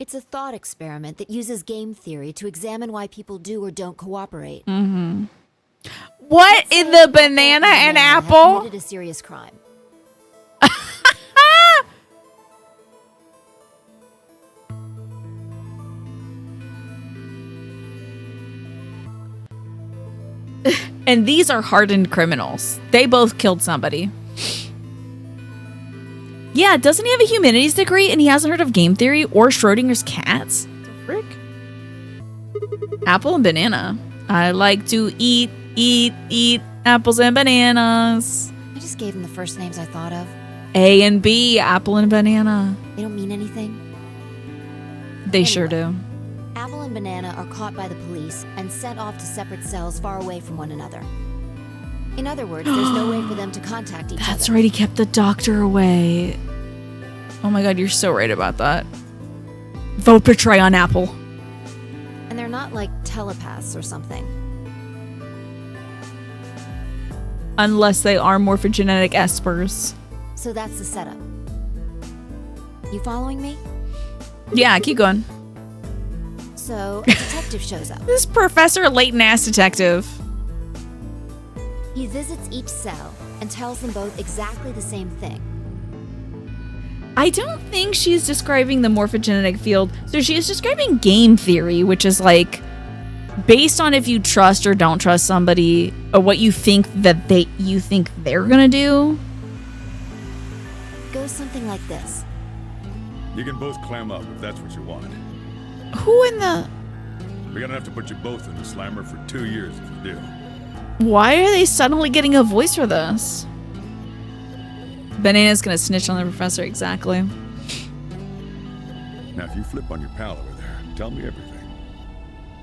It's a thought experiment that uses game theory to examine why people do or don't cooperate. Mm-hmm. What in the banana and apple? Committed a serious crime. And these are hardened criminals. They both killed somebody. Yeah, doesn't he have a humanities degree and he hasn't heard of game theory or Schrodinger's cats? The frick? Apple and banana. I like to eat apples and bananas. I just gave them the first names I thought of. A and B, apple and banana. They don't mean anything. They sure do. Apple and Banana are caught by the police and sent off to separate cells far away from one another. In other words, there's no way for them to contact each other. That's right, he kept the doctor away. Oh my god, you're so right about that. Vote betray on Apple. And they're not like telepaths or something. Unless they are morphogenetic espers. So that's the setup. You following me? Yeah, keep going. So, a detective shows up. This Professor Layton ass detective. He visits each cell and tells them both exactly the same thing. I don't think she's describing the morphogenetic field. So she is describing game theory, which is like based on if you trust or don't trust somebody or what you think that they're gonna do. Goes something like this. You can both clam up if that's what you want. Who in the... We're gonna have to put you both in the slammer for 2 years if you do. Why are they suddenly getting a voice for this? Banana's gonna snitch on the professor, exactly. Now, if you flip on your pal over there, tell me everything.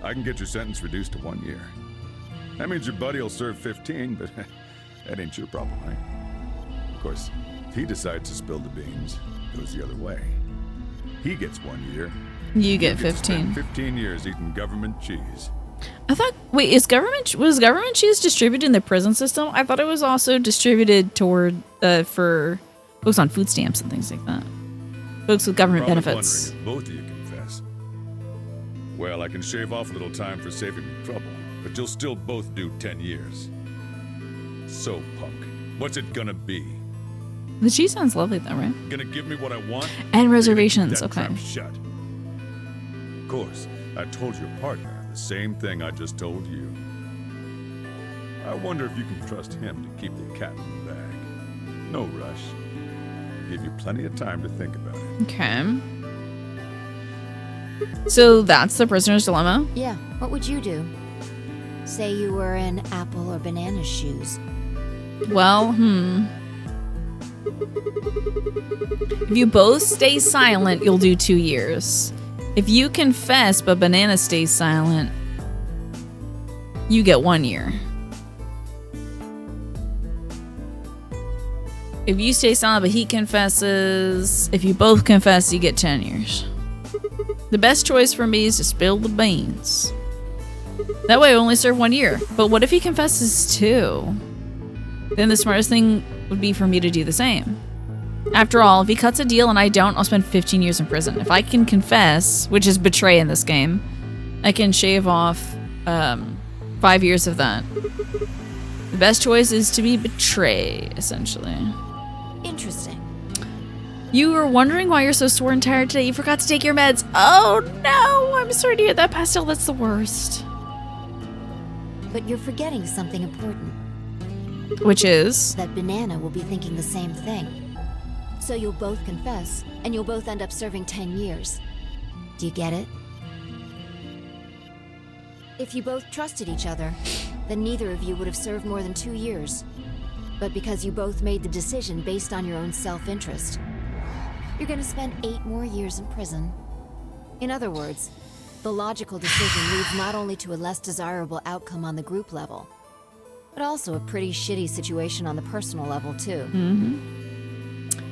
I can get your sentence reduced to 1 year. That means your buddy will serve 15, but that ain't your problem, right? Of course, if he decides to spill the beans, it goes the other way. He gets 1 year. You get 15. 15 years eating government cheese. I thought, wait, was government cheese distributed in the prison system? I thought it was also distributed toward, for folks on food stamps and things like that. Folks with government Probably benefits. Wondering if both of you confess. Well, I can shave off a little time for saving me trouble, but you'll still both do 10 years. So, punk, what's it gonna be? The cheese sounds lovely though, right? Gonna give me what I want? And reservations, That okay. trap shut. Of course, I told your partner the same thing I just told you. I wonder if you can trust him to keep the cat in the bag. No rush. Give you plenty of time to think about it. Okay. So that's the prisoner's dilemma? Yeah, what would you do? Say you were in Apple or Banana's shoes. Well, If you both stay silent, you'll do 2 years. If you confess but Banana stays silent, you get 1 year. If you stay silent but he confesses, if you both confess, you get 10 years. The best choice for me is to spill the beans. That way I only serve 1 year. But what if he confesses too? Then the smartest thing would be for me to do the same. After all, if he cuts a deal and I don't, I'll spend 15 years in prison. If I can confess, which is betray in this game, I can shave off 5 years of that. The best choice is to be betray, essentially. Interesting. You were wondering why you're so sore and tired today. You forgot to take your meds. Oh no, I'm sorry to hear that, Pastel. That's the worst. But you're forgetting something important. Which is? That Banana will be thinking the same thing. So you'll both confess, and you'll both end up serving 10 years. Do you get it? If you both trusted each other, then neither of you would have served more than 2 years. But because you both made the decision based on your own self-interest, you're gonna spend 8 more years in prison. In other words, the logical decision leads not only to a less desirable outcome on the group level, but also a pretty shitty situation on the personal level, too.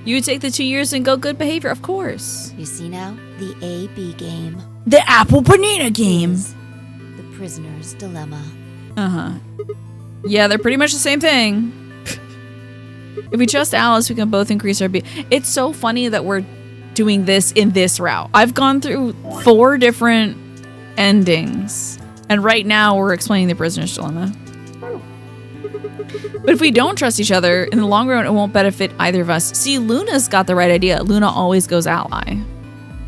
You would take the 2 years and go good behavior, of course. You see now? The A-B game. The apple banana game. The prisoner's dilemma. Yeah, they're pretty much the same thing. If we trust Alice, we can both increase our B. It's so funny that we're doing this in this route. I've gone through 4 different endings, and right now we're explaining the prisoner's dilemma. But if we don't trust each other, in the long run, it won't benefit either of us. See, Luna's got the right idea. Luna always goes ally,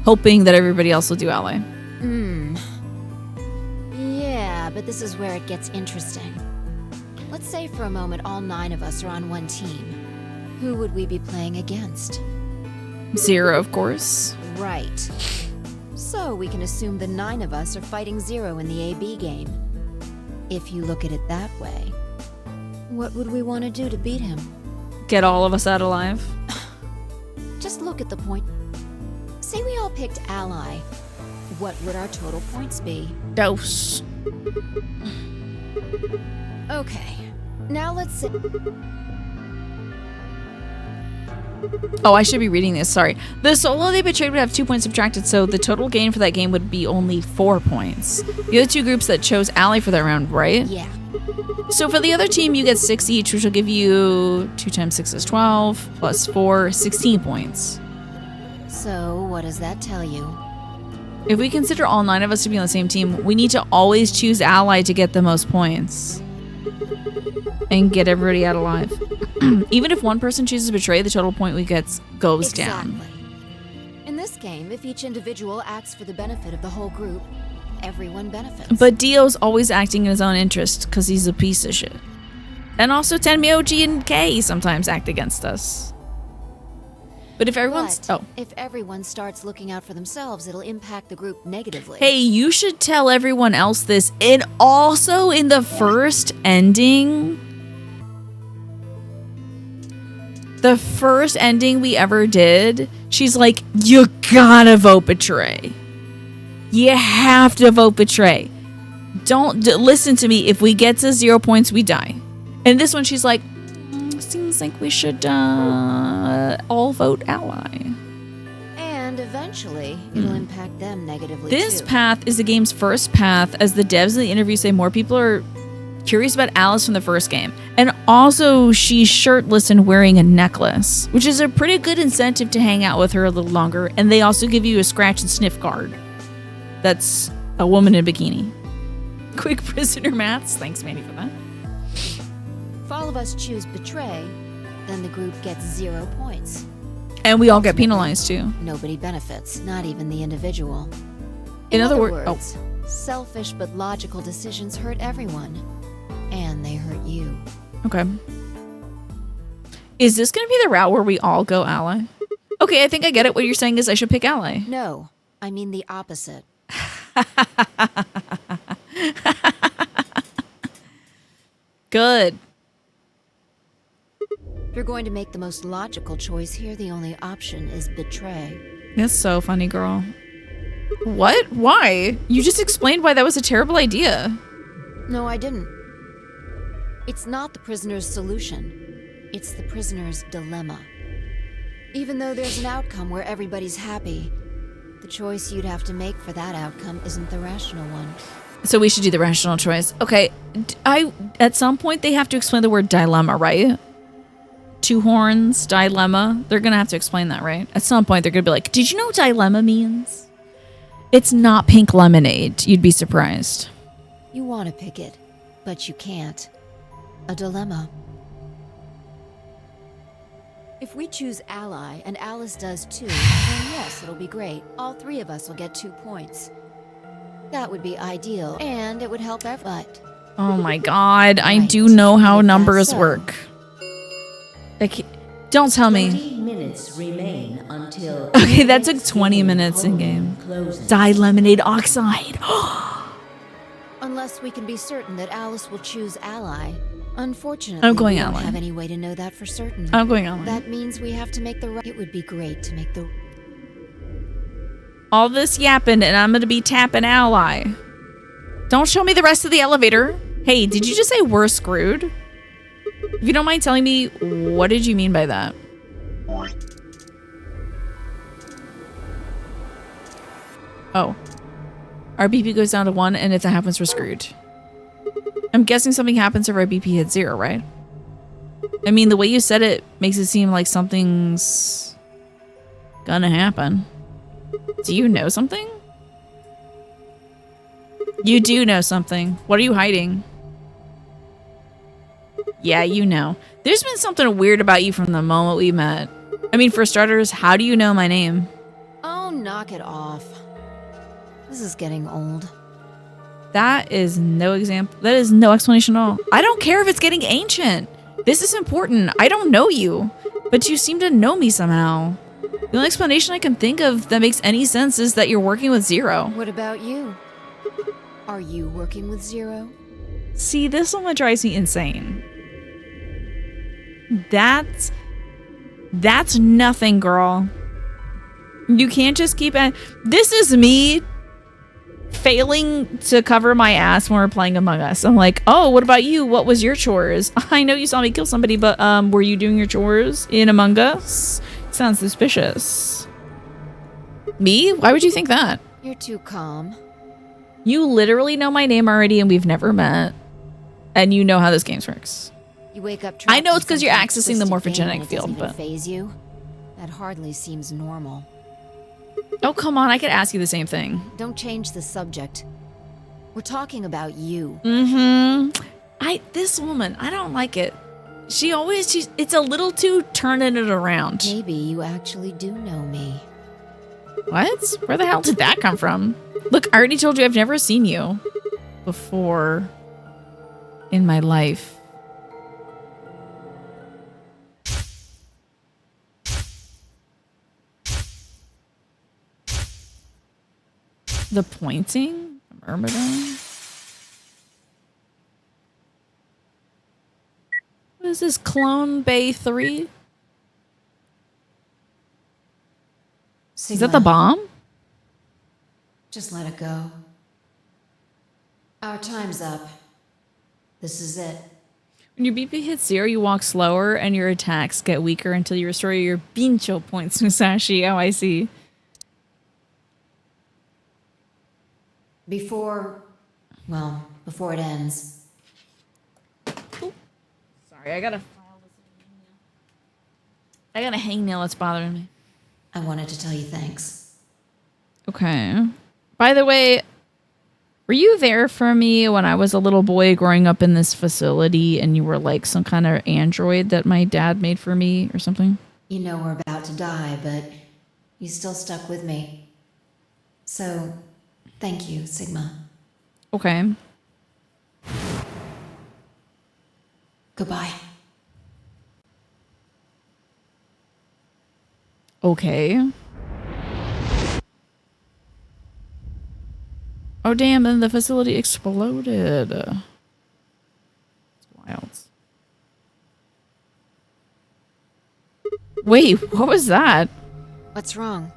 hoping that everybody else will do ally. Yeah, but this is where it gets interesting. Let's say for a moment all 9 of us are on one team. Who would we be playing against? 0, of course. Right. So we can assume the 9 of us are fighting 0 in the AB game. If you look at it that way, what would we want to do to beat him? Get all of us out alive. Just look at the point. Say we all picked ally. What would our total points be? Dose. Okay. Now let's say... Oh, I should be reading this. Sorry. The solo they betrayed would have 2 points subtracted, so the total gain for that game would be only 4 points. The other 2 groups that chose ally for that round, right? Yeah. So for the other team, you get 6 each, which will give you 2 times 6 is 12, plus 4, 16 points. So what does that tell you? If we consider all 9 of us to be on the same team, we need to always choose ally to get the most points. And get everybody out alive. Even if one person chooses to betray, the total point we get goes down. In this game, if each individual acts for the benefit of the whole group, everyone benefits. But Dio's always acting in his own interest because he's a piece of shit. And also Tenmyo, G, and K sometimes act against us. But if everyone's... if everyone starts looking out for themselves, it'll impact the group negatively. Hey, you should tell everyone else this. And also in the first ending... The first ending we ever did, she's like, you gotta vote betray. You have to vote betray. Don't listen to me. If we get to 0 points, we die. And this one, she's like, seems like we should all vote ally. And eventually, it'll impact them negatively This too. path is the game's first path, as the devs in the interview say more people are curious about Alice from the first game. And also, she's shirtless and wearing a necklace, which is a pretty good incentive to hang out with her a little longer. And they also give you a scratch and sniff card. That's a woman in a bikini. Quick prisoner maths. Thanks, Manny, for that. If all of us choose betray, then the group gets 0 points. And we all get penalized too. Nobody benefits, not even the individual. In other words, selfish but logical decisions hurt everyone. And they hurt you. Okay. Is this going to be the route where we all go ally? Okay, I think I get it. What you're saying is I should pick ally. No, I mean the opposite. Good. If you're going to make the most logical choice here, the only option is betray. That's so funny, girl. What? Why? You just explained why that was a terrible idea. No, I didn't. It's not the prisoner's solution. It's the prisoner's dilemma. Even though there's an outcome where everybody's happy, the choice you'd have to make for that outcome isn't the rational one. So we should do the rational choice. Okay, at some point they have to explain the word dilemma, right? Two horns, dilemma. They're gonna have to explain that, right? At some point they're gonna be like, did you know what dilemma means? It's not pink lemonade. You'd be surprised. You want to pick it, but you can't. A dilemma. If we choose ally, and Alice does too, then yes, it'll be great. All three of us will get 2 points. That would be ideal, and it would help everyone. Oh my god, I do know how numbers work. Don't tell me. 20 minutes remain until... Okay, that took 20 minutes in game. Dye lemonade oxide. Unless we can be certain that Alice will choose ally. Unfortunately, I'm going we don't ally. have any way to know that for certain. I'm going ally. That means we have to make the right... It would be great to make the... All this yapping and I'm gonna be tapping ally. Don't show me the rest of the elevator. Hey, did you just say we're screwed? If you don't mind telling me, what did you mean by that? Oh. Our BP goes down to 1, and if that happens, we're screwed. I'm guessing something happens if our BP hits 0, right? I mean, the way you said it makes it seem like something's gonna happen. Do you know something? You do know something. What are you hiding? Yeah, you know. There's been something weird about you from the moment we met. I mean, for starters, how do you know my name? Oh, knock it off. This is getting old. That is no example. That is no explanation at all. I don't care if it's getting ancient. This is important. I don't know you, but you seem to know me somehow. The only explanation I can think of that makes any sense is that you're working with Zero. What about you? Are you working with Zero? See, this one drives me insane. That's nothing, girl. You can't just keep at. This is me failing to cover my ass when we're playing Among Us. I'm like, oh, what about you? What was your chores? I know you saw me kill somebody, but were you doing your chores in Among Us? Sounds suspicious. Me? Why would you think that? You're too calm. You literally know my name already and we've never met. And you know how this game works. You wake up. I know it's because you're accessing the morphogenic field, but phase you. That hardly seems normal. Oh, come on. I could ask you the same thing. Don't change the subject. We're talking about you. This woman, I don't like it. It's a little too turning it around. Maybe you actually do know me. What? Where the hell did that come from? Look, I already told you I've never seen you before in my life. The pointing? Myrmidon? What is this? Clone Bay 3? Sigma, is that the bomb? Just let it go. Our time's up. This is it. When your BP hits 0, you walk slower and your attacks get weaker until you restore your Bincho points, Musashi. Oh, I see. Before it ends. Ooh. Sorry, I got a hangnail that's bothering me. I wanted to tell you thanks. Okay. By the way, were you there for me when I was a little boy growing up in this facility and you were like some kind of android that my dad made for me or something? You know we're about to die, but you still stuck with me. So, thank you, Sigma. Okay. Goodbye. Okay. Oh, damn, and the facility exploded. It's wild. Wait, what was that? What's wrong?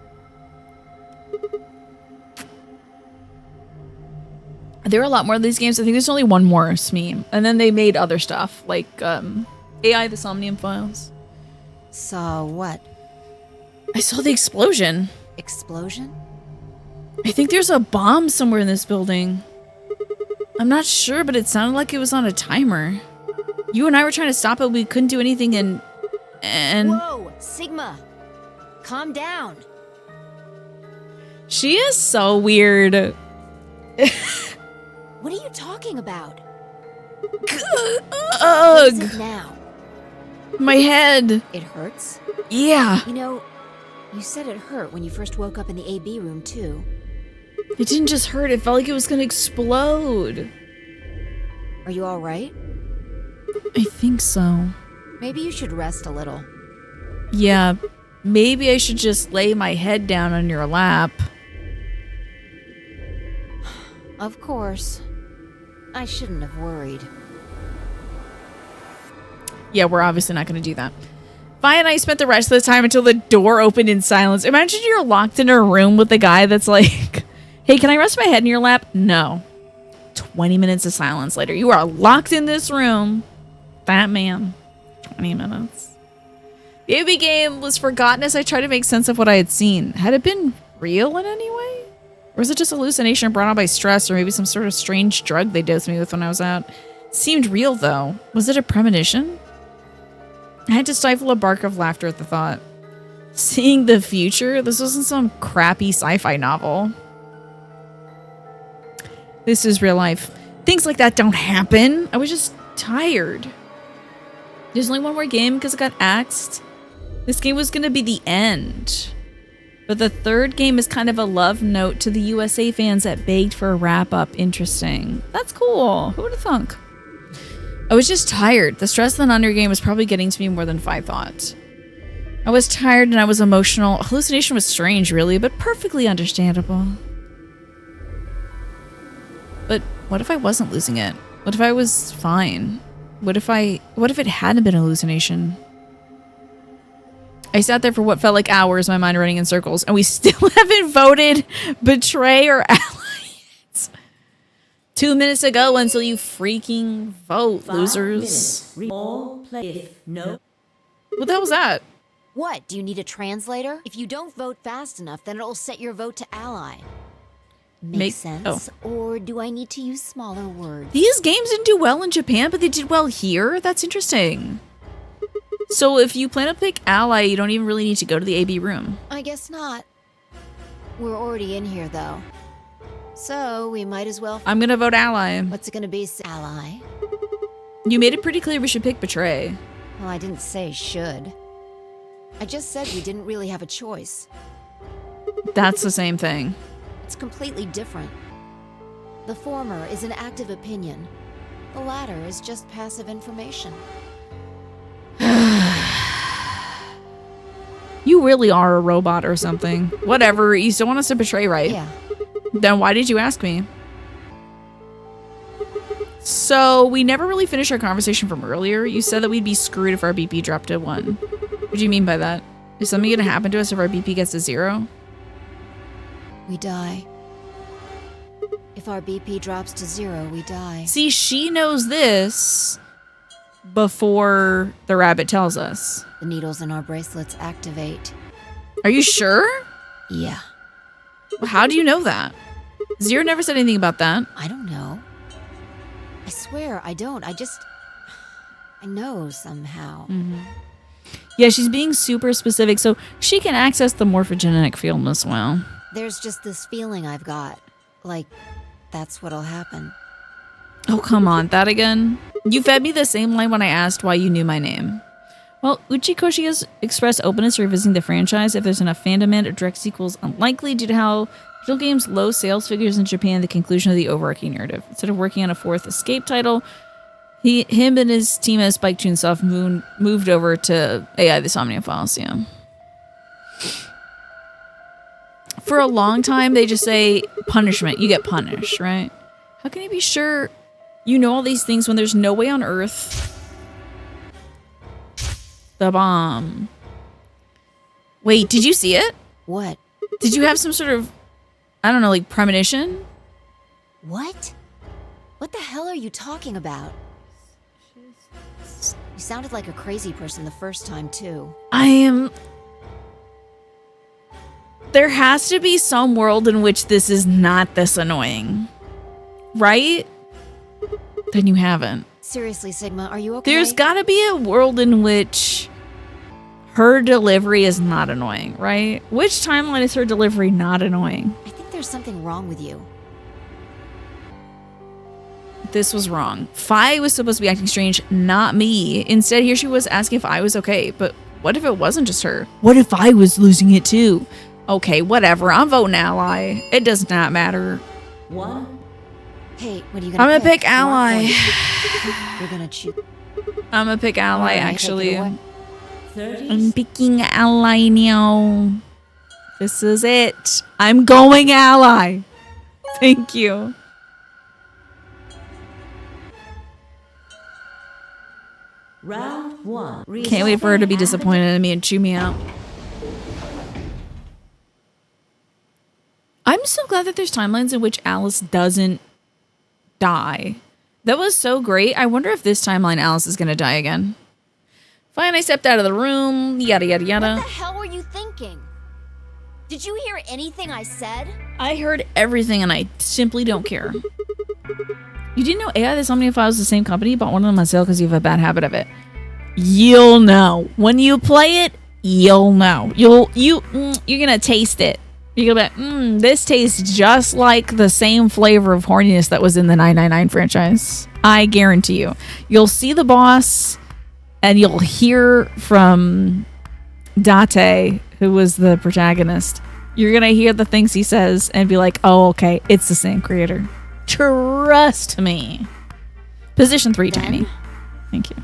There are a lot more of these games. I think there's only one more, Smee. And then they made other stuff, like AI, the Somnium Files. Saw what? I saw the explosion. Explosion? I think there's a bomb somewhere in this building. I'm not sure, but it sounded like it was on a timer. You and I were trying to stop it, we couldn't do anything, and... Whoa, Sigma! Calm down! She is so weird. What are you talking about? Ugh! What is it now? My head. It hurts? Yeah. You know, you said it hurt when you first woke up in the AB room, too. It didn't just hurt, it felt like it was gonna explode. Are you alright? I think so. Maybe you should rest a little. Yeah, maybe I should just lay my head down on your lap. Of course. I shouldn't have worried. Yeah, we're obviously not going to do that. Vi and I spent the rest of the time until the door opened in silence. Imagine you're locked in a room with a guy that's like, hey, can I rest my head in your lap? No. 20 minutes of silence later. You are locked in this room. Fat man. 20 minutes. The AB game was forgotten as I tried to make sense of what I had seen. Had it been real in any way? Or was it just hallucination brought on by stress, or maybe some sort of strange drug they dosed me with when I was out? It seemed real, though. Was it a premonition? I had to stifle a bark of laughter at the thought. Seeing the future? This wasn't some crappy sci-fi novel. This is real life. Things like that don't happen. I was just tired. There's only one more game because it got axed. This game was going to be the end. But the third game is kind of a love note to the USA fans that begged for a wrap-up. Interesting. That's cool. Who would have thunk? I was just tired. The stress of the under game was probably getting to me more than I thought. I was tired and I was emotional. Hallucination was strange, really, but perfectly understandable. But what if I wasn't losing it? What if I was fine? What if it hadn't been a hallucination? I sat there for what felt like hours, my mind running in circles, and we still haven't voted Betray or Alliance. 2 minutes ago until you freaking vote, 5 losers. minutes. All play if no. What the hell was that? What? Do you need a translator? If you don't vote fast enough, then it'll set your vote to ally. Makes sense? Or do I need to use smaller words? These games didn't do well in Japan, but they did well here? That's interesting. So if you plan to pick Ally, you don't even really need to go to the AB room. I guess not. We're already in here, though. So we might as well... I'm gonna vote Ally. What's it gonna be, Ally? You made it pretty clear we should pick Betray. Well, I didn't say should. I just said we didn't really have a choice. That's the same thing. It's completely different. The former is an active opinion. The latter is just passive information. You really are a robot or something. Whatever, you still want us to betray, right? Yeah. Then why did you ask me? So, we never really finished our conversation from earlier. You said that we'd be screwed if our BP dropped to 1. What do you mean by that? Is something gonna happen to us if our BP gets to 0? We die. If our BP drops to 0, we die. See, she knows this before the rabbit tells us. The needles in our bracelets activate. Are you sure? Yeah. How do you know that? Zero never said anything about that. I don't know. I swear I don't. I know somehow. Mm-hmm. Yeah, she's being super specific, so she can access the morphogenetic field as well. There's just this feeling I've got. Like, that's what'll happen. Oh, come on. That again? You fed me the same line when I asked why you knew my name. Well, Uchikoshi has expressed openness to revisiting the franchise. If there's enough fandom in it, a direct sequel is unlikely due to how video games' low sales figures in Japan the conclusion of the overarching narrative. Instead of working on a 4th Escape title, him and his team at Spike Chunsoft moved over to AI the Somnium Files, yeah. For a long time, they just say punishment. You get punished, right? How can you be sure you know all these things when there's no way on Earth? The bomb. Wait, did you see it? What? Did you have some sort of, I don't know, like premonition? What? What the hell are you talking about? You sounded like a crazy person the first time, too. There has to be some world in which this is not this annoying. Right? Then you haven't. Seriously, Sigma, are you okay? There's gotta be a world in which her delivery is not annoying, right? Which timeline is her delivery not annoying? I think there's something wrong with you. This was wrong. Fi was supposed to be acting strange, not me. Instead, here she was asking if I was okay. But what if it wasn't just her? What if I was losing it too? Okay, whatever. I'm voting ally. It does not matter. One. Hey, what are you gonna I'm gonna pick Mark ally. You're gonna choose. I'm gonna pick ally, actually. 30. I'm picking ally now. This is it. I'm going ally. Thank you. Round 1. Can't wait for her to be disappointed in me and chew me out. I'm so glad that there's timelines in which Alice doesn't die. That was so great. I wonder if this timeline Alice is going to die again. Fine, I stepped out of the room. Yada, yada, yada. What the hell were you thinking? Did you hear anything I said? I heard everything and I simply don't care. You didn't know AI the Somnium is the same company? Bought one of them on sale because you have a bad habit of it. You'll know. When you play it, you'll know. You're gonna taste it. You're gonna be like, this tastes just like the same flavor of horniness that was in the 999 franchise. I guarantee you. You'll see the boss and you'll hear from Date, who was the protagonist. You're gonna hear the things he says and be like, oh, okay, it's the same creator. Trust me. Position 3, Tiny. Thank you.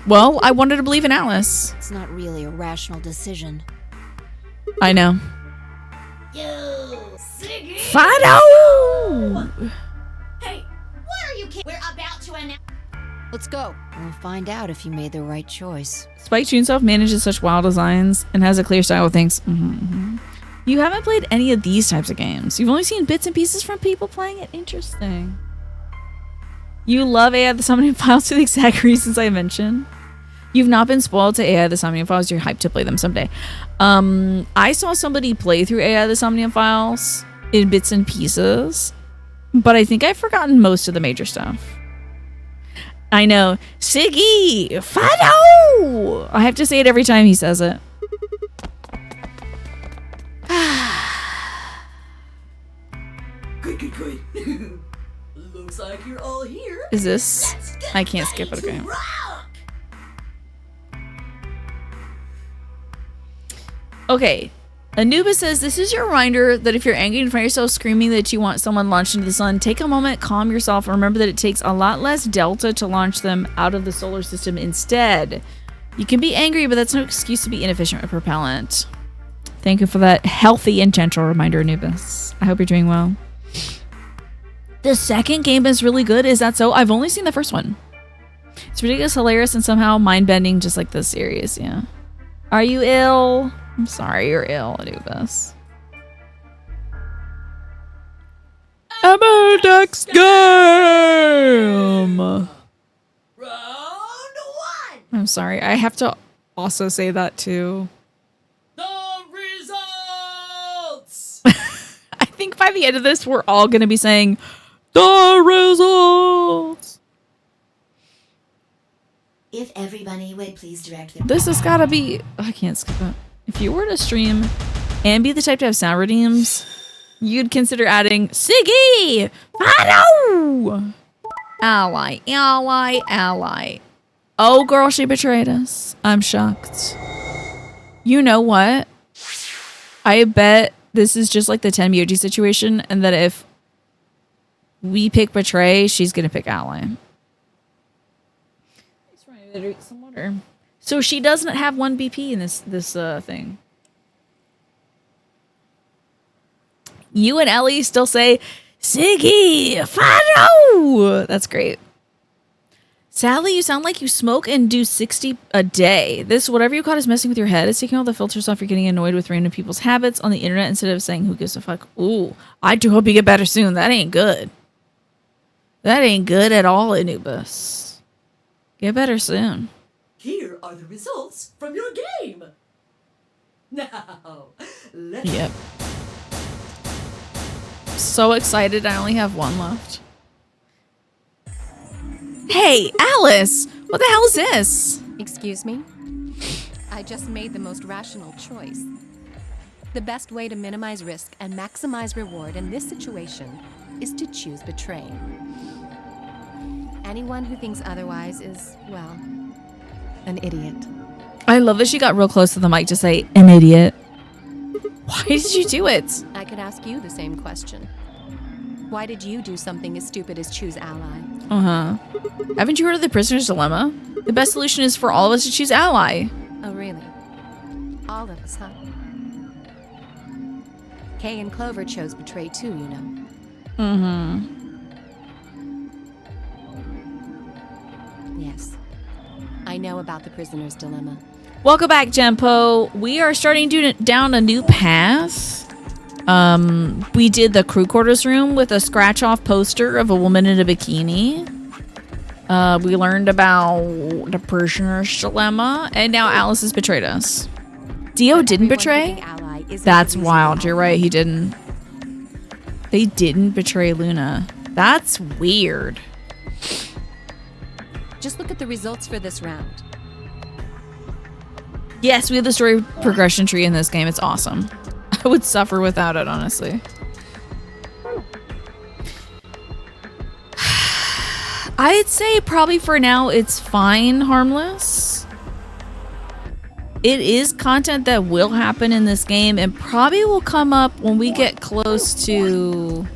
Well, I wanted to believe in Alice. It's not really a rational decision. I know. Yo, Siggy! Fido! Hey, what are you We're about to announce. Let's go. We'll find out if you made the right choice. Spike Chunsoft manages such wild designs and has a clear style with things. You haven't played any of these types of games. You've only seen bits and pieces from people playing it. Interesting. You love AI the Somnium Files for the exact reasons I mentioned. You've not been spoiled to AI the Somnium Files. You're hyped to play them someday. I saw somebody play through AI the Somnium Files in bits and pieces, but I think I've forgotten most of the major stuff. I know. Siggy! Fido! I have to say it every time he says it. Good. Looks like you're all here. Is this? I can't skip it. Okay. Okay. Anubis says, this is your reminder that if you're angry and find yourself screaming that you want someone launched into the sun, take a moment, calm yourself, and remember that it takes a lot less delta to launch them out of the solar system instead. You can be angry, but that's no excuse to be inefficient with propellant. Thank you for that healthy and gentle reminder, Anubis. I hope you're doing well. The second game is really good. Is that so? I've only seen the first one. It's ridiculous, hilarious, and somehow mind-bending, just like the series. Yeah. Are you ill? I'm sorry you're ill, Anubis. Amodex game! Round 1! I'm sorry. I have to also say that too. The results! I think by the end of this, we're all going to be saying, the results! If everybody would please direct their... This has got to be... I can't skip it. If you were to stream and be the type to have sound redeems, you'd consider adding Siggy! Fido! Ally, ally, ally. Oh, girl, she betrayed us. I'm shocked. You know what? I bet this is just like the Tenmyoji situation, and that if we pick betray, she's going to pick ally. Drink some water. So she doesn't have 1 BP in this thing. You and Ellie still say, Siggy, Fido! That's great. Sadly, you sound like you smoke and do 60 a day. This, whatever you caught, is messing with your head. It's taking all the filters off. You're getting annoyed with random people's habits on the internet instead of saying, who gives a fuck? Ooh, I do hope you get better soon. That ain't good. That ain't good at all, Anubis. Get better soon. Here are the results from your game. Now, let's... Yep. So excited, I only have one left. Hey, Alice! What the hell is this? Excuse me? I just made the most rational choice. The best way to minimize risk and maximize reward in this situation is to choose betray. Anyone who thinks otherwise is, well, an idiot. I love that she got real close to the mic to say, an idiot. Why did you do it? I could ask you the same question. Why did you do something as stupid as choose ally? Uh-huh. Haven't you heard of the prisoner's dilemma? The best solution is for all of us to choose ally. Oh, really? All of us, huh? Kay and Clover chose betray too, you know. Mm-hmm. Yes. I know about the prisoner's dilemma. Welcome back, Gempo. We are starting down a new path. We did the crew quarters room with a scratch-off poster of a woman in a bikini. We learned about the prisoner's dilemma, and now Alice has betrayed us. Dio didn't betray? That's wild. You're right, he didn't. They didn't betray Luna. That's weird. Just look at the results for this round. Yes, we have the story progression tree in this game. It's awesome. I would suffer without it, honestly. I'd say probably for now it's fine, harmless. It is content that will happen in this game and probably will come up when we get close to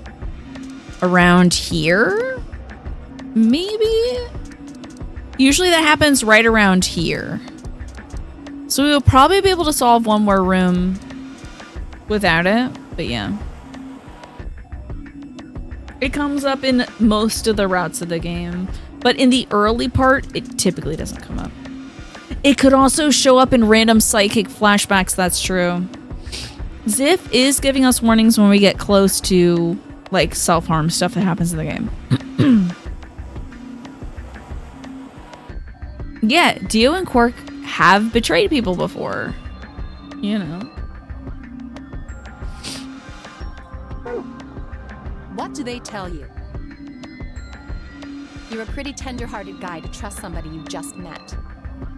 around here. Maybe? Usually that happens right around here. So we will probably be able to solve one more room without it, but yeah. It comes up in most of the routes of the game, but in the early part, it typically doesn't come up. It could also show up in random psychic flashbacks, that's true. Ziff is giving us warnings when we get close to, like, self-harm stuff that happens in the game. Yeah, Dio and Quark have betrayed people before. You know. What do they tell you? You're a pretty tender-hearted guy to trust somebody you just met.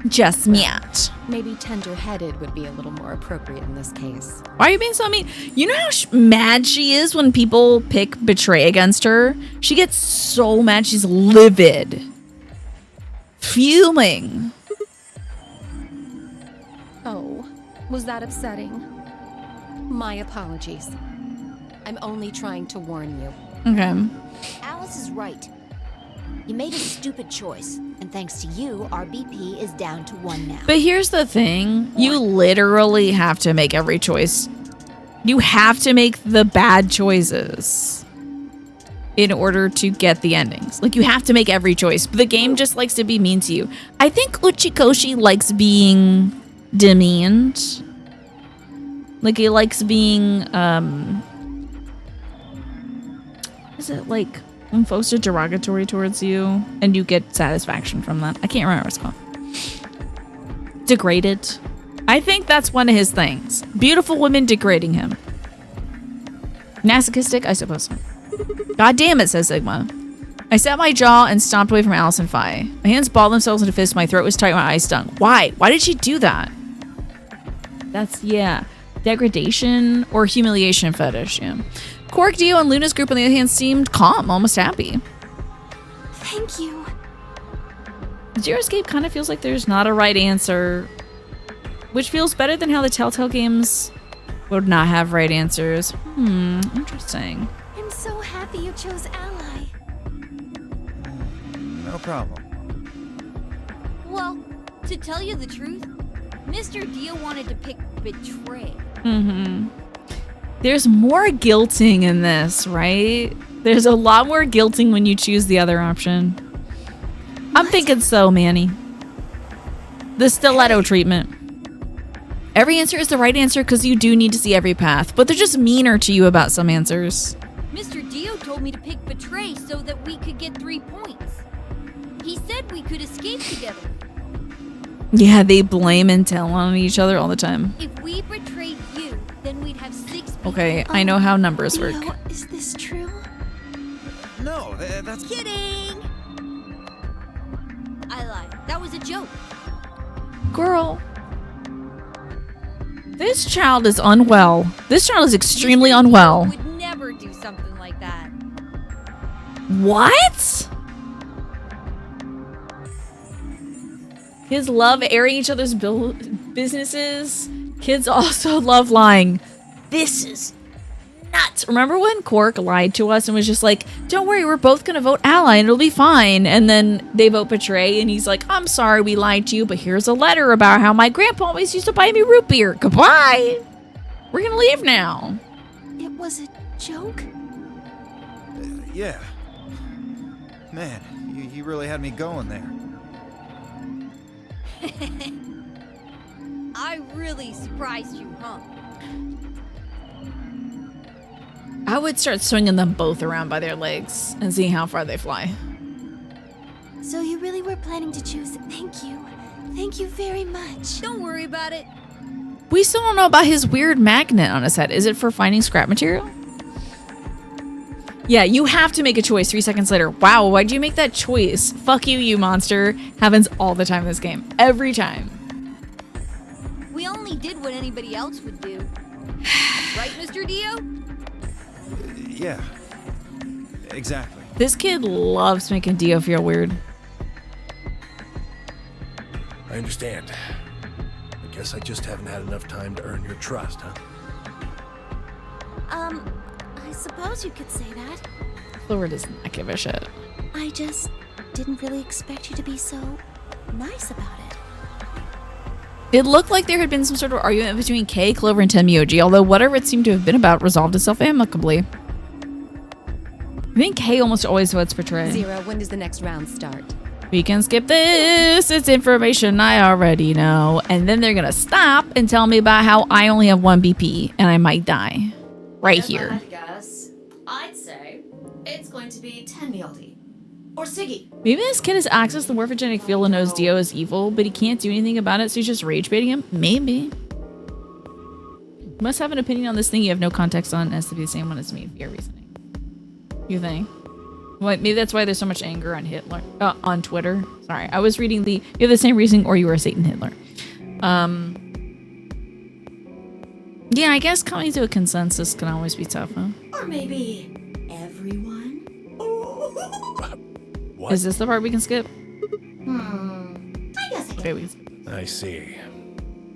Just met. Maybe tender-headed would be a little more appropriate in this case. Why are you being so mean? You know how mad she is when people pick betray against her? She gets so mad, she's livid. Fuming. Oh, was that upsetting? My apologies. I'm only trying to warn you. Okay. Alice is right. You made a stupid choice, and thanks to you, our BP is down to 1 now. But here's the thing. You literally have to make every choice. You have to make the bad choices in order to get the endings. Like, you have to make every choice. But the game just likes to be mean to you. I think Uchikoshi likes being demeaned. Like, he likes being, is it like when folks are derogatory towards you and you get satisfaction from that? I can't remember what it's called. Degraded. I think that's one of his things. Beautiful women degrading him. Masochistic? I suppose so. God damn it, says Sigma. I set my jaw and stomped away from Alice and Fi. My hands balled themselves into fists. My throat was tight. My eyes stung. Why? Why did she do that? That's, yeah. Degradation or humiliation fetish, yeah. Quark, Dio, and Luna's group, on the other hand, seemed calm, almost happy. Thank you. Zero Escape kind of feels like there's not a right answer, which feels better than how the Telltale games would not have right answers. Interesting. I'm so happy you chose ally. No problem. Well, to tell you the truth, Mr. Dio wanted to pick betray. There's more guilting in this, right? There's a lot more guilting when you choose the other option. I'm thinking so, Manny. The stiletto treatment. Every answer is the right answer because you do need to see every path, but they're just meaner to you about some answers. Mr. Dio told me to pick Betray so that we could get 3 points. He said we could escape together. Yeah, they blame and tell on each other all the time. If we betrayed you, then we'd have 6 people. Okay, I know how numbers work. Dio, is this true? No, that's... Kidding! I lied. That was a joke. Girl. This child is unwell. This child is extremely unwell. Would never do something like that. What? Kids love airing each other's businesses. Kids also love lying. This is nuts. Remember when Quark lied to us and was just like, don't worry, we're both going to vote ally and it'll be fine. And then they vote betray and he's like, I'm sorry we lied to you, but here's a letter about how my grandpa always used to buy me root beer. Goodbye. We're going to leave now. It was a joke? Yeah. Man, you really had me going there. I really surprised you, huh? I would start swinging them both around by their legs and seeing how far they fly. So you really were planning to choose. Thank you. Thank you very much. Don't worry about it. We still don't know about his weird magnet on his head. Is it for finding scrap material? Yeah, you have to make a choice 3 seconds later. Wow, why'd you make that choice? Fuck you, you monster. Happens all the time in this game. Every time. We only did what anybody else would do. Right, Mr. Dio? Yeah. Exactly. This kid loves making Dio feel weird. I understand. I guess I just haven't had enough time to earn your trust, huh? I suppose you could say that. Clover does not give a shit. I just didn't really expect you to be so nice about it. It looked like there had been some sort of argument between Kay, Clover, and Tenmyoji, although whatever it seemed to have been about resolved itself amicably. I think Kay almost always votes betray. Zero, when does the next round start? We can skip this. It's information I already know. And then they're going to stop and tell me about how I only have 1 BP and I might die. Right If I here. had to guess, I'd say it's going to be Tenmyoji or Siggy. Maybe this kid has access to the morphogenic field and knows Dio is evil, but he can't do anything about it, so he's just rage baiting him? Maybe. You must have an opinion on this thing you have no context on as to be the same one as me for your reasoning. You think? Well, maybe that's why there's so much anger on Hitler on Twitter. Sorry, I was reading you have the same reasoning or you were a Satan Hitler. Yeah, I guess coming to a consensus can always be tough, huh? Or maybe everyone? What? Is this the part we can skip? I guess I can. Okay, we can. I see.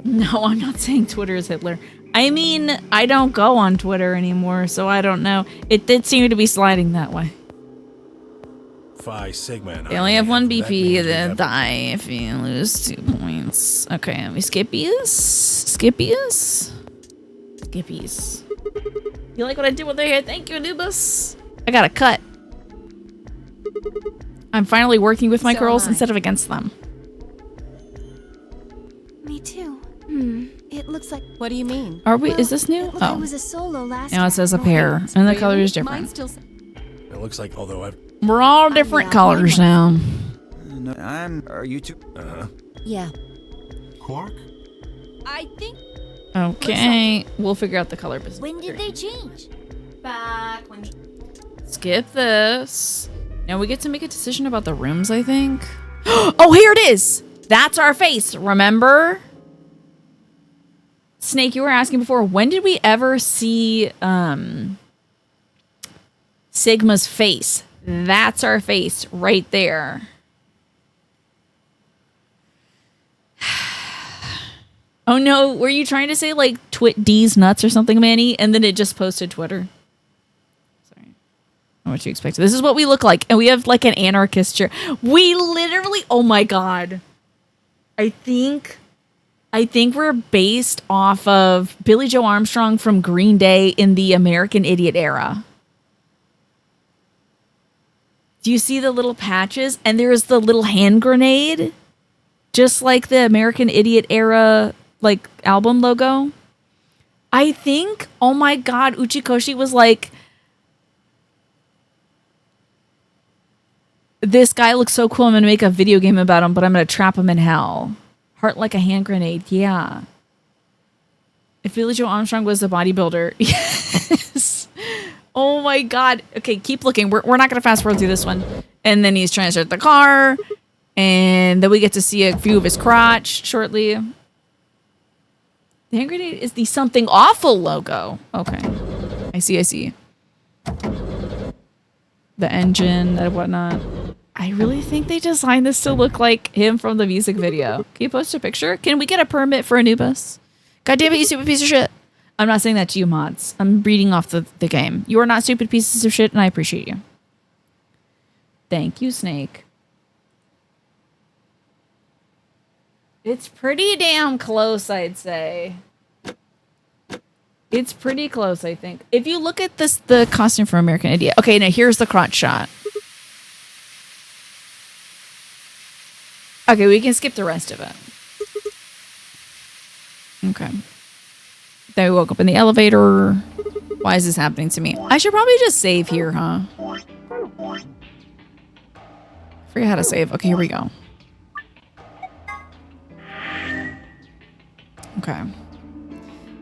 No, I'm not saying Twitter is Hitler. I mean, I don't go on Twitter anymore, so I don't know. It did seem to be sliding that way. Phi Sigma and They only have 1 That BP, means we then have- die if you lose 2 points. Okay, we skippies? Skippies? Skippies. You like what I did with their hair? Thank you, Anubis. I got a cut. I'm finally working with my So girls am I. instead of against them. Me too. It looks like. What do you mean? Are we? Is this new? It Oh. was a solo last Now it says a round. pair, and the color Really? is different. Mine's still... It looks like, although I've... We're all different colors now. No, Are you two? Yeah. Quark? I think. Okay, we'll figure out the color business. When did they change? Back when. Skip this. Now we get to make a decision about the rooms, I think. Oh, here it is. That's our face. Remember? Snake, you were asking before, when did we ever see Sigma's face? That's our face right there. Oh no, were you trying to say like Twit D's nuts or something, Manny? And then it just posted Twitter. Sorry. I know what you expected. This is what we look like. And we have like an anarchist chair. We literally, oh my God. I think we're based off of Billie Joe Armstrong from Green Day in the American Idiot era. Do you see the little patches? And there's the little hand grenade, just like the American Idiot era like album logo. I think, oh my god, Uchikoshi was like, this guy looks so cool, I'm going to make a video game about him, but I'm going to trap him in hell. Heart like a hand grenade, yeah. If Billie Joe Armstrong was a bodybuilder, yes. Oh my god. Okay, keep looking. We're not going to fast forward through this one. And then he's trying to start the car. And then we get to see a view of his crotch shortly. The hand grenade is the Something Awful logo. Okay. I see. The engine and whatnot. I really think they designed this to look like him from the music video. Can you post a picture? Can we get a permit for Anubis? God damn it, you stupid piece of shit. I'm not saying that to you, mods. I'm reading off the game. You are not stupid pieces of shit, and I appreciate you. Thank you, Snake. It's pretty damn close, I'd say. It's pretty close, I think. If you look at this, the costume for American Idiot. Okay, now here's the crotch shot. Okay, we can skip the rest of it. Okay. Then we woke up in the elevator. Why is this happening to me? I should probably just save here, huh? Forget how to save. Okay, here we go. Okay.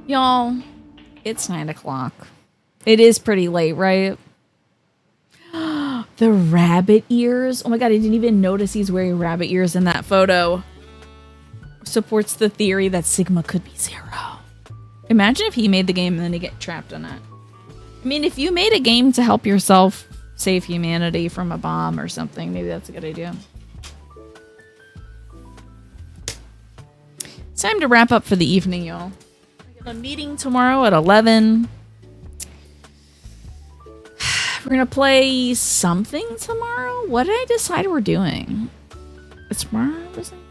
Y'all, it's 9 o'clock. It is pretty late, right? The rabbit ears. Oh my god, I didn't even notice he's wearing rabbit ears in that photo. Supports the theory that Sigma could be Zero. Imagine if he made the game and then he get trapped in it. I mean, if you made a game to help yourself save humanity from a bomb or something, maybe that's a good idea. It's time to wrap up for the evening, y'all. We have a meeting tomorrow at 11. We're going to play something tomorrow. What did I decide we're doing? It's tomorrow, isn't it?